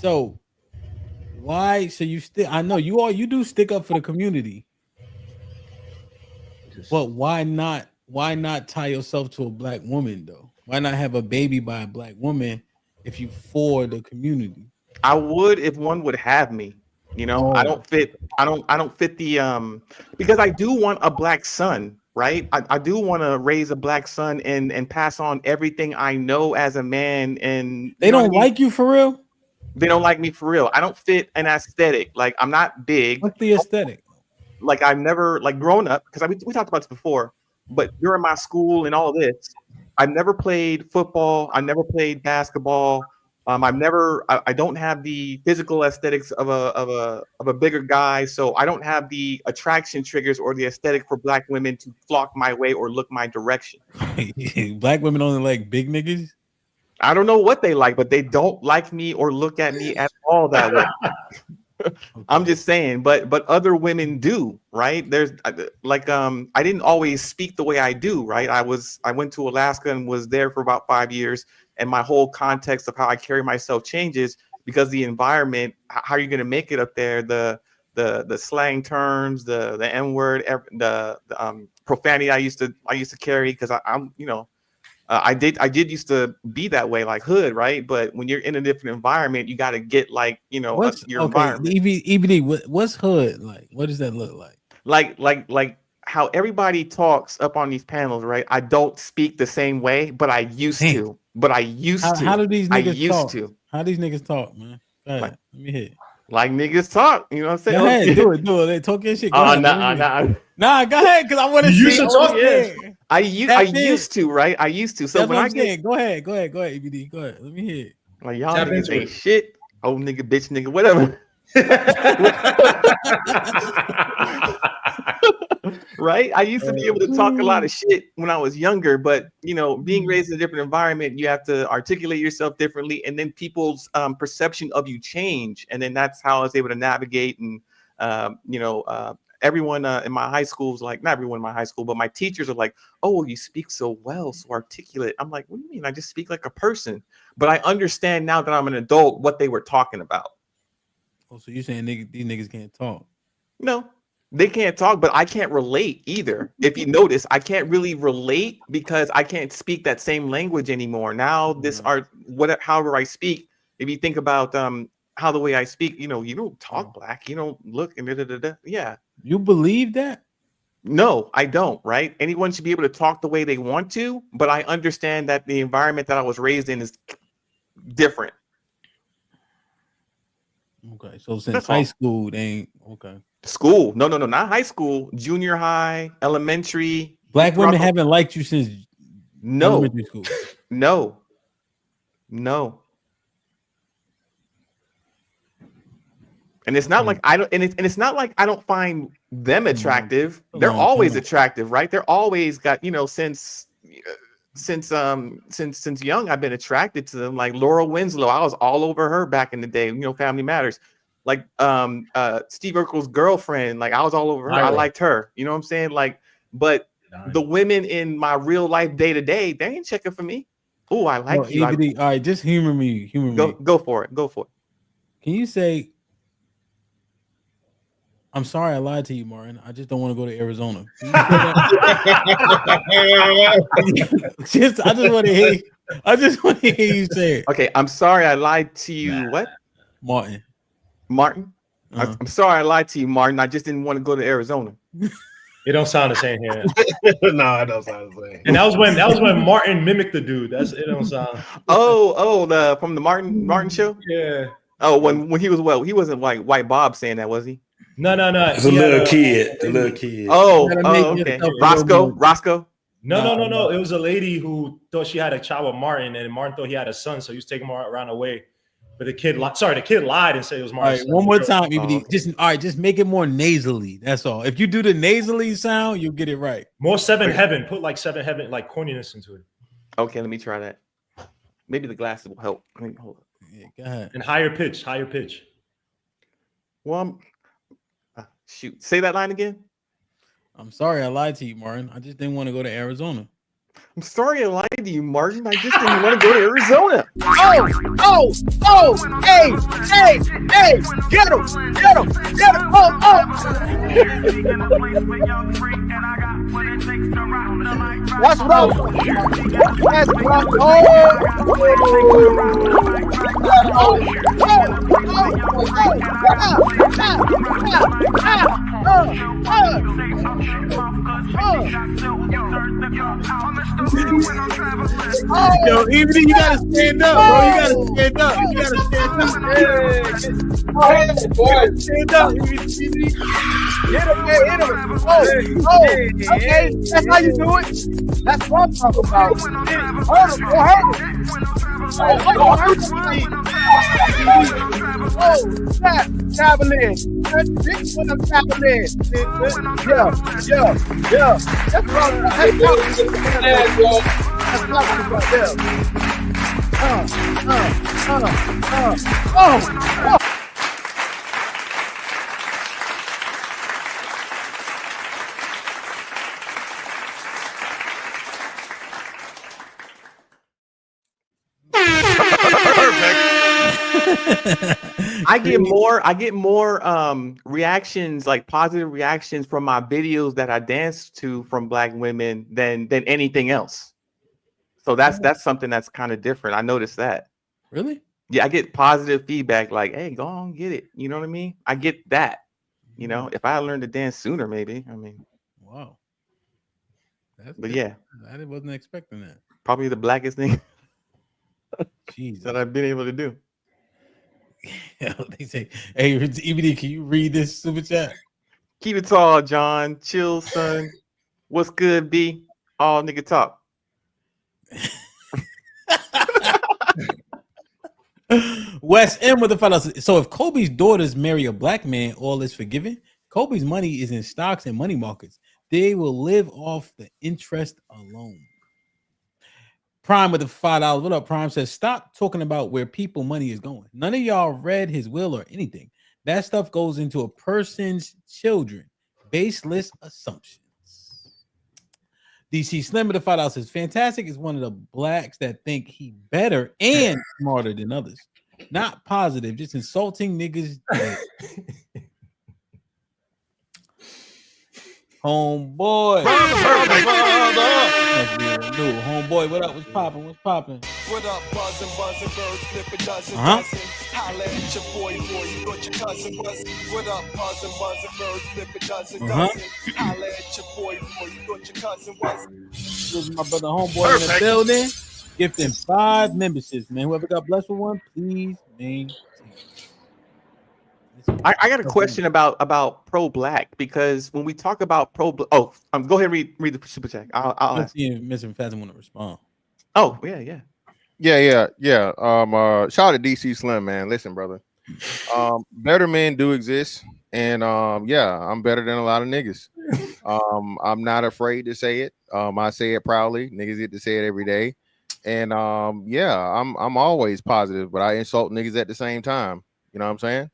So why? So you still? I know you do stick up for the community, but why not? Why not tie yourself to a black woman though? Why not have a baby by a black woman if you for the community? I would if one would have me. I don't fit the because I do want a black son, right? I do want to raise a black son and pass on everything I know as a man. And they don't like you for real? They don't like me for real. I don't fit an aesthetic. Like, I'm not big. What's the aesthetic? Like, I've never, like, grown up, because we talked about this before, but during my school and all of this, I've never played football. I never played basketball. I don't have the physical aesthetics of a bigger guy, so I don't have the attraction triggers or the aesthetic for black women to flock my way or look my direction. Black women only like big niggas? I don't know what they like, but they don't like me or look at me at all that way. I'm just saying, but other women do, right? There's like I didn't always speak the way I do, right? I went to Alaska and was there for about 5 years, and my whole context of how I carry myself changes because the environment. How are you going to make it up there? The slang terms, the N-word, the profanity I used to carry because I did used to be that way, like hood, right? But when you're in a different environment, you got to get like, your environment. EBD, what's hood like? What does that look like? Like how everybody talks up on these panels, right? I don't speak the same way, but I used to. How do these niggas talk? How these niggas talk, man? Go ahead. Like, let me hear it. Like niggas talk, you know what I'm saying? Go ahead, do it. Talk your shit. Go ahead, Nah, go ahead, because I want to see. Talk, I used to, right? I used to. So that's when what I'm saying. Go ahead, EBD. Go ahead. Let me hear it. Like, y'all niggas ain't shit. Old nigga, bitch, nigga, whatever. Right? I used to be able to talk a lot of shit when I was younger, but being raised in a different environment, you have to articulate yourself differently, and then people's perception of you change, and then that's how I was able to navigate. And everyone in my high school was like, not everyone in my high school, but my teachers are like, "Oh, you speak so well, so articulate." I'm like, "What do you mean? I just speak like a person." But I understand now that I'm an adult what they were talking about. Oh, so you're saying these niggas can't talk? No, they can't talk, but I can't relate either. If you notice, I can't really relate because I can't speak that same language anymore. Now this art, however I speak, if you think about how the way I speak, you don't talk black, you don't look and yeah. You believe that? No, I don't, right? Anyone should be able to talk the way they want to, but I understand that the environment that I was raised in is different. Okay, so since high school, they ain't okay. School? No, not high school. Junior high, elementary. Black women haven't liked you since elementary school. No. And it's not like I don't, and it's not like I don't find them attractive. They're always attractive, right? They're always got, since young, I've been attracted to them. Like Laura Winslow, I was all over her back in the day. Family Matters. like Steve Urkel's girlfriend. Like I was all over her. I liked her. You know what I'm saying? Like, but the women in my real life day to day, they ain't checking for me. Oh, I like you. All right, just humor me. Go for it. Go for it. Can you say, I'm sorry I lied to you, Martin. I just don't want to go to Arizona. I just want to hear you say it. Okay, I'm sorry I lied to you. What? Martin. I'm sorry I lied to you, Martin. I just didn't want to go to Arizona. It don't sound the same here. No, it don't sound the same. And that was when Martin mimicked the dude. It don't sound. From the Martin show. Yeah. Oh, when he was he wasn't like White Bob saying that, was he? No. It's a little kid. The little kid. Oh, okay. Roscoe. No. It was a lady who thought she had a child with Martin, and Martin thought he had a son, so he was taking him around away. But the kid lied and said it was Martin. All right, one more time, EBD. Just make it more nasally. That's all. If you do the nasally sound, you'll get it right. More Seven Heaven. Put like Seven Heaven, like corniness into it. Okay, let me try that. Maybe the glasses will help. Hold on. Yeah, go ahead. And higher pitch. Well, shoot. Say that line again. I'm sorry I lied to you, Martin. I just didn't want to go to Arizona. I'm sorry I lied to you, Martin. I just didn't want to go to Arizona. Hey, get him. That's what I'm Yo, even you gotta stand up, bro. You gotta stand up. Stand up. Hit him. Okay. That's how you do it. That's what I'm talking about. Cavalier. That's what I'm Cavalier. Yeah. That's what I'm I get more reactions, like positive reactions from my videos that I dance to from Black women than anything else. So that's something that's kind of different. I noticed that. Really? Yeah, I get positive feedback like, hey, go on, get it. You know what I mean? I get that. You know, if I had learned to dance sooner, maybe. I mean, wow. But yeah, I wasn't expecting that. Probably the blackest thing Jesus. that I've been able to do. They say, hey, EBD, can you read this super chat? Keep it tall, John. Chill, son. What's good, B? All nigga talk. West M with the fellas. So if Kobe's daughters marry a black man, all is forgiven. Kobe's money is in stocks and money markets. They will live off the interest alone. Prime with the $5. What up, Prime? Says, stop talking about where people money is going. None of y'all read his will or anything. That stuff goes into a person's children. Baseless assumptions. DC Slim with the $5 says, Fantastic is one of the blacks that think he better and smarter than others. Not positive, just insulting niggas. Homeboy. Homeboy, what up? What's poppin'? What up, buzzin', bird, flip a dozen, holla at your boy, you got your cousin buzzin'. What up, buzzin', bird, flip a dozen, holla at your boy, you got your cousin buzzin'. This is my brother Homeboy in the building. Gifting 5 memberships, man. Whoever got blessed with one, please maintain. I got a question about pro-black, because when we talk about go ahead and read the super chat. I'll Let's see if Mr. Fazan want to respond. Oh yeah. Shout out to DC Slim, man. Listen, brother. Better men do exist, and I'm better than a lot of niggas. I'm not afraid to say it. I say it proudly. Niggas get to say it every day, and I'm always positive, but I insult niggas at the same time. You know what I'm saying?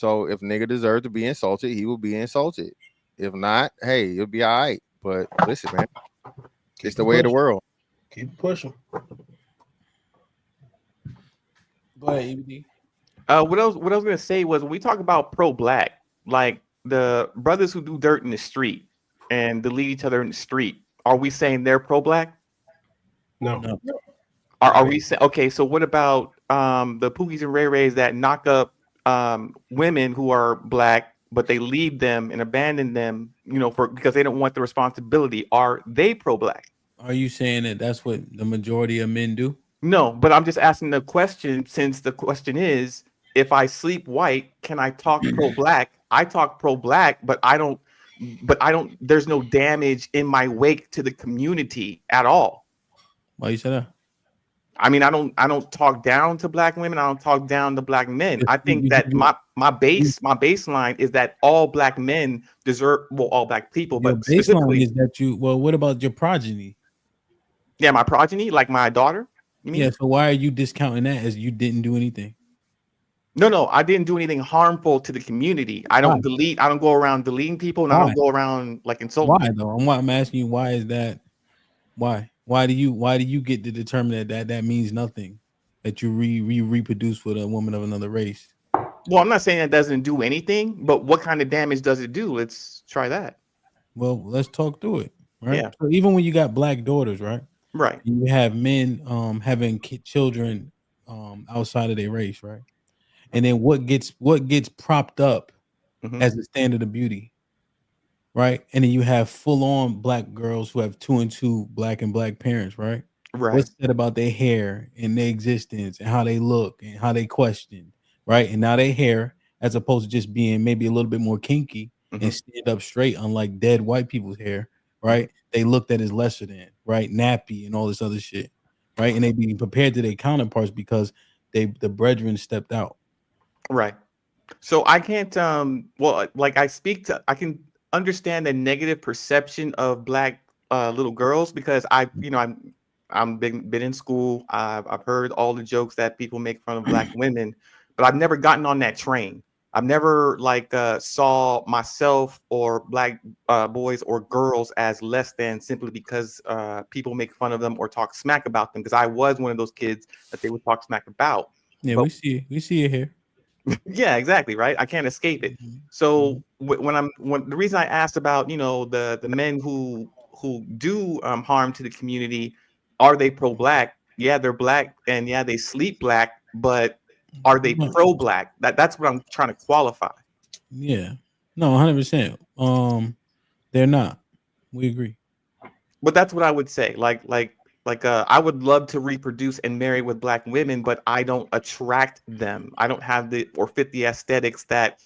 So if nigga deserves to be insulted, he will be insulted. If not, hey, it'll be all right. But listen, man, it's the way of the world. Keep pushing. Go ahead, EBD. What else? What I was gonna say was when we talk about pro-black, like the brothers who do dirt in the street and delete each other in the street, are we saying they're pro-black? No. Are we saying okay? So what about the Pookies and Ray Rays that knock up women who are black, but they leave them and abandon them, because they don't want the responsibility? Are they pro-black? Are you saying that that's what the majority of men do? No, but I'm just asking the question, since the question is, if I sleep white, can I talk pro-black? I talk pro-black, but I don't, there's no damage in my wake to the community at all. Why you say that? I mean, I don't talk down to black women. I don't talk down to black men. I think that my baseline is that all black men deserve, well, all black people, Your but specifically, baseline is that you. Well, what about your progeny? Yeah, my progeny, like my daughter. You mean? Yeah. So why are you discounting that as you didn't do anything? No, I didn't do anything harmful to the community. I don't delete. I don't go around deleting people, and I don't go around like insulting. Why though? I'm asking you. Why is that? Why? Why do you get to determine that means nothing? That you reproduce with a woman of another race? Well, I'm not saying that doesn't do anything, but what kind of damage does it do? Let's try that. Well, let's talk through it. Right. Yeah. So even when you got black daughters, right? Right. You have men having children outside of their race, right? And then what gets propped up as the standard of beauty, right? And then you have full on black girls who have 2 and 2 black and black parents, right? Right. What's said about their hair and their existence and how they look and how they question, right? And now their hair, as opposed to just being maybe a little bit more kinky and stand up straight, unlike dead white people's hair, right? They looked at as lesser than, right? Nappy and all this other shit, right? And they being prepared to their counterparts because the brethren stepped out. Right. So I can't I can understand the negative perception of black little girls because I'm been in school. I've heard all the jokes that people make fun of black women, but I've never gotten on that train. I've never saw myself or black boys or girls as less than simply because people make fun of them or talk smack about them, because I was one of those kids that they would talk smack about. Yeah, but, we see it here. Yeah, exactly, right. I can't escape it. So when the reason I asked about the men who do harm to the community, are they pro-black? Yeah, they're black, and yeah, they sleep black, but are they pro-black? That's what I'm trying to qualify. Yeah, no, 100%. They're not. We agree. But that's what I would say. I would love to reproduce and marry with black women, but I don't attract them. I don't have or fit the aesthetics that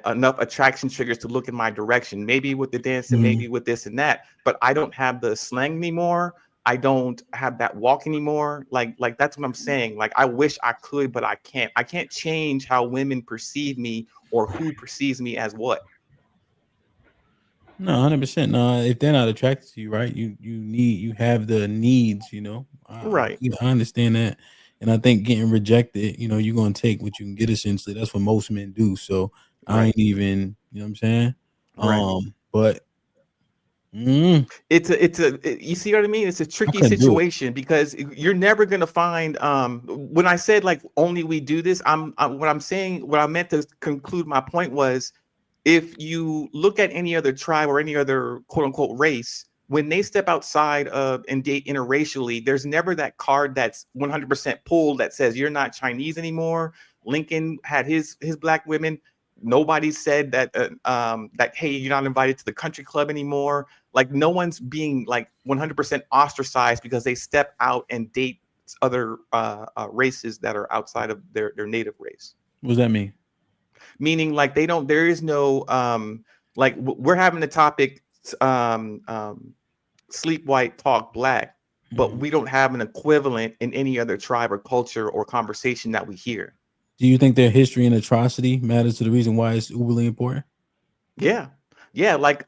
enough attraction triggers to look in my direction. Maybe with the dancing, maybe with this and that, but I don't have the slang anymore. I don't have that walk anymore. Like that's what I'm saying. Like I wish I could, but I can't. I can't change how women perceive me or who perceives me as what. No, 100%. No, if they're not attracted to you, right? You have the needs, Right. I understand that, and I think getting rejected, you're gonna take what you can get. Essentially, that's what most men do. So I ain't even, you know what I'm saying? Right. But you see what I mean? It's a tricky situation because you're never gonna find. When I said only we do this, what I meant to conclude my point was, if you look at any other tribe or any other quote unquote race, when they step outside of and date interracially, there's never that card that's 100% pulled that says you're not Chinese anymore. Lincoln had his black women. Nobody said that that hey, you're not invited to the country club anymore. Like no one's being 100% ostracized because they step out and date other races that are outside of their native race. What does that mean? Meaning there is no we're having the topic sleep white, talk black, but we don't have an equivalent in any other tribe or culture or conversation that we hear. Do you think their history and atrocity matters to the reason why it's uberly important? Yeah.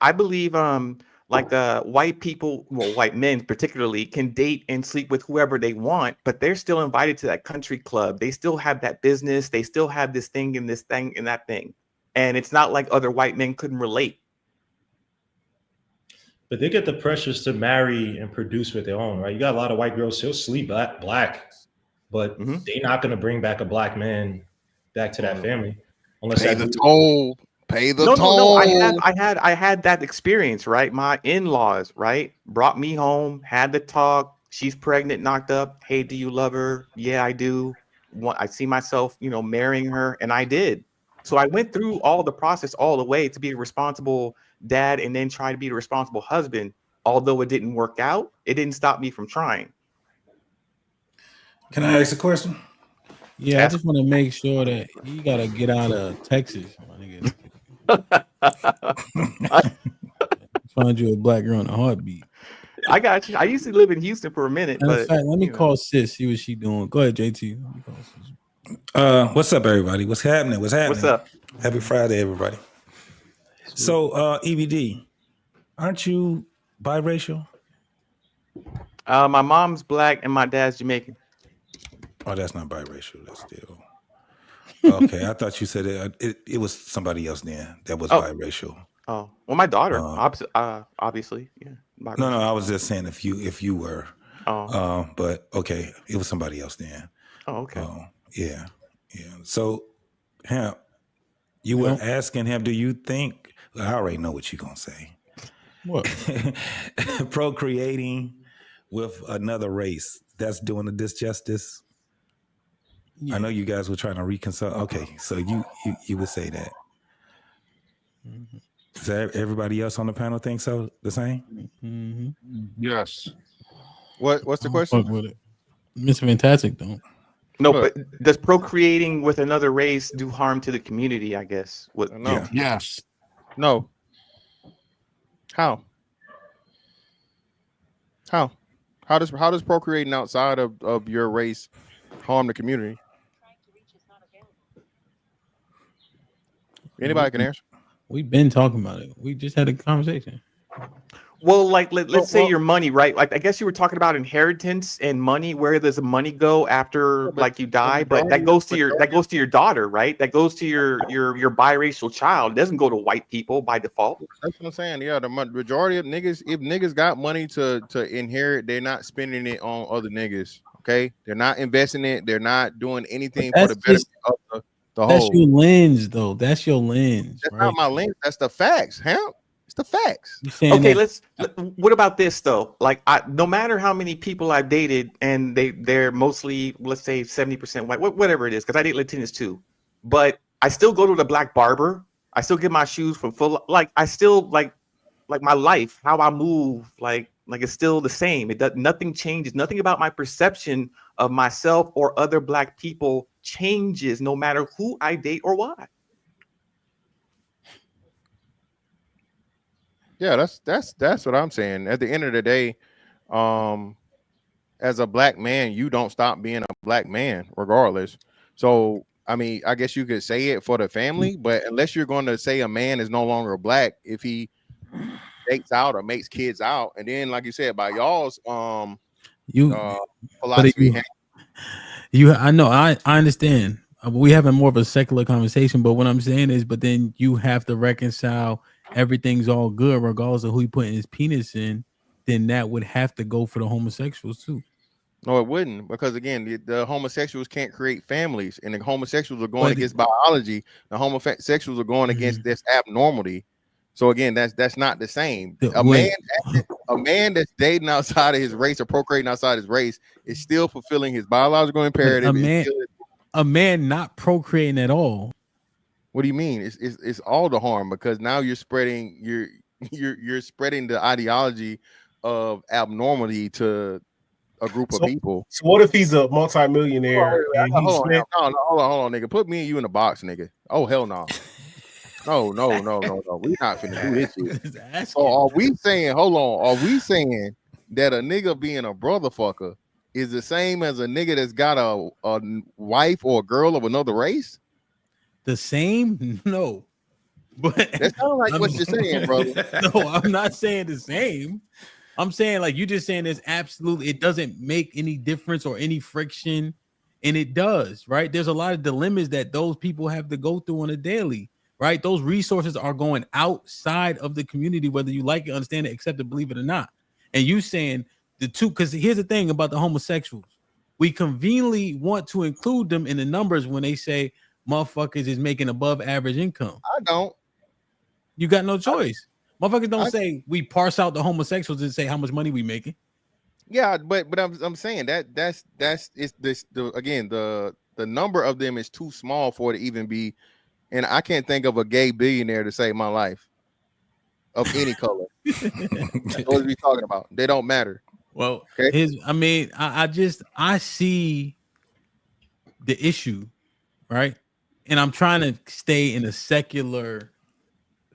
I believe white people, well, white men particularly, can date and sleep with whoever they want, but they're still invited to that country club. They still have that business. They still have this thing and that thing. and it's not like other white men couldn't relate. But they get the pressures to marry and produce with their own, right? You got a lot of white girls still sleep black, but they're not going to bring back a black man back to that family unless Pay that the toll. Pay the No. toll. I had that experience, right? My in-laws, right, brought me home, had the talk. She's pregnant, knocked up. Hey, do you love her? Yeah, I do. I see myself, marrying her, and I did. So I went through all the process all the way to be a responsible dad, and then try to be the responsible husband. Although it didn't work out, it didn't stop me from trying. Can I ask a question? Yeah, I just want to make sure that you gotta get out of Texas, my nigga. Find you a black girl in a heartbeat. I got you. I used to live in Houston for a minute, In but fact, let me call sis, see what she doing. Go ahead, JT. What's up, everybody? What's happening? What's up? Happy Friday, everybody. So, EBD, aren't you biracial? My mom's black and my dad's Jamaican. Oh, that's not biracial. That's still okay. I thought you said it was somebody else then that was biracial. Oh, well, my daughter, obviously, yeah. No, I was just saying if you were. Oh. But okay, it was somebody else then. Oh, okay. Yeah. So, Hamp, you were asking him, do you think? I already know what you're gonna say. What? Procreating with another race, that's doing a disjustice. Yeah. I know you guys were trying to reconcile. Okay, so you would say that. Mm-hmm. Does everybody else on the panel think so? The same? Mm-hmm. Yes. What's the question? Fuck with it. Mr. Fantastic don't. No, but does procreating with another race do harm to the community? I guess. No. Yeah. Yes. No. How does procreating outside of your race harm the community? Anybody can answer. We've been talking about it. We just had a conversation. Well, like let's say your money, right? Like I guess you were talking about inheritance and money. Where does the money go after like you die? But that goes to your daughter, right? That goes to your biracial child. It doesn't go to white people by default. That's what I'm saying. Yeah, the majority of niggas, if niggas got money to inherit, they're not spending it on other niggas. Okay, they're not investing it. They're not doing anything for the betterment of the whole. That's your lens, though. That's your lens. That's right? not my lens. That's the facts, Hamp. It's the facts. Okay, what about this though? Like, no matter how many people I've dated, and they're mostly, let's say, 70% white, whatever it is, because I date Latinas too. But I still go to the black barber. I still get my shoes from full. Like, I still like my life, how I move, like it's still the same. Nothing changes. Nothing about my perception of myself or other black people changes, no matter who I date or why. Yeah, that's what I'm saying. At the end of the day, as a black man, you don't stop being a black man, regardless. So, I mean, I guess you could say it for the family, but unless you're going to say a man is no longer black if he dates out or makes kids out, and then, like you said, by y'all's philosophy, I know, I understand. We having more of a secular conversation, but what I'm saying is, but then you have to reconcile. Everything's all good regardless of who he putting his penis in, then that would have to go for the homosexuals too. No, it wouldn't, because again, the homosexuals can't create families, and the homosexuals are going against biology. The homosexuals are going against this abnormality. So again, that's not the same. A man that's dating outside of his race or procreating outside his race is still fulfilling his biological imperative. A man not procreating at all. What do you mean? It's all the harm, because now you're spreading you're spreading the ideology of abnormality to a group of people. So what if he's a multimillionaire? Hold on, nigga. Put me and you in a box, nigga. Oh hell no. No. We're not finna do this shit. So are we saying, hold on, are we saying that a nigga being a brother fucker is the same as a nigga that's got a wife or a girl of another race? The same? No. But that sounds like what you're saying, brother. No, I'm not saying the same. I'm saying, like, you just saying there's absolutely, it doesn't make any difference or any friction, and it does, right? There's a lot of dilemmas that those people have to go through on a daily, right? Those resources are going outside of the community, whether you like it, understand it, accept it, believe it or not. And you saying the two, because here's the thing about the homosexuals. We conveniently want to include them in the numbers when they say motherfuckers is making above average income. I don't. You got no choice. Motherfuckers don't say we parse out the homosexuals and say how much money we making. Yeah, but I'm saying that's it's this the number of them is too small for it to even be, and I can't think of a gay billionaire to save my life of any color. That's what we talking about. They don't matter. Well, okay. I see the issue, right? And I'm trying to stay in a secular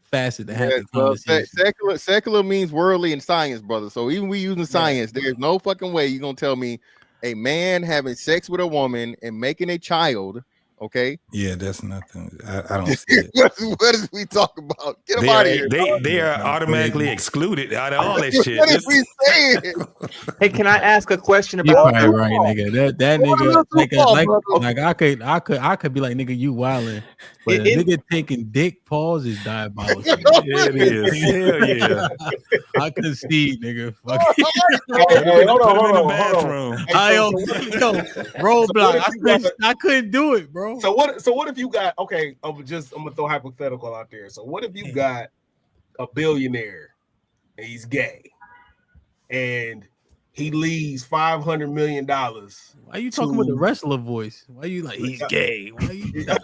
facet to have the conversation. Secular means worldly and science, brother. So even we using science, there's no fucking way you're gonna tell me a man having sex with a woman and making a child. Okay. Yeah, that's nothing. I don't see it. What is we talking about? Get them out of here. They are automatically excluded out of all that shit. What is we saying? Hey, can I ask a question You about probably right, nigga. That nigga, like I could be like, nigga, you wildin', but a nigga taking dick pause is diabolical. Yeah, it is. Hell yeah. I could see, nigga. Fuck roadblock. I couldn't do it, bro. So what if you got I'm gonna throw hypothetical out there. So what if you got a billionaire and he's gay and he leaves $500 million? Why are you talking with the wrestler voice? Why are you like he's gay? Why are you he's a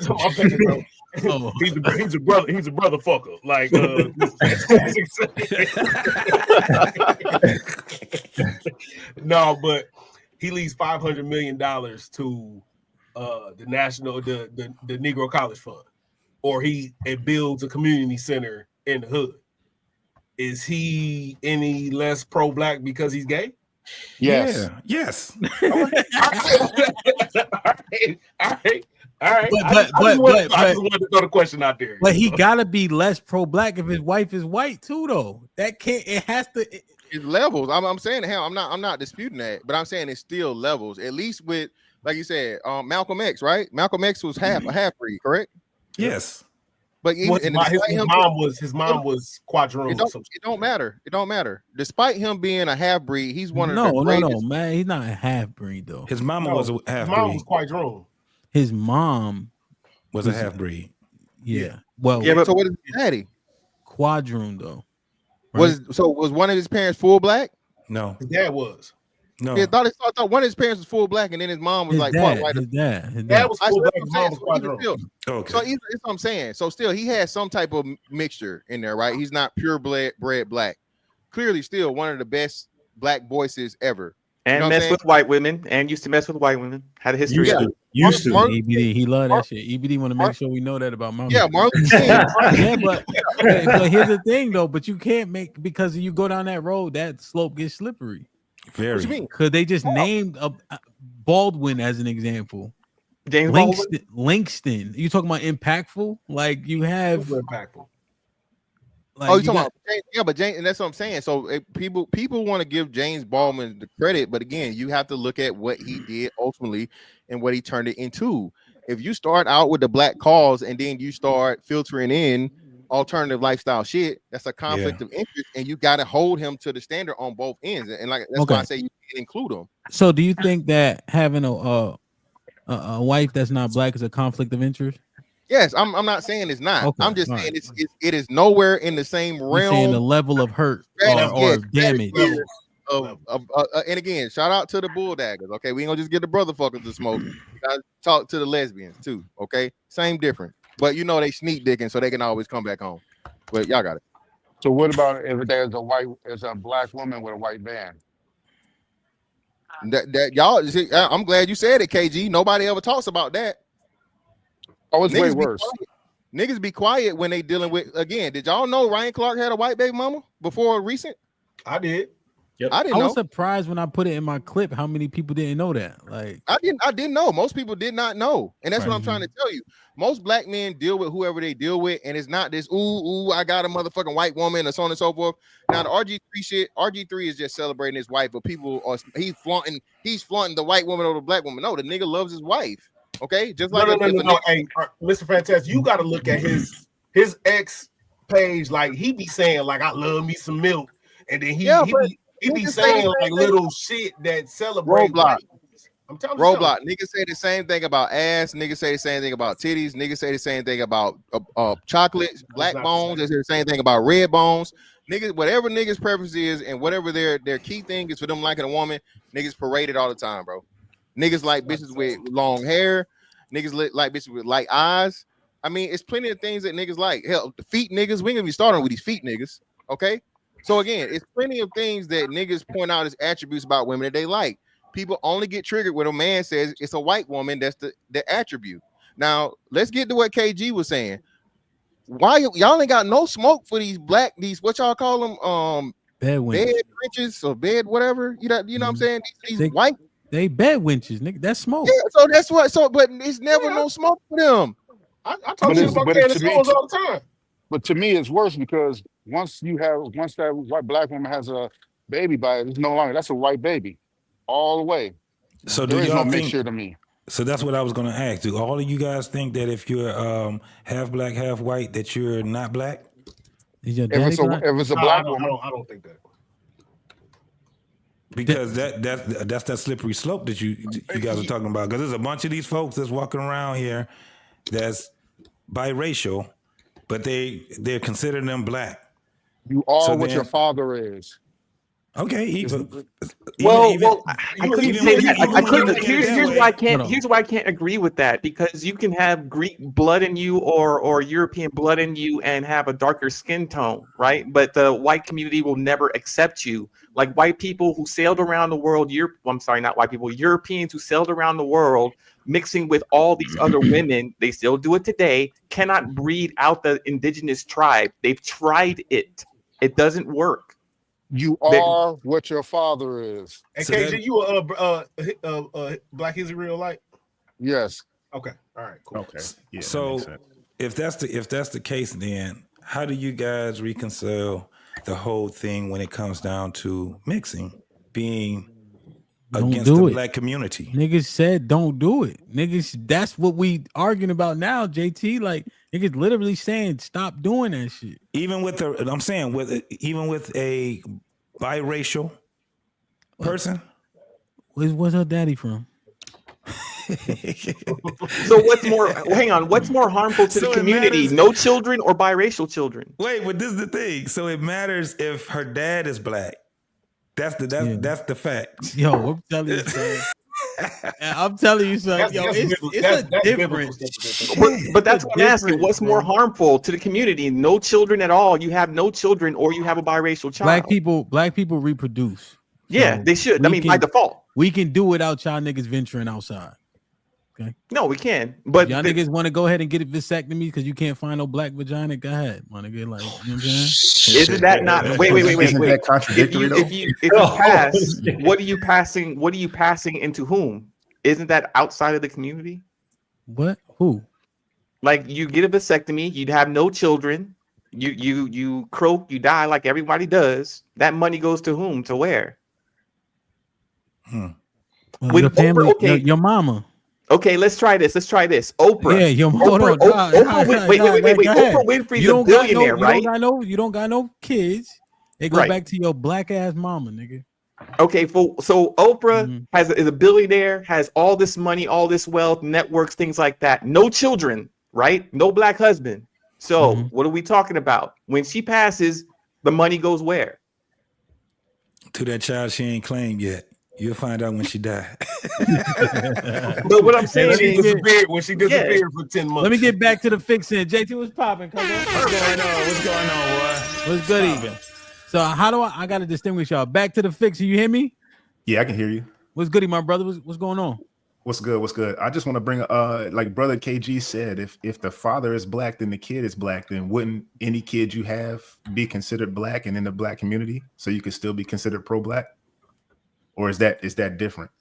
brother fucker. Like no, but he leaves $500 million to the Negro College Fund, or it builds a community center in the hood. Is he any less pro-black because he's gay? Yes. Yeah. Yes. All right. I just wanted to throw the question out there. But he gotta be less pro-black if his wife is white too, though. That can't. It has to. It's levels. I'm saying, hell, I'm not disputing that, but I'm saying it's still levels. At least with, like you said, Malcolm X, right? Malcolm X was a half breed, correct? Yes. But even, his mom was quadroon. It don't matter. It don't matter. Despite him being a half breed, he's one of the No, greatest. man. He's not a half breed though. His mama was a half breed. His mom was quadroon. His mom was a half breed. Yeah. Well, yeah, but so what is his daddy? Quadroon though. Right? Was one of his parents full black? No. His dad was. No. Yeah, I thought one of his parents was full black, and then his mom was His part dad, white. his dad. Dad was full black. His mom was quadroon. Okay. So that's what I'm saying. So still, he has some type of mixture in there, right? He's not pure bred black. Clearly, still one of the best black voices ever. And you know mess with white women, and used to mess with white women. Had a history. Used to. EBD, he loved that shit. EBD want to make sure we know that about Mama. Yeah, Martin. Yeah, but here's the thing though. But you can't make, because you go down that road, that slope gets slippery. Very. What you mean? Because they just named Baldwin as an example. James Langston. You talking about impactful? Like you have impactful. Like you talking about James, yeah, but James, and that's what I'm saying. So people want to give James Baldwin the credit, but again, you have to look at what he did ultimately and what he turned it into. If you start out with the black cause and then you start filtering in alternative lifestyle shit, that's a conflict of interest, and you got to hold him to the standard on both ends. And like that's why I say you can include him. So, do you think that having a wife that's not black is a conflict of interest? Yes, I'm not saying it's not. Okay, I'm just saying it is nowhere in the same realm. You're saying the level of hurt or damage. And again, shout out to the bulldaggers. Okay, we ain't gonna just get the brother fuckers to smoke. We gotta talk to the lesbians too. Okay, same different. But you know they sneak dicking, so they can always come back home. But y'all got it. So what about if there's a black woman with a white man? That y'all see, I'm glad you said it, KG. Nobody ever talks about that. Oh, it's way worse. Niggas be quiet when they dealing with, again, did y'all know Ryan Clark had a white baby mama before recent? I did. Yep. I didn't know. I was surprised when I put it in my clip how many people didn't know that. Like I didn't know. Most people did not know. And that's what I'm trying to tell you. Most black men deal with whoever they deal with, and it's not this I got a motherfucking white woman or so on and so forth. Now the RG3 shit, RG3 is just celebrating his wife, but people are he's flaunting the white woman over the black woman. No, the nigga loves his wife. Okay, just like no. Hey, Mr. Fantastic, you got to look at his his ex page, like he be saying like I love me some milk, and then he be saying like little shit that celebrate Roadblock. I'm telling you, Roadblock. Niggas say the same thing about ass. Niggas say the same thing about titties. Niggas say the same thing about chocolate, black bones. They say the same thing about red bones. Niggas, whatever niggas' preference is, and whatever their key thing is for them liking a woman, niggas parade it all the time, bro. Niggas like bitches with long hair. Niggas like bitches with light eyes. I mean, it's plenty of things that niggas like. Hell, the feet niggas. We ain't gonna be starting with these feet niggas. Okay. So again, it's plenty of things that niggas point out as attributes about women that they like. People only get triggered when a man says it's a white woman. That's the attribute. Now let's get to what KG was saying. Why y'all ain't got no smoke for these what y'all call them? Bed winches or bed whatever. You know what I'm saying? These white. They bed winches, nigga. That's smoke. Yeah, so that's what. So, but it's never no smoke for them. I talk shit about Candace Owens all the time. But to me, it's worse because once that white black woman has a baby by it, it's no longer that's a white baby, all the way. So there do is y'all no think, mixture to me. So that's what I was going to ask. Do all of you guys think that if you're half black, half white, that you're not black? Is your If it's a black woman, I don't think that. Because that's that slippery slope that you guys are talking about. Because there's a bunch of these folks that's walking around here that's biracial, but they're considering them black. You are what your father is. Okay. I couldn't say that. I couldn't. Here's why I can't. Here's why I can't agree with that. Because you can have Greek blood in you or European blood in you and have a darker skin tone, right? But the white community will never accept you. Like white people who sailed around the world. I'm sorry, not white people. Europeans who sailed around the world, mixing with all these other women. They still do it today. Cannot breed out the indigenous tribe. They've tried it. It doesn't work. You are what your father is. And so KG, you a Black Israelite? Yes. Okay. All right. Cool. Okay. Yeah. So if that's the case, then how do you guys reconcile the whole thing when it comes down to mixing being against the black community? Niggas said don't do it. Niggas, that's what we arguing about now, JT. Like niggas literally saying stop doing that shit. Even with a biracial person. Where's her daddy from? So what's more? Hang on. What's more harmful to the community? No children or biracial children? Wait, but this is the thing. So it matters if her dad is black. That's the fact. Yo, I'm telling you, son. I'm telling you, son. Yo, it's a difference. But that's what I'm asking. What's more harmful to the community? No children at all. You have no children, or you have a biracial child. Black people reproduce. Yeah, they should. I mean, by default. We can do without y'all niggas venturing outside. Okay. No, we can. But y'all niggas want to go ahead and get a vasectomy because you can't find no black vagina. Go ahead, want to get like, you know what I'm saying? Isn't that not? Wait. Isn't that contradictory? If you pass, what are you passing? What are you passing into whom? Isn't that outside of the community? What? Who? Like you get a vasectomy, you'd have no children. You croak, you die like everybody does. That money goes to whom? To where? Well, your family, your mama. Okay, let's try this. Oprah. Yeah, your mama. Wait. Oprah Winfrey's a billionaire, right? You don't got no kids. They go back to your black ass mama, nigga. Okay, so Oprah is a billionaire, has all this money, all this wealth, networks, things like that. No children, right? No black husband. So what are we talking about? When she passes, the money goes where? To that child she ain't claimed yet. You'll find out when she died. But what I'm saying is when she disappeared for 10 months. Let me get back to the fixing. JT, what's popping? What's going on, boy? What's goody? So how do I gotta distinguish y'all? Back to the fixing. You hear me? Yeah, I can hear you. What's goody, my brother? What's going on? What's good? I just want to bring like brother KG said, if the father is black, then the kid is black, then wouldn't any kid you have be considered black and in the black community? So you could still be considered pro-black? Or is that different?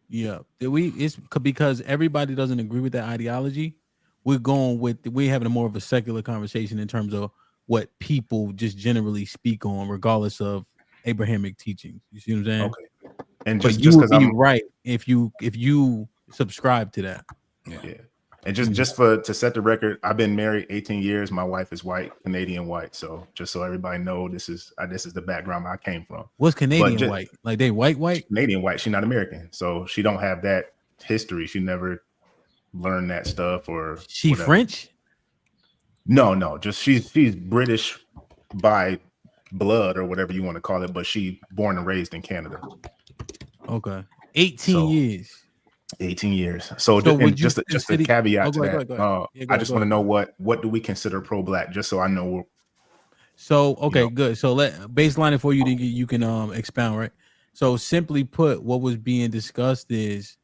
Yeah, it's because everybody doesn't agree with that ideology. We're having a more of a secular conversation in terms of what people just generally speak on, regardless of Abrahamic teachings. You see what I'm saying? Okay. And but you would be right if you subscribe to that. Yeah. And just to set the record, I've been married 18 years. My wife is white, Canadian white. So just so everybody know, this is the background I came from. What's Canadian white? Like they white? Canadian white. She's not American, so she don't have that history. She never learned that stuff or. She whatever. French? No. Just she's British by blood or whatever you want to call it, but she born and raised in Canada. Okay, 18 years. 18 years. So just a caveat to that. I just want to know what do we consider pro-black, just so I know. So good. So let baseline it for you. You can expound, right? So simply put, what was being discussed is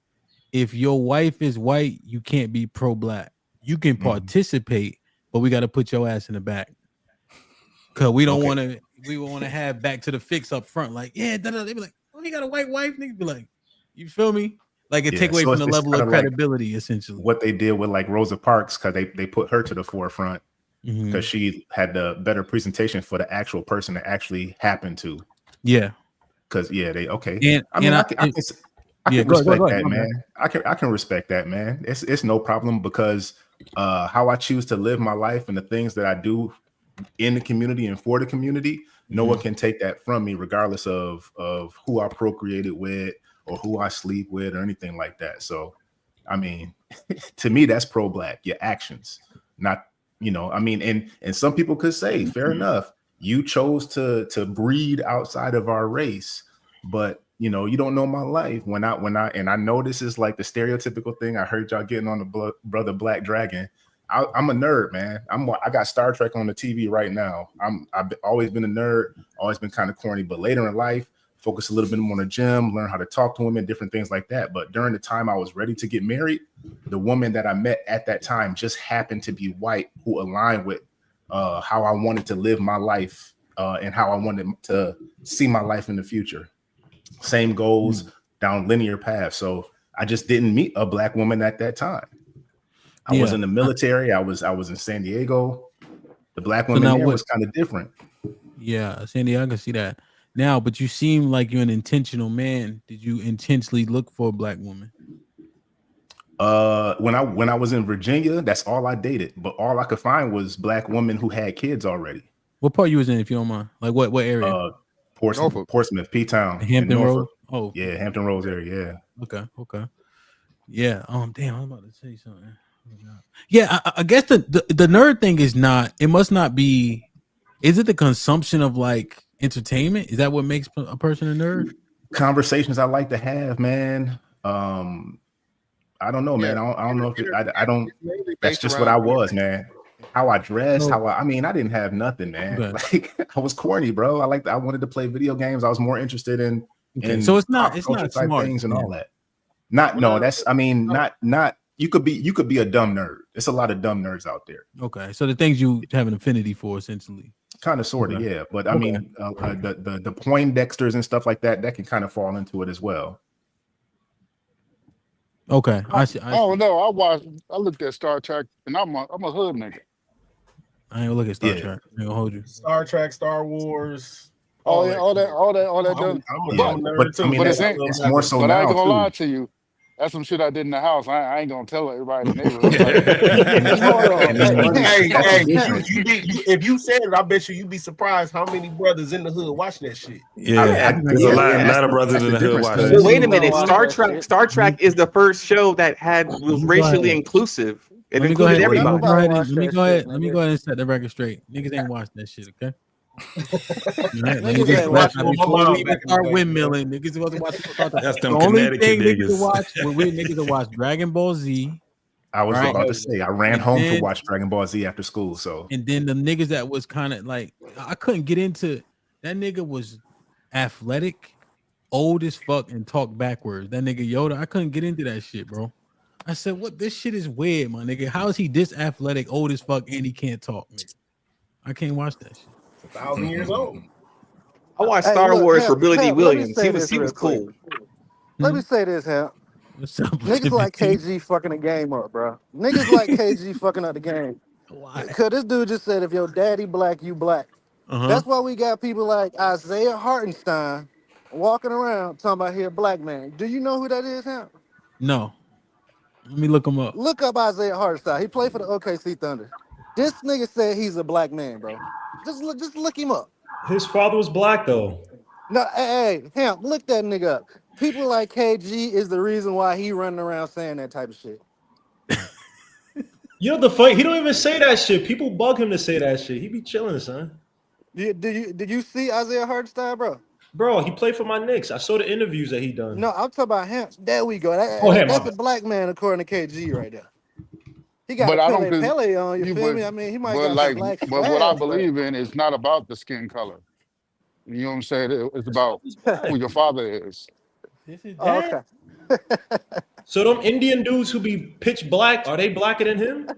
if your wife is white, you can't be pro-black. You can participate, but we got to put your ass in the back because we don't want to. We want to have back to the fix up front. Like they be like, oh, you got a white wife. Niggas be like, you feel me? Like take away from the level of credibility, like essentially. What they did with like Rosa Parks, because they put her to the forefront because she had the better presentation for the actual person that actually happened to. Yeah. Because I can respect that, man. It's no problem because how I choose to live my life and the things that I do in the community and for the community, no one can take that from me, regardless of who I procreated with or who I sleep with or anything like that. So, I mean, to me, that's pro-black, your actions, not, and some people could say, fair enough, you chose to breed outside of our race, but you don't know my life and I know this is like the stereotypical thing. I heard y'all getting on the brother Black Dragon. I'm a nerd, man. I got Star Trek on the TV right now. I've always been a nerd, always been kind of corny, but later in life, focus a little bit more on the gym, learn how to talk to women, different things like that. But during the time I was ready to get married, the woman that I met at that time just happened to be white, who aligned with how I wanted to live my life and how I wanted to see my life in the future. Same goals down linear paths. So I just didn't meet a Black woman at that time. I was in the military. I was in San Diego. The Black woman there was kind of different. Yeah, San Diego, I can see that. Now, but you seem like you're an intentional man. Did you intentionally look for a Black woman? When I was in Virginia, that's all I dated. But all I could find was Black women who had kids already. What part you was in, if you don't mind? Like what area? Portsmouth, P-Town, Hampton Roads. Oh, yeah, Hampton Roads area. Yeah. Okay. Yeah. Damn, I'm about to say something. Yeah, I guess the nerd thing is not. It must not be. Is it the consumption of like entertainment? Is that what makes a person a nerd? Conversations I like to have, man. I don't know, man. I don't know if I don't. That's just what I was, man. How I dressed, I didn't have nothing, man. Okay. Like I was corny, bro. I wanted to play video games. I was more interested in so it's not smart things and all that. Not. You could be a dumb nerd. There's a lot of dumb nerds out there. Okay, so the things you have an affinity for, essentially. Kind of, sort of, yeah. But I mean, the Poindexters and stuff like that can kind of fall into it as well. Okay, I see. Oh no, I looked at Star Trek, and I'm a hood nigga. I ain't gonna look at Star Trek. I ain't gonna hold you. Star Trek, Star Wars. All that. But it's more so now. But I ain't gonna lie to you. That's some shit I did in the house. I ain't gonna tell everybody in the neighborhood. If you said it, I bet you'd be surprised how many brothers in the hood watch that shit. Yeah, there's a lot of brothers in the hood watching. Well, wait a minute. Star Trek is the first show that was racially inclusive. It included everybody. Let me go ahead and set the record straight. Niggas ain't watched that shit, okay? Niggas ain't watching before we even start windmilling. Niggas wasn't watching. That's them Connecticut niggas. We niggas to watch Dragon Ball Z. I was about to say I ran home to watch Dragon Ball Z after school. So and then the niggas that was kind of like I couldn't get into that nigga was athletic, old as fuck, and talk backwards. That nigga Yoda, I couldn't get into that shit, bro. I said, what? This shit is weird, my nigga. How is he this athletic, old as fuck, and he can't talk? Nigga? I can't watch that shit. 1,000 years old. I watched Star Wars for Billy D. Williams. He was cool. Let me say this, Hamp. Niggas like KG fucking the game up, bro. Niggas like KG fucking up the game. Why? Because this dude just said, if your daddy black, you black. That's why we got people like Isaiah Hartenstein walking around talking about he a black man. Do you know who that is, Hamp? No. Let me look him up. Look up Isaiah Hartenstein. He played for the OKC Thunder. This nigga said he's a black man, bro. Just look him up. His father was black though. No, hey, Hamp, look that nigga up. People like KG is the reason why he running around saying that type of shit. You know the fight. He don't even say that shit. People bug him to say that shit. He be chilling, son. Did you see Isaiah Hartenstein, bro? Bro, he played for my Knicks. I saw the interviews that he done. No, I'm talking about Hamp. There we go. That's a black man according to KG right there. He got But I don't Pele on. You feel me? I mean, he might got some black. But what I believe in is not about the skin color. You know what I'm saying? It's about who your father is. Okay. So them Indian dudes who be pitch black, are they blacker than him?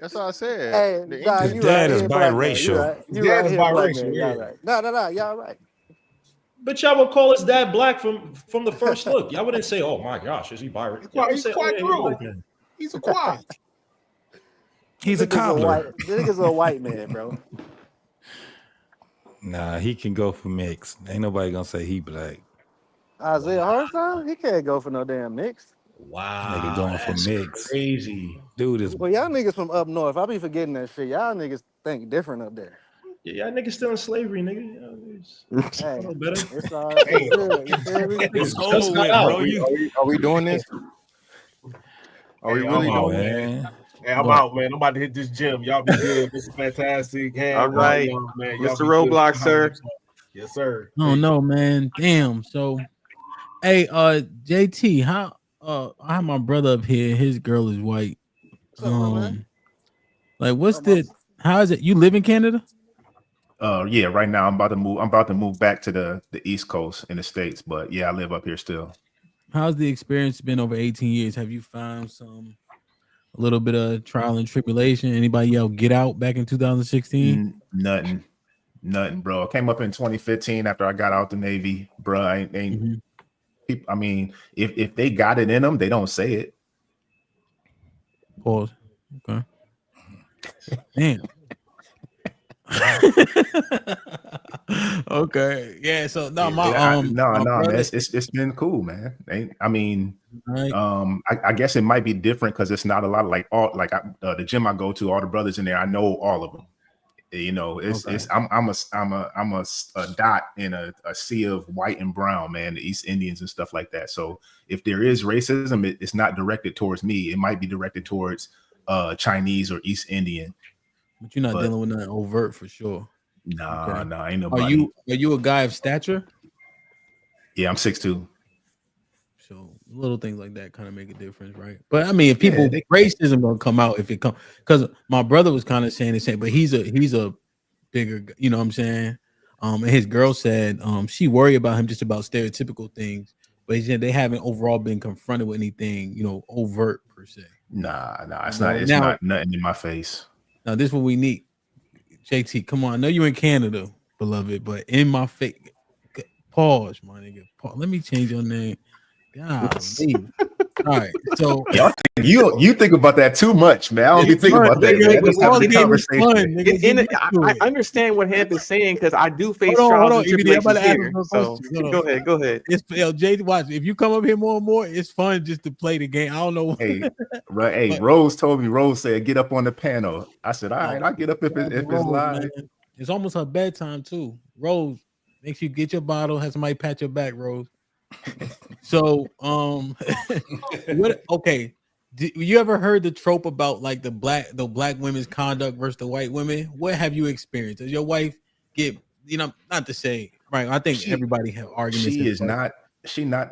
That's what I said. Hey, nah, His dad is biracial. You right here, black man. Y'all right. No, y'all right. But y'all would call his dad black from the first look. Y'all wouldn't say, "Oh my gosh, is he biracial?" He's quite rude. He's a quad. He's a cobbler. This nigga's a white man, bro. Nah, he can go for mix. Ain't nobody gonna say he black. Isaiah Hartenstein, he can't go for no damn mix. Wow, nigga going for mix. Crazy, dude is. Well, y'all niggas from up north. I be forgetting that shit. Y'all niggas think different up there. Yeah, y'all niggas still in slavery, nigga. Hey, better. it's all right. It's over with, bro. Are we doing this? Are we really doing it? Hey, I'm out, man. I'm about to hit this gym. Y'all be good. This is fantastic. All right, man. Mr. Roadblock, sir. Yes, sir. Oh no, man. Damn. So, hey, JT, how I have my brother up here. His girl is white. Like, how is it? You live in Canada? Yeah, right now I'm about to move back to the East Coast in the States, but yeah, I live up here still. How's the experience been over 18 years? Have you found a little bit of trial and tribulation? Anybody yell "Get Out" back in 2016? Nothing, bro. I came up in 2015 after I got out the Navy, bro. I mean, if they got it in them, they don't say it. Pause. Okay. Damn. Okay. Yeah. So no, man. It's been cool, man. I guess it might be different because it's not a lot of the gym I go to. All the brothers in there, I know all of them. You know, I'm a dot in a sea of white and brown, man. The East Indians and stuff like that. So if there is racism, it's not directed towards me. It might be directed towards Chinese or East Indian. But you're not dealing with nothing overt for sure. Nah, ain't nobody. Are you a guy of stature? Yeah, I'm 6'2". So little things like that kind of make a difference, right? But I mean, if people racism gonna come out if it come, because my brother was kind of saying the same, but he's a bigger, you know what I'm saying? And his girl said she worried about him just about stereotypical things, but he said they haven't overall been confronted with anything, you know, overt per se. Nah, it's not nothing in my face. Now this is what we need. JT, come on. I know you're in Canada, beloved, but in my face. Pause, my nigga. Pause. Let me change your name. God, all right. So you think about that too much, man. I don't be thinking about that. I understand what Hamp is saying because I do face trials and tribulations here. So go ahead. It's JT, watch. If you come up here more and more, it's fun just to play the game. I don't know. Hey, Rose told me. Rose said, "Get up on the panel." I said, "All right, I'll get up if it's live." Man. It's almost her bedtime too. Rose, make sure you get your bottle. Have somebody pat your back, Rose. So, okay. You ever heard the trope about like the black women's conduct versus the white women? What have you experienced? Does your wife get, you know, not to say, right? I think everybody have arguments. She's not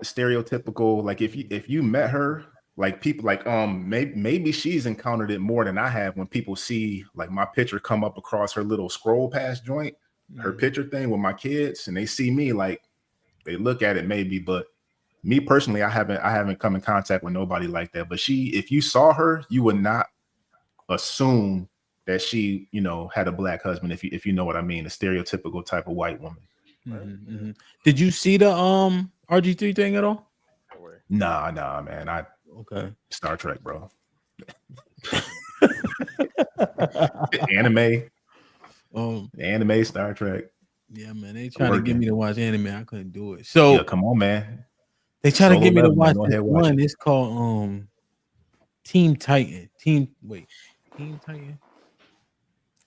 stereotypical. Like if you met her, like people like maybe she's encountered it more than I have when people see like my picture come up across her little scroll pass joint, her picture thing with my kids, and they see me like. They look at it maybe, but me personally, I haven't come in contact with nobody like that. But if you saw her, you would not assume that she, you know, had a black husband. If you know what I mean, a stereotypical type of white woman. Mm-hmm. Did you see the RG3 thing at all? Nah, man. Star Trek, bro. Anime. Anime, Star Trek. Yeah, man, they trying to get me to watch anime. I couldn't do it. So come on, man. They try to get me to watch this one. It's called Team Titan. Team Titan.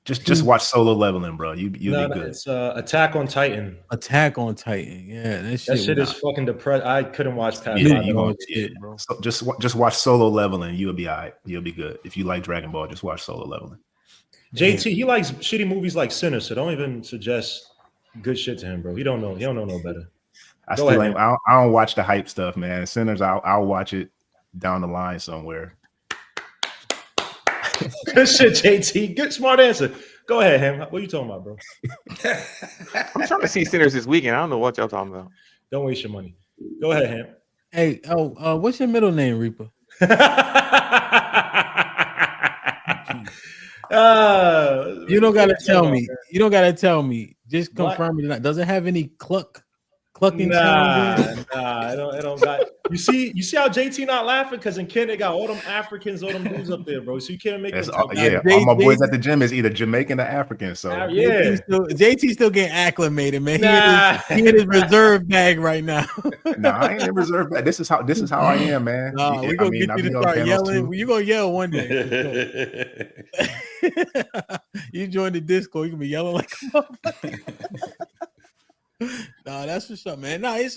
Just watch Solo Leveling, bro. You'll be good. It's Attack on Titan. Attack on Titan. Yeah, that shit is fucking depressed. I couldn't watch past Yeah, 5 bro. So just watch Solo Leveling. You'll be all right. You'll be good. If you like Dragon Ball, just watch Solo Leveling. JT, he likes shitty movies like Sinner, so don't even suggest good shit to him, bro. He don't know no better. I don't watch the hype stuff, man. Sinners, I'll watch it down the line somewhere. Good shit, JT. Good smart answer. Go ahead, Ham. What are you talking about, bro? I'm trying to see Sinners this weekend. I don't know what y'all talking about. Don't waste your money. Go ahead, Ham. Hey, what's your middle name, Reaper? You don't gotta tell me. You don't gotta tell me. Just confirm it. Does it have any clucking sound? Nah, it don't got. You see how JT not laughing because in Canada they got all them Africans, all them dudes up there, bro. So you can't make it. All my boys at the gym is either Jamaican or African. So yeah, JT still getting acclimated, man. He in his reserve bag right now. No, I ain't in reserve bag. This is how I am, man. We're gonna get you to start yelling. You're gonna yell one day. You join the disco, you can be yelling like a motherfucker. Nah, that's what's up, man. Nah, it's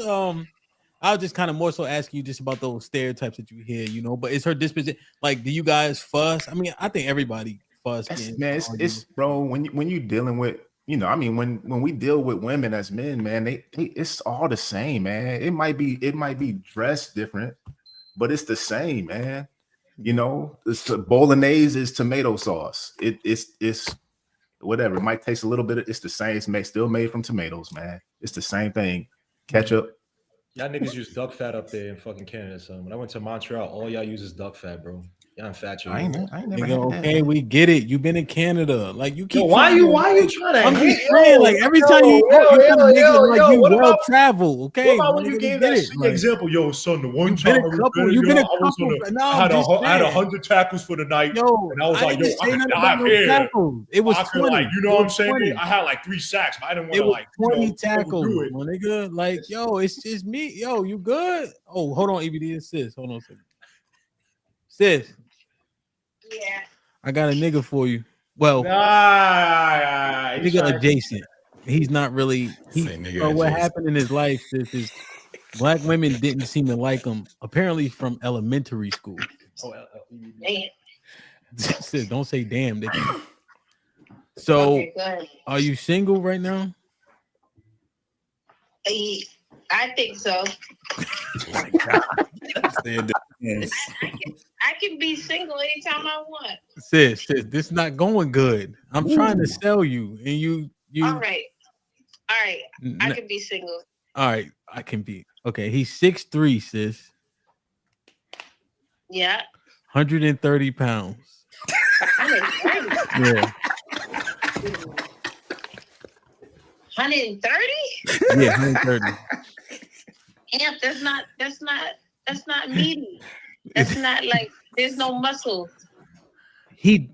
I was just kind of more so asking you just about those stereotypes that you hear, but it's her disposition. Like, do you guys fuss? I mean, I think everybody fuss. Man, it's bro, when you dealing with, when we deal with women as men, man, they it's all the same, man. It might be dressed different, but it's the same, man. It's the bolognese is tomato sauce. It's whatever. It might taste a little bit. It's the same. It's still made from tomatoes, man. It's the same thing. Ketchup. Y'all niggas use duck fat up there in fucking Canada. So when I went to Montreal, all y'all use is duck fat, bro. Y'all infatuated. I ain't never had okay, that. we get it. You've been in Canada. Like you keep. Why you trying to? I'm just saying, like every time you well travel. Okay. What about when you gave that example? Yo, son, the one time you've been a couple. I had 100 tackles for the night. Yo, and I was like, yo, I could dive here. It was 20. Like, you know what I'm saying? I had like 3 sacks, but I didn't want to like 20 tackles, my nigga. Like, yo, it's just me. Yo, you good? Oh, hold on, EBD and sis. Hold on a second. Sis. Yeah. I got a nigga for you. Well, nigga adjacent. He's not really. What happened in his life is black women didn't seem to like him. Apparently, from elementary school. Sis, don't say damn. So, okay, are you single right now? I think so. I can be single anytime I want. Sis, this is not going good. I'm trying to sell you, and you. All right. I can be single. All right, I can be. Okay, he's 6'3", sis. Yeah. 130 pounds. 130? Yeah. 130? Yeah, 130. Yeah, that's not meaty. That's not like there's no muscle. That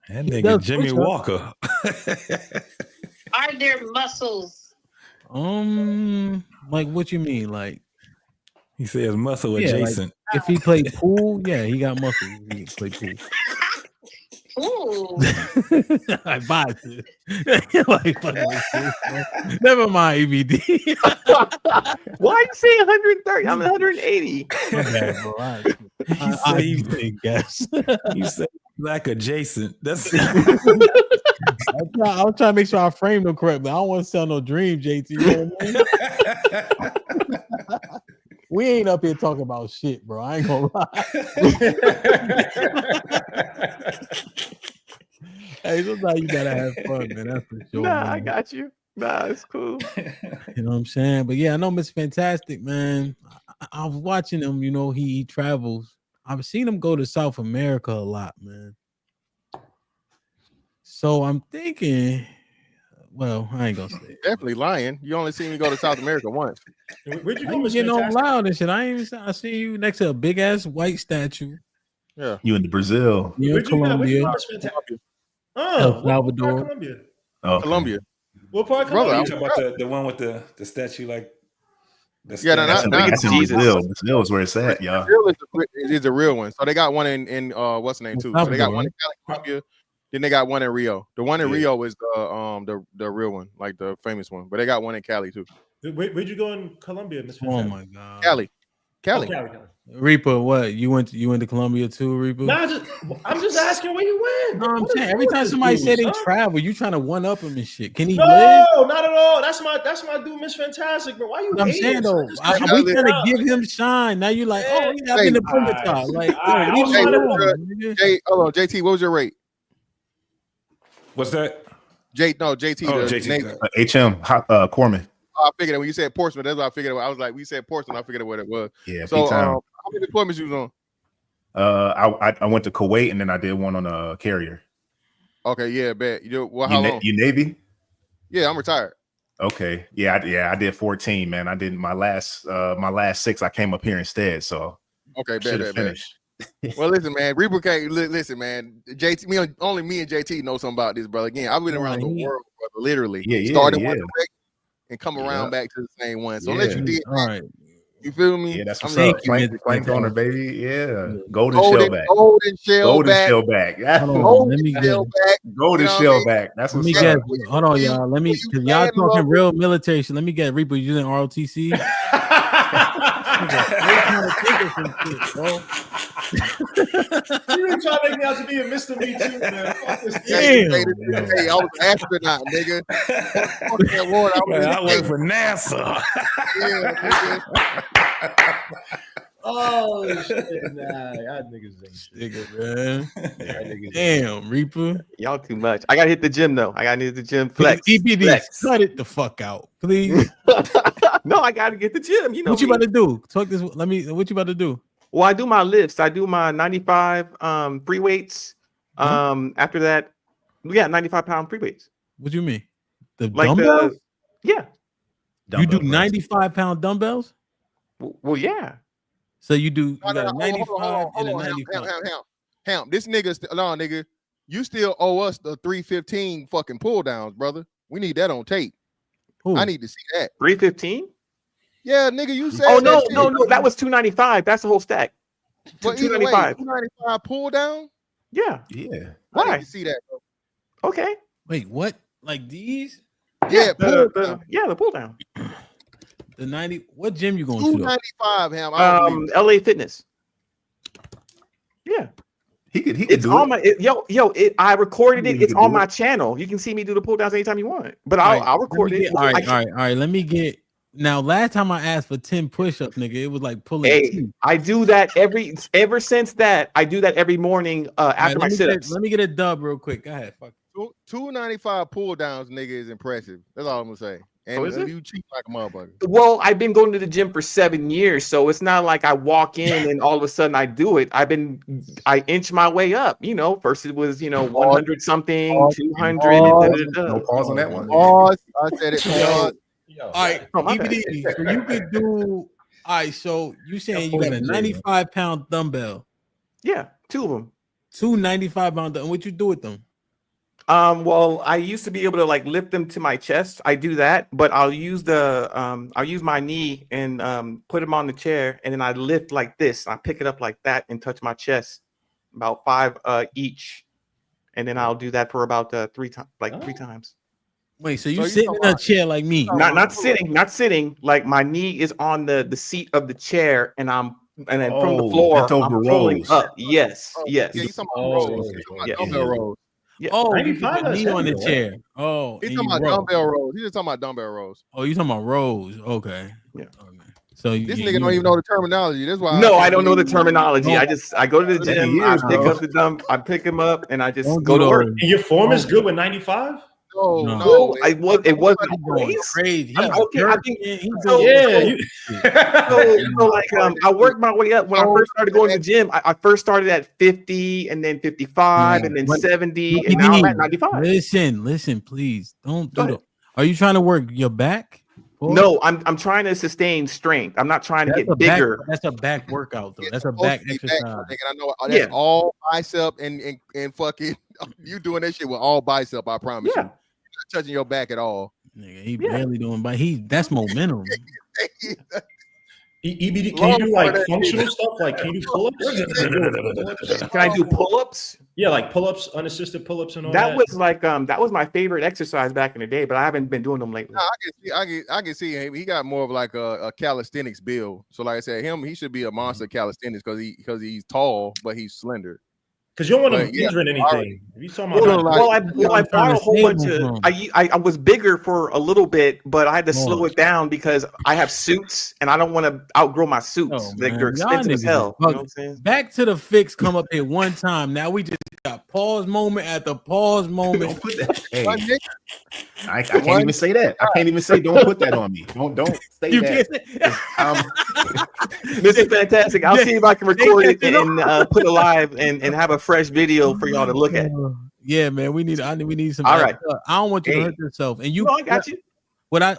nigga Jimmy Walker. Are there muscles? Like what you mean? Like he says muscle adjacent. Like if he played pool, yeah, he got muscle. He can play pool. Ooh. I buy it. Never mind, EBD. Why are you saying 130? I'm 180. Okay, bro. You say black adjacent. That's. I'm trying to make sure I frame them correctly. I don't want to sell no dream, JT. You know what I mean? We ain't up here talking about shit, bro. I ain't gonna lie. Hey, sometimes you gotta have fun, man. That's for sure. Nah, man. I got you. Nah, it's cool. You know what I'm saying? But yeah, I know Mr. Fantastic, man. I was watching him, he travels. I've seen him go to South America a lot, man. So I'm thinking, well, I ain't gonna say it. Definitely lying. You only seen me go to South America once. Where'd you I go, ain't Mr. getting all Fantastic? loud and shit. I see you next to a big ass white statue. Yeah. You in Brazil. You're in Colombia. El Salvador. Colombia. Oh, Colombia. What part of Brother, Colombia? You talking about the one with the statue like That's not that's in Jesus. Brazil. Brazil is where it's at, y'all. Brazil is a real one. So they got one in what's the name too? So they got one in California. Then they got one in Rio. The one in Rio is the real one, like the famous one. But they got one in Cali too. Where'd you go in Colombia, Mr. Oh my God. Cali. Oh, Cali. Reaper, what? You went to Colombia too, Reaper? No, I'm just asking where you went. No, I'm saying every time somebody say they travel, you trying to one up him and shit. Can he live? No, not at all. That's my dude, Miss Fantastic. But why you? I'm saying though, we trying to give him shine. Now you like, oh, he got in the Bogota. Like, hold on, JT, what was your rate? What's that? JT. Oh, JT. HM Corman. I figured it when you said Portsmouth. That's what I figured it was. I was like, we said Portsmouth. I figured out what it was. Yeah. So, how many deployments you was on? I went to Kuwait and then I did one on a carrier. Okay, yeah, bet. How long? You Navy? Yeah, I'm retired. Okay, I did 14, man. I did my last 6. I came up here instead, so okay, bet. Well, listen, man. Reaper can't listen, man. JT, only me and JT know something about this, brother. Again, I've been around the world, brother, literally. Started one direct and come around back to the same one. So unless you did, all right. You feel me? Yeah, that's what's up. Plank on her, baby. Yeah. Golden shellback. Golden shellback. Golden shellback. That's what's up. Hold on, y'all. Let me, because y'all talking real military shit. Let me get Reaper using ROTC. You been trying to make me out to be a Mr. Me Too, man. Hey, I was an astronaut, nigga. I work for NASA. Yeah, oh shit, nah, y'all niggas ain't shit, man. Damn, Reaper, y'all too much. I gotta hit the gym though. I gotta hit the gym. Flex. Cut it the fuck out, please. No, I gotta get the gym. You know what you about to do? Talk this. What you about to do? Well, I do my lifts. I do my 95 free weights. After that, we got 95-pound free weights. What do you mean? The like dumbbells? Yeah. You do 95-pound dumbbells? Well, yeah. So you do got a 95 and a 95. Hamp, this nigga, you still owe us the 315 fucking pull downs, brother. We need that on tape. Ooh. I need to see that. 315? Yeah, nigga, you said. Oh no, that was 295. That's the whole stack. But 295. 295 pull down? Yeah. Why? I need to see that, bro. Okay. Wait, what? Like these? Yeah, the pull down. The 90. What gym you going 295, Ham. LA Fitness. Yeah. He could it's do on it. I recorded it. It's on my channel. You can see me do the pull downs anytime you want. But I'll record it. All right. Let me get. Now, last time I asked for 10 push-ups, nigga, it was like pulling. Hey, I do that ever since that. I do that every morning after my sit-ups. Let me get a dub real quick. Go ahead. Fuck. 295 pull downs, nigga, is impressive. That's all I'm gonna say. And you cheat like a motherfucker. Well, I've been going to the gym for 7 years, so it's not like I walk in and all of a sudden I do it. I inch my way up. You know, first it was 100 something, 200. No pause on that one. Pause. I said it. Pause. All right, EBD. So you could do. All right, so you saying you got a 95-pound dumbbell? Yeah, 2 of them. 2 95-pound. And what you do with them? Well, I used to be able to like lift them to my chest. I do that, but I'll use my knee and put them on the chair, and then I lift like this. I pick it up like that and touch my chest, about 5 each, and then I'll do that for about 3 times. Wait, so you sitting in a chair like me? Not sitting. Like my knee is on the seat of the chair, and then from the floor I'm pulling up. Yes. Yeah, you talking about dumbbell rows. Yeah. Oh, you put your knee on the chair. Oh, he's talking about dumbbell rows. He's just talking about dumbbell rows. Oh, you talking about rows? Okay. Yeah. Okay. So this nigga don't even know the terminology. That's why. No, I don't know the terminology. I go to the gym. I pick up the dump. I pick him up, and I just go to work. And your form is good with 95. No, it wasn't crazy. I worked my way up. When I first started going to the gym, I first started at 50, and then 55, and then 70, and now I'm at 95. Listen, please don't do that. Are you trying to work your back? No, I'm trying to sustain strength. I'm not trying to get bigger. That's a back workout, though. That's a back exercise. I know that's all bicep and fucking you doing that shit with all bicep. I promise you. Touching your back at all. Nigga, he barely doing, but that's momentum. EBD, can you do like functional stuff? Like, can you do pull-ups? Can I do pull-ups? Yeah, like pull-ups, unassisted pull-ups, and all That that. was like that was my favorite exercise back in the day, but I haven't been doing them lately. No, I can see him. He got more of like a calisthenics build. So like I said, he should be a monster calisthenics because he's tall but he's slender. Because you don't want to injure anything. If you talking about I bought a whole bunch of. I was bigger for a little bit, but I had to slow it down because I have suits and I don't want to outgrow my suits. Like they're expensive as hell. You know what I'm saying? Back to the fix. Come up here one time. Now we just got pause moment after pause moment. Hey, I can't even say that. I can't even say don't put that on me. Don't say You that. This is fantastic. I'll see if I can record it and put it live and have a fresh video for y'all to look at. Yeah, man, we need some. All right. I don't want you to hurt yourself. And you, I got you. My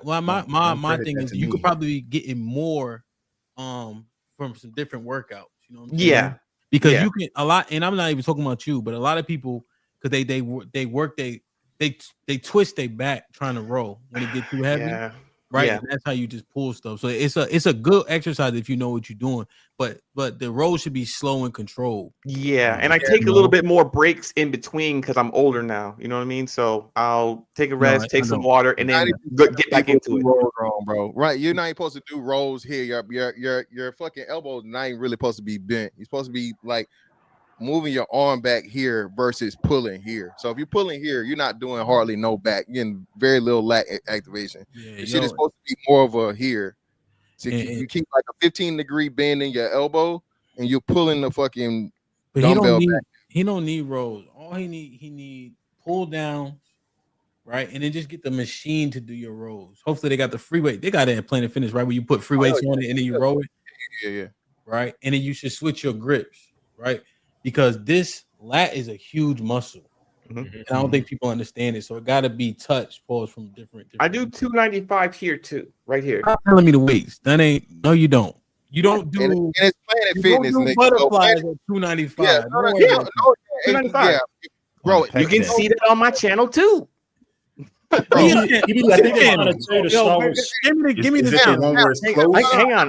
thing is, you could probably be getting more, from some different workouts. You know what I'm saying? Yeah, because you can a lot, and I'm not even talking about you, but a lot of people, because they twist their back trying to roll when it gets too heavy. Yeah. Right, Yeah. and that's how you just pull stuff. So it's a good exercise if you know what you're doing, but the roll should be slow and controlled. Yeah, and I take a little bit more breaks in between because I'm older now. You know what I mean? So I'll take a rest, take some water, and then get back into it. Rolls wrong, bro. Right, you're not even supposed to do rolls here. Your fucking elbows not even really supposed to be bent. You're supposed to be like moving your arm back here versus pulling here. So if you're pulling here, you're not doing hardly no back. You're getting very little lat activation. The shit is supposed to be more of a here. So you keep like a 15-degree bend in your elbow, and you're pulling the fucking dumbbell back. He don't need rolls. All he need pull down, right, and then just get the machine to do your rolls. Hopefully they got the free weight. They got it at Planet Fitness, right, where you put free weights on it and then you roll it. Yeah. Right, and then you should switch your grips, right. Because this lat is a huge muscle, and I don't think people understand it. So it got to be touched, pause from different. I do 295 here too, right here. Stop telling me the weights. That ain't no. You don't. You don't do. And it's Planet Fitness. Don't do butterflies at 295. Yeah, no, 295. Bro, you can see that on my channel too. Bro, give me the hang on.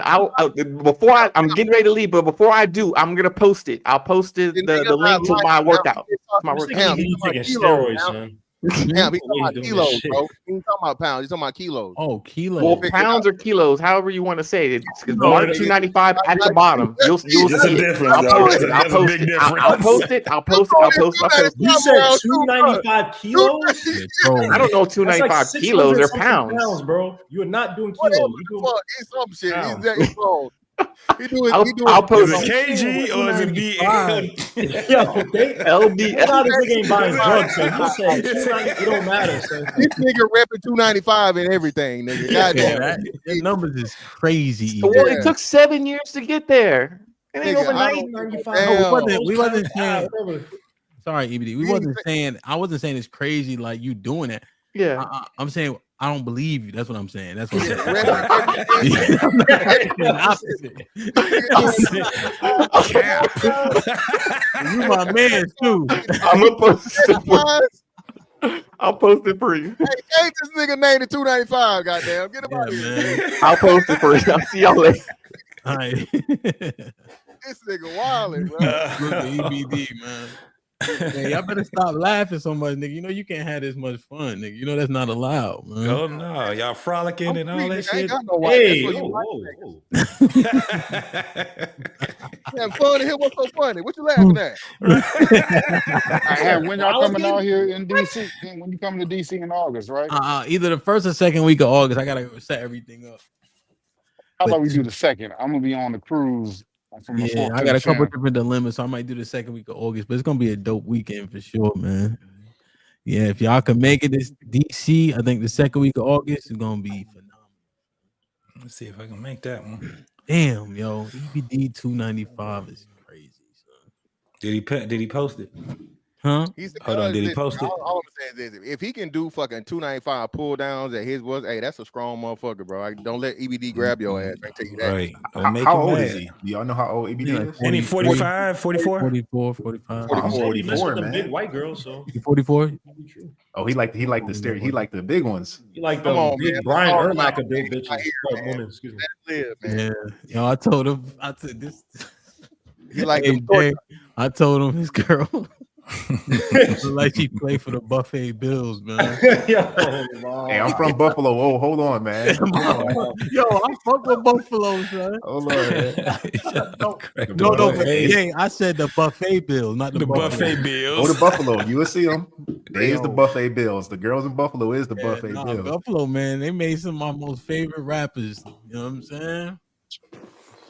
Before I'm getting ready to leave, but before I do, I'm gonna post it. I'll post the link to my workout. My workout. Steroids, man. Yeah, he's talking about kilos, bro. He's talking about pounds. He's talking about kilos. Oh, kilos. Well, pounds or kilos, however you want to say it. It's mark 295 at the bottom. You'll see a difference. I'll post it. You said 295 kilos? I don't know 295 kilos or pounds, bro. You're not doing kilos. He's some shit. He's wrong. I'll post it. KG or is it BL? Yo, LB. How this nigga ain't buying drugs, so you said 290, it don't matter. So. This nigga repping 295 and everything, nigga. Goddamn. That numbers is crazy. Well, it took 7 years to get there. It ain't overnight. We wasn't saying. Sorry, EBD. I wasn't saying it's crazy like you doing it. Yeah. I'm saying I don't believe you. That's what I'm saying. That's what I'm saying. You my man too. I'm gonna post it. I'll post it for you. Hey, this nigga named it 295. Goddamn, get him out of here. I'll post it for you. I'll see y'all later. All right. This nigga wilding, bro. EBD, man. Man, y'all better stop laughing so much, nigga. You know you can't have this much fun, nigga. You know that's not allowed, man. Oh no, y'all frolicking and all that shit. Hey, have fun in here. What's so funny? What you laughing at? When y'all coming out here in DC? When you coming to DC in August, right? Either the first or second week of August. I gotta set everything up. How about we do the second? I'm gonna be on the cruise. Yeah, I got a couple different dilemmas, so I might do the second week of August, but it's gonna be a dope weekend for sure, man. Yeah, if y'all can make it this DC, I think the second week of August is gonna be phenomenal. Let's see if I can make that one. Damn, yo, EBD 295 is crazy. Son. Did he post it? Huh? Hold on, did he post it? All I'm saying is if he can do fucking 295 pull downs at his was, hey, that's a strong motherfucker, bro. Don't let EBD grab your ass. I tell you that. Right. How old is he? Do y'all know how old EBD is? Any 45, 44? 44, 45. 44, He messed with the big white girl, so 44? Oh, he liked the big ones. You like Come the on, big man. Brian Oh, Urlacher no, big man. bitches. Not here, Woman, excuse me. Let it live, man. Yeah, yo, I told him. I said this. He like Hey, them torch. Jay, I told him his girl look like she played for the Buffet Bills, man. Hey, I'm from Buffalo. Oh, hold on, man. Yo, I fuck with Buffalo, son. Hold on, man. No, but Jay, I said the Buffet Bills, not the Buffet Go Bills. to Buffalo. You will see them. They is the Buffet Bills. The girls in Buffalo is the Buffet Nah, Bills. Buffalo, man, they made some of my most favorite rappers. You know what I'm saying?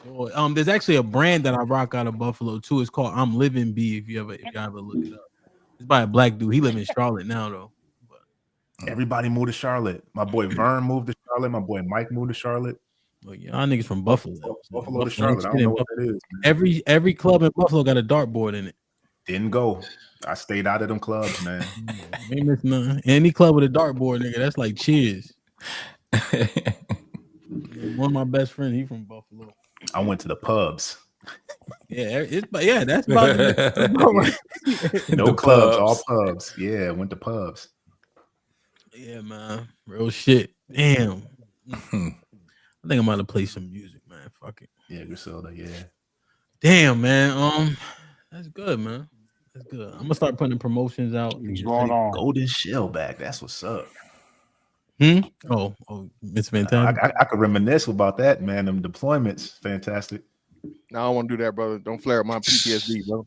So, there's actually a brand that I rock out of Buffalo too. It's called I'm Living B. If you ever look it up, it's by a black dude. He live in Charlotte now though. Everybody moved to Charlotte. My boy Vern moved to Charlotte. My boy Mike moved to Charlotte. Well, y'all niggas from Buffalo. Buffalo to Charlotte. I don't know what that is. Man. Every club in Buffalo got a dartboard in it. Didn't go. I stayed out of them clubs, man. Ain't missing nothing. Any club with a dartboard, nigga, that's like Cheers. One of my best friends, he from Buffalo. I went to the pubs. Yeah, that's about right. No clubs, all pubs. Yeah, went to pubs. Yeah, man. Real shit. Damn. I think I'm about to play some music, man. Fuck it. Yeah, Griselda, yeah. Damn, man. That's good, man. That's good. I'm gonna start putting promotions out. What's going on? Golden Shell back. That's what's up. Oh, it's fantastic. I could reminisce about that, man. Them deployments, fantastic. No, I don't want to do that, brother. Don't flare up my PTSD, bro.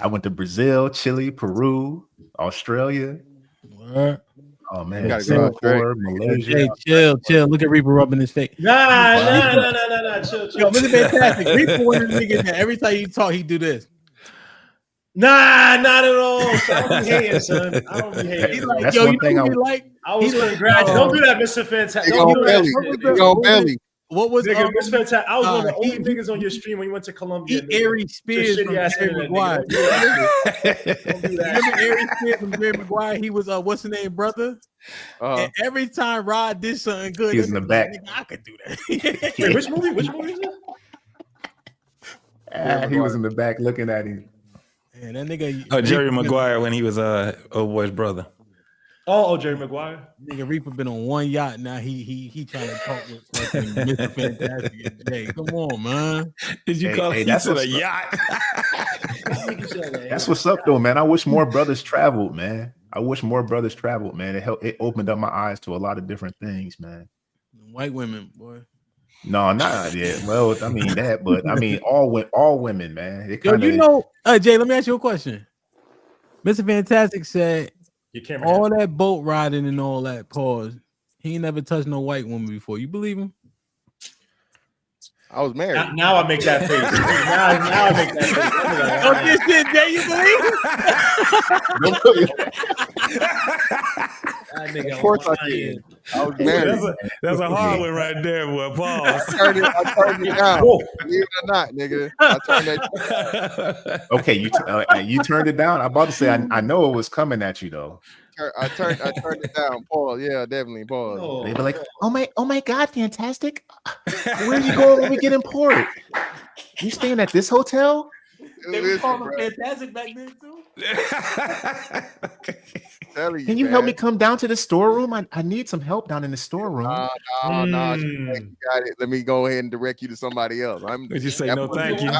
I went to Brazil, Chile, Peru, Australia. What? Oh man, Gotta go Singapore, Malaysia. Hey, chill. Look at Reaper rubbing his face. Nah. Chill. Yo, Mr. Fantastic. Reaper one of the niggas that every time you talk, he do this. Nah, not at all. I don't be hating, son. I don't be hating. Like, That's yo, one you thing know I he like. I was He congratulating. Don't do that, Mr. Fantastic. He Don't on do belly. that. He on belly. What was Nigga, Mr. Fantastic? I was one of the he- only niggas on your stream when you went to Columbia. He Aries Spears Shitty from ass Jerry internet, Maguire. nigga. Don't do that. Remember Aries Spears from Jerry Maguire? He was what's the name, brother? And every time Rod did something good, He was in the back. Nigga, I could do that. Wait, which movie? Which movie is it? He was in the back looking at him. And that nigga, Oh, Jerry Maguire when he was old boy's brother. Oh, Jerry Maguire. Nigga Reaper been on one yacht. Now he trying to talk with fucking Mr. Fantastic and Jay. Come on, man. Did you call it that's a what's yacht? That's what's up, though, man. I wish more brothers traveled, man. It opened up my eyes to a lot of different things, man. White women, boy. No, not yet. Well, I mean that, but I mean all women, man. It Yo, kinda, you know, Jay, let me ask you a question. Mr. Fantastic said all that boat riding and all that pause. He ain't never touched no white woman before. You believe him? I was married. Now I make that face. now I make that face. Oh, this shit, Jay, you believe it? Of course I did. I was married. That's a hard one right there, boy. Pause. I turned it down. Believe it or not, nigga. I turned that. Okay, you turned it down. I'm about to say I know it was coming at you though. I turned it down. Pause. Yeah, definitely. Pause. They be like, oh my God, Fantastic. Where you going when we get in port? You staying at this hotel? They were calling him Fantastic back then too. Can you help me come down to the storeroom? I need some help down in the storeroom. No. You got it. Let me go ahead and direct you to somebody else. Did you say no thank you?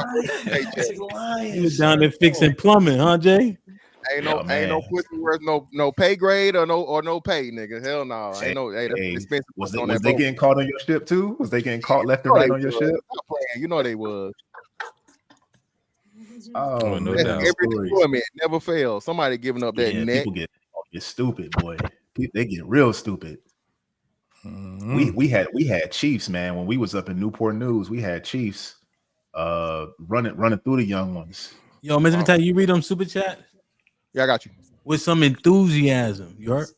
He was down there fixing plumbing, huh, Jay? Ain't no pussy worth no pay grade or no pay, nigga. Hell no. Ain't no. Hey, that's expensive. Was they getting caught on your ship too? Was they getting caught left and right on your ship? You know they was. Oh, no doubt. Every deployment never fails. Somebody giving up that neck. People get stupid, boy. They get real stupid. We had chiefs, man. When we was up in Newport News, we had chiefs running through the young ones. Yo, Mr. Vitale, you read them super chat? Yeah, I got you. With some enthusiasm. You heard?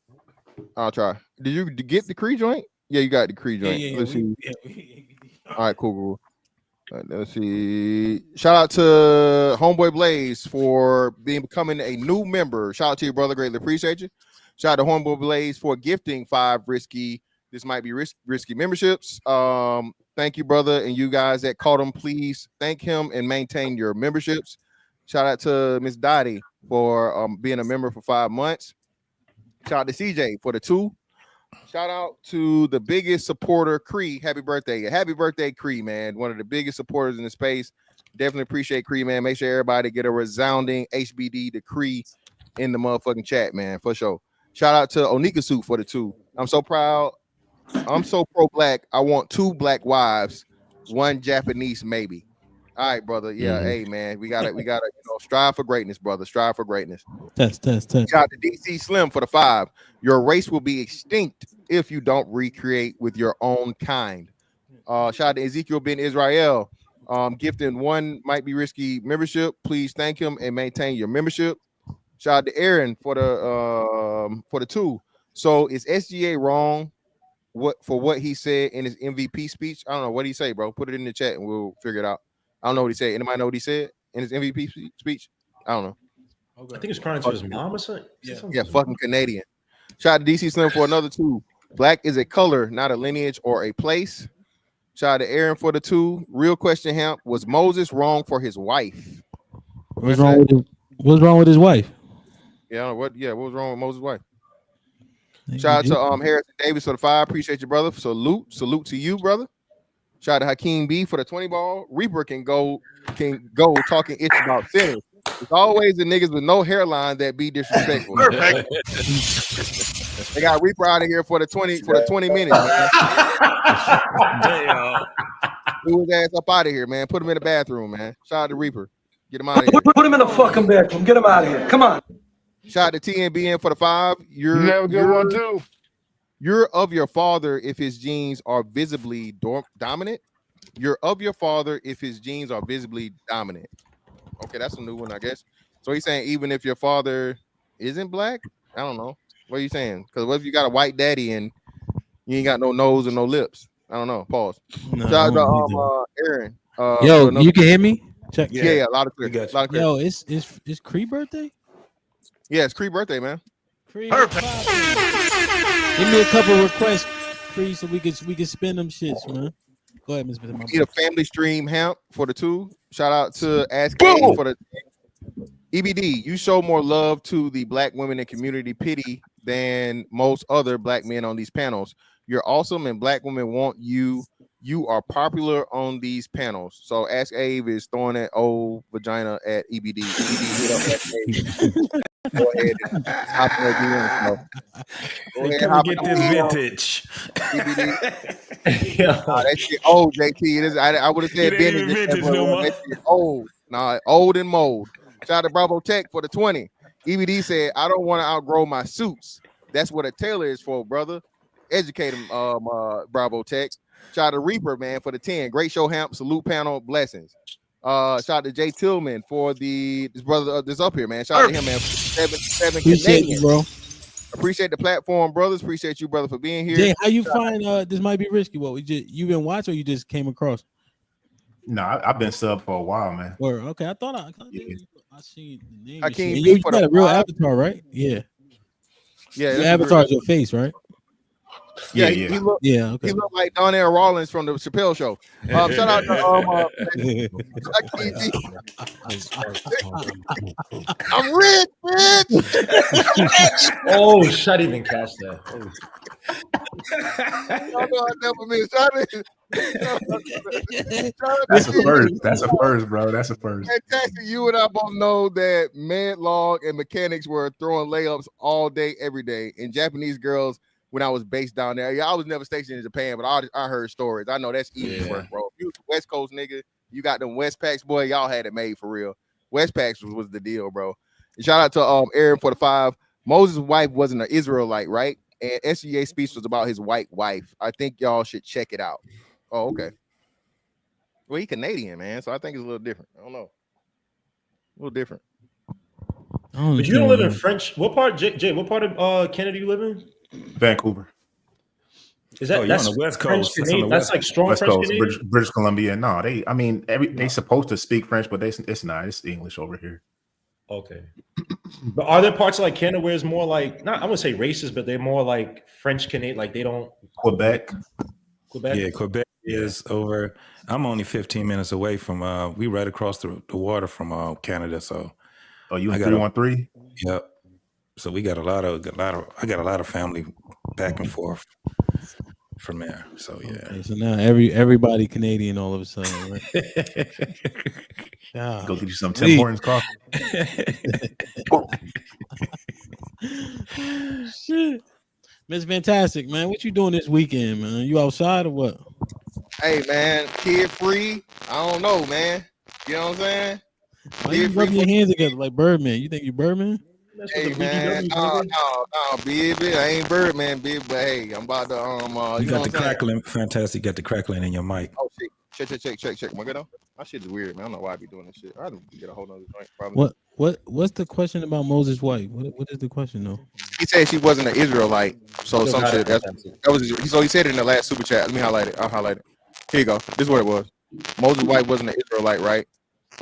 I'll try. Did you get the Cree joint? Yeah, you got the Cree joint. Yeah, Let's see. All right, cool. Let's see. Shout out to Homeboy Blaze for becoming a new member. Shout out to your brother. Greatly appreciate you. Shout out to Homeboy Blaze for gifting 5 risky. This might be risky memberships. Thank you, brother. And you guys that caught him, please thank him and maintain your memberships. Shout out to Miss Dottie for being a member for 5 months. Shout out to CJ for the 2. Shout out to the biggest supporter, Cree. Happy birthday. Happy birthday, Cree, man. One of the biggest supporters in the space. Definitely appreciate Cree, man. Make sure everybody get a resounding HBD to Cree in the motherfucking chat, man, for sure. Shout out to Onika Suit for the 2. I'm so proud. I'm so pro-black. I want 2 black wives, 1 Japanese, maybe. All right, brother. Yeah, hey, man. We gotta strive for greatness, brother. Strive for greatness. Test. Shout out to DC Slim for the 5. Your race will be extinct if you don't recreate with your own kind. Shout out to Ezekiel Ben Israel. Gifting 1 might be risky membership. Please thank him and maintain your membership. Shout out to Aaron for the 2. So is SGA wrong what he said in his MVP speech? I don't know. What did he say, bro? Put it in the chat and we'll figure it out. I don't know what he said. Anybody know what he said in his MVP speech? I don't know. I think it's crying to his mom or something. Yeah, fucking Canadian. Shout out to DC Slim for another 2. Black is a color, not a lineage or a place. Shout out to Aaron for the 2. Real question, Hamp. Was Moses wrong for his wife? What's wrong with his wife? Yeah, I don't know what was wrong with Moses' wife? Shout out to Harrison Davis for the 5. Appreciate you, brother. Salute to you, brother. Shout out to Hakeem B for the 20 ball. Reaper can go talking itch about sinners. It's always the niggas with no hairline that be disrespectful. They got Reaper out of here for the 20 minutes, man. Damn. Move his ass up out of here, man. Put him in the bathroom, man. Shout out to Reaper. Get him out of here. Put him in the fucking bedroom. Get him out of here. Come on. Shout out to TNBN for the 5. You have a good one too. You're of your father if his genes are visibly dominant. You're of your father if his genes are visibly dominant. Okay, that's a new one, I guess. So he's saying even if your father isn't black? I don't know. What are you saying? Because what if you got a white daddy and you ain't got no nose and no lips? I don't know. Pause. No, shout out to Aaron. Yo, you can hear me? Check. Yeah, a lot of clear. Yo, it's Cree birthday? Yeah, it's Cree birthday, man. Perfect. Give me a couple requests, Cree, so we can spin them shits, man. Go ahead, Mr. Need a family stream Hamp for the 2. Shout out to Ask Kate for the EBD. You show more love to the black women and community pity than most other black men on these panels. You're awesome, and black women want you. You are popular on these panels. So Ask Abe is throwing that old vagina at EBD. Go ahead and hop in again. Go ahead and get this vintage. That shit old, JT. It is. I would have said vintage no more. That shit old. Nah, old and mold. Shout out to Bravo Tech for the 20. EBD said, I don't want to outgrow my suits. That's what a tailor is for, brother. Educate him, Bravo Tech. Shout out to Reaper, man, for the 10. Great show, Hamp. Salute panel. Blessings. Shout out to Jay Tillman for this brother that's up here, man. Shout out to him, man. Seven Appreciate you, bro. Appreciate the platform, brothers. Appreciate you, brother, for being here. Jay, how you find this might be risky? What you been watching or you just came across? No, I've been sub for a while, man. Or okay, I thought I seen the name. You got a real avatar, right? Yeah. Yeah. Your avatar is your face, right? Yeah. He looked like Donnell Rawlins from the Chappelle Show. Shout out to I'm rich, bitch. Oh, shut even catch that. That's a first. That's a first, bro. That's a first. Fantastic. You and I both know that med log and mechanics were throwing layups all day, every day. And Japanese girls, when I was based down there, I was never stationed in Japan, but I heard stories. I know that's easy work, bro. If you was a West Coast nigga, you got them Westpacks, boy. Y'all had it made for real. Westpacks was the deal, bro. And shout out to Aaron for the 5. Moses' wife wasn't an Israelite, right? And SGA speech was about his white wife. I think y'all should check it out. Oh, okay. Well, he Canadian, man, so I think it's a little different. I don't know. A little different. But you don't live in French. What part, Jay? What part of Canada you live in? Vancouver. Is that that's on the West Coast? That's like strong West French Coast, British Columbia. No, they supposed to speak French, but it's not. It's English over here. Okay. But are there parts of like Canada where it's more like, not I wouldn't say racist, but they're more like French Canadian, like they don't Quebec. Yeah, Quebec. is over. I'm only 15 minutes away from. We right across the water from Canada. So. Oh, you in 313? Yep. So we got I got a lot of family back and forth from there. So yeah. Okay, so now everybody Canadian all of a sudden, right? Go get you some Tim Hortons coffee. Shit. Miss Fantastic, man, what you doing this weekend, man? You outside or what? Hey, man, kid free. I don't know, man. You know what I'm saying? Why you rubbing your hands together like Birdman? You think you Birdman? Hey, man, no, baby, I ain't Birdman, baby, but hey, I'm about to you got the crackling, Fantastic. Got the crackling in your mic. Oh shit, check. My good though. My shit is weird, man. I don't know why I be doing this shit. I have to get a whole nother joint. Probably. What's the question about Moses' wife? What is the question though? He said she wasn't an Israelite, so some shit. That was so he said it in the last super chat. Let me highlight it. I'll highlight it. Here you go. This is what it was. Moses' wife wasn't an Israelite, right?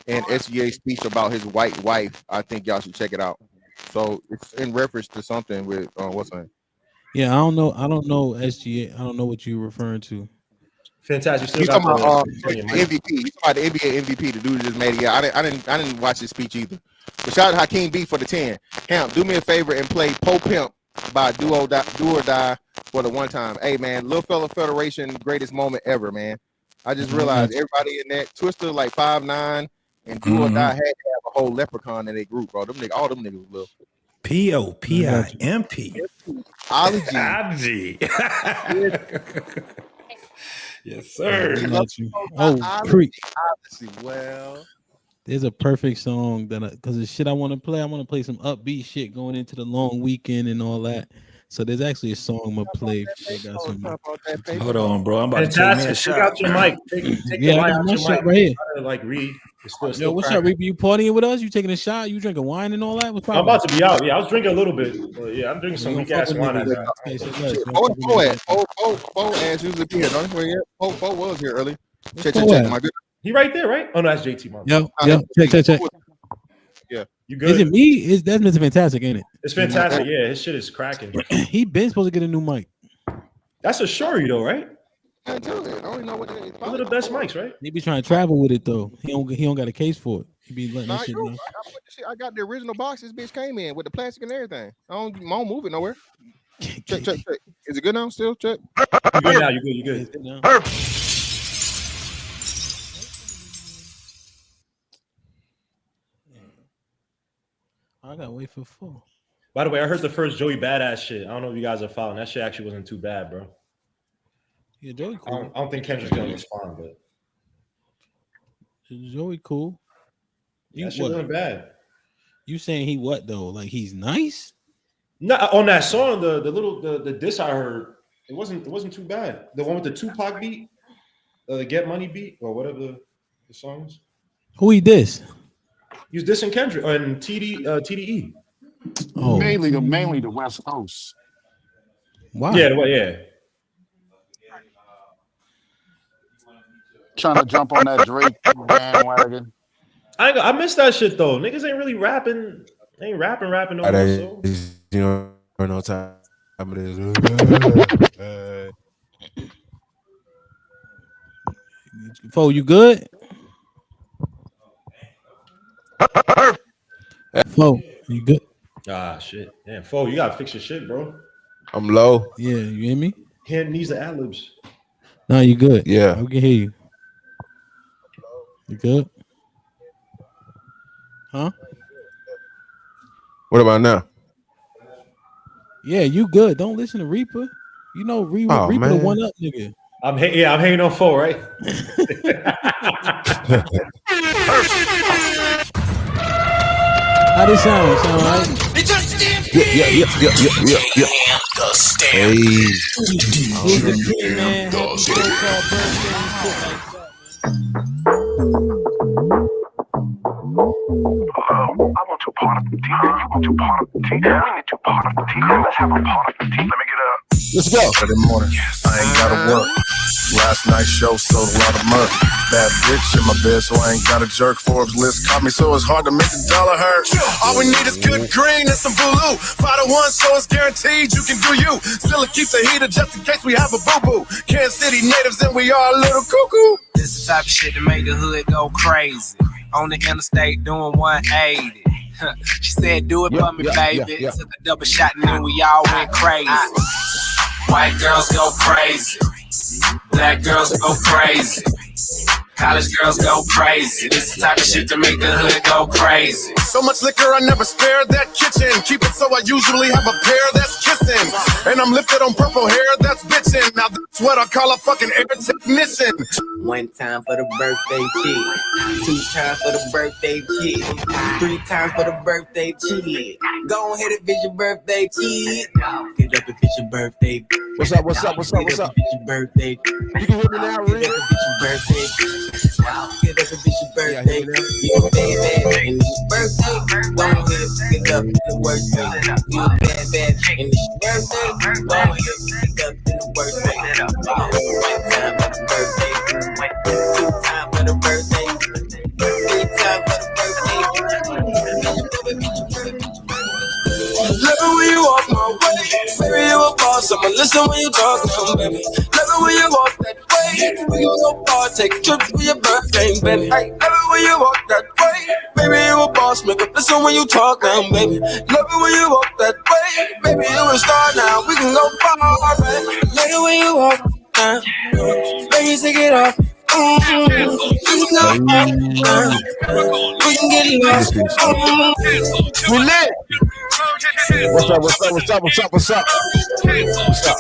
And SGA speech about his white wife. I think y'all should check it out. So it's in reference to something with what's her name? Yeah, I don't know SGA. I don't know what you're referring to. Fantastic. You talking about the MVP? You talking about the NBA MVP? The dude just made it. Yeah, I didn't watch his speech either. So shout out Hakeem B for the 10. Hamp, do me a favor and play Po Pimp by Do or Die for the one time. Hey man, Little Fella Federation, greatest moment ever, man. I just realized everybody in that Twister like 5'9" and Do or Die had to have a whole leprechaun in their group, bro. All them niggas was little. P-O-P-I-M-P. Ology. Yes, sir. Well, there's a perfect song because the shit I want to play. I want to play some upbeat shit going into the long weekend and all that. So there's actually a song I'm gonna play. Hold on, bro. I'm about to take me a shot. Take out your mic. Take I got my shit right here. Like Reed. Yo, what's up, Reed? You partying with us? You taking a shot? You drinking wine and all that? What's I'm about to be out. Yeah, I was drinking a little bit. But yeah, I'm drinking some weak ass wine. Bo ass usually be here. Don't you? Bo was here early. Check. My good. He right there, right? Oh no, that's JT. Check. Yeah, you good? Is it me? That's Mr. Fantastic, ain't it? It's fantastic. Yeah, his shit is cracking. He been supposed to get a new mic. That's a Shuri though, right? I don't know what it is. Those are the best mics, right? He be trying to travel with it though. He don't got a case for it. He be letting that shit know. I got the original box this bitch came in with the plastic and everything. I don't move it nowhere. Check. Is it good now? Still check. You good now? You good? I gotta wait for 4. By the way, I heard the first Joey Badass shit. I don't know if you guys are following. That shit actually wasn't too bad, bro. Yeah, Joey cool. I don't think Kendrick's gonna respond, but Joey cool. That shit wasn't bad. You saying he what though? Like he's nice? No, on that song, the diss I heard, it wasn't too bad. The one with the Tupac beat, the Get Money beat, or whatever the song is. Who he diss? He was dissing Kendrick and TDE. Oh, mainly the West Coast. Wow. Yeah. Trying to jump on that Drake bandwagon. I missed that shit though. Niggas ain't really rapping. They ain't rapping no more. So. You know, no time it is. Fo, you good? Fo, you good? Ah, shit. Damn, Fo, you gotta fix your shit, bro. I'm low. Yeah, you hear me? Hand needs the ad-libs. No, you good. Yeah. I can hear you. You good? Huh? What about now? Yeah, you good. Don't listen to Reaper. You know Reaper the one up nigga. I'm hanging on Fo, right? How this sound? Sound right? Yeah. I want to part of the tea. You want to part of the tea. We need to part of the tea. Let's have a part of the tea. Let me get up. Let's go. Saturday morning. I ain't gotta work. Last night's show sold a lot of murk. Bad bitch in my bed, so I ain't got a jerk. Forbes list caught me, so it's hard to make the dollar hurt. All we need is good green and some blue. 5 to 1, so it's guaranteed you can do you. Still it keeps the heater just in case we have a boo-boo. Kansas City natives and we are a little cuckoo. This is the type of shit to make the hood go crazy. On the interstate doing 180. She said, do it for me, baby. Took a double shot and then we all went crazy. White girls go crazy. Black girls go crazy. College girls go crazy. This is the type of shit to make the hood go crazy. So much liquor, I never spare that kitchen. Keep it so I usually have a pair that's kissing. And I'm lifted on purple hair that's bitching. Now that's what I call a fucking air technician. 1 time for the birthday kid. 2 times for the birthday kid. 3 times for the birthday kid. Go ahead and visit your birthday kid. Get up and visit your birthday. What's up? What's up? What's up? What's up? Your birthday. You can hear me now, Reese. Get up and visit your birthday. Get up and visit your birthday. Your baby, and it's your birthday. Go ahead, get up to the birthday. You a bad and it's your birthday. Go ahead, get up to the birthday. 1 time for the birthday. 2 times for the birthday. 3 times for the birthday. Love it when you walk my way. Baby, you a boss. I'ma listen when you talk to me, baby. Love it when you walk that way. We gon' go far, take a trip for your birthday, baby. Hey, love it when you walk that way. Baby, you a boss. Make up listen when you talk down, baby. Love it when you walk that way. Baby, you a star now. We can go far, baby. Love it when you walk down. Baby, take it off. We can get lost. We lit. What's up? What's up? What's up? What's up? What's up? What's up?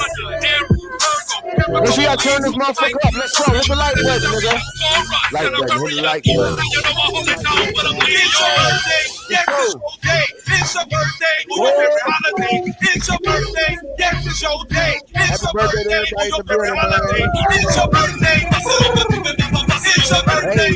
Make sure y'all turn this motherfucker up. Let's go. Hit the like button, nigga. Like button. Hit the like button. It's your birthday. Holiday. It's your birthday. Yes, it's your day. It's your birthday. It's your birthday. It's your birthday. It's your birthday. It's your birthday. It's your birthday.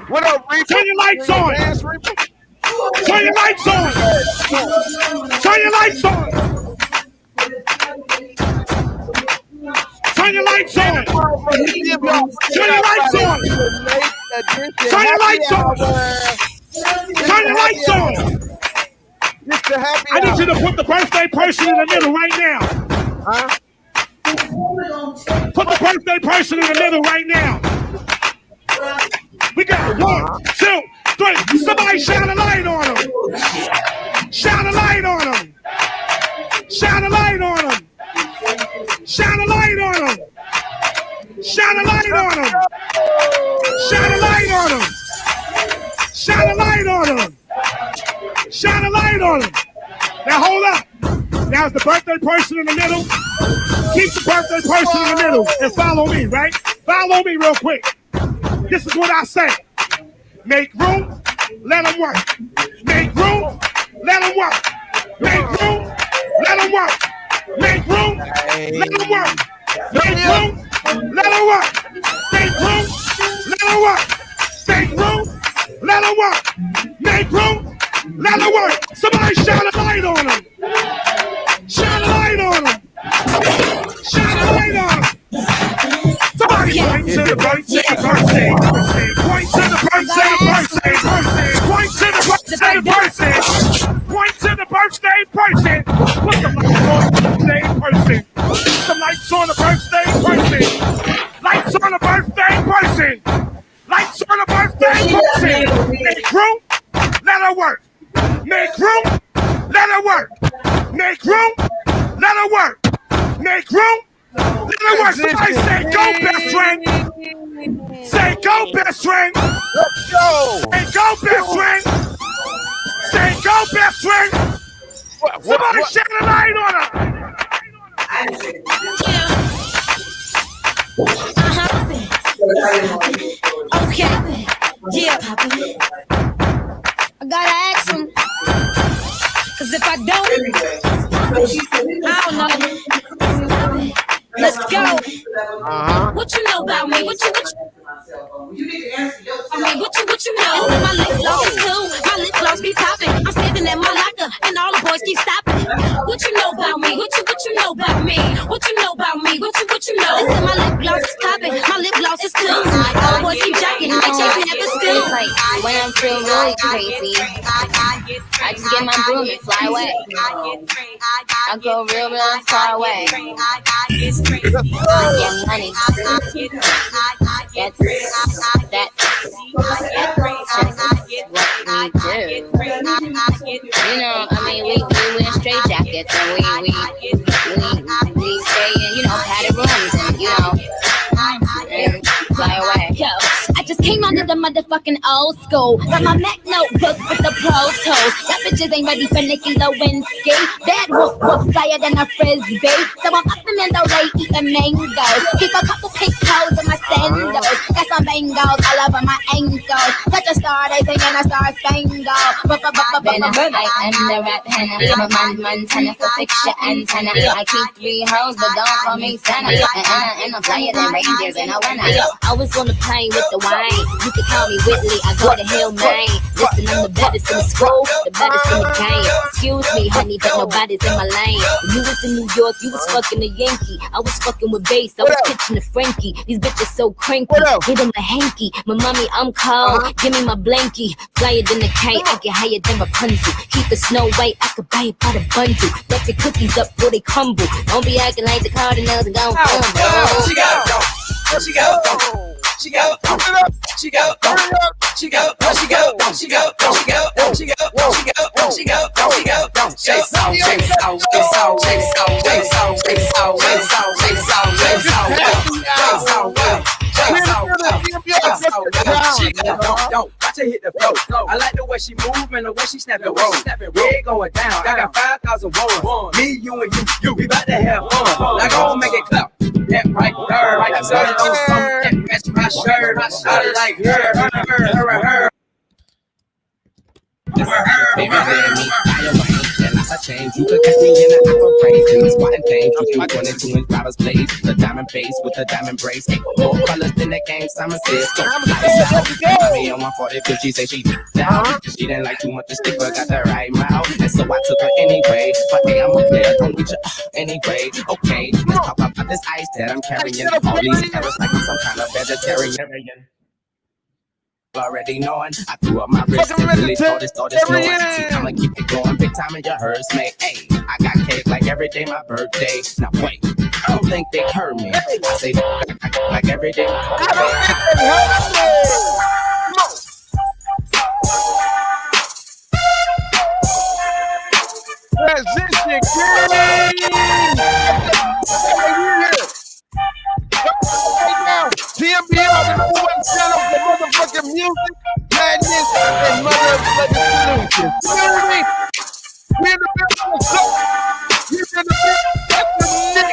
What up, Reese? Turn your lights on. Turn your lights on. Turn your lights on. Turn your lights on. Turn your lights on. Turn your lights on. Turn your lights on. I need you to put the birthday person in the middle right now. Put the birthday person in the middle right now. We got 1, 2, 3. Somebody shine a light on him. Shine a light on him. Shine a light on him. Shine a light on him. Shine a light on him. Shine a light on him. Shine a light on him. Shine a light on him. Now hold up. Now it's the birthday person in the middle. Keep the birthday person in the middle and follow me, right? Follow me real quick. This is what I say. Make room, let them work. Make room, let them work. Make room, let them work. Make room, let them work. Make room, let them work. Make room, let them work. Make room, let them work. Make room, let them work. Somebody shine a light on them. Shine a light on them. Shine a light on them. Somebody point to the birthday, birthday. Point to the birthday, birthday, birthday. Point to the birthday, birthday. Point to the birthday person. Put the lights on the birthday person. Lights on the birthday person. Lights on the birthday person. Lights on the birthday person. Make room, let her work. Make room, let her work. Make room, let her work. Make room, let her work. Somebody say go, best friend. Say go, best friend. Let's go. Say go, best friend. Say go, best friend. Somebody shine a light on her. Okay, yeah. I gotta ask him, cause if I don't know. Let's go. What you know about me? What you know? My lip gloss is cool. My lip gloss be popping. I'm standing at my locker, and all the boys keep stopping. What you know about me? What you know about me? What you know about me? What you know? They say my lip gloss is popping. My lip gloss is cool. All the boys keep jocking. They chasing at the school. Like when I'm feeling really crazy, I just get my broom and fly away. I go real far away. I get money. That's what we do. You know, I mean, we wear straight jackets and we stay in, you know, padded rooms and, you know, and fly away. Yo, I just came out of the motherfucking old school. Got my Mac notebook with the Pro Tools. That bitches ain't ready for Nicki Lewinsky. Bad whoop flyer than a frisbee. So I'm up in the late eating mangoes. Keep a couple pink toes in my sandals. Got some bangles all over my ankles. Such a star, they singing a star spangled. Been a like I'm the rap henna. I'm a Montana for picture antenna. I keep 3 hoes, but don't call me Santa. And I'm flyer than reindeers in a winter. I was on the plane with the wine. You can call me Whitley, I go to Hill, Maine. Listen, I'm the baddest in the school, the baddest in the game. Excuse me, honey, but nobody's in my lane. When you was in New York, you was fucking a Yankee. I was fucking with bass, I was pitching a Frankie. These bitches so cranky, hit them a hanky. My mommy, I'm cold, give me my blankie. Flyer than a kite, I get higher than Rapunzel. Keep the snow white, I could buy it by the bundle. Let your cookies up before they crumble. Don't be acting like the Cardinals and gon' fumble. She go, she go, she go, she go, she go, she go, she go, she go, she go, she go, she go, she go, chase out, chase out, chase out, chase out, chase out, chase out, chase out, chase out, chase out, chase out, watch her hit the flow. I like the way she move and the way she snap it. We ain't going down. I got 5,000 ones. Me, you, and you. We about to have fun. Like go make it clap. That right there, right there. That match my shirt. I like her. Baby, let me fly away. Unless I change, you could catch me in an operation. The squatting things, you can 22 inch bottles blaze. The diamond base with the diamond brace. More colors than the game, Simon says. So, mommy on 145, she say she down. She didn't like too much to stick, but got the right mouth. And so I took her anyway. But hey, I'm a player, don't get you anyway. Okay, let's talk about this ice that I'm carrying. All these carrots like I'm some kind of vegetarian. Already knowing, I threw up my wrist and really thought this noise. See, I'ma keep it going big time in your herds, mate. Hey, I got cake like every day my birthday. Now wait, I don't think they heard me. I say like every day my birthday. Transition right now, TMB on the one channel for motherfucking music, madness, and motherfucking solutions. You know what I mean? We in the building, what's up? We in the building, that's the Nick.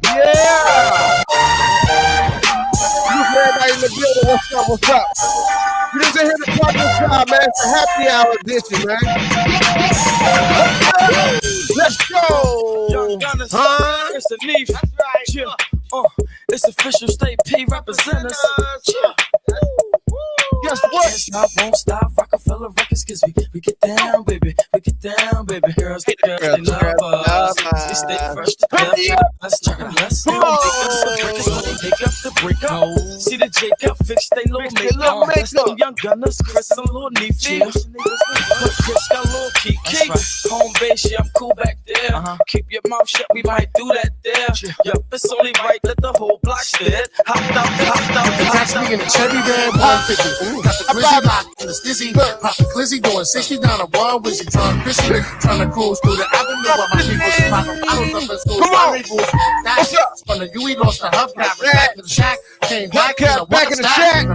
Yeah. Everybody in the building, what's up, what's up? You just in here to talk this time, man. It's a happy hour edition, man. Let's go. Huh? It's the Neef. It's official state P representatives. Guess what? Can't stop, won't stop. Rockefeller Records, cause we get down, baby. We get down, baby. Girls, they love us. We stay fresh together. Let's turn a lesson. Take up the brick. See the Jacob fix they little makeup. That's them young gunners, Chris and Lil Neef. Chris got Lil Kiki. Home base, yeah, I'm cool back there. Keep your mouth shut, we might do that there. Yup, it's only right, let the whole block stand. Hopped out. Catch me in the cherry red 150. Got the glizzy lock in the stizzy. Pop the glizzy doing 60 down a wall with you drunk fishy. Trying to cruise through the avenue while my people popping bottles up in school. What's up? From the UE lost the hub, got back to the shack. Came back in the shack.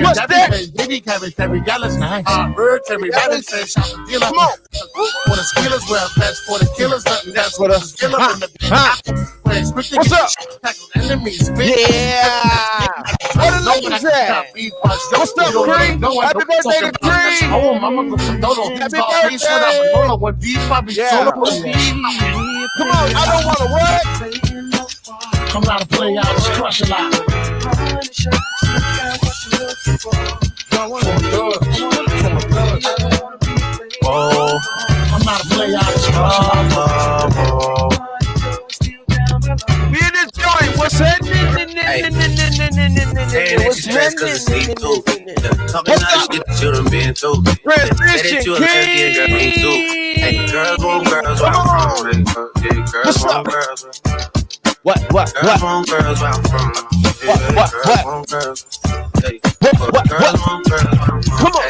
What's that? Baby cabbage, every gallon's nice. Bird, every rabbit says, shop the dealer. Come on. For the skillers, well, that's for the killers. Nothing that's for the skiller in the friends. What's up? Enemies, bitch. Yeah. Where the ladies at? What's up, Cream? Happy birthday to Cream. Oh, mama, happy birthday. Yeah. Come on, I don't want to what? Come out and play out this crush a lot. Oh, I'm out to play out this crush a lot. We in this joint. What's happening? What's happening? Talking nice shit that you done been through. Transition King. Hey, girls want girls where I'm from. Girls want girls. What? Girls want girls where I'm from. Girls want girls. Hey, girls want girls where I'm from. Come on.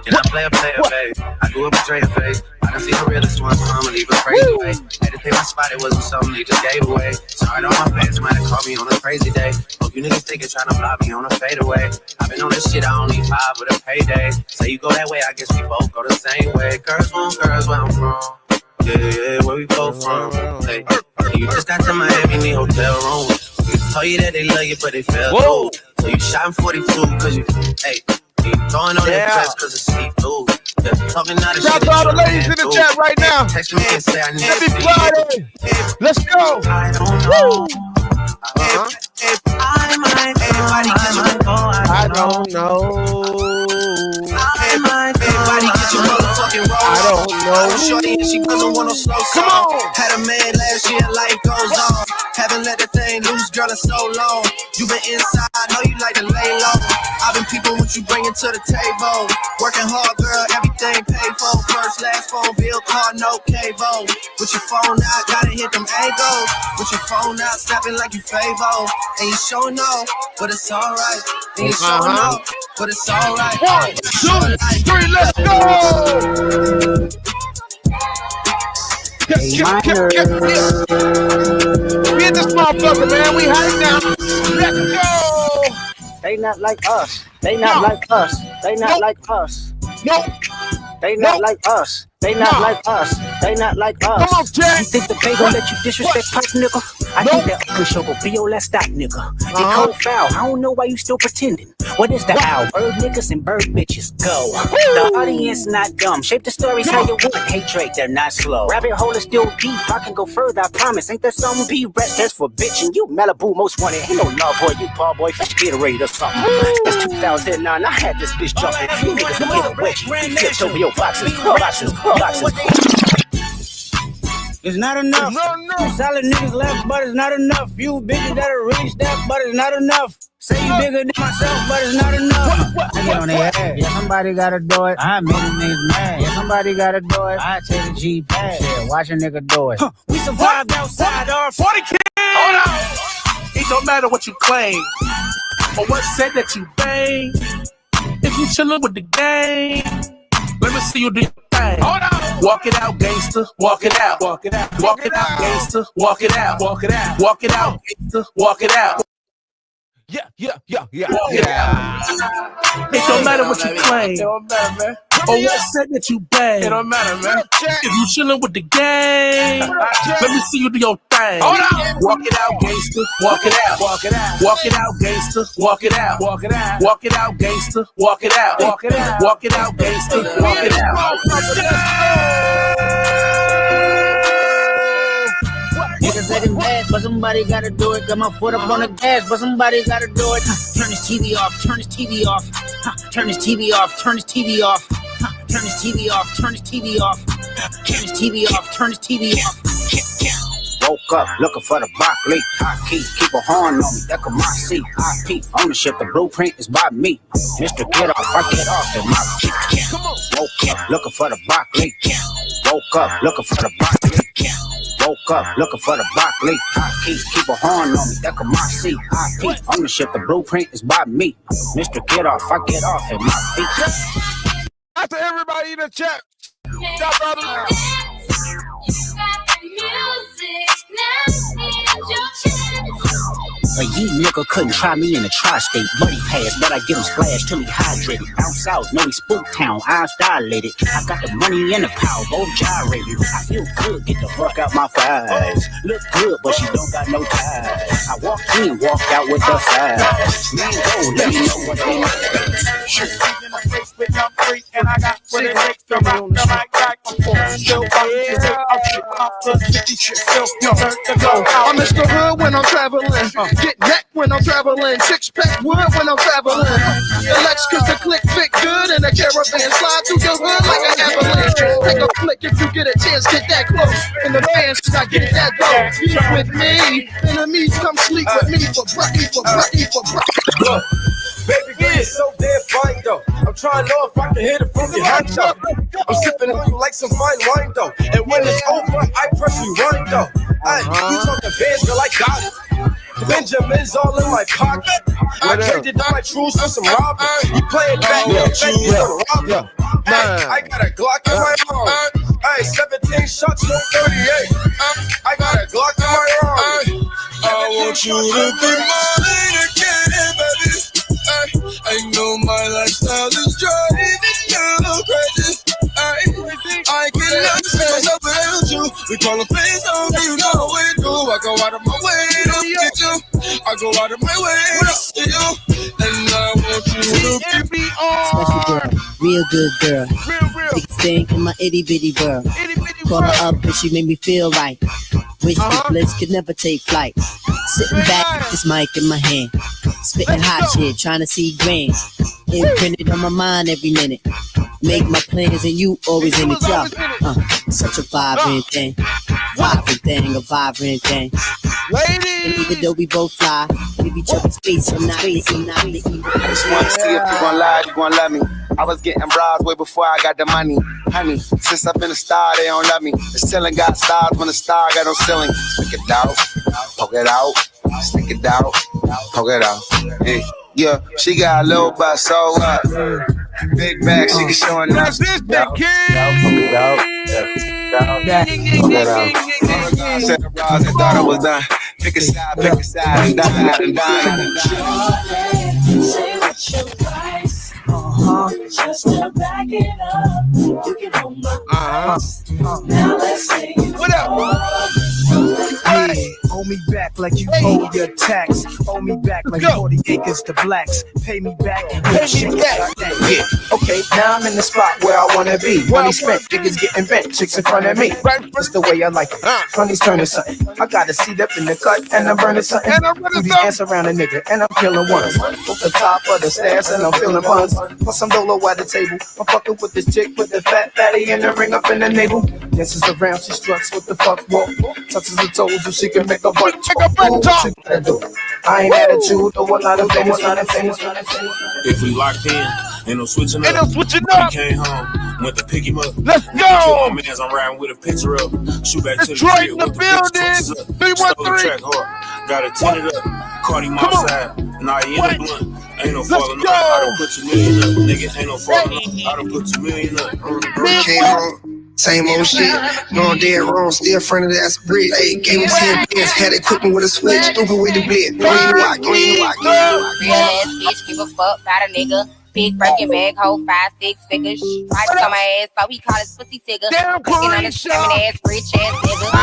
Can I play a babe? I do a portray a face. I can see the realest ones, so I'ma leave a crazy way. Had to pay my spot, it wasn't something they just gave away. Sorry to my fans, might have called me on a crazy day. Hope you niggas think you're trying to block me on a fadeaway. I've been on this shit, I only 5 with a payday. Say you go that way, I guess we both go the same way. Girls want girls where I'm from. Yeah, where we both from. Hey, you just got to Miami, need hotel room. Told you that they love you, but they fell through. So you shot in 42, cause you, hey, you throwing on that dress cause it's see-through. Shout out to all the ladies in the chat right now. Text me and say I need Happy Friday. Let's go. I don't know. I don't know. Everybody get your motherfucking roll. I don't know. Shorty and she doesn't want no slow song. Come on. Had a man last year, life goes on. Haven't let the thing loose, girl, in so long. You been inside, know you like to lay low. I've been peeping what you bringing to the table. Working hard, girl, everything paid for. First, last phone bill, car, no cable. With your phone out, gotta hit them angles. With your phone out, snapping like you Favo. And you showing off, but it's alright. And you showing off, but it's alright. 1, 2, 3, let's go! We in this motherfucker, man. We hiding now. Let's go! They not like us. They not like us. They not like us. Nope. They not like us. They not like us. They not like us. Come on, Jack. You think that they gon' let you disrespect Pipe, nigga? I think that ugly show gon' be your last stop, nigga. You cold foul. I don't know why you still pretending. What is the owl? Bird niggas and bird bitches. Go. The audience not dumb. Shape the stories how you want. Hey Drake, they're not slow. Rabbit hole is still deep. I can go further, I promise. Ain't there something be rest? That's for bitching. You Malibu most wanted. Ain't no love boy. You ball boy. Fetch Gatorade or something. It's 2009. I had this bitch jumping. You niggas can get a wedgie. Flipped over your boxes. It's not enough. Solid niggas left, but it's not enough. You bitches that'll reach that, but it's not enough. Say you bigger than myself, but it's not enough. I get on their ass. Yeah, somebody gotta do it. I made them niggas mad. Yeah, somebody gotta do it. I take the G pad. Yeah, watch a nigga do it. We survived outside our 40 kids. Hold on. It don't matter what you claim or what said that you bang. If you chillin' with the gang, let me see you do your thing. Hold on. Walk it out, gangster. Walk it out. Walk it out. Walk it out, gangster. Walk it out. Walk it out. Walk it out, gangster. Walk it out. Yeah. Walk it out. It don't matter what you claim. It don't matter, man. Or what said that you bang. It don't matter, man. If you chillin' with the gang, let me see you do your thing. Hold on. Walk it out, gangster. Walk it out. Walk it out. Walk it out, gangster. Walk it out. Walk it out. Walk it out, gangster. Walk it out. Walk it out. Walk it out, gangster. Walk it out. Niggas said it's bad, but somebody gotta do it. Got my foot up on the gas, but somebody gotta do it. Turn this TV off, turn this TV off. Turn this TV off, turn this TV off. Turn this TV off, turn this TV off. Turn this TV off, turn this TV off. Woke up looking for the broccoli. I keep a horn on me, that my seat. I peep ownership, the blueprint is by me. Mr. Get Off, I get off in my feet. Woke up looking for the broccoli. Woke up looking for the broccoli. Woke up looking for the broccoli. I keep a horn on me, that my seat. I peep ownership, the blueprint is by me. Mr. Get Off, I get off in my feet. Out to everybody in the chat. Shout out to A ye nigga couldn't try me in a tri-state. Money pass, but I get him splashed till he hydrated. Down south, know he spook town, eyes dilated. I got the money and the power, both gyrating. I feel good, get the fuck out my thighs. Look good, but she don't got no ties. I walked in, walked out with the size. Man, go, let me know what they and I got what it takes to rock the mic back and forth. Still I'm Mr. Hood when I'm traveling. Get neck when I'm traveling. Six-pack wood when I'm traveling. The Lex cause the click fit good and the caravan slide through your hood like an avalanche. Take a flick if you get a chance, get that close. And the fans not get that low. Eat with me. Enemies come sleep with me for breakfast. Baby girl, you're so damn fine though. I'm trying to know if I can hit it from behind though. I'm sipping on you like some fine wine though. And when it's over, I press rewind though. Ay, you talking bands, girl, I got it. Benjamin's all in my pocket. I traded all my truths for some robbers. You playing back, you rob. I got a Glock in my arm. Ay, 17 shots, no 38. I got a Glock in my arm. I want you to be mine again, baby. I know my lifestyle is driving you crazy. I cannot say myself without you. We call them things on you know we do. I go out of my way to get you. I go out of my way to see you. And I want you to be Special girl, real good girl. Biggest thing in my itty bitty world. Call her up and she made me feel right. Wish the bliss could never take flight. Sitting back with this mic in my hand. Spitting hot shit, trying to see grand. Imprinted on my mind every minute. Make my plans and you always in the job. Such a vibrant thing. Vibrant thing, a vibrant thing. And even though we both fly, give each other space and not the I just wanna see if you gon' lie, you gon' love me. I was getting bras way before I got the money. Honey, since I've been a star, they don't love me. The ceiling got stars when the star got no ceiling. Stick it out, poke it out, stick it out, poke it out. Hey, yeah, she got a little butt, so what? Big bag, she can show it up. Poke it out, poke it out. Said the bras, I thought I was done. Pick a side, and die. Say what's your price? Just to back it up, you can hold my eyes. Now let's say what up? Yeah, hold me back like you owe your tax. Hold me back like 40 acres to blacks. Pay me back. Yeah, okay, now I'm in the spot where I wanna be. Money spent, niggas getting bent, chicks in front of me. That's the way I like it. Money's turning something. I got a seat up in the cut and I'm burning something. Do these dance around a nigga and I'm killing ones. Off the top of the stairs and I'm feeling buns. Plus I'm dolo at the table. I'm fucking with this chick with the fat fatty and the ring up in the navel. Dances around, she struts with the fuck walk. Touches the toes so she can make a butt talk. I ain't attitude, though a lot of things. If we locked in, ain't no switching up. We came home, went to pick him up. Let's go. My mans, I'm riding with a picture up. Shoot back to the Detroit crib in the with the building. Stole the track hard. Got it tinted up. Caught him outside. Now he in the blunt. Ain't no falling up. I don't put 2 million up. Nigga, ain't no falling up. I don't put 2 million up. Came home. Same old shit, going dead wrong, still front of the ass bridge. Hey, gave him 10 bands, had it cooking with a switch, stupid with the blit. Real ass bitch, give a fuck about a nigga. Big Birkin bag, hold 5-6 figures. Stripes on my ass, so he call his pussy tigger. Cooking on his scamming ass, rich ass nigga.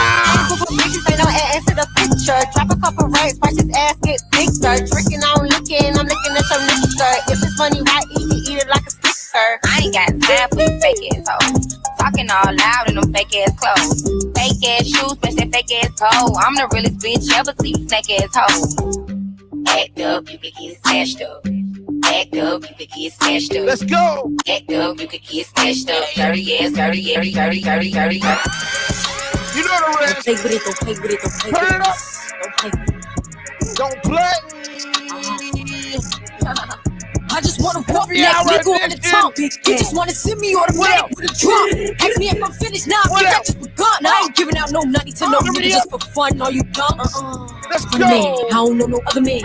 Bitches ain't no ass to the picture. Drop a couple rights, watch his ass get bigger. Drinking, I'm looking at your nigga skirt. If it's money right, he can eat it like a sticker. I ain't got time for you fake ass hoes. Talking all loud in them fake ass clothes. Fake ass shoes, match that fake ass toe. I'm the realest bitch ever see you snake ass hoes. Act up, you can get smashed up. Act up, you can get smashed up. Let's go. Act up, you can get smashed up. Dirty ass, dirty. You know the rest. Don't play with it, don't play with it, don't play with it. Don't play. I just wanna walk that nigga on the tongue. You just wanna send me automatic with a drum. Ask me if I'm finished, nah, bitch, I just begun. I ain't giving out no money to no nigga just for fun. Are you dumb? Let's go. Man, I don't know no other man.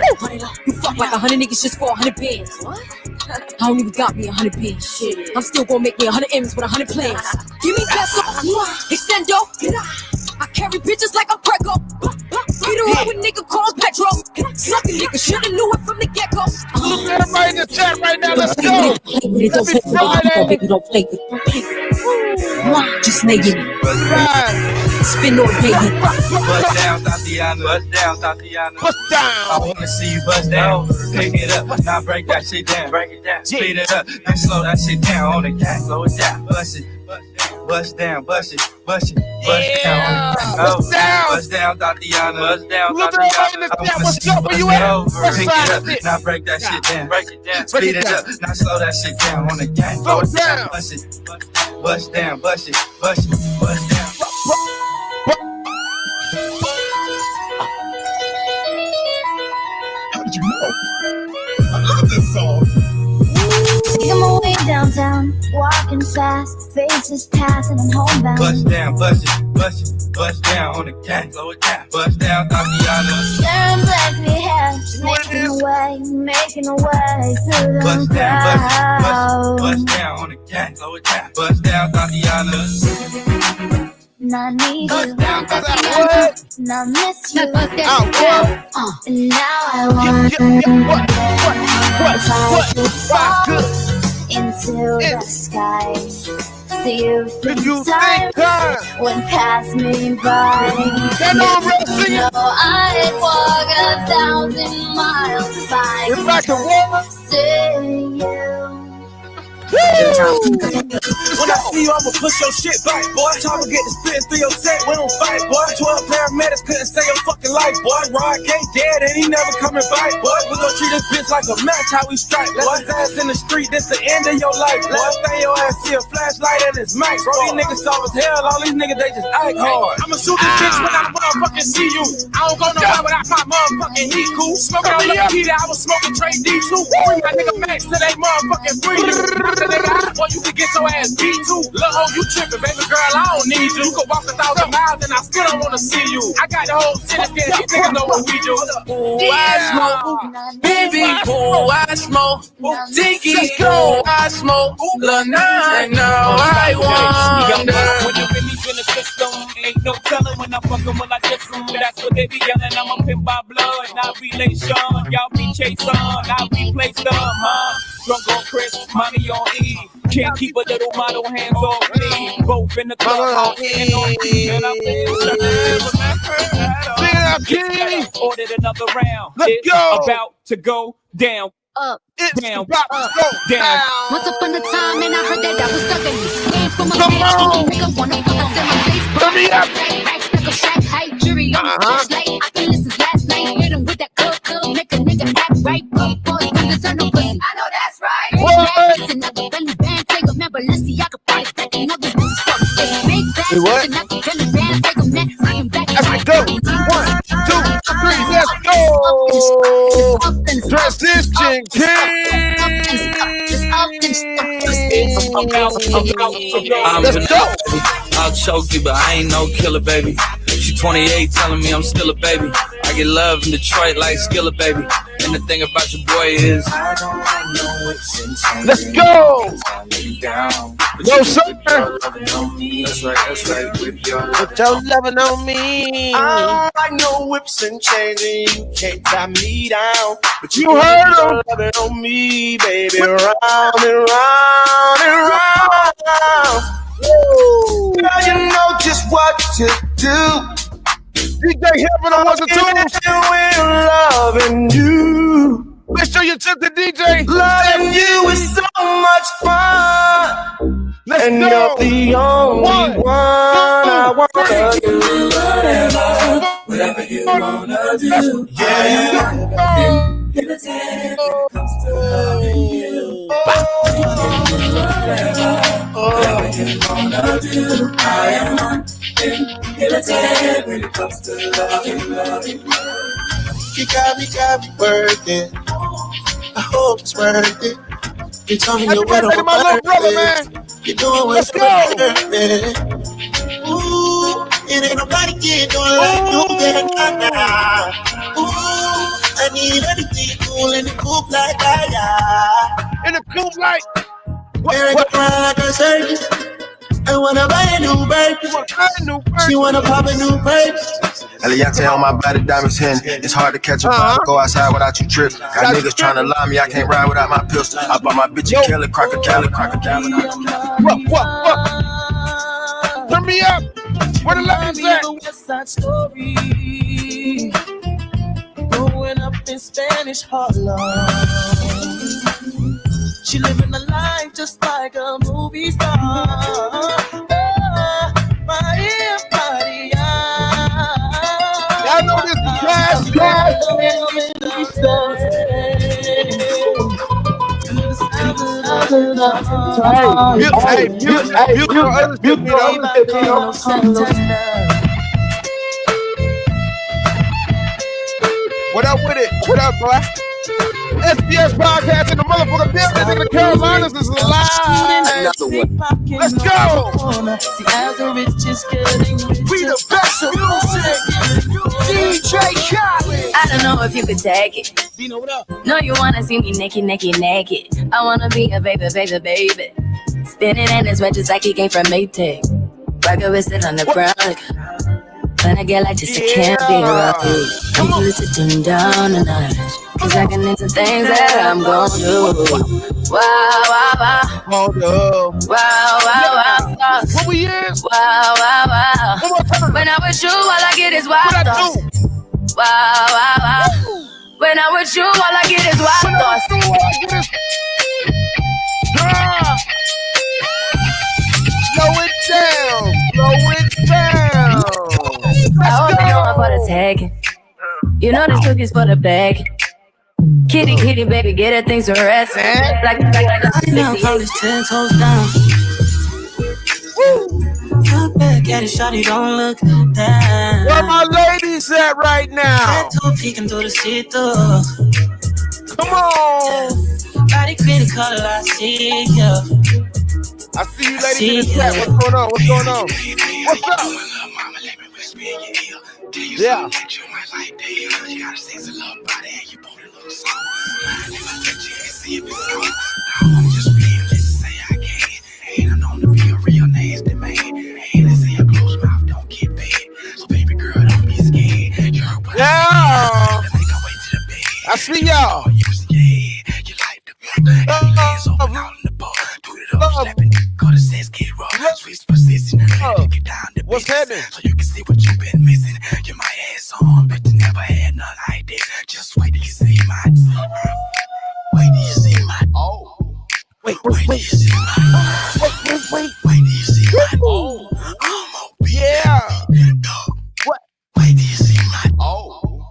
You fuck like 100 niggas just for 100 bands. I don't even got me 100 bands. Shit, I'm still gonna make me 100 M's with 100 plans. Give me peso, extendo. I carry bitches like I'm Prego. Beat her up with nigga called Petro. Sucking nigga shoulda knew it from the get-go. Look at everybody in the chat right now. Let's go. Happy Friday. Baby, don't play with me. Just naked. Spin on baby. Bust down, Tatiana. Bust down, Tatiana. Bust down. I wanna see you bust down. Pick it up, now break that shit down. Break it down. Speed it up, then slow that shit down on the cat. Slow it down. Bust it. Bust down, bust it, bust it, bust down. Bust down. Bust down, Tatiana. Bust down, Look at everybody in the chat. What's up? Where you at? Pick it up, now break that shit down. Break it down. Speed it up, now slow that shit down on the cat. Slow it down. Bust it, bust down, bust it, bust it, bust down. How did you know? I love this song. Making my way downtown, walking fast, faces passing, I'm homebound. Bust down, bust it, bust it, bust down on the cat. Slow it down. Bust down, Tatiana. Staring blankly ahead, making a way through the Bust down, crowd. bust down on the cat. Slow it down. Bust down, Tatiana. And I need you, What? and I miss you, and now I want to fall into the sky. So you think time went past me by. No, I'd walk 1,000 miles if I could see you. When I see you, I'ma push your shit back, boy. Time to get the spitting through your set, we don't fight, boy. 12 paramedics couldn't save your fucking life, boy. Rod can't dead and he never coming back, boy. We gon' treat this bitch like a match, how we strike, boy. Left his ass in the street, this the end of your life, boy. Last thing your ass see a flashlight and it's max, bro. These niggas soft as hell, all these niggas, they just act hard. I'ma shoot this bitch when I motherfucking see you. I don't go nowhere without my motherfucking heat, cool. Smoking on the heater, I was smoking Trey D2. Bring my nigga Max to they motherfucking free you. Boy, you can get your ass beat too. Lil' ho, you trippin', baby girl, I don't need you. You can walk 1,000 miles and I still don't wanna see you. I got the whole city scared, these niggas know what we do. Ooh, I smoke, baby, ooh, I smoke, Tiki, ooh, I smoke, Lil' Nine, now I wonder. When you really in the system, ain't no telling when I'm fucking when I diss them. That's what they be yelling, I'm a pimp by blood, not relation. Y'all be chasing, I be placed up, huh? Drunk on Chris, money on E. Can't keep a little model hands off me. Both in the club, and on me. And I'm ordered another round. It's about to go down. Up, down, up, down. Once upon a time, and I heard that I was sucking. Came from a nigga wanna put us in my face. Put me up. Racks, nigga, shack, height, jury on the flashlight. I can listen last night. Hit him with that good, make a nigga act right. Good boys, niggas on the pussy. I know that's right. What? Another belly band, take a member, Lissy. I could probably bet another bitch fuck. Big back, another belly band, take a man. Bring him back. Let's go. 1, 2, 3, let's go. Transition King. Let's go. I'll choke you, but I ain't no killer, baby. She 28, telling me I'm still a baby. I get love in Detroit like Skilla, baby. And the thing about your boy is I don't like no whips and chains. Let's go. No, sir. That's right. With your loving on me. I don't like no whips and chains, and you can't tie me down. But you heard him. Loving on me, baby, round and round and round. Woo. Girl, you know just what to do. DJ Heaven on 1 and 2. We're loving you. Make sure you tip the DJ. Loving you is so much fun. Let's and go. You're the only one I wanna do. Whatever you wanna do. Yeah. Whatever you wanna do, I am unlimited when it comes to loving. You got me working. I hope it's worth it. You told me you were my little brother, man. You're doing what's worth it. Ooh, it ain't nobody can do it like you can now. Ooh, I need anything cool in the coop like that, yeah. In the coop like. Wearing around like a circus. I wanna buy a new baby. She wanna pop a new baby. Eliante on my body, diamonds hidden. It's hard to catch a vibe, go outside without you trip. Got niggas trying to lie me, I can't ride without my pistol. I bought my bitch a Kelly, crocodile. What? Turn me up. Where the lines at? West Side Story. Growing up in Spanish Harlem. She living a life just like a movie star. Maria. Y'all know this is trash. What up with it? What up, boy? SBS podcast in the motherfucking building in the Carolinas is live. Let's go. We the best of DJ Khaled. I don't know if you could take it. No, you wanna see me naked. I wanna be a baby. Spinning in his red just like he came from Maytag. Rocket with it on the ground. When I get like this, I can't be around you. Come on, sitting down a notch. Cause I can into things that I'm gon' do. Wow. Hold up. Wow. What we is? Wow. When I'm with you, all I get is wild thoughts. Wow. When I'm with you, all I get is wild thoughts. Slow it down. I hope you know I'm for the tagging. You know this cookie's for the bag. Kitty, baby, get her things to rest. Like now, probably 10 toes down. Look back at it, shawty, don't look down. Where my ladies at right now? Two peeking through the see-through. Come on. Body pretty color, I see ya. I see you ladies in the chat. What's going on? What's up? Yeah. Yeah. I see y'all. What's happening? So you can see what you've been missing. Get my ass on, but you never had nothing like this. Just wait till you see my. Wait till you see my. Oh. Wait till you see my. Wait till you see my. Oh. Yeah. What? Wait till you see my. Oh.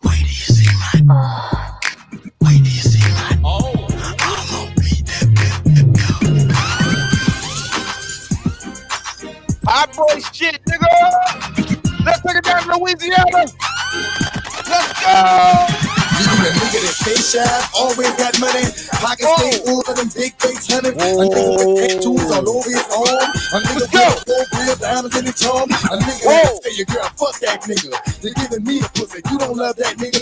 Wait till you see my. Wait till you see my. Oh. I'm gonna beat that. Hot boy shit, nigga. Let's take it down to Louisiana. Let's go. You a nigga that stay shy, always got money. Pockets stay full of them big face honey. A nigga with tattoos all over his arm. A nigga with 4 real diamonds in his charm. A nigga that tell your girl, fuck that nigga. You're giving me the pussy, you don't love that nigga.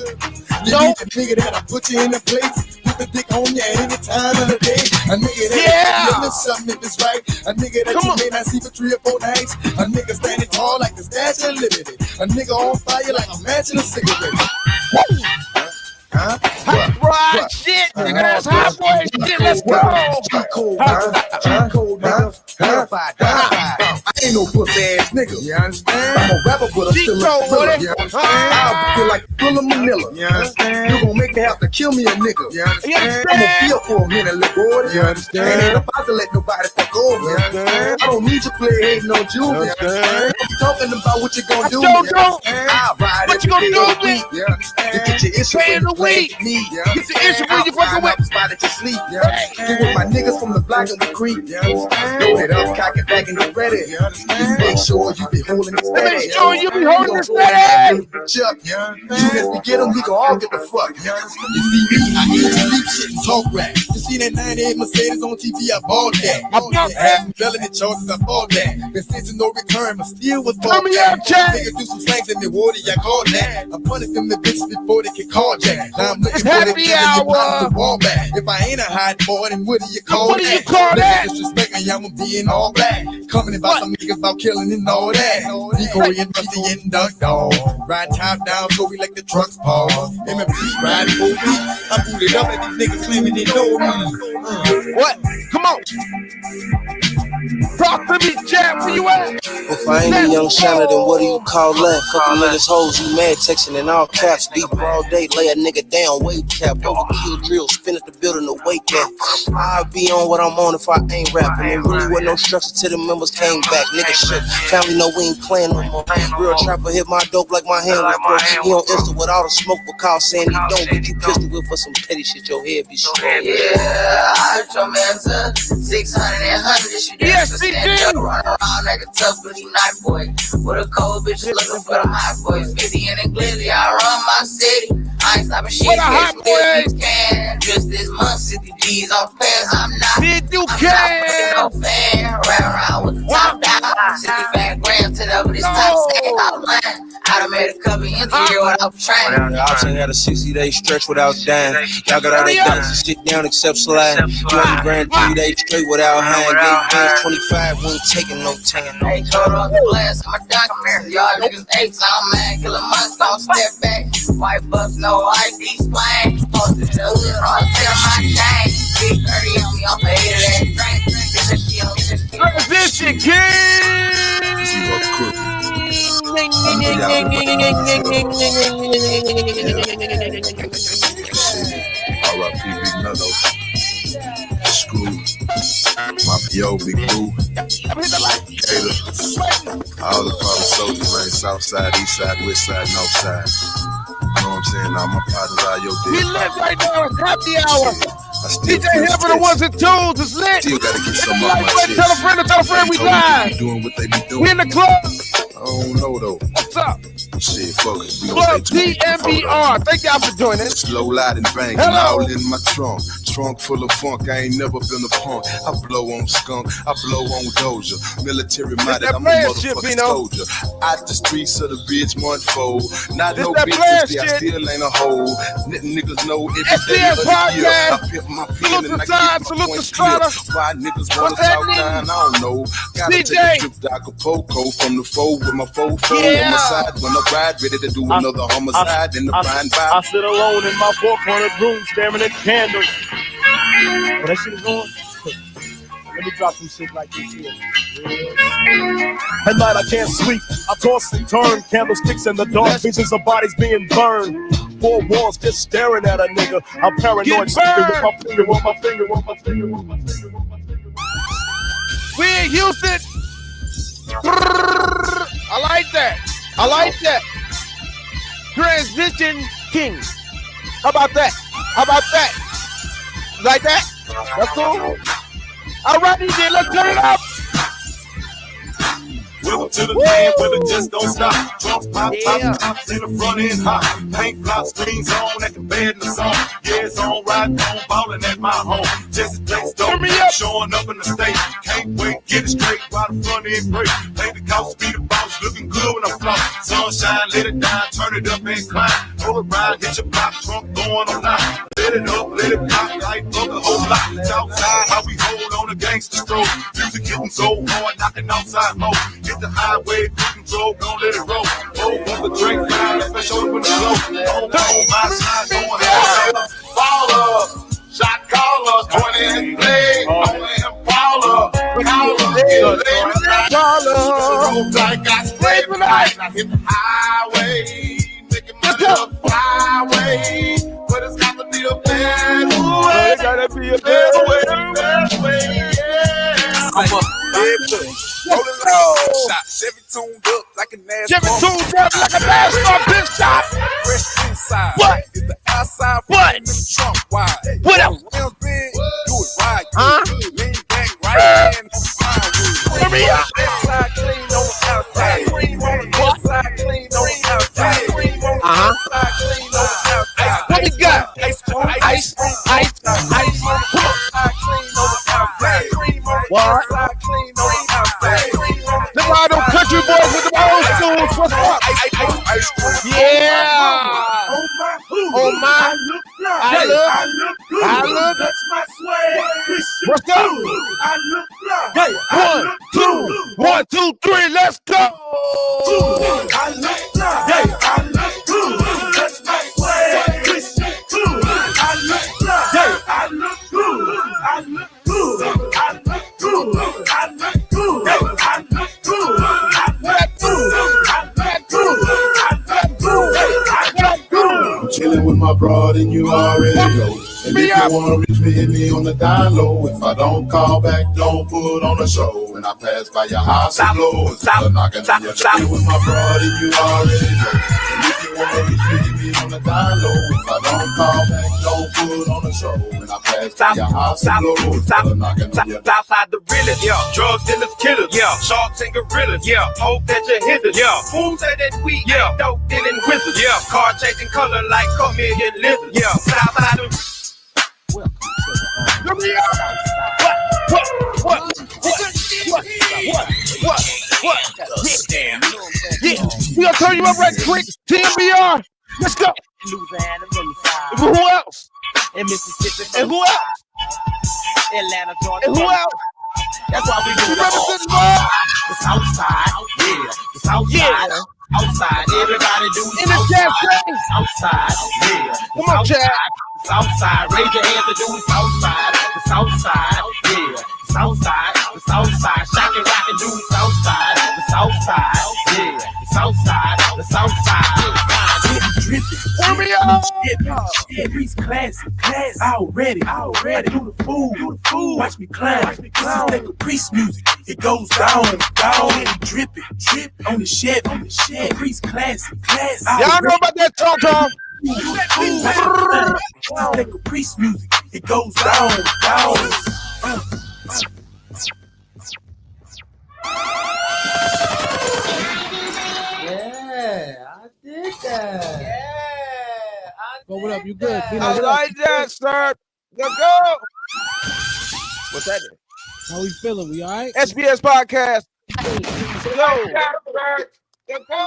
You need a nigga that'll put you in a place. Put the dick on you at any time of the day. A nigga that feeling something if it's right. A nigga that you may not see for 3 or 4 nights. A nigga standing tall like the Statue of Liberty. A nigga on fire like a match in a cigarette. Hot rod shit, nigga, that's hot boy shit, let's go. G-code, nigga. Verified. I ain't no pussy ass nigga, you understand? I'm a rapper, but I'm still a thriller, you understand? I'll be like Thriller Manila, you understand? You gon' make me have to kill me a nigga, you understand? I'ma feel for a minute, little boy, you understand? I ain't about to let nobody fuck over, you understand? I don't need you play hating on you, you understand? I'm talking about what you gon' do, you understand? I'll ride what you gonna do, me? You understand? To get your issue in the week. Get your issue when you fucking with. Spot at your sleep, you understand? Get with my niggas from the block of the creek, you understand? Load it up, cock it back and get ready, you understand? Make sure you be holding it steady. Make sure you be holding it steady. Chuck, soon as we get them, we gon' all get the fuck. You see me, I eat, sleep shit, and talk rap. You see that 98 Mercedes on TV, I bought that. Half felony charges, I bought that. Been since no return, but still was was born back. Niggas do some slangs in the water, y'all call that. I'm punishing them the bitches before they can call jack. Now I'm looking for the happy hour. Wall back. If I ain't a hot boy, then what do you call that? What do you call that? Disrespect me, I'm being all black. Coming about some niggas about killing and all that. Decoy and Rusty and Duck Dog. Ride top down, so we like the trucks pause. MMP riding for me. I booted up and these niggas claiming they know me. What? Come on. Talk to me, Jack. Where you at? If I ain't a young shiner, then what do you call that? Fucking niggas hoes, you mad, texting in all caps. Deep all day, lay a nigga down, weight cap. Overkill drill, spin at the building to wake at. I'll be on what I'm on if I ain't rapping. There really was no structure till the members came back. Nigga shit, family know we ain't playing no more. Real trapper hit my dope like my hand was broke. He on Insta with all the smoke, but call saying he don't. Get you pistol whip for some petty shit, your head be strong. Yeah, I heard your man's up 600 and 100. Yes, he did. Run around like a tough bitch night boy. With a cold bitch looking for the hot boys. 50 in the glizzy, I run my city. I ain't stopping shit. Can. Just this month, 60 G's off pants. I'm not. You can. No fan. Run around with the top down. 65 grams to the this top stay outline. I done made a couple ends here without trying. I ain't had a 60-day stretch without dying. Y'all got all that guns to sit down except slide. You on the grand 3 days straight without hang. Gave bands 25, wasn't taking no tan. Hey, hold on the glass, I'm a dunk. Y'all niggas apes, I'm mad. Kill a month, don't step back. White bucks, no ID splang. Posted in the hood, all tell my chain. Big 30 on me, I'm a hater that drink. Transition King! R.I.P. Big Nutto. Screw. Mafio, Big Boo. Gator. All the father soldiers, man. South side, east side, west side, north side. You know what I'm saying? All my partners are your dead. We live right now. It's happy hour. DJ here for the ones and twos. It's lit. Still gotta get some off my chest. Tell a friend we live. Doing what they be doing. We in the club. I don't know though. What's up? Shit, focus. Club DMBR. Thank y'all for joining. Slow lighting bang, all in my trunk. Trunk full of funk. I ain't never been a punk. I blow on skunk. I blow on Doja. Military minded. I'm a motherfucking soldier. Out the streets of the bitch month-fold. Not no bitches. I still ain't a hoe. Niggas know every day of the year. I pimp my pen and I get my points clear. Why niggas wanna talk down? I don't know. Gotta take a trip to Acapulco from the foe with my faux on my side when I ride, ready to do another homicide in the fine vibe. I sit alone in my 400 room staring at candles. Oh, that shit is on? Let me drop some shit like this here. At night I can't sleep, I toss and turn. Candlesticks in the dark, visions of bodies being burned. Four walls just staring at a nigga. I'm paranoid, sleeping with my finger on my finger, on my finger, on my finger, on my finger. We in Houston. I like that. I like that. Transition King. How about that? How about that? Like that? That's cool. All right, then let's turn it up. Welcome to the land where the just don't stop. Drums pop, tops in the front end hot. Paint flop screens on at the bed in the song. Yeah, it's on right on, ballin' at my home. Just place dope, showing up in the state. Can't wait, get it straight while the front end break. Play the couch, be the boss, looking good when I'm flop. Sunshine, let it down, turn it up and climb. Roll around, hit your block, trunk going on line. Let it up, let it pop, light up the whole lot. Outside, how we hold on the gangster stroke. Music hitting so hard, knocking outside mode. Hit the highway, control, don't let it roll. Oh, what the drink line, special when it's low. Don't my side, going hard. Baller, shot caller, 20 and play. Only Impala, caller, I got sprayed tonight. I hit the highway, making money up highway. But it's got to be a bad way. It gotta be a bad way, yeah. I'm a big boy. Rolling low. Shot Chevy tuned up like a NASCAR. Chevy tuned up like a NASCAR bitch shot. Fresh inside. What? Is the outside what? In the trunk wide. What else? Rims big, do it right. Huh? Lean back, right hand on the plywood. Let me up. Inside clean on the outside. Cream on the inside, clean on the outside. Cream on the inside, clean on the outside. What you got? Ice. What? Look at all them country boys with the Oh my! I look good. I look. That's my swag. What's up? I look fly. Hey, 1, 2, 3, let's go. I look fly. Hey, I look good. That's my swag. I look fly. Hey, I look good. I look good. I look good. I look good. Hey, I look good. I look good. I look good. I look good. I look good. I'm chilling with my broad and you already know. And if you wanna reach me, hit me on the down low. If I don't call back, don't put on a show. When I pass by your house and blow, it's knocking on your door. With my broad and you already know. And if you wanna reach me, hit me on the down low. If I don't call back, don't put on a show. When I pass by your house and blow, it's knocking on your door. Outside the realest, yeah. Drugs and the killers, yeah. Sharks and gorillas, yeah. Hope that you hit us, yeah. Who say that we, yeah. Dope dealing wizards, yeah. Car chasing color like chameleon lizards, yeah. Southside of What? Yeah, we gonna turn you up right quick. TMBR, let's go. Who else? In Mississippi. And who else? Atlanta, Georgia. And who else? That's why we do the South Side. Yeah, the South Side. Outside, everybody do in the chat. Outside, yeah. Come on, chat. South side, raise your hands to do the South Side. The South Side, yeah. The South Side, the South Side. Shock and rock and do the South Side. The South Side, yeah. The South Side, the South Side. Turn me up. Yeah, Reese classic. Already. Do the fool. Watch me climb. This is that Caprice music. It goes down, and drip on the shed. Reese classic. Y'all know about that tom. This is that Caprice music. It goes down. Did that. Yeah. But what up? You good? I like that, sir. Let's go. What's that? How we feeling? We all right? SBS podcast. Let's go. Let's go.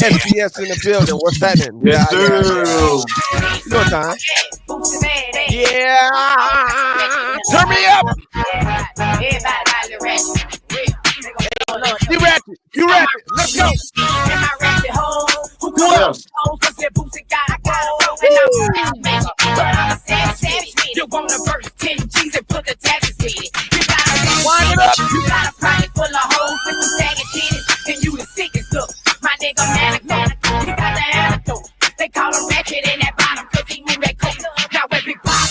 SBS in the building. What's happening? Yes, sir. Good time. Yeah. Turn me up. You ratchet. Let's go. Who else? You wanna burst 10 G's and put the taxes in it. Wind it up. You got a pocket full of hoes with some sagging titties, and you the sickest look. My nigga Manico, he got the antidote. They call him ratchet in that bottom, cause he move that coat. Now when Big Pop,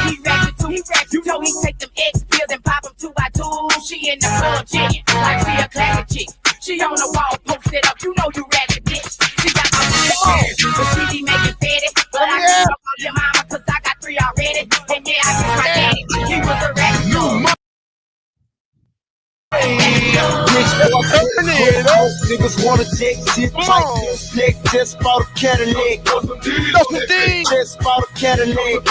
he ratchet too. You know he take them X pills and pop them 2 by 2. She in the club chicken, like she a classic chick. She on the wall, posted up, you know you ratchet bitch. She got my phone, but she be making petty. But I can't talk about your mama, cause I got 3 already. And yeah, I kiss my daddy, he was a ratchet. Niggas wanna take shit like just bought a Cadillac. Just bought a Cadillac.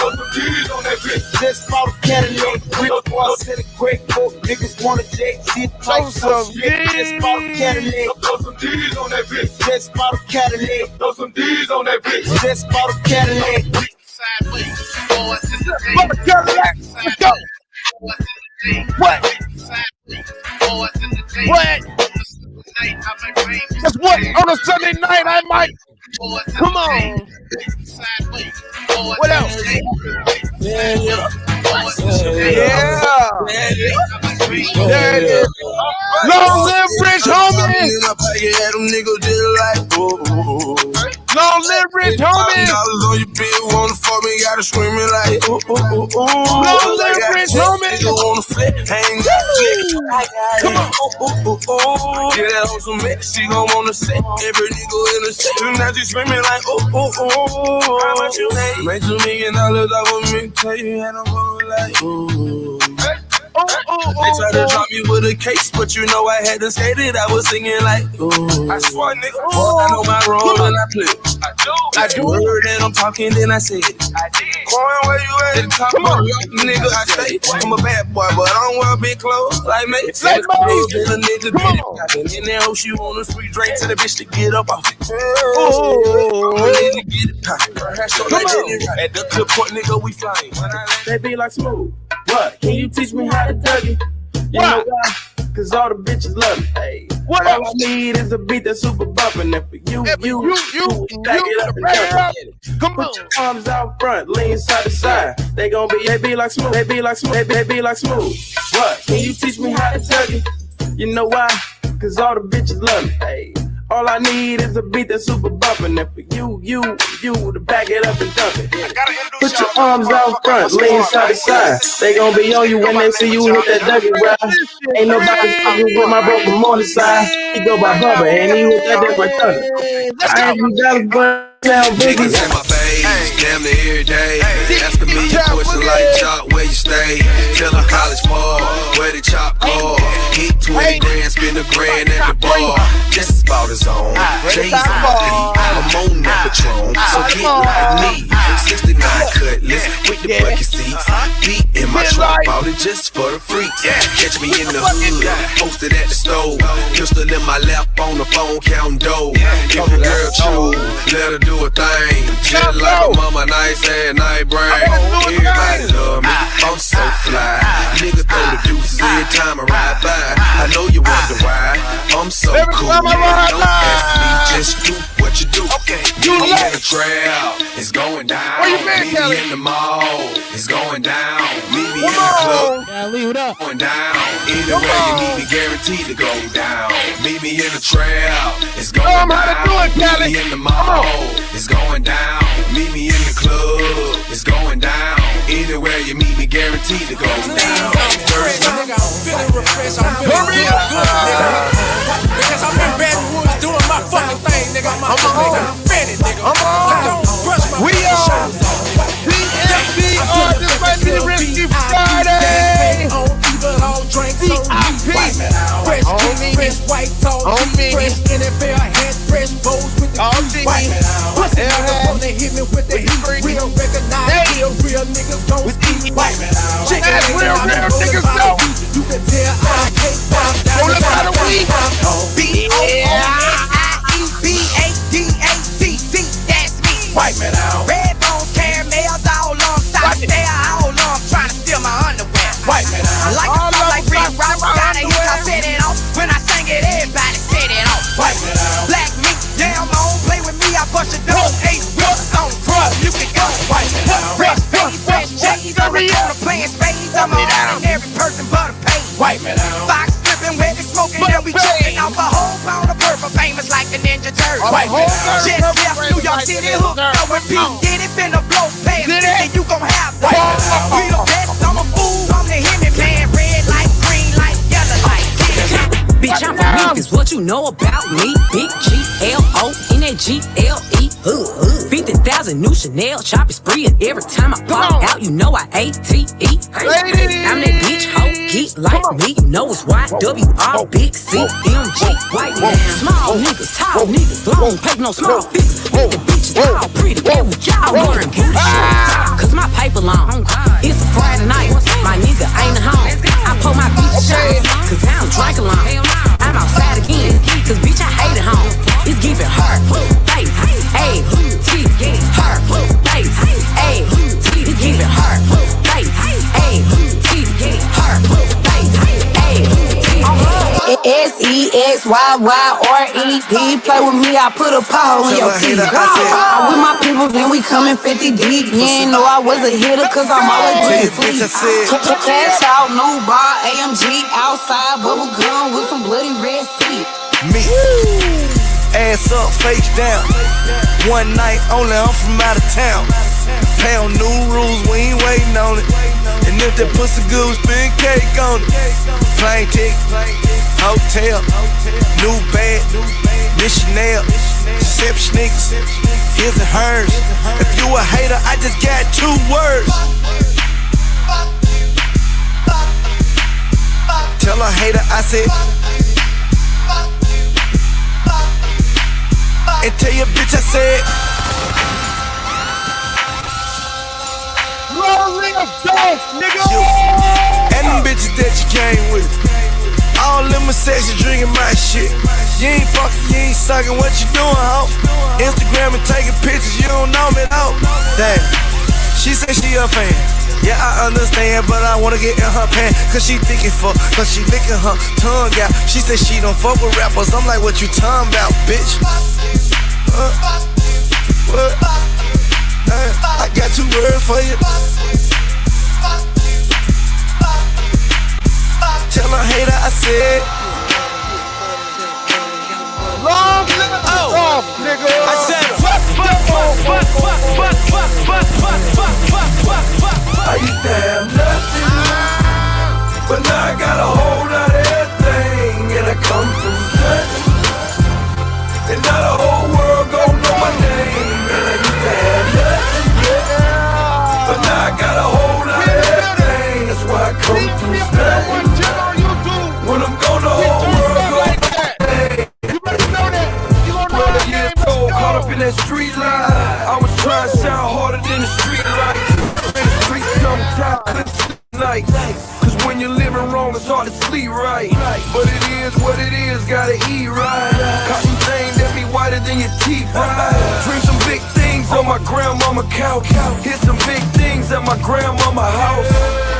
Just bought a Cadillac. Real boy said a great book. Niggas wanna take shit like some shit. Just bought a Cadillac. Just bought a Cadillac. Just bought a Cadillac. Let's go. What? That's what? On a Sunday night, I might. Come on. What else? Yeah. Long live Rich, homie. Long live Rich, homie. On your bed, wanna fuck me, gotta scream it like Long live Rich, homie. On the flip, hang that. Come on. Get that on some mix, she gon' wanna sit. Every nigga in the set, now she screaming like how much you make? Make $2 million off of me, tell you I don't go like They tried to drop me with a case, but you know I had to skate it. I was singing like, I swear, nigga, I know my role and I play. I do. Heard that I'm talking, then I said it. Coin, where you at? At the top of nigga, I stay. I'm a bad boy, but I don't wear big clothes like me. Like a nigga get it poppin'. In that hoe, she want a free drink to the bitch to get up off it. Nigga get it poppin'. At the clip point, nigga, we flying. They be like smooth. What? Can you teach me how to tug it? You know why? Cause all the bitches love me. Hey, all I need is a beat that's super bumpin'. And for you, back it up and jump it. Put your arms out front, lean side to side. They be like smooth. They be like smooth. They be like smooth. What? Can you teach me how to tug it? You know why? Cause all the bitches love me. Hey, all I need is a beat that's super bumpin'. And for you to back it up and dump it. Put your arms out front, lean side to side. They gon' be on you when they see you hit that Dougie ride. Ain't nobody fucking with my bro from on the side. He go by Bubba and he hit that Dougie right thunder. I ain't jealous, but now Biggie. In my face, damn near every day. Asking me a question like Chop, where you stay? Tell them college ball, where the chop call. Hit 20 grand, spend a grand at the bar. Just about his own. J's on my feet, I'm on that Patron. So get like me, 69 cutlass with the bucket seats. Beat in my truck, bought it just for the freaks. Catch me in the hood, posted at the stove. Pistol in my lap on the phone, counting dough. If a girl choose, let her do a thing. Just like a mama, nice and night brain. Everybody love me, I'm so fly. Niggas throw the deuces every time I ride by. I know you wonder why I'm so cool. Don't ask me, just do what you do. Meet me in the trail, it's going down. Meet me in the mall, it's going down. Meet me in the club, going down. Either way you meet me, guaranteed to go down. Meet me in the trail, it's going down. Meet me in the mall, it's going down. Meet me in the club, it's going down. Anywhere you meet me, guaranteed to go down. Nigga, I'm feeling refreshed, I'm feeling real good, nigga. Because I'm in Baton Rouge doing my fucking thing, nigga. I'm ready, nigga. We are DFDR, this might be the Risky Friday. Fresh white tall, fresh NFL hat, fresh bows with the white. Pussy niggas wanna hit me with the heat. Real recognize real niggas don't eat white. That's real niggas don't. You can tell I can't stop down. Roll up out of weed. B-O-O-M-I-E-B-A-D-A-C-C, that's me. White man out. Red bones, caramels, all on stop there, all on trying to steal my underwear. White man out. Like a song like Red Rock, gotta hit, I set it off. When I sang it, everybody set it off. White man out. Black meat, damn, don't play with me, I bust your dough. 8 weeks on crud, you can go. White man out. Fresh face, fresh J's, I'm a playing spades, I'm on every person but a page. White man out. Fox stripping, wet and smoking, then we choking off a whole pound of purple, famous like the Ninja Turtle. White man out. Just left New York City, hooked up with P. Did it finna blow past, and you gon' have white man out. We the best, I'm a fool, I'm the Hemi man, red light, green light, yellow light. Bitch, I'm from Memphis, what you know about me? Big G-L-O-N-A-G-L-E. 50,000 new Chanel, shopping spree, and every time I pop out, you know I A-T-E. I'm that bitch, hoe, geek like me, you know it's Y-W-R, big C-M-G, white man. Small niggas, tall niggas, long paper, no small fix. Make the bitches all pretty, yeah, we y'all wearing booty shorts. Cause my paper long, it's a Friday night, my nigga ain't home. I pull my bitch shots, cause I don't drink alone. I'm outside again, cause bitch I hate it home. It's giving hard, face, ayy, teeth, hard, face, ayy, teeth, it's giving hard, face, ayy, teeth, hard, face, ayy, S-E-X-Y-Y-R-E-D. Play with me, I put a pole in your teeth. I'm with my people, then we coming 50 deep. You ain't know I was a hitter, cause I'm always with the fleet. Cash out, new bar, AMG, outside, bubble gum with some bloody red seat. Me, ass up, face down. One night only, I'm from out of town. Pound new rules, we ain't waiting on it. And if that pussy good, spin cake on it. Plane ticket, hotel, new bag, missionary, Deception niggas, his and hers. If you a hater, I just got 2 words. Tell a hater I said. And tell your bitch I said. And them bitches that you came with. All them are sexy drinking my shit. You ain't fucking, you ain't sucking, what you doing, ho? Instagram and taking pictures, you don't know me, ho. Damn, she say she a fan. Yeah, I understand, but I wanna get in her pants. Cause she thinking cause she licking her tongue out. She say she don't fuck with rappers, I'm like, what you talking about, bitch? What? I got 2 words for you. Tell a hater I said Long live off, nigga. I said fuck. I used to have nothing, but now I got a whole lot of everything, and I come through nothing. And now the whole world gon' know my name. And I used to have nothing, but now I got a whole lot of everything. That's why I come through nothing. When I'm gone, the whole world gon' know my name. You better know that. You gon' know that game. Caught up in that street life. I was trying to sound harder than the street lights. In the streets sometimes couldn't sleep nights. Cause when you're living wrong, it's hard to sleep right. But it is what it is, gotta eat right. Cotton thing that be whiter than your teeth, right? Dream some big things on my grandmama couch. Hit some big things at my grandmama house.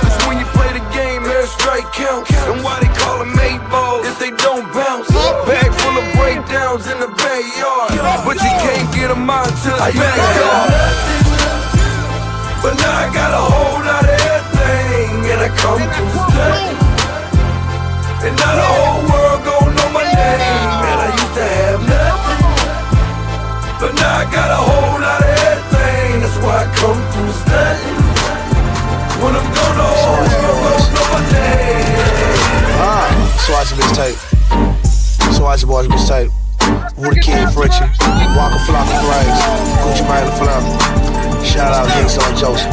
Cause when you play the game, every strike counts. And why they call them 8 balls if they don't bounce? Bag full of breakdowns in the backyard, but you can't get them out till it's backyard. But now I got a whole lot of everything, and I come through nothing. And now the whole world gon' know my name. And I used to have nothing, but now I got a whole lot of everything. That's why I come through nothing. When I'm gone, the whole world gon' know my name. So watch your mixtape. So watch your boys mixtape. Who the Kid Frenchie, Walker Flock of Brains, Gucci Mane Flop. Shout out Hicks on Joseph.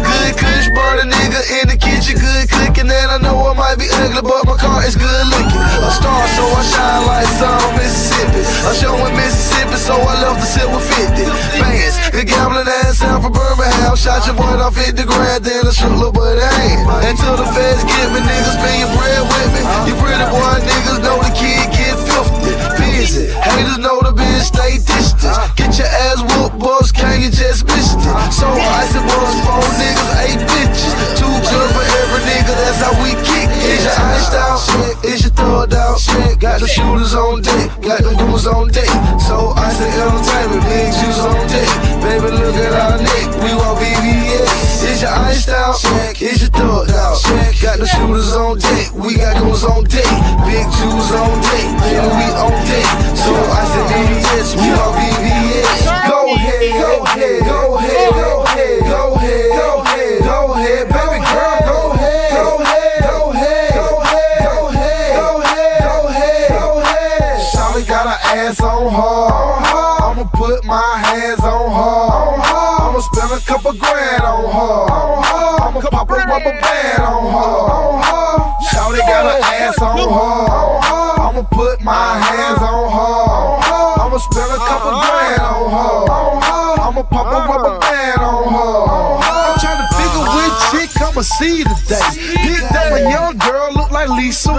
Good kush, burn a nigga in the kitchen, good cooking. And I know I might be ugly, but my car is good looking. A star, so I shine like sun on Mississippi. I'm showing Mississippi, so I love to sit with 50 bands. Good gambling ass out for Birmingham. Shot your boy off 50 grand, then I shook little buddy hand. Until the feds get me, niggas spend your bread with me. You pretty boy niggas know the kid get 50. Busy, haters know the bitch stay distant. Get your ass whooped, boss, can you just miss it? So I said, boss, 4 niggas, 8 bitches. 2 good for every nigga, that's how we kick. Is your iced out? Is your thugged out? Got the shooters on deck, got them goons on deck. So I said, entertainment, big juice on deck. Baby, look at our neck, we want VVS. Is your iced out? Is your thugged out? Got the shooters on deck, we got goons on deck. Big juice on deck, and we on deck. So I said, VVS, we want VVS. Go ahead, go ahead, go ahead, go ahead, go ahead, go ahead, go ahead, baby girl, go ahead, go ahead, go ahead, go ahead, go ahead, go ahead, go ahead, go ahead. Shawty got her ass on her. I'ma put my hands on her. I'ma spend a couple grand on her. I'ma pop a rubber band on her. Shawty got her ass on her. I'ma put my hands on her. I'ma spend a couple grand on her. I'ma pop a rubber band on her. I'm trying to figure which chick I'ma see today. Big damn, a young girl look like Lisa Ray.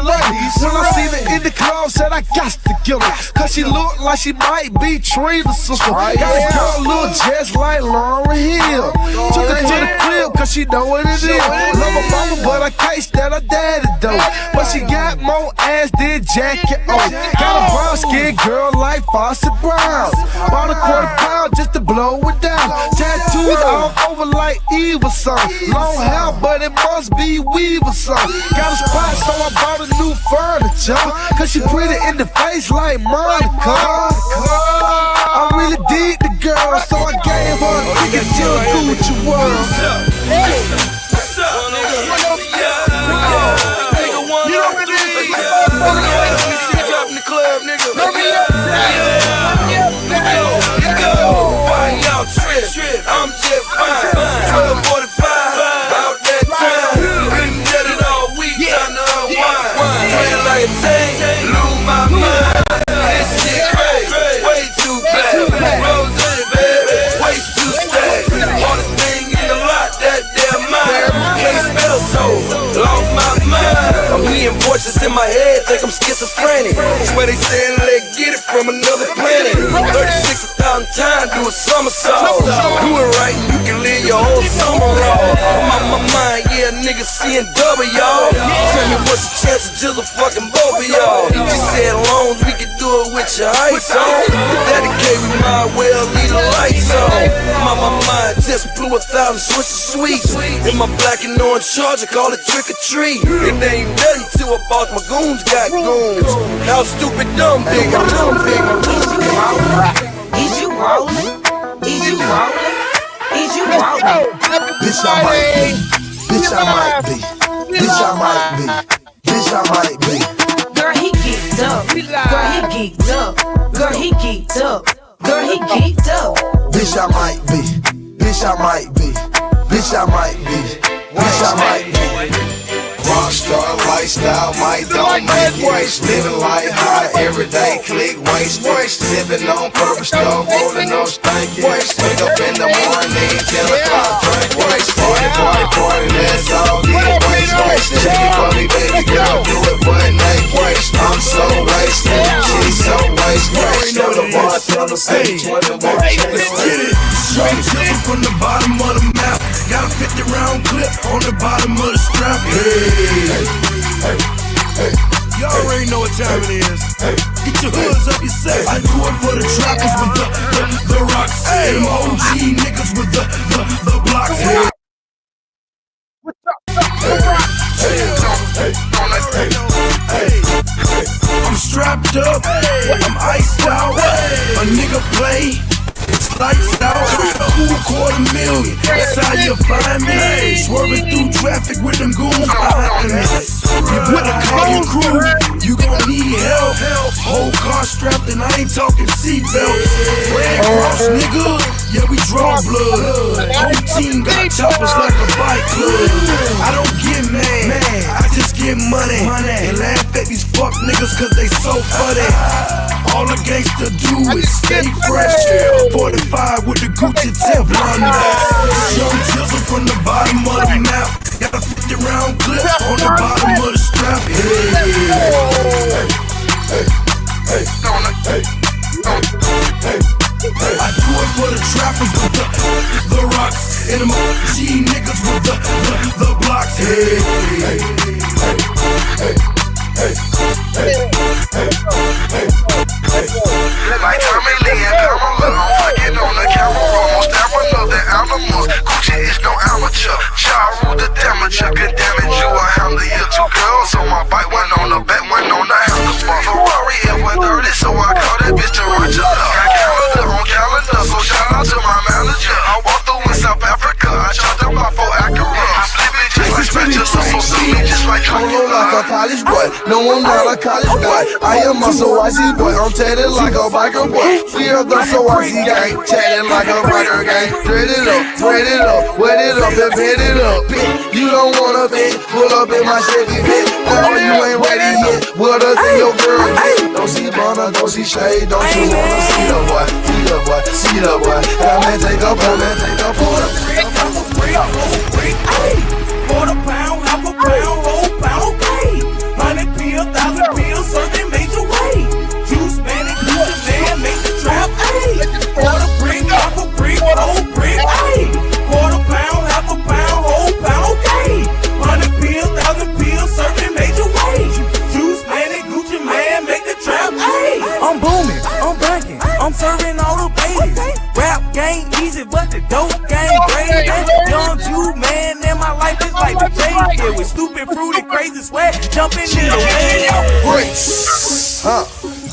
When I seen her in the club, said I got to get her. Cause she look like she might be Trina's sister. Got a girl look just like Lauryn Hill. Took her to the crib cause she know what it is. Love her mama, but I can't stand her daddy though. But she got more ass than Jackie O. Got a brown skin girl like Fawcett Brown. Bought a £1/4 just to blow it down. Tattoos all over like Eva son. Long hair, but it must be Weaver son. Got a spot, so I bought a new furniture. Cause she pretty in the face like Monica. I really dig the girl, so I gave her a ticket to a Gucci world. Hey, what's up, nigga? You know what it is? Drop in the club, nigga. Why y'all trip? I'm just fine. 12:45, about that time. Been dead it all week, time to unwind. Playing like a tank, lose my mind. This shit crazy, way too bad. Rose in it, baby, way too stacked. Hardest thing in the lot, in my head, think I'm schizophrenic. Swear they saying let's get it from another planet. 36,000 times, do a somersault. Do it right and you can live your whole summer off. I'm out my mind, yeah, niggas seeing double, y'all. Tell me what's the chance of just a fucking both of y'all. She said long as we can do it with your ice on. That the case, we might well leave the lights on. My mind just blew 1,000 switches sweet. In my black and orange Charger, call it trick or treat. It ain't nothing till I bought my goons got goons. How stupid, dumb, big, dumb, big. Is you rolling? Is you rolling? Is you rolling? Bitch, I might be. Bitch, I might be. Bitch, I might be. Bitch, I might be. Girl, he geeked up. Girl, he geeked up. Girl, he geeked up. Girl, he geeked up. Bitch, I might be. Bitch, I might be. Bitch, I might be. Bitch, I might be. Rockstar lifestyle, might don't make waste. Living life high every day, click waste. Sipping on purple stuff, rolling on stanky. Wake up in the morning, 10 o'clock, drink waste. Party, let's all get waste. Shake it for me, baby girl, do it butt naked. I'm so wasted, she's so wasted. Show the bar, tell her, say 20 more. Let's get it. Straight tips from the bottom of the map. Got a 50-round clip on the bottom of the strap. Hey. You already know what time it is. Get your hoods up yourself. I do it for the trappers with the rocks. And them OG niggas with the blocks. I'm strapped up, I'm iced out. A nigga play, it's lights out. $250,000, that's how you find me. Swerving through traffic with them goons behind me. You better call your crew, you gon' need help. Whole car strapped and I ain't talking seatbelts. Red Cross nigga, yeah we draw blood. Whole team got choppers like a bike club. I don't get mad, I just get money. And laugh at these fuck niggas cause they so funny. All a gangster do is stay fresh. 45 with the Gucci tip on me. Young Jizzle from the bottom of the map. Got a 50-round clip on the bottom of the strap. I do it for the trappers with the rocks. And them OG niggas with the blocks. Like Tommy Lee and Pamela, I'm fucking on the camera. Almost ever another animals. Gucci is no amateur. Ja rule the temperature. Could damage you or handle you. Two girls on my bike, one on the back, one on the handlebar. Ferrari F130, so I call that bitch to Roger. Got calendar on calendar, so shout out to my manager. I walked through in South Africa, I chopped up my 4 Acura. I'm flipping just like stretches, so see me just like I'm like a college boy, no I'm not a college boy. I am a so icy boy, I'm tatted like a biker boy. Fear the so icy gang, tatted like a biker gang. Dread it up, wet it up and bend it up. You don't wanna bet, pull up in my Chevy bit. Now you ain't ready yet, what does your girl get? Don't see Bonner, don't see Shade, don't you wanna see the boy, see the boy, see the boy. Come and take a pull, man, take a pull. Quarter pound, half a pound, whole pound, okay. 100 pills, 1,000 pills, something made your way. Juice, man, and good man, make the trap, ayy. Quarter brick, half a brick, whole brick, ayy. Quarter pound, half a pound, whole pound, okay. 100 pills, 1,000 pills, something made your way. Juice, man, and Gucci man, make the trap, ayy. I'm booming, I'm banking, I'm serving all the babies. Rap game easy, but the dope game crazy. Young Jew man, and my life is like the J. With stupid, fruity, crazy sweat, jumping in the way. Bricks,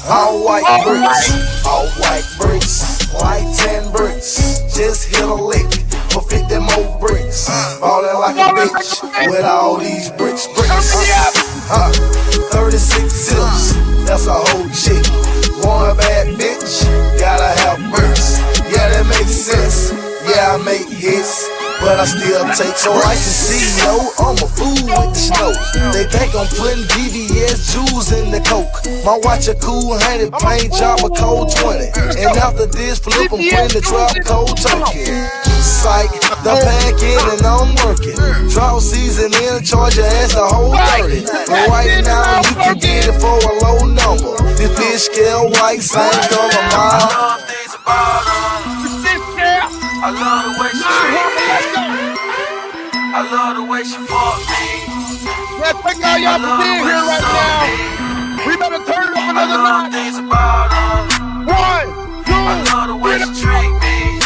all white bricks, white 10 bricks. Just hit a lick for 50 more bricks. Ballin' like a bitch with all these bricks. 36 zips, that's a whole chick. Want a bad bitch, gotta have bricks. Yeah, that makes sense. Yeah, I make hits, but I still take so I can see, yo, I'm a fool with the snow. They think I'm putting VVS jewels in the coke. My watch a cool 100, paint job a cold 20. And after this flip, I'm putting the drop cold turkey. sight. The pack in and I'm working. Drought season in, charge your ass the whole 30. But right now you can get it for a low number. This bitch scale white, same color mile. I love the way she treat me. I love the way she fuck me. Yeah, thank all y'all for being here right now. We better turn it up another night. Things about her. 1, 2, I love the way she treat me.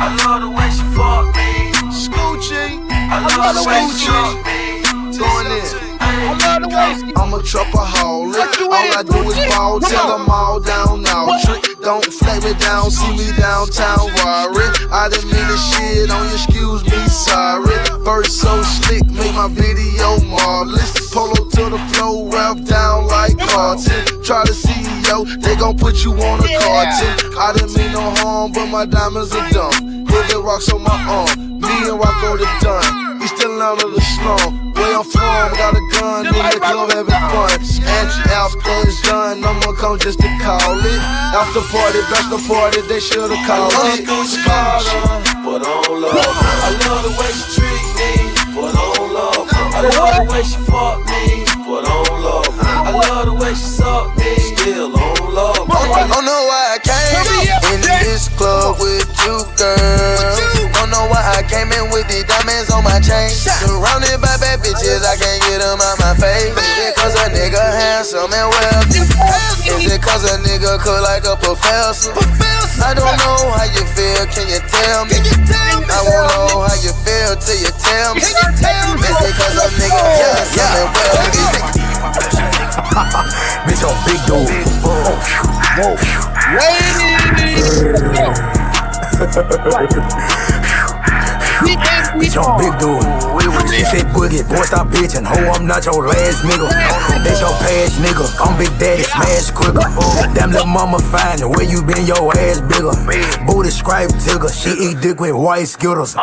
I love the way she fuck me. Scoochie. I love the way she fuck me. Going in. I love the way she I'm a trapaholic. All I do is ball, tell them all down now. Trick, don't flag me down, see me downtown, worry. I didn't mean to shit on you, excuse me, sorry. Verse so slick, make my video marvelous. Polo to the flow, rap down like Carton. Try to see yo, they gon' put you on a carton. I didn't mean no harm, but my diamonds are dumb. Heavy rocks on my arm, me and Rocco the done. We still out of the slum. Where I'm from, got a gun, in the club having fun. Entry after it's done, I'ma come just to call it. After party, best the party, they should've called it. But I don't love her. I love the way she treat me, but I don't love her. I love the way she fuck me, but I don't love her. I love the way she suck me, still I don't love her. I don't know why I came in this club with you, girl. Don't know why I came in with the diamonds on my chain. Surrounded by bad bitches, I can't get them out my face. Is it cause a nigga handsome and wealthy? Is it cause a nigga cook like a professor? I don't know how you feel, can you tell me? I won't know how you feel till you tell me. Is it cause a nigga handsome and wealthy? Bitch, I'm big dude. Bitch, I'm big dude. She said boogie, boy stop bitchin'. Ho, I'm not your last nigga. That's your past nigga. I'm Big Daddy, smash quicker. Damn little mama fine, where you been, your ass bigger. Booty stripe tigger, she eat dick with white skittles.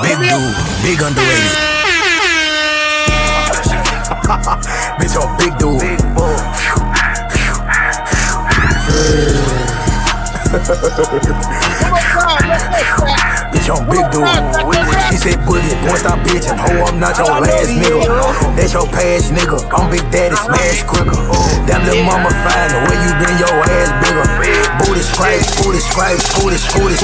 Big dude, big underrated. Bitch, I'm big dude. Bitch, I'm big dude. She said, "Bullet, boy, stop bitchin'. Ho, I'm not your last nigga. That's your past nigga. I'm Big Daddy, smash quicker. Damn little mama fine, where you been, your ass bigger. Booty stripes, booty stripes, booty.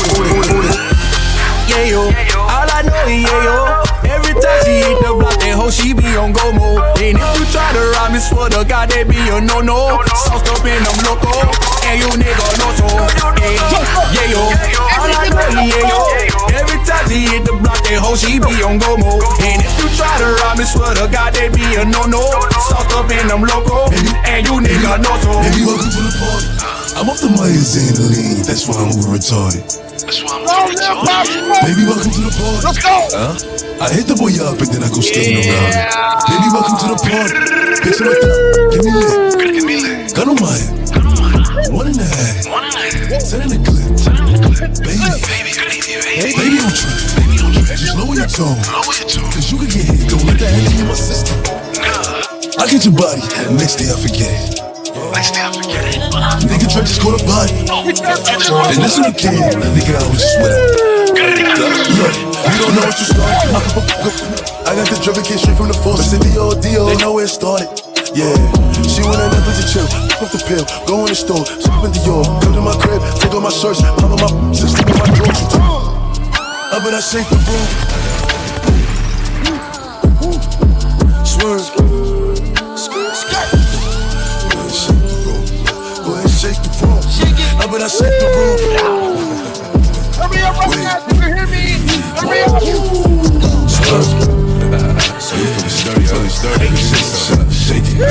Yeah, yo, all I know is yeah, yo. Every time she hit the block, that hoe she be on go mode. And if you try to rob me, swear to God, that be a no-no. Sauced up in them loco, and you nigga know so. Yeah, yo, all I know is yeah, yo. Every time she hit the block, that hoe she be on go mode. And if you try to rob me, swear to God, that be a no-no. Sauced up in them loco, and you nigga know so. Baby, welcome to the party. I'm off the Myers and the lean, that's why I'm over retarded. Baby, welcome to the party. Let's go. I hit the boy up and then I go skating around. Baby, welcome to the party. Bitch, I'm like that. Give me lit. Gun on my head. 1 and a half. Send in the clip. Baby, don't trip. Just lower your tone. Cause you can get hit. Don't let that happen in my system. I get your body. Next day I forget it. Nigga try just call a body. And this one kid, nigga I was sweating. Look, you don't know what you started. I got the driven kid straight from the force. It's in the ordeal, they know where it started. Yeah, she wanna never to chill. Off the pill, go in the store, slip in the yard. Come to my crib, take off my shirts, pop on my system in my drawers. Up and I shake the room. Swerve. Shake the room. Up and I shake the room. Hurry up, right now, you can hear me. Hurry up. So you feel sturdy. Shake it.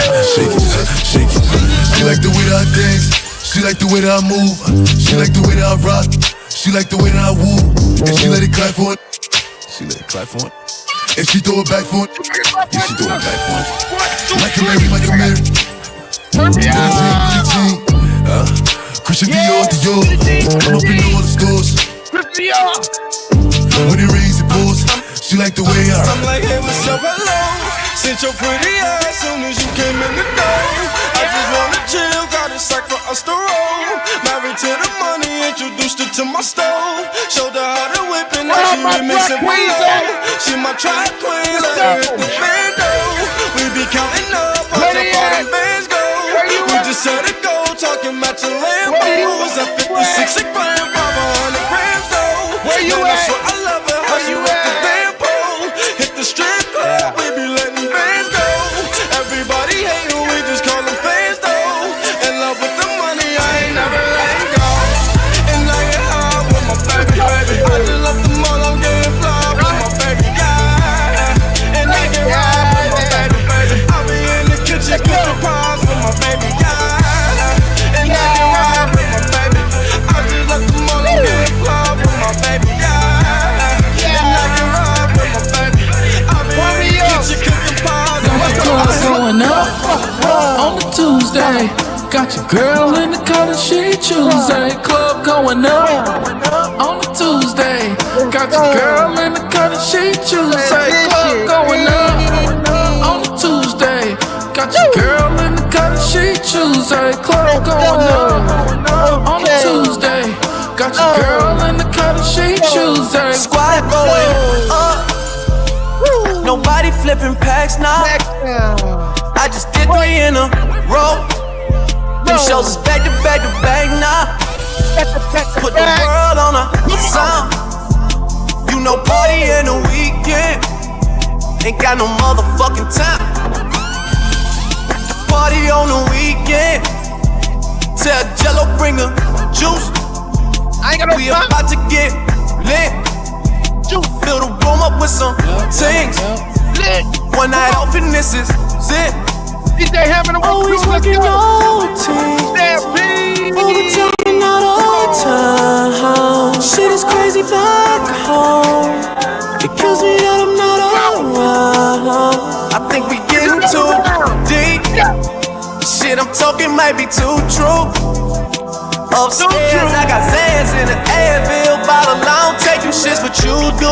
She like the way that I dance. She like the way that I move. She like the way that I rock. She like the way that I woo. And she let it clap for it. And she throw it back for it. Yeah, she throw it back for it. Like a Mary. Christian Dior. I'm up in all the stores. When it rains, it pours. She like the way I'm like, hey, what's up, hello? Since your pretty ass soon as you came in the door. I just wanna chill, got a track for us to roll. Married to the money, introduced her to my stove. Showed her how to whip and now she remixing below. She my track queen, let her hit the bando. We be counting up, watch up all them bands go. We just set it go, talking about your Lambos. At 56 a gram, 500 grams though. Where you at? That's what I love her, how you up the damn pole. Hit the strip club, we be letting bands go. Everybody hating, we just call them fans though. In love with the money, I ain't never letting go. And I get high with my baby. I just love the money, I'm getting fly with my baby, yeah. And I get ride with my baby. I be in the kitchen cooking pies with my baby, yeah. And I get ride with my baby. I just love the money, I'm getting fly with my baby, yeah. And I get ride with my baby. I be in the kitchen cooking pies with my baby. Going up on the Tuesday. Got your girl in the color she Tuesday. Club going up on the Tuesday. Got your girl in the color she Tuesday. Club going up on the Tuesday. Got your girl in the color she Tuesday. Club going up on the Tuesday. Got your girl in the color she Tuesday. Squad going up. Nobody flipping packs now. I just did 3 in a row. Them shows is back to back to back now. Put the world on a sound. You know party in the weekend. Ain't got no motherfucking time. Party on the weekend. Tell Jello bring the juice. We about to get lit. Fill the room up with some things. One night off and this is it. Always working OT. Overtime, not overtime. Shit is crazy back home. It kills me that I'm not around. I think we getting too deep. Shit I'm talking might be too true. Upstairs, I got Zans in the Advil bottle. I don't take them shits, but you do.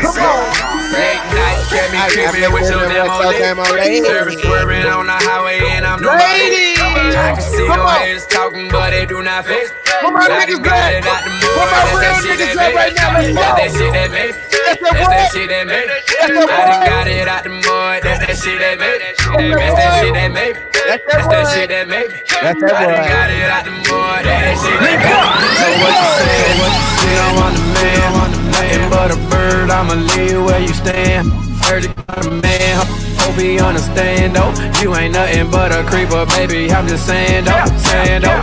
Come on. Late night, get me creeping with your demo lit. Service swerving on the highway and I'm the lady. I can see your haters talking, but they do not face. I just got it out the mud. That's that shit that made. That's that shit that made. That's that shit that made. I just got it out the mud. That's that shit that made. That's that shit that made. That's that shit that made. I just got it out the mud. That's that shit that made. So what you saying? You don't want the man, nothing but a bird. I'ma leave where you stand. Heard it from a man. Hope he understand though. You ain't nothing but a creeper, baby. I'm just saying though, saying though.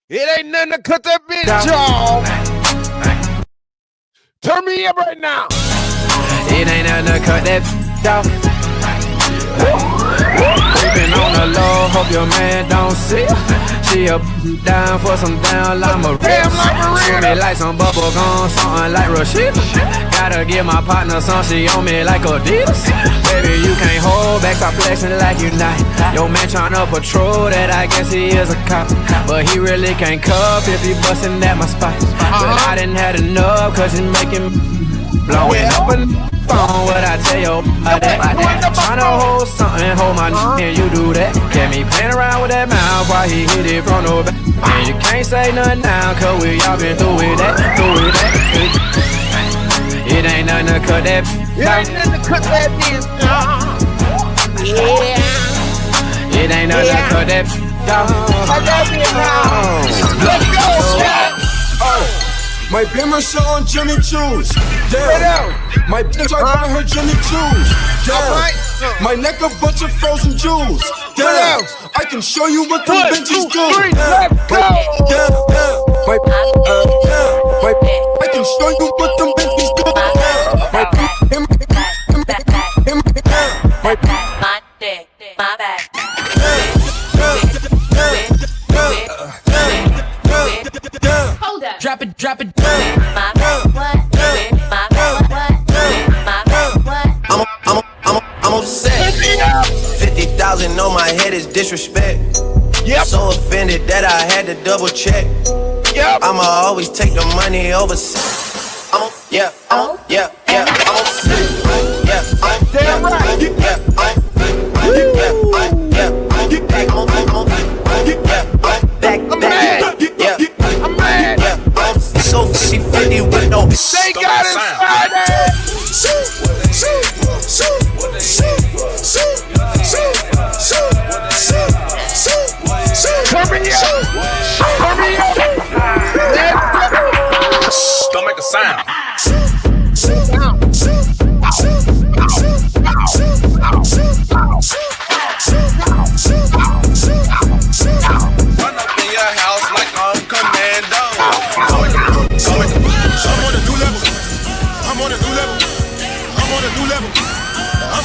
It ain't nothing to cut that bitch off. Turn me up right now. It ain't nothing to cut that off. Creeping on the low, hope your man don't see. She up down for some down like Maria. Shoot me like some bubble gum, something like Rashida. Gotta give my partner some, she on me like Adidas. Baby, you can't hold back, stop flexing like you not. Your man tryna patrol that, I guess he is a cop. But he really can't cuff if he bustin' at my spot. But I didn't had enough, cause you making blowing up a phone, what I tell you about that? Tryna hold something, hold my and you do that. Get me playing around with that mouth while he hit it from the back. And you can't say nothing now, cause we all been through with that, It ain't nothing to cut that. It ain't nothing to cut that bitch off. Yeah. It ain't nothing to cut that. Let's go. My bimmer show on Jimmy Choo's. Damn. My bitch, I got her Jimmy Choo's. Damn. My neck a bunch of frozen jewels. Damn. I can show you what the bitches do. I can show you what the bitches do. My bad. Hold up. Drop it. I'm upset. 50,000 on my head is disrespect. Yep. So offended that I had to double check. Yep. I'ma always take the money over. I'm upset. I'm upset.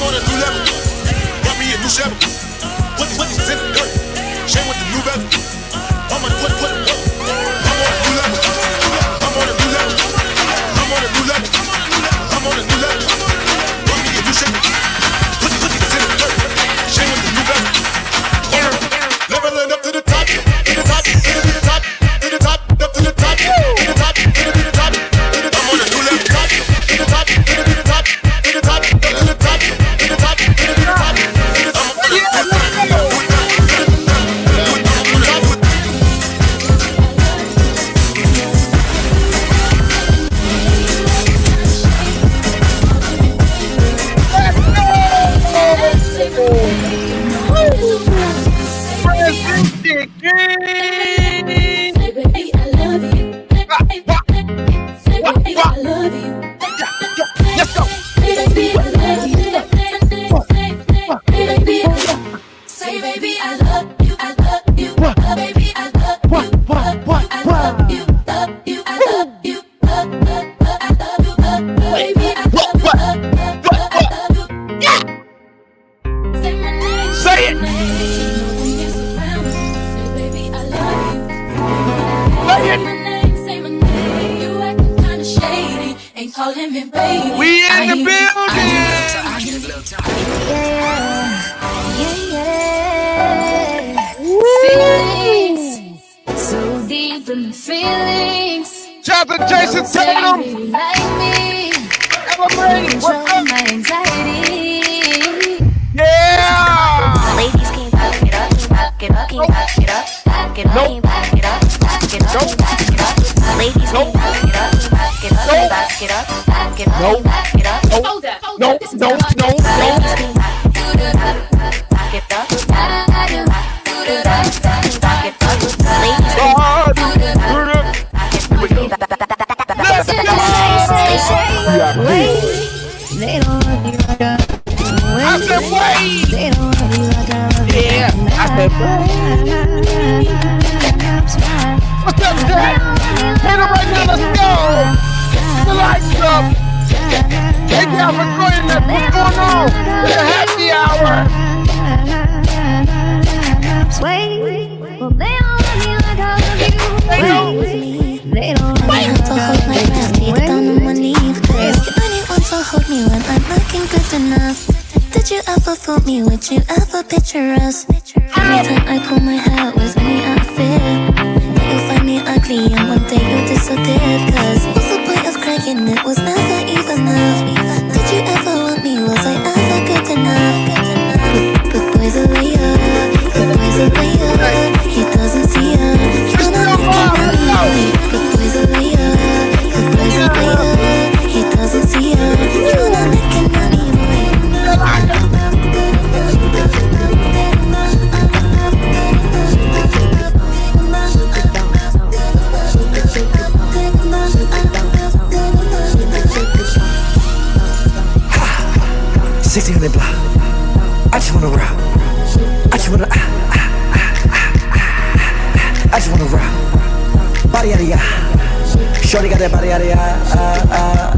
on a new level. Got me a new Chevy. Put these in the dirt. Chain with the new bezel. I'm on the put. I'm on a new level. I'm on a new level. I'm on a new level. I'm on a new level. Got me a new Chevy. Put these in the dirt. Chain with the new bezel. Leveling up to the top. To the top. It'll be the top. To the top. Up to the top. To the top. It'll be the top. I'm on a new level. Top. To the top. It'll be the top. To the top. Up to the top. To the top. It'll be the top.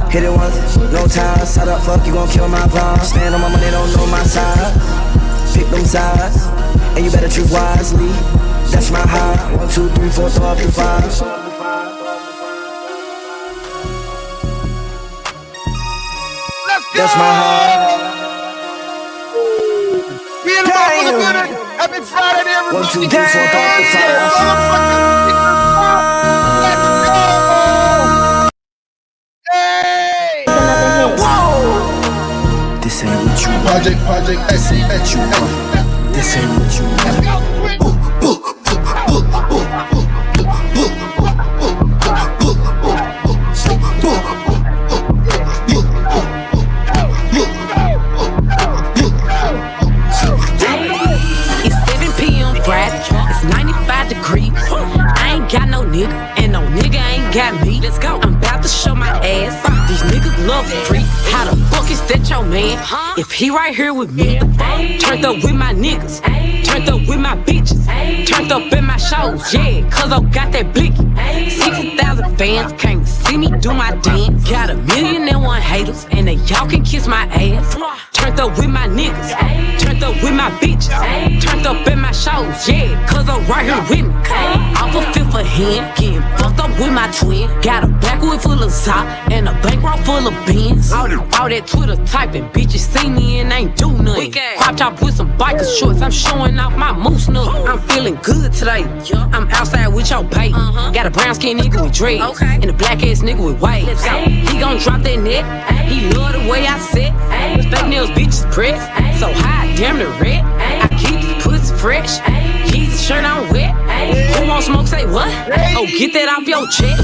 Hit it once, no time. Side up, fuck, you gon' kill my vibe. Stand on my money, don't know my side. Pick them sides, and you better choose wisely. That's my high. 1, 2, 3, 4, throw up your 5. That's my high. Happy Friday, everybody. 1, 2, 3, 4, throw up your 5. This ain't what you Project This ain't what you want. This ain't what you want. It's 7 p.m. Friday. It's 95 degrees. I ain't got no nigga, and no nigga ain't got me. Let's go. I'm about to show my ass. These niggas love street. How the fuck is that your man? If he right here with me, turned up with my niggas, Turned up with my bitches. Turned up in my shows, yeah, cause I got that blicky. 60,000 fans can't see me do my dance. Got 1,000,001 haters, and they y'all can kiss my ass. Turned up with my niggas. Turned up with my bitches. Turned up in my shows, yeah, cause I'm right here with me. Off a fifth of hand, getting fucked up with my twin. Got a backwood full of sock and a bankroll full of beans. All that Twitter typing, bitches see me and ain't do nothing. Crop top with some biker shorts, I'm showing off my moose nut. I'm feeling good today. I'm outside with your bait. Got a brown skin nigga with dreads and a black ass nigga with waves. He gon' drop that neck. He love the way I sit. Fake nails, bitches press. So high, damn the red. I keep the pussy fresh. His shirt on wet. Who want smoke? Say what? Oh, get that off your chest.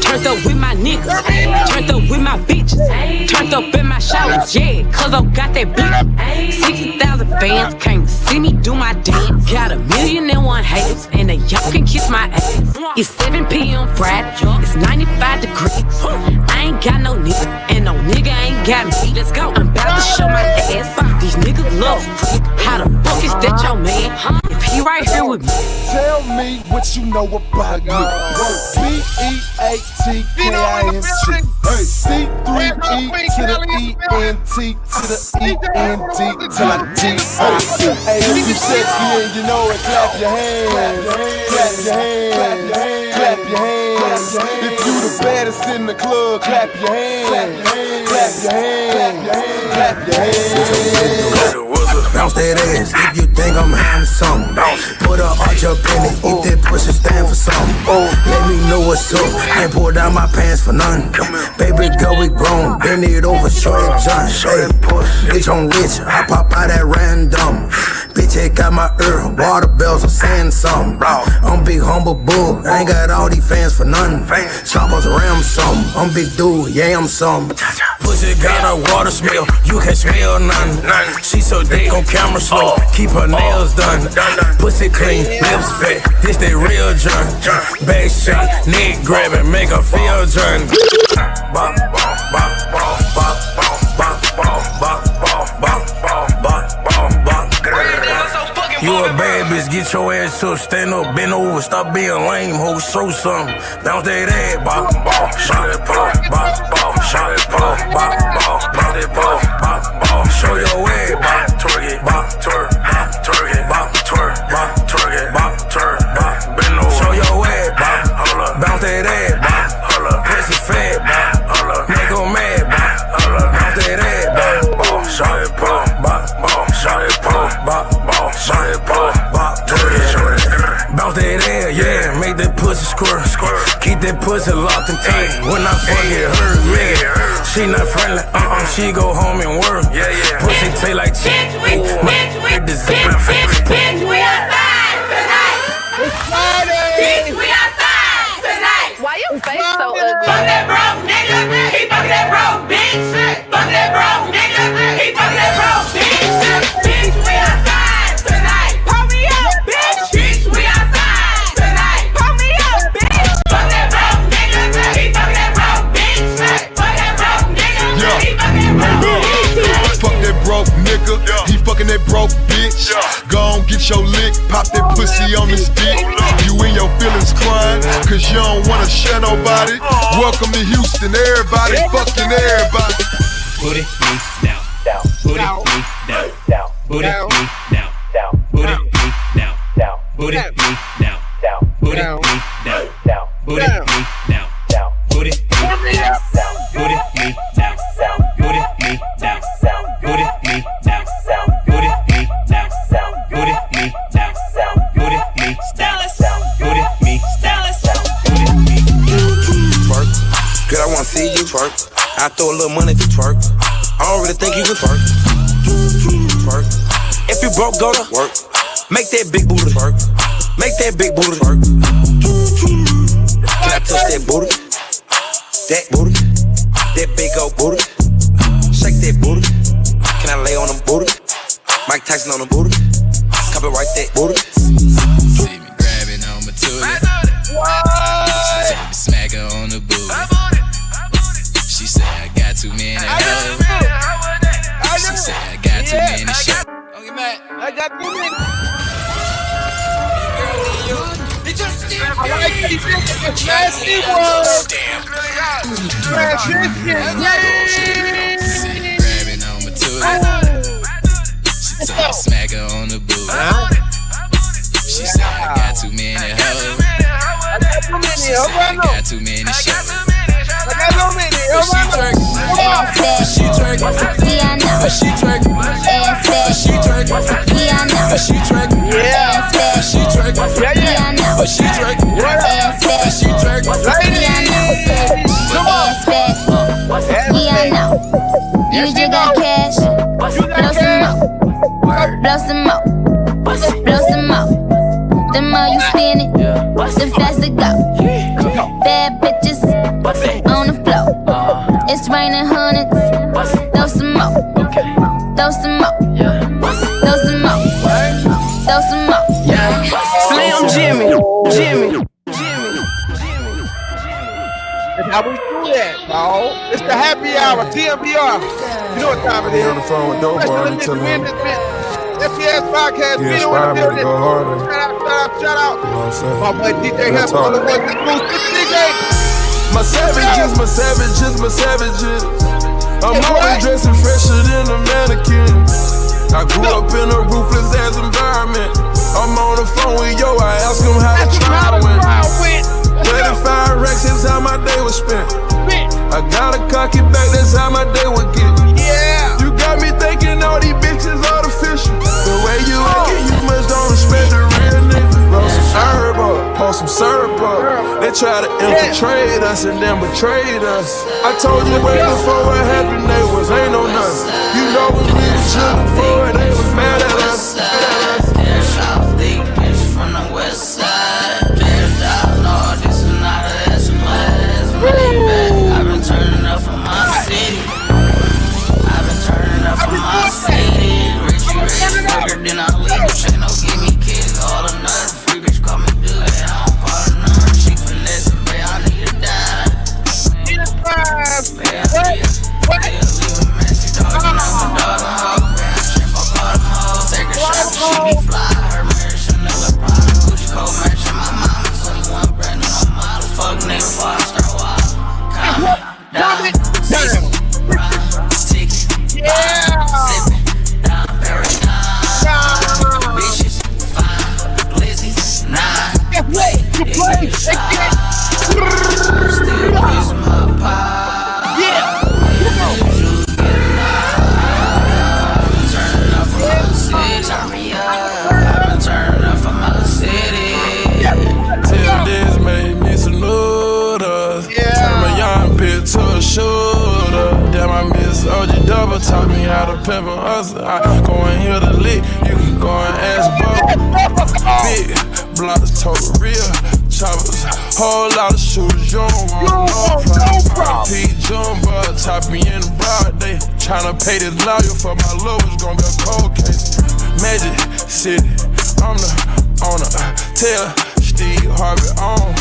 Turned up with my niggas. Turned up with my bitches. Turned up in my shows, yeah, cause I got that blicky. 60,000 fans can't see me do my dance. Got 1,000,001 haters, and they y'all can kiss my ass. It's 7 p.m. Friday, it's 95 degrees. I ain't got no nigga, and no nigga ain't got me. Let's go. I'm about to show my ass. These niggas love freak. How the fuck is that your man? If he right here with me. Tell me what you know about me. B-E-A-T-K-I-N-T. C-3-E to the E-N-T to the E-N-D till I G-I-C. Hey, if you sexy and you know it, clap your hands. Clap your hands. Clap your hands. If you the baddest in the club, clap your hands. Clap your hands. Clap your hands. Bounce that ass if you think I'm having something. Put a arch up in it, if that pussy stand for something. Let me know what's up, I ain't pulled down my pants for nothing. Baby girl, we grown, bend it over, short it John. Hey, bitch on rich, I pop out at random. Bitch, it got my ear, water bells, I'm saying something. I'm big humble bull, I ain't got all these fans for nothing. Choppers ram something, I'm big dude, yeah, I'm something. Pussy got a water smell, you can't smell nothing. She so thick on camera slow, keep her nails done. Pussy clean, lips fat, this that real junk. Back shake, neck grabbing, make her feel drunk. Bop, bop, bop, bop, bop, bop, bop, bop, bop, bop, bop, bop. You a bad bitch, get your ass up, stand up, bend over, stop being lame, ho, show something. Bounce that ass, bop, bop, shot it, pop, bop, bop, shot it, pop, bop, bop, bop it, pop, bop, bop. Show your ass, bop, twerk it, bop, twerk, bop, twerk it, bop, twerk, bop, twerk it, bop, twerk, bop, bend over. Show your ass, bop, hold up, bounce that ass, bop, hold up, pussy fat, bop, hold up, make her mad, bop, hold up, bounce that ass, bop, bop, shot it, pop, bop, bop, shot it, pop, bop, bop, shot it, pop, bop, twerk it, bounce that ass, yeah, make that pussy squirt, keep that pussy locked and tight. When I fuck it hurt, yeah. She not friendly, she go home and work. Pussy taste like shit. Bitch, we outside tonight. It's Friday. Bitch, we outside tonight. Why your face so ugly? Fuck that broke nigga. He fuck that broke bitch. Fuck that broke nigga. He fuck that broke bitch. Bitch, we outside tonight. Pull me up, bitch. Bitch, we outside tonight. Pull me up, bitch. Fuck that broke nigga. He fuck that broke bitch. Fuck that broke nigga. He fuck that broke bitch. Fuck that broke nigga, he fucking that broke bitch. Go on, get your lick, pop that pussy on his dick. You in your feelings crying, cause you don't wanna share nobody. Welcome to Houston, everybody, fucking everybody. Put it me down, down. Put it me down, down. Put it me down, down. Put it me down, down. Put it me down, down. Put it me down, down. Put it me down, down. Put it me down, down. Put it me down, down. Put it me down, down. Put it me down, down. Put it me down, down. Put it me down, down. Put it me down, put it me down, put it me. Twerk, girl, I wanna see you twerk. I throw a little money if you twerk. I don't really think you can twerk. Twerk. If you broke, go to work. Make that big booty twerk. Make that big booty twerk. Can I touch that booty? That booty. That big old booty. Shake that booty. Can I lay on them booty? Mike Tyson on the booty. Copyright that booty. See me grabbing on my tootie. She told me smack her on the booty. She said I got too many hoes. She said I got too many shows. Don't get mad. I got too many. like these nasty words. Grabbing on my tootie. She told me smack her on the booty. She said I got too many hoes. She said I got too many shows. She twerk, she twerk, she twerk, she twerk, she twerk, she twerk, she twerk, she twerk, You just got cash, blow some more, blow some more. The more you spin it, the faster go. Bad bitches on the floor. It's raining hundreds. Throw some more. Throw some more. Throw some more. Throw some more. Slim Jimmy. That's how we do that, dog. It's the happy hour, TMBR. You know what time it is. On the phone with Dope Boy, I'm telling him. FPS podcast, Yeah, video in the inspire me to building. go harder. Shout out. You know what I'm saying? My boy DJ Real Hamp talk. on the one, DJ. My savages. I'm always dressing fresher than a mannequin. I grew up in a ruthless ass environment. I'm on the phone with yo, I ask him how the trial went. 35 racks is how my day was spent. I got a cocky back, that's how my day would get. Yeah. You got me thinking all these bitches artificial. The way you acting, you must don't respect the real nigga. Roll some herb up, pour some syrup up. They try to infiltrate us and then betrayed us. I told you way before what happened, they was ain't no nothing. You know when we was looking for it, they was mad at us. Cash out, big bitch from the west side. Cash out, no, this is not a S-class. I've been turning up for my city. I've been turning up for my city. Richie rich, fucker, then I leave. Ain't no give me kids, all the nuts. Free bitch call me dude, I don't call her none. She finesse, babe, I need a dime. Babe, I need a leave a messy dog. You know my dog, I'm hoe. Shrimp, I call them hoes. Take a shot, but she be fly. Her marriage, Chanel, Prada, Gucci, cold match. My mama, 21, brand new, no model. Fuck nigga, before I start wild. Calm it down. Bitches, fine, glizzies, nine. You play, still is my pie. Turning up for my city. Turn me up. I've been turning up for my city. Till this made me some noodles. Turn my young bitch to a shooter. Damn, I miss OG Double taught me how to pimp and hustle. I go and hear the lick, you can go and ask Bo. Big blocks, total real choppers. Whole lot of shooters, you don't want no problem. Pete Jumbo, top me in the broad day. Tryna pay this lawyer for my lovers, gonna be a cold case. Magic City, I'm the owner. Tell Steve Harvey on.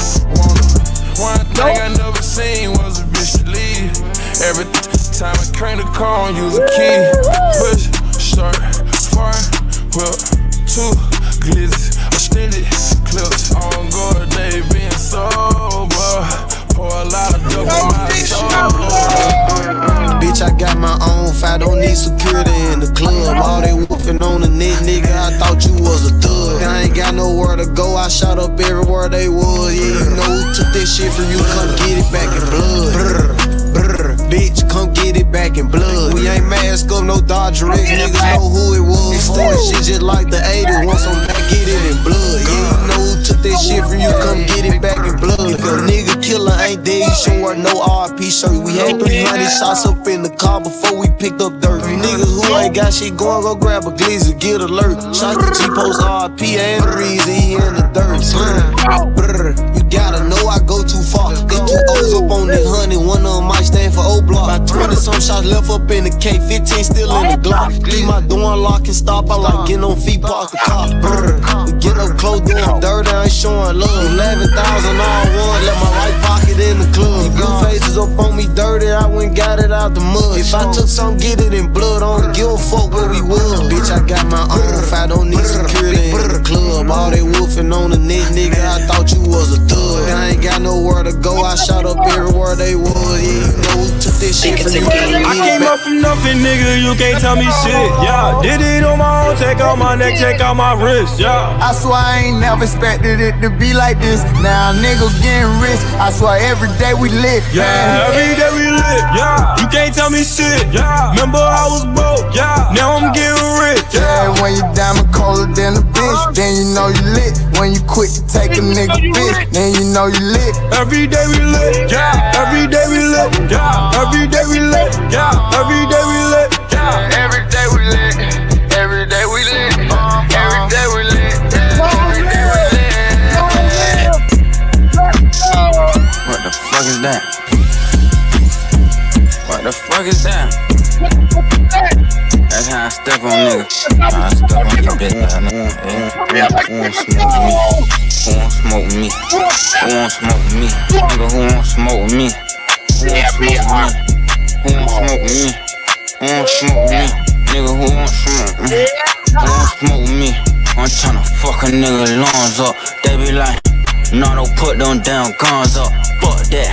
One thing I never seen was a bitch to leave. Every time I crank the car, use a key. Push, start, fire, whip, two glizzies, extended clips. On guard, they being sober. Pour a lot of dope in my soul. Bitch, I got my own fight, don't need security in the club. All they whooping on the net, nigga, I thought you was a thug. I ain't got nowhere to go, I shot up everywhere they was. Yeah, you know who took this shit from you, come get it back in blood. Brr, brr, bitch, come get it back in blood. We ain't mask up, no Dodger X, niggas know who it was. Doing shit just like the 80s, once I'm back, get it in blood. Yeah, you know who took this shit from you, come get it back in blood. If a nigga killer ain't dead, you should wear no RP shirt. We had 300 shots up in the car before we picked up dirt. You niggas who ain't got shit going, go grab a glizzy, get alert. Shots to G-Post, RP, and Reese, he in the dirt. Brr, you gotta know I go too far. They 2 O's up on this honey, one of them might stand for O-Block. About 20 some shots left up in the K, 15 still in the Glock. Leave my door unlocked and stop, I like getting on feet, park the car. Brr, we get up close, doing dirt, I ain't showing love. 11,000 all one, let my right pocket in the club. These blue faces up on me dirty, I went got it out the mud. If I took some, get it in blood, I don't give a fuck where we was. Bitch, I got my own fight, don't need security in the club. All they woofing on the net, nigga, I thought you was a ago, I shot up everywhere they was. Yeah, you know, we took this shit from you. I came up from nothing, nigga, you can't tell me shit, yeah. Did it on my own, take out my neck, take out my wrist, yeah. I swear I ain't never expected it to be like this. Now nigga getting rich, I swear every day we lit. Yeah, every day we lit, yeah. You can't tell me shit, yeah. Remember I was broke, yeah. Now I'm getting rich, yeah. When you diamond colder than a bitch, then you know you lit. When you quit to take a nigga bitch, then you know you lit. Every day we lit, yeah. Every day we lit, yeah. Every day we lit, yeah. Every day we lit, yeah. Every day we lit. Every day we lit. Every day we lit. Every day we lit. What the fuck is that? What the fuck is that? That's how I step on niggas. I step on you bitch, nigga. Who won't smoke me? Who won't smoke me? Nigga, who won't smoke me? Who won't smoke me? Who won't smoke me? Who won't smoke me? Nigga, who won't smoke me? Who won't smoke me? I'm tryna fuck a nigga lungs up. They be like, no, don't put them damn guns up. Fuck that.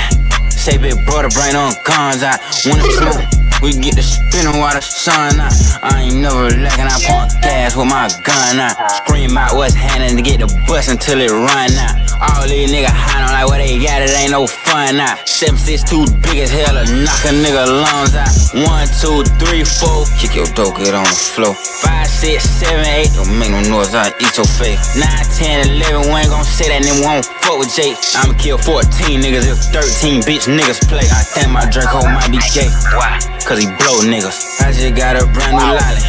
Say big brother, bring them guns out. When it's smoke, we get the spinning while the sun out. I ain't never lacking, I pump gas with my gun out. Scream out what's happening to get the bus until it run out. All these niggas hiding like what they got, it ain't no fun out. 762 big as hell to knock a nigga lungs out. 1, 2, 3, 4, kick your dope, get on the floor. 5, 6, 7, 8, don't make no noise, I eat your face. 9, 10, 11, we ain't gon' say that, then we won't fuck with Jake. I'ma kill 14 niggas if 13 bitch niggas play. I think my Draco might be gay. Why? Cause he blow niggas. I just got a brand new lolly.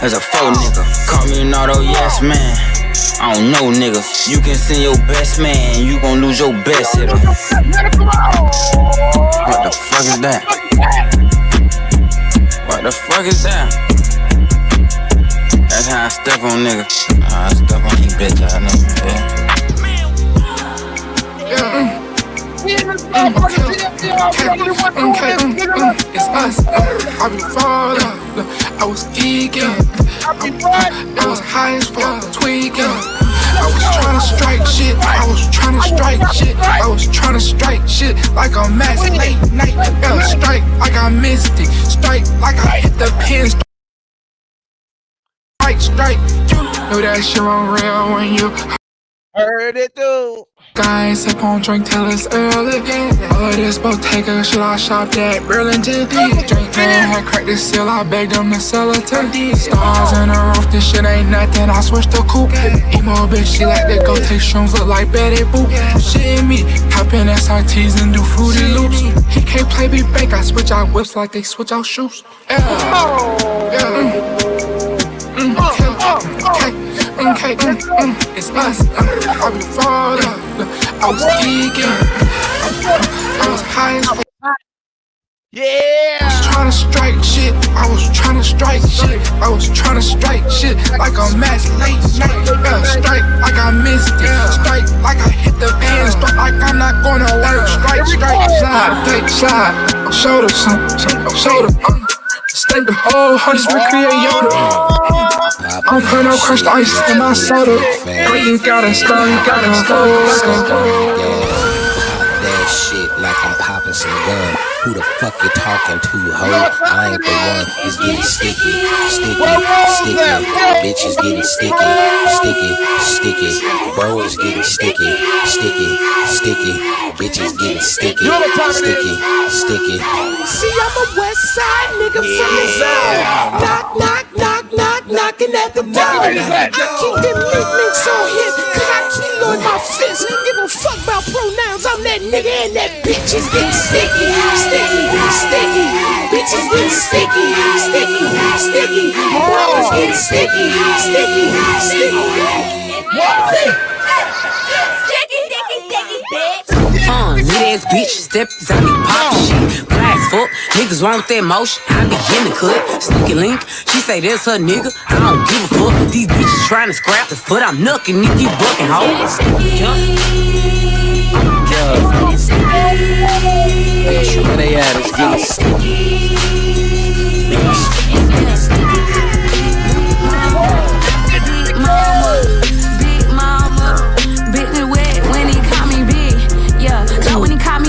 There's a faux nigga. Call me an auto yes man. I don't know niggas. You can send your best man, you gon' lose your best hitter. What the fuck is that? What the fuck is that? That's how I step on niggas. I step on you bitch ass niggas, yeah. It's us. I be falling. I was geeking. I was high as fuck, tweaking. I was trying to strike shit. I was trying to strike shit. I was trying to strike shit like a mass late night. Strike like I missed it. Strike like I hit the pin. Strike. You know that shit on real when you heard it too. Guys, sip on drink till it's early. All of this Bottega shit I shopped at Burlington. Drink man had cracked the seal, I begged them to sell it to stars in the roof, this shit ain't nothing, I switched the coupe. Emo bitch, she like to go take shrooms, look like Betty Boop. Shit in me, hop in SRTs and do fruity loops. He can't play me bank, I switch out whips like they switch out shoes. It's us. I be falling. I was geeking. I was high as fuck. Yeah. I was trying to strike shit. I was trying to strike shit. I was trying to strike shit like a match late night. Strike like I missed it. Strike like I hit the pin. Strike like I'm not gonna work. Strike, slide, take, slide. Shoulder, shoulder. Stake them all, hundreds recreate Yoda. I'm putting no crushed ice in my soda. You gotta start, you gotta start. That shit like I'm popping some gum. Who the fuck you talking to, ho? I ain't the one. It's getting sticky, sticky, sticky. Bitch is getting sticky, sticky, sticky. Bro is getting sticky, sticky, sticky. Bitch is getting sticky, sticky, sticky. See, I'm a west side nigga from the side. Knock, knock, knock, knock, knocking at the door. I keep them nicknames on him, cause I keep on my fist. Give a fuck about pronouns, I'm that nigga and that bitch is getting sticky, sticky, sticky. Bitches getting sticky, sticky, sticky. Bros getting sticky, sticky, sticky. Lit ass bitch, steppers, I be poppin' shit. Black fuck, niggas wrong with that motion. I be in the cut, sneaky link. She say that's her nigga, I don't give a fuck. These bitches trying to scrap the foot, I'm knuckin' if you buckin' ho. Bitch, where they at? It's getting sticky. Big mama, big me wet when he call me big. Yeah, so when he call me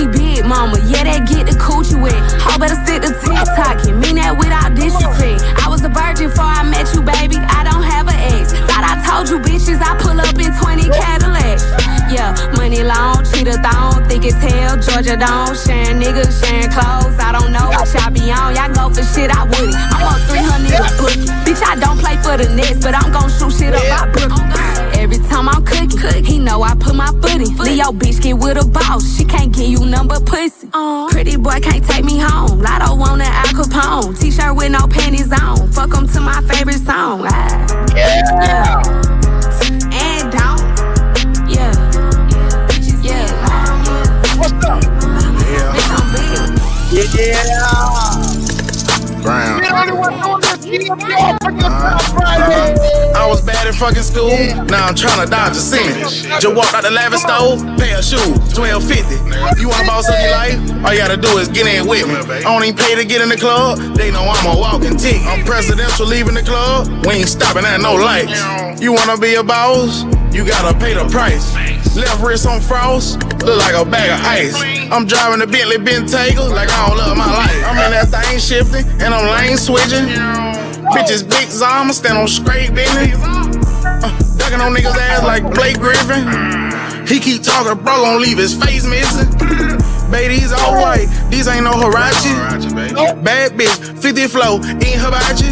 Georgia Dome, sharing niggas, sharing clothes. I don't know what y'all be on. Y'all go for shit, I wouldn't. I'm on 300 nigga book. Bitch, I don't play for the Nets, but I'm gon' shoot shit up my book. Every time I'm cooking, he know I put my foot in. Leo bitch get with a boss, she can't give you none but pussy. Pretty boy can't take me home. Lotto want an Al Capone. T-shirt with no panties on. Fuck 'em to my favorite song. Yeah. And don't. Yeah. Bitches, yeah. What's up? Bitch, I'm big. Yeah. Brown. We the only one doing this. Friday. I was bad in fucking school. Now I'm tryna dodge a sin. Just walked out the lavish store, pair of shoes, $12.50. You wanna boss up your life? All you gotta do is get in with me. I don't even pay to get in the club. They know I'm a walking tick. I'm presidential leaving the club. We ain't stopping at no lights. You wanna be a boss? You gotta pay the price. Left wrist on frost, look like a bag of ice. I'm driving a Bentley Bentayga like I don't love my life. I'm in that thing shifting and I'm lane switching. Bitches big Zama, stand on straight business. Ducking on niggas' ass like Blake Griffin. He keep talking, bro, gon' leave his face missing. Baby, these all white, these ain't no Hirachi. Bad bitch, 50 flow, ain't hibachi.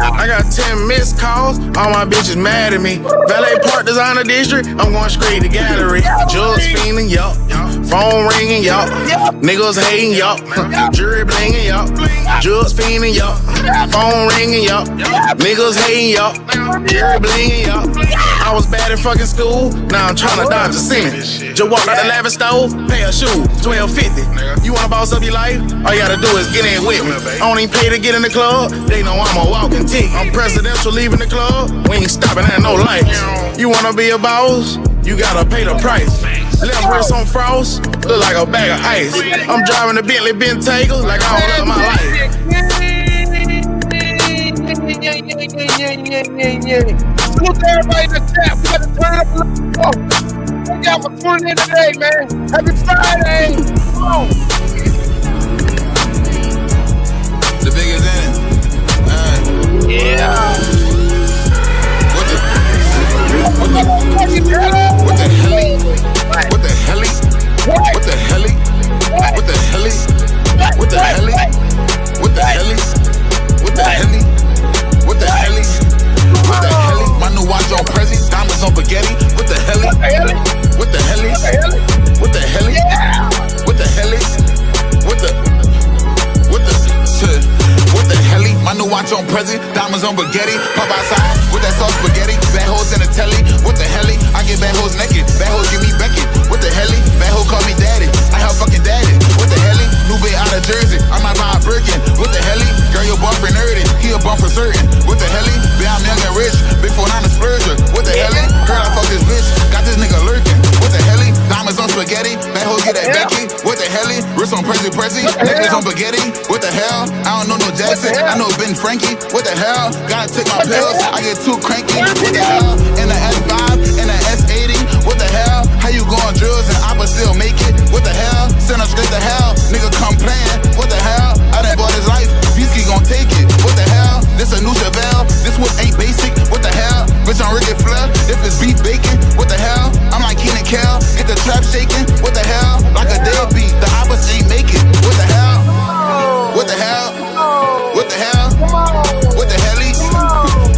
I got 10 missed calls, all my bitches mad at me. Valet Park Designer District, I'm going straight to gallery. Jugs fiending, yup. Phone ringing, yup. Niggas hating, yup. Jury blinging, yup. Jugs fiending, yup. Phone ringing, yup. Niggas hating, yup. Jury blinging, yup. I was bad in fucking school, now I'm tryna dodge a sin. Just walked out the lavish store, pair of shoes, $12.50. You wanna boss up your life? All you gotta do is get in with me. I don't even pay to get in the club. They know I'm a walking tick. I'm presidential leaving the club. We ain't stopping at no lights. You wanna be a boss? You gotta pay the price. Left wrist on frost, look like a bag of ice. I'm driving a Bentley Bentayga like I don't love my life. Salute to everybody in the chat. We got to turn up a little. Thank y'all for tuning in today, man. Happy Friday. Come on. The biggest in it. Yeah. What the hell? What the hell? What the hell? What the hell? What the hell? What the hell? What the hell? What the hell? What the hell? What the hell? My new watch on Prezi, diamonds on spaghetti. What the hell? What the hell? What the hell? What the hell? What the hell? My new watch on Prezi, diamonds on spaghetti. Pop outside with that sauce spaghetti. Bad hoes in the telly. What the hell? I get bad hoes naked. Bad hoes give me Beckett. What the hell? Bad hoe call me daddy. I help fucking daddy. What the hell? New bitch out of Jersey. I might buy a Birkin. What the hell? Girl, your boyfriend nerdy. He a bum for certain. What the hell? Bitch, I'm young and rich. Big 49 a splurger. What the hell? Girl, I fuck this bitch. Got this nigga lurking. What the hell? Diamonds on spaghetti. Bad hoe get that Becky. What the hell? Wrist on Prezi. Necklace on spaghetti. What the hell? I don't know no Jackson. I know Ben Frankie. What the hell? Gotta take my pills. I get too cranky. What the hell? In the S5, in the S80. What the hell? How you going drills and I but still make it? What the hell? Send him straight to hell. Nigga come playing. What the hell? I done bought his life. Beastie gon' take it. What the hell? This a new Chevelle. This whip ain't basic. What the hell? Bitch, I'm Ricky Flair. If it's beef bacon. What the hell? I'm like Keenan Kel. Get the trap shaking. What the hell? Like a deadbeat. The hoppers ain't make it. What the hell? What the hell? What the hell? What the hell?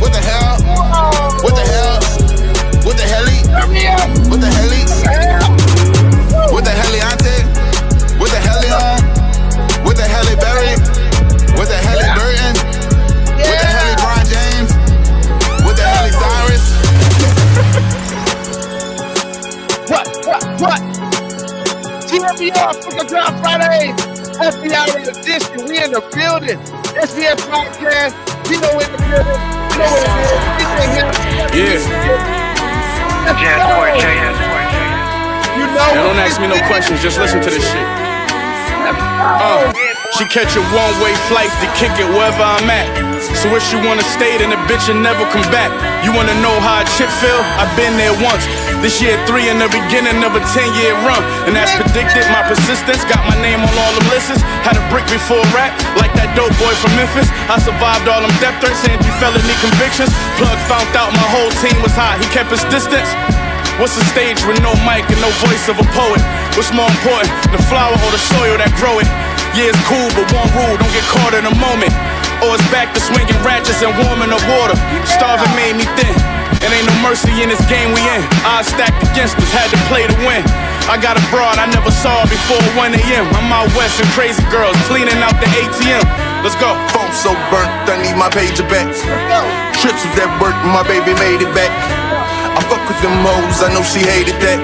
What the hell? What the hell? What the hell? What the hell? What the hell, Auntie? What the hell, what the hell, Barry? What the hell, Burton? What the hell, Brian James? What the hell, Cyrus? What? TMBR, Fucking Drop Friday. Happy Hour Edition. We in the building. SVS Podcast. You know in the building. You know what it is. You know. Now don't ask me no questions, just listen to this shit. She catch a one-way flight to kick it wherever I'm at. So if she wanna stay, then the bitch will never come back. You wanna know how a chick feel? I've been there once. This year 3 in the beginning of a 10-year run. And as predicted, my persistence got my name on all them lists. Had a brick before rap, like that dope boy from Memphis. I survived all them death threats, anti-felony convictions. Plug found out my whole team was hot, he kept his distance. What's a stage with no mic and no voice of a poet? What's more important, the flower or the soil that grow it? Yeah, it's cool, but one rule, don't get caught in a moment. Or it's back to swinging ratchets and warming the water. Starving made me thin, and ain't no mercy in this game we in. Odds stacked against us, had to play to win. I got a broad I never saw before 1 a.m. I'm out west and crazy girls cleaning out the ATM. Let's go. Phone so burnt, I need my pager back. Trips with that work, my baby made it back. I fuck with them hoes, I know she hated that.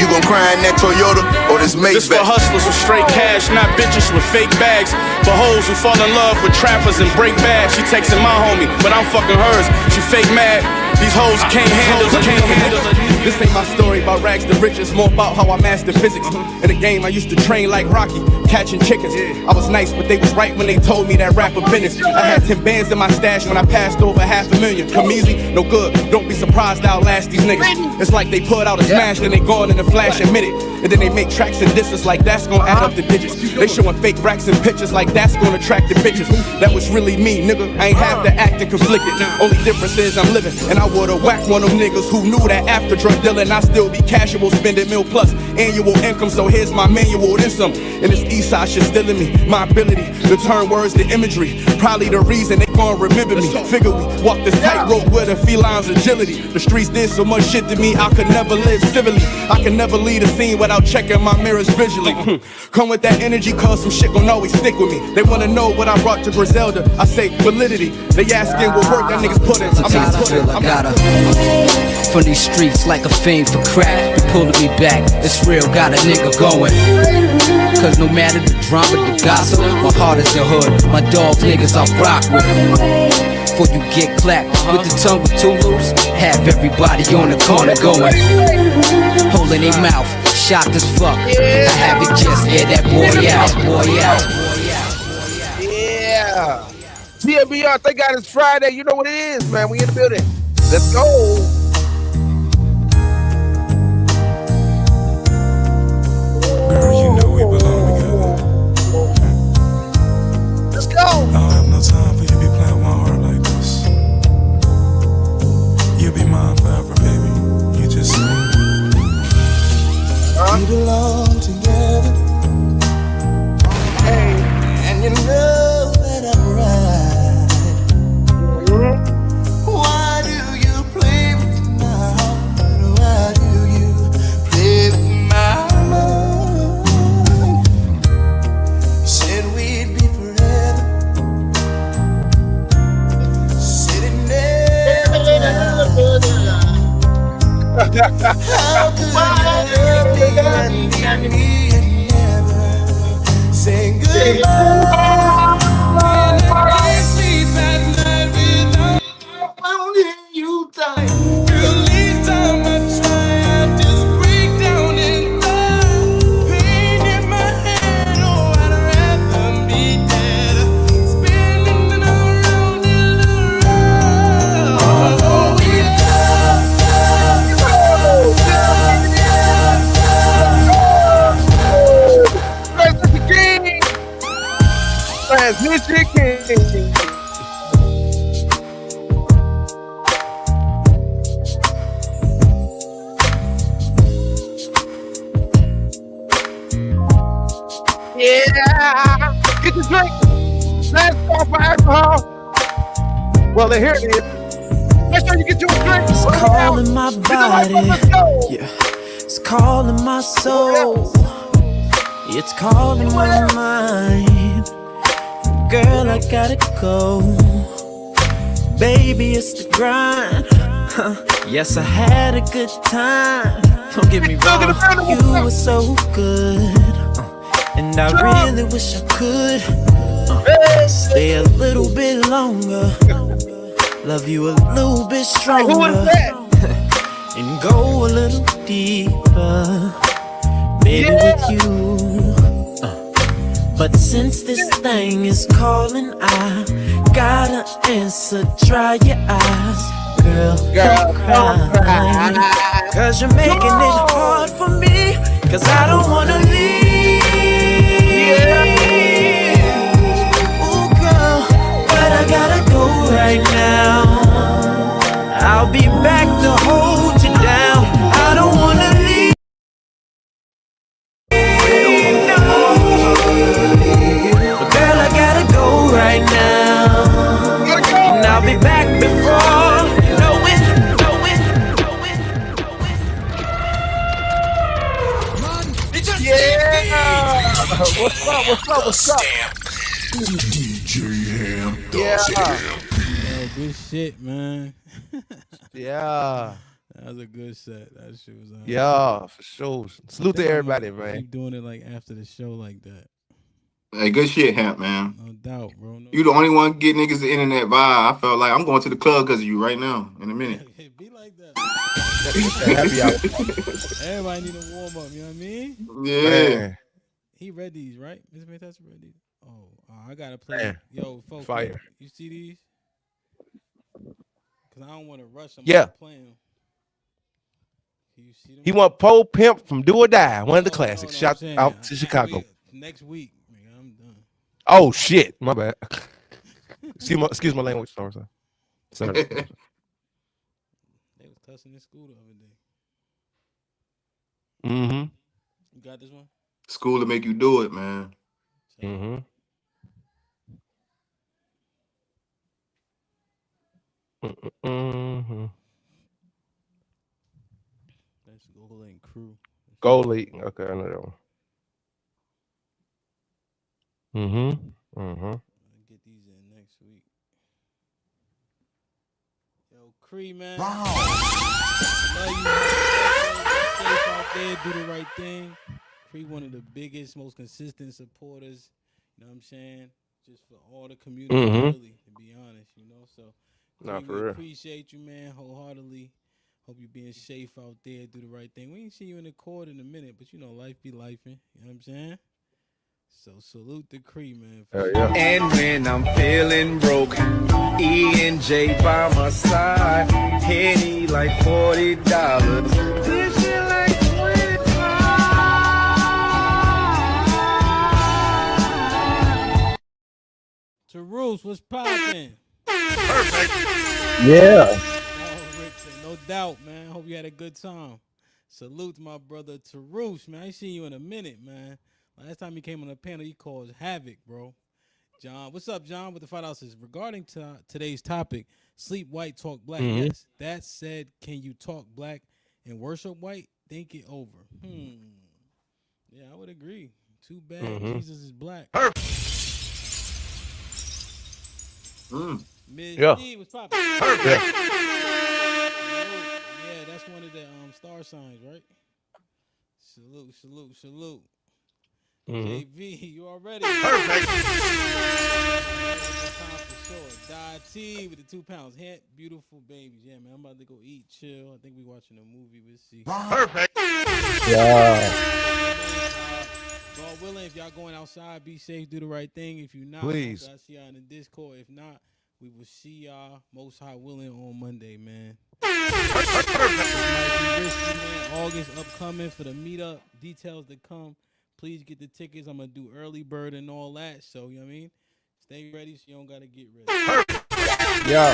You gon' cry in that Toyota or this Maybach? This for hustlers with straight cash, not bitches with fake bags. For hoes who fall in love with trappers and break bad. She texting my homie, but I'm fucking hers. She fake mad. These hoes can't handle it. This ain't my story about rags to riches, more about how I mastered physics. In the game, I used to train like Rocky, catching chickens. I was nice, but they was right when they told me that rapper business. I had 10 bands in my stash when I passed over $500,000. Come easy, no good. Don't be surprised I'll last these niggas. It's like they put out a smash, then they gone in a flash and minute. And then they make tracks and disses like that's gonna add up the digits. They showing fake racks and pictures like that's gonna attract the bitches. That was really me, nigga. I ain't have to act and conflicted. Only difference is I'm living, and I would've whacked one of them niggas who knew that after drug dealing I still be casual, spending mil plus annual income. So here's my manual, then some. And this east side shit still in me. My ability to turn words to imagery, probably the reason they gon' remember me. Figure we walk this tightrope with a feline's agility. The streets did so much shit to me I could never live civilly. I can never lead a scene without checking my mirrors visually. Come with that energy, cause some shit gon' always stick with me. They wanna know what I brought to Griselda. I say validity. They asking what work that niggas put in. Sometimes I feel I gotta from these streets like a fiend for crack. You pulling me back, it's real, got a nigga going. Cause no matter the drama, the gossip, my heart is the hood. My dog niggas I rock with. Before you get clapped with the tongue with two loops, have everybody on the corner going, holding their mouth, shocked as fuck. I have it just air that boy out, boy out. Yeah. TMBR, thank God it's Friday. You know what it is, man. We in the building. Let's go. Girl, you know we belong together. Let's go. I don't have no time for you to be playing with my heart like this. You'll be mine forever, baby. You just say we belong together. Hey. And you know that I'm right. Why do you play with my heart? Why do you play with my mind? You said we'd be forever, sitting there. How could you love me and leave me and never say goodbye? Transmission King. Yeah. Get the drink. Last call for alcohol. Well, here it is. Make sure you get you a drink. It's calling my body. Yeah. It's calling my soul. It's calling my mind. Girl, I gotta go. Baby, it's the grind. Yes, I had a good time. Don't get me wrong, you were so good. And I really wish I could stay a little bit longer, love you a little bit stronger, and go a little deeper, baby, with you. But since this thing is calling, I gotta answer. Dry your eyes, girl, don't cry. Cause you're making it hard for me, cause I don't wanna leave. Ooh, girl, but I gotta go right now. I'll be back to hold you down. I don't stamp. DJ Hamp. Yo, good shit, man. Yeah. That was a good set. That shit was Yeah, for sure. Salute to everybody, man. Keep doing it like after the show like that. Hey, good shit, Hamp, man. No doubt, bro. You the only one getting niggas the internet vibe. I felt like I'm going to the club because of you right now in a minute. Be like that. Happy hour. Everybody need a warm up, you know what I mean? Yeah. Man. He read these, right? Mr. Fantastic read these. Oh, I gotta play. Man. Yo, folks, Fire. you see these? Cause I don't want to rush them. Yeah. Playing. Can you see them? He want Pole Pimp from Do or Die, one of the classics. Shout out to Chicago. Next week, nigga, I'm done. Oh shit, my bad. excuse my language, sorry. They was cussing in school the other day. Mm-hmm. You got this one? School to make you do it, man. Mm-hmm. Mm-hmm. That's Gold and Crew. Gold League. Okay, I know that one. Mm-hmm. Mm-hmm. I'll get these in next week. Yo, Cree, man. Wow. Love you, man. Stay safe out there, do the right thing. Cree, one of the biggest, most consistent supporters. You know what I'm saying? Just for all the community, really, to be honest, you know. So, Nah, Cree, for we real. appreciate you, man, wholeheartedly. Hope you're being safe out there, do the right thing. We ain't see you in the court in a minute, but you know, life be lifing. You know what I'm saying? So salute the Cree, man. And when I'm feeling broke, E and J by my side, Henny like $40. This shit like Terrence, what's poppin'? Perfect. Yeah. No doubt, man. Hope you had a good time. Salute to my brother Terrence, man. I ain't seen you in a minute, man. Last time he came on the panel, he caused havoc, bro. John, what's up, John? With the $5 says, regarding today's topic, sleep white, talk black. Mhm. Yes, that said, can you talk black and worship white? Think it over. Yeah, I would agree. Too bad Jesus is black. Ms. Yeah. D, what's poppin'? Perfect. Yeah, that's one of the star signs, right? Salute, salute, salute. JV, you already? Perfect. Time for sure. Die T with the 2 pounds. Hint, beautiful babies. Yeah, man, I'm about to go eat, chill. I think we watching a movie. We'll see. Perfect. Yeah. God willing, if y'all going outside, be safe, do the right thing. If you not, Please. I'll see y'all in the Discord. If not, we will see y'all most high willing on Monday, man. Risky, man. August upcoming for the meetup. Details to come. Please get the tickets. I'm going to do early bird and all that. So, you know what I mean? Stay ready so you don't got to get ready. Yeah.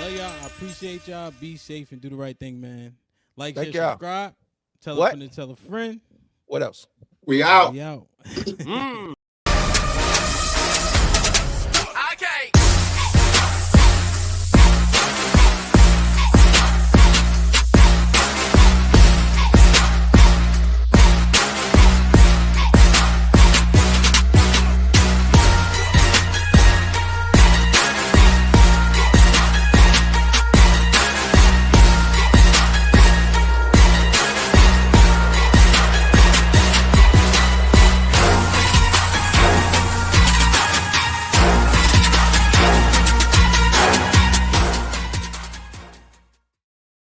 Love y'all. I appreciate y'all. Be safe and do the right thing, man. Like, Thank share, y'all. subscribe. Tell a What? friend to tell a friend. We out. We out.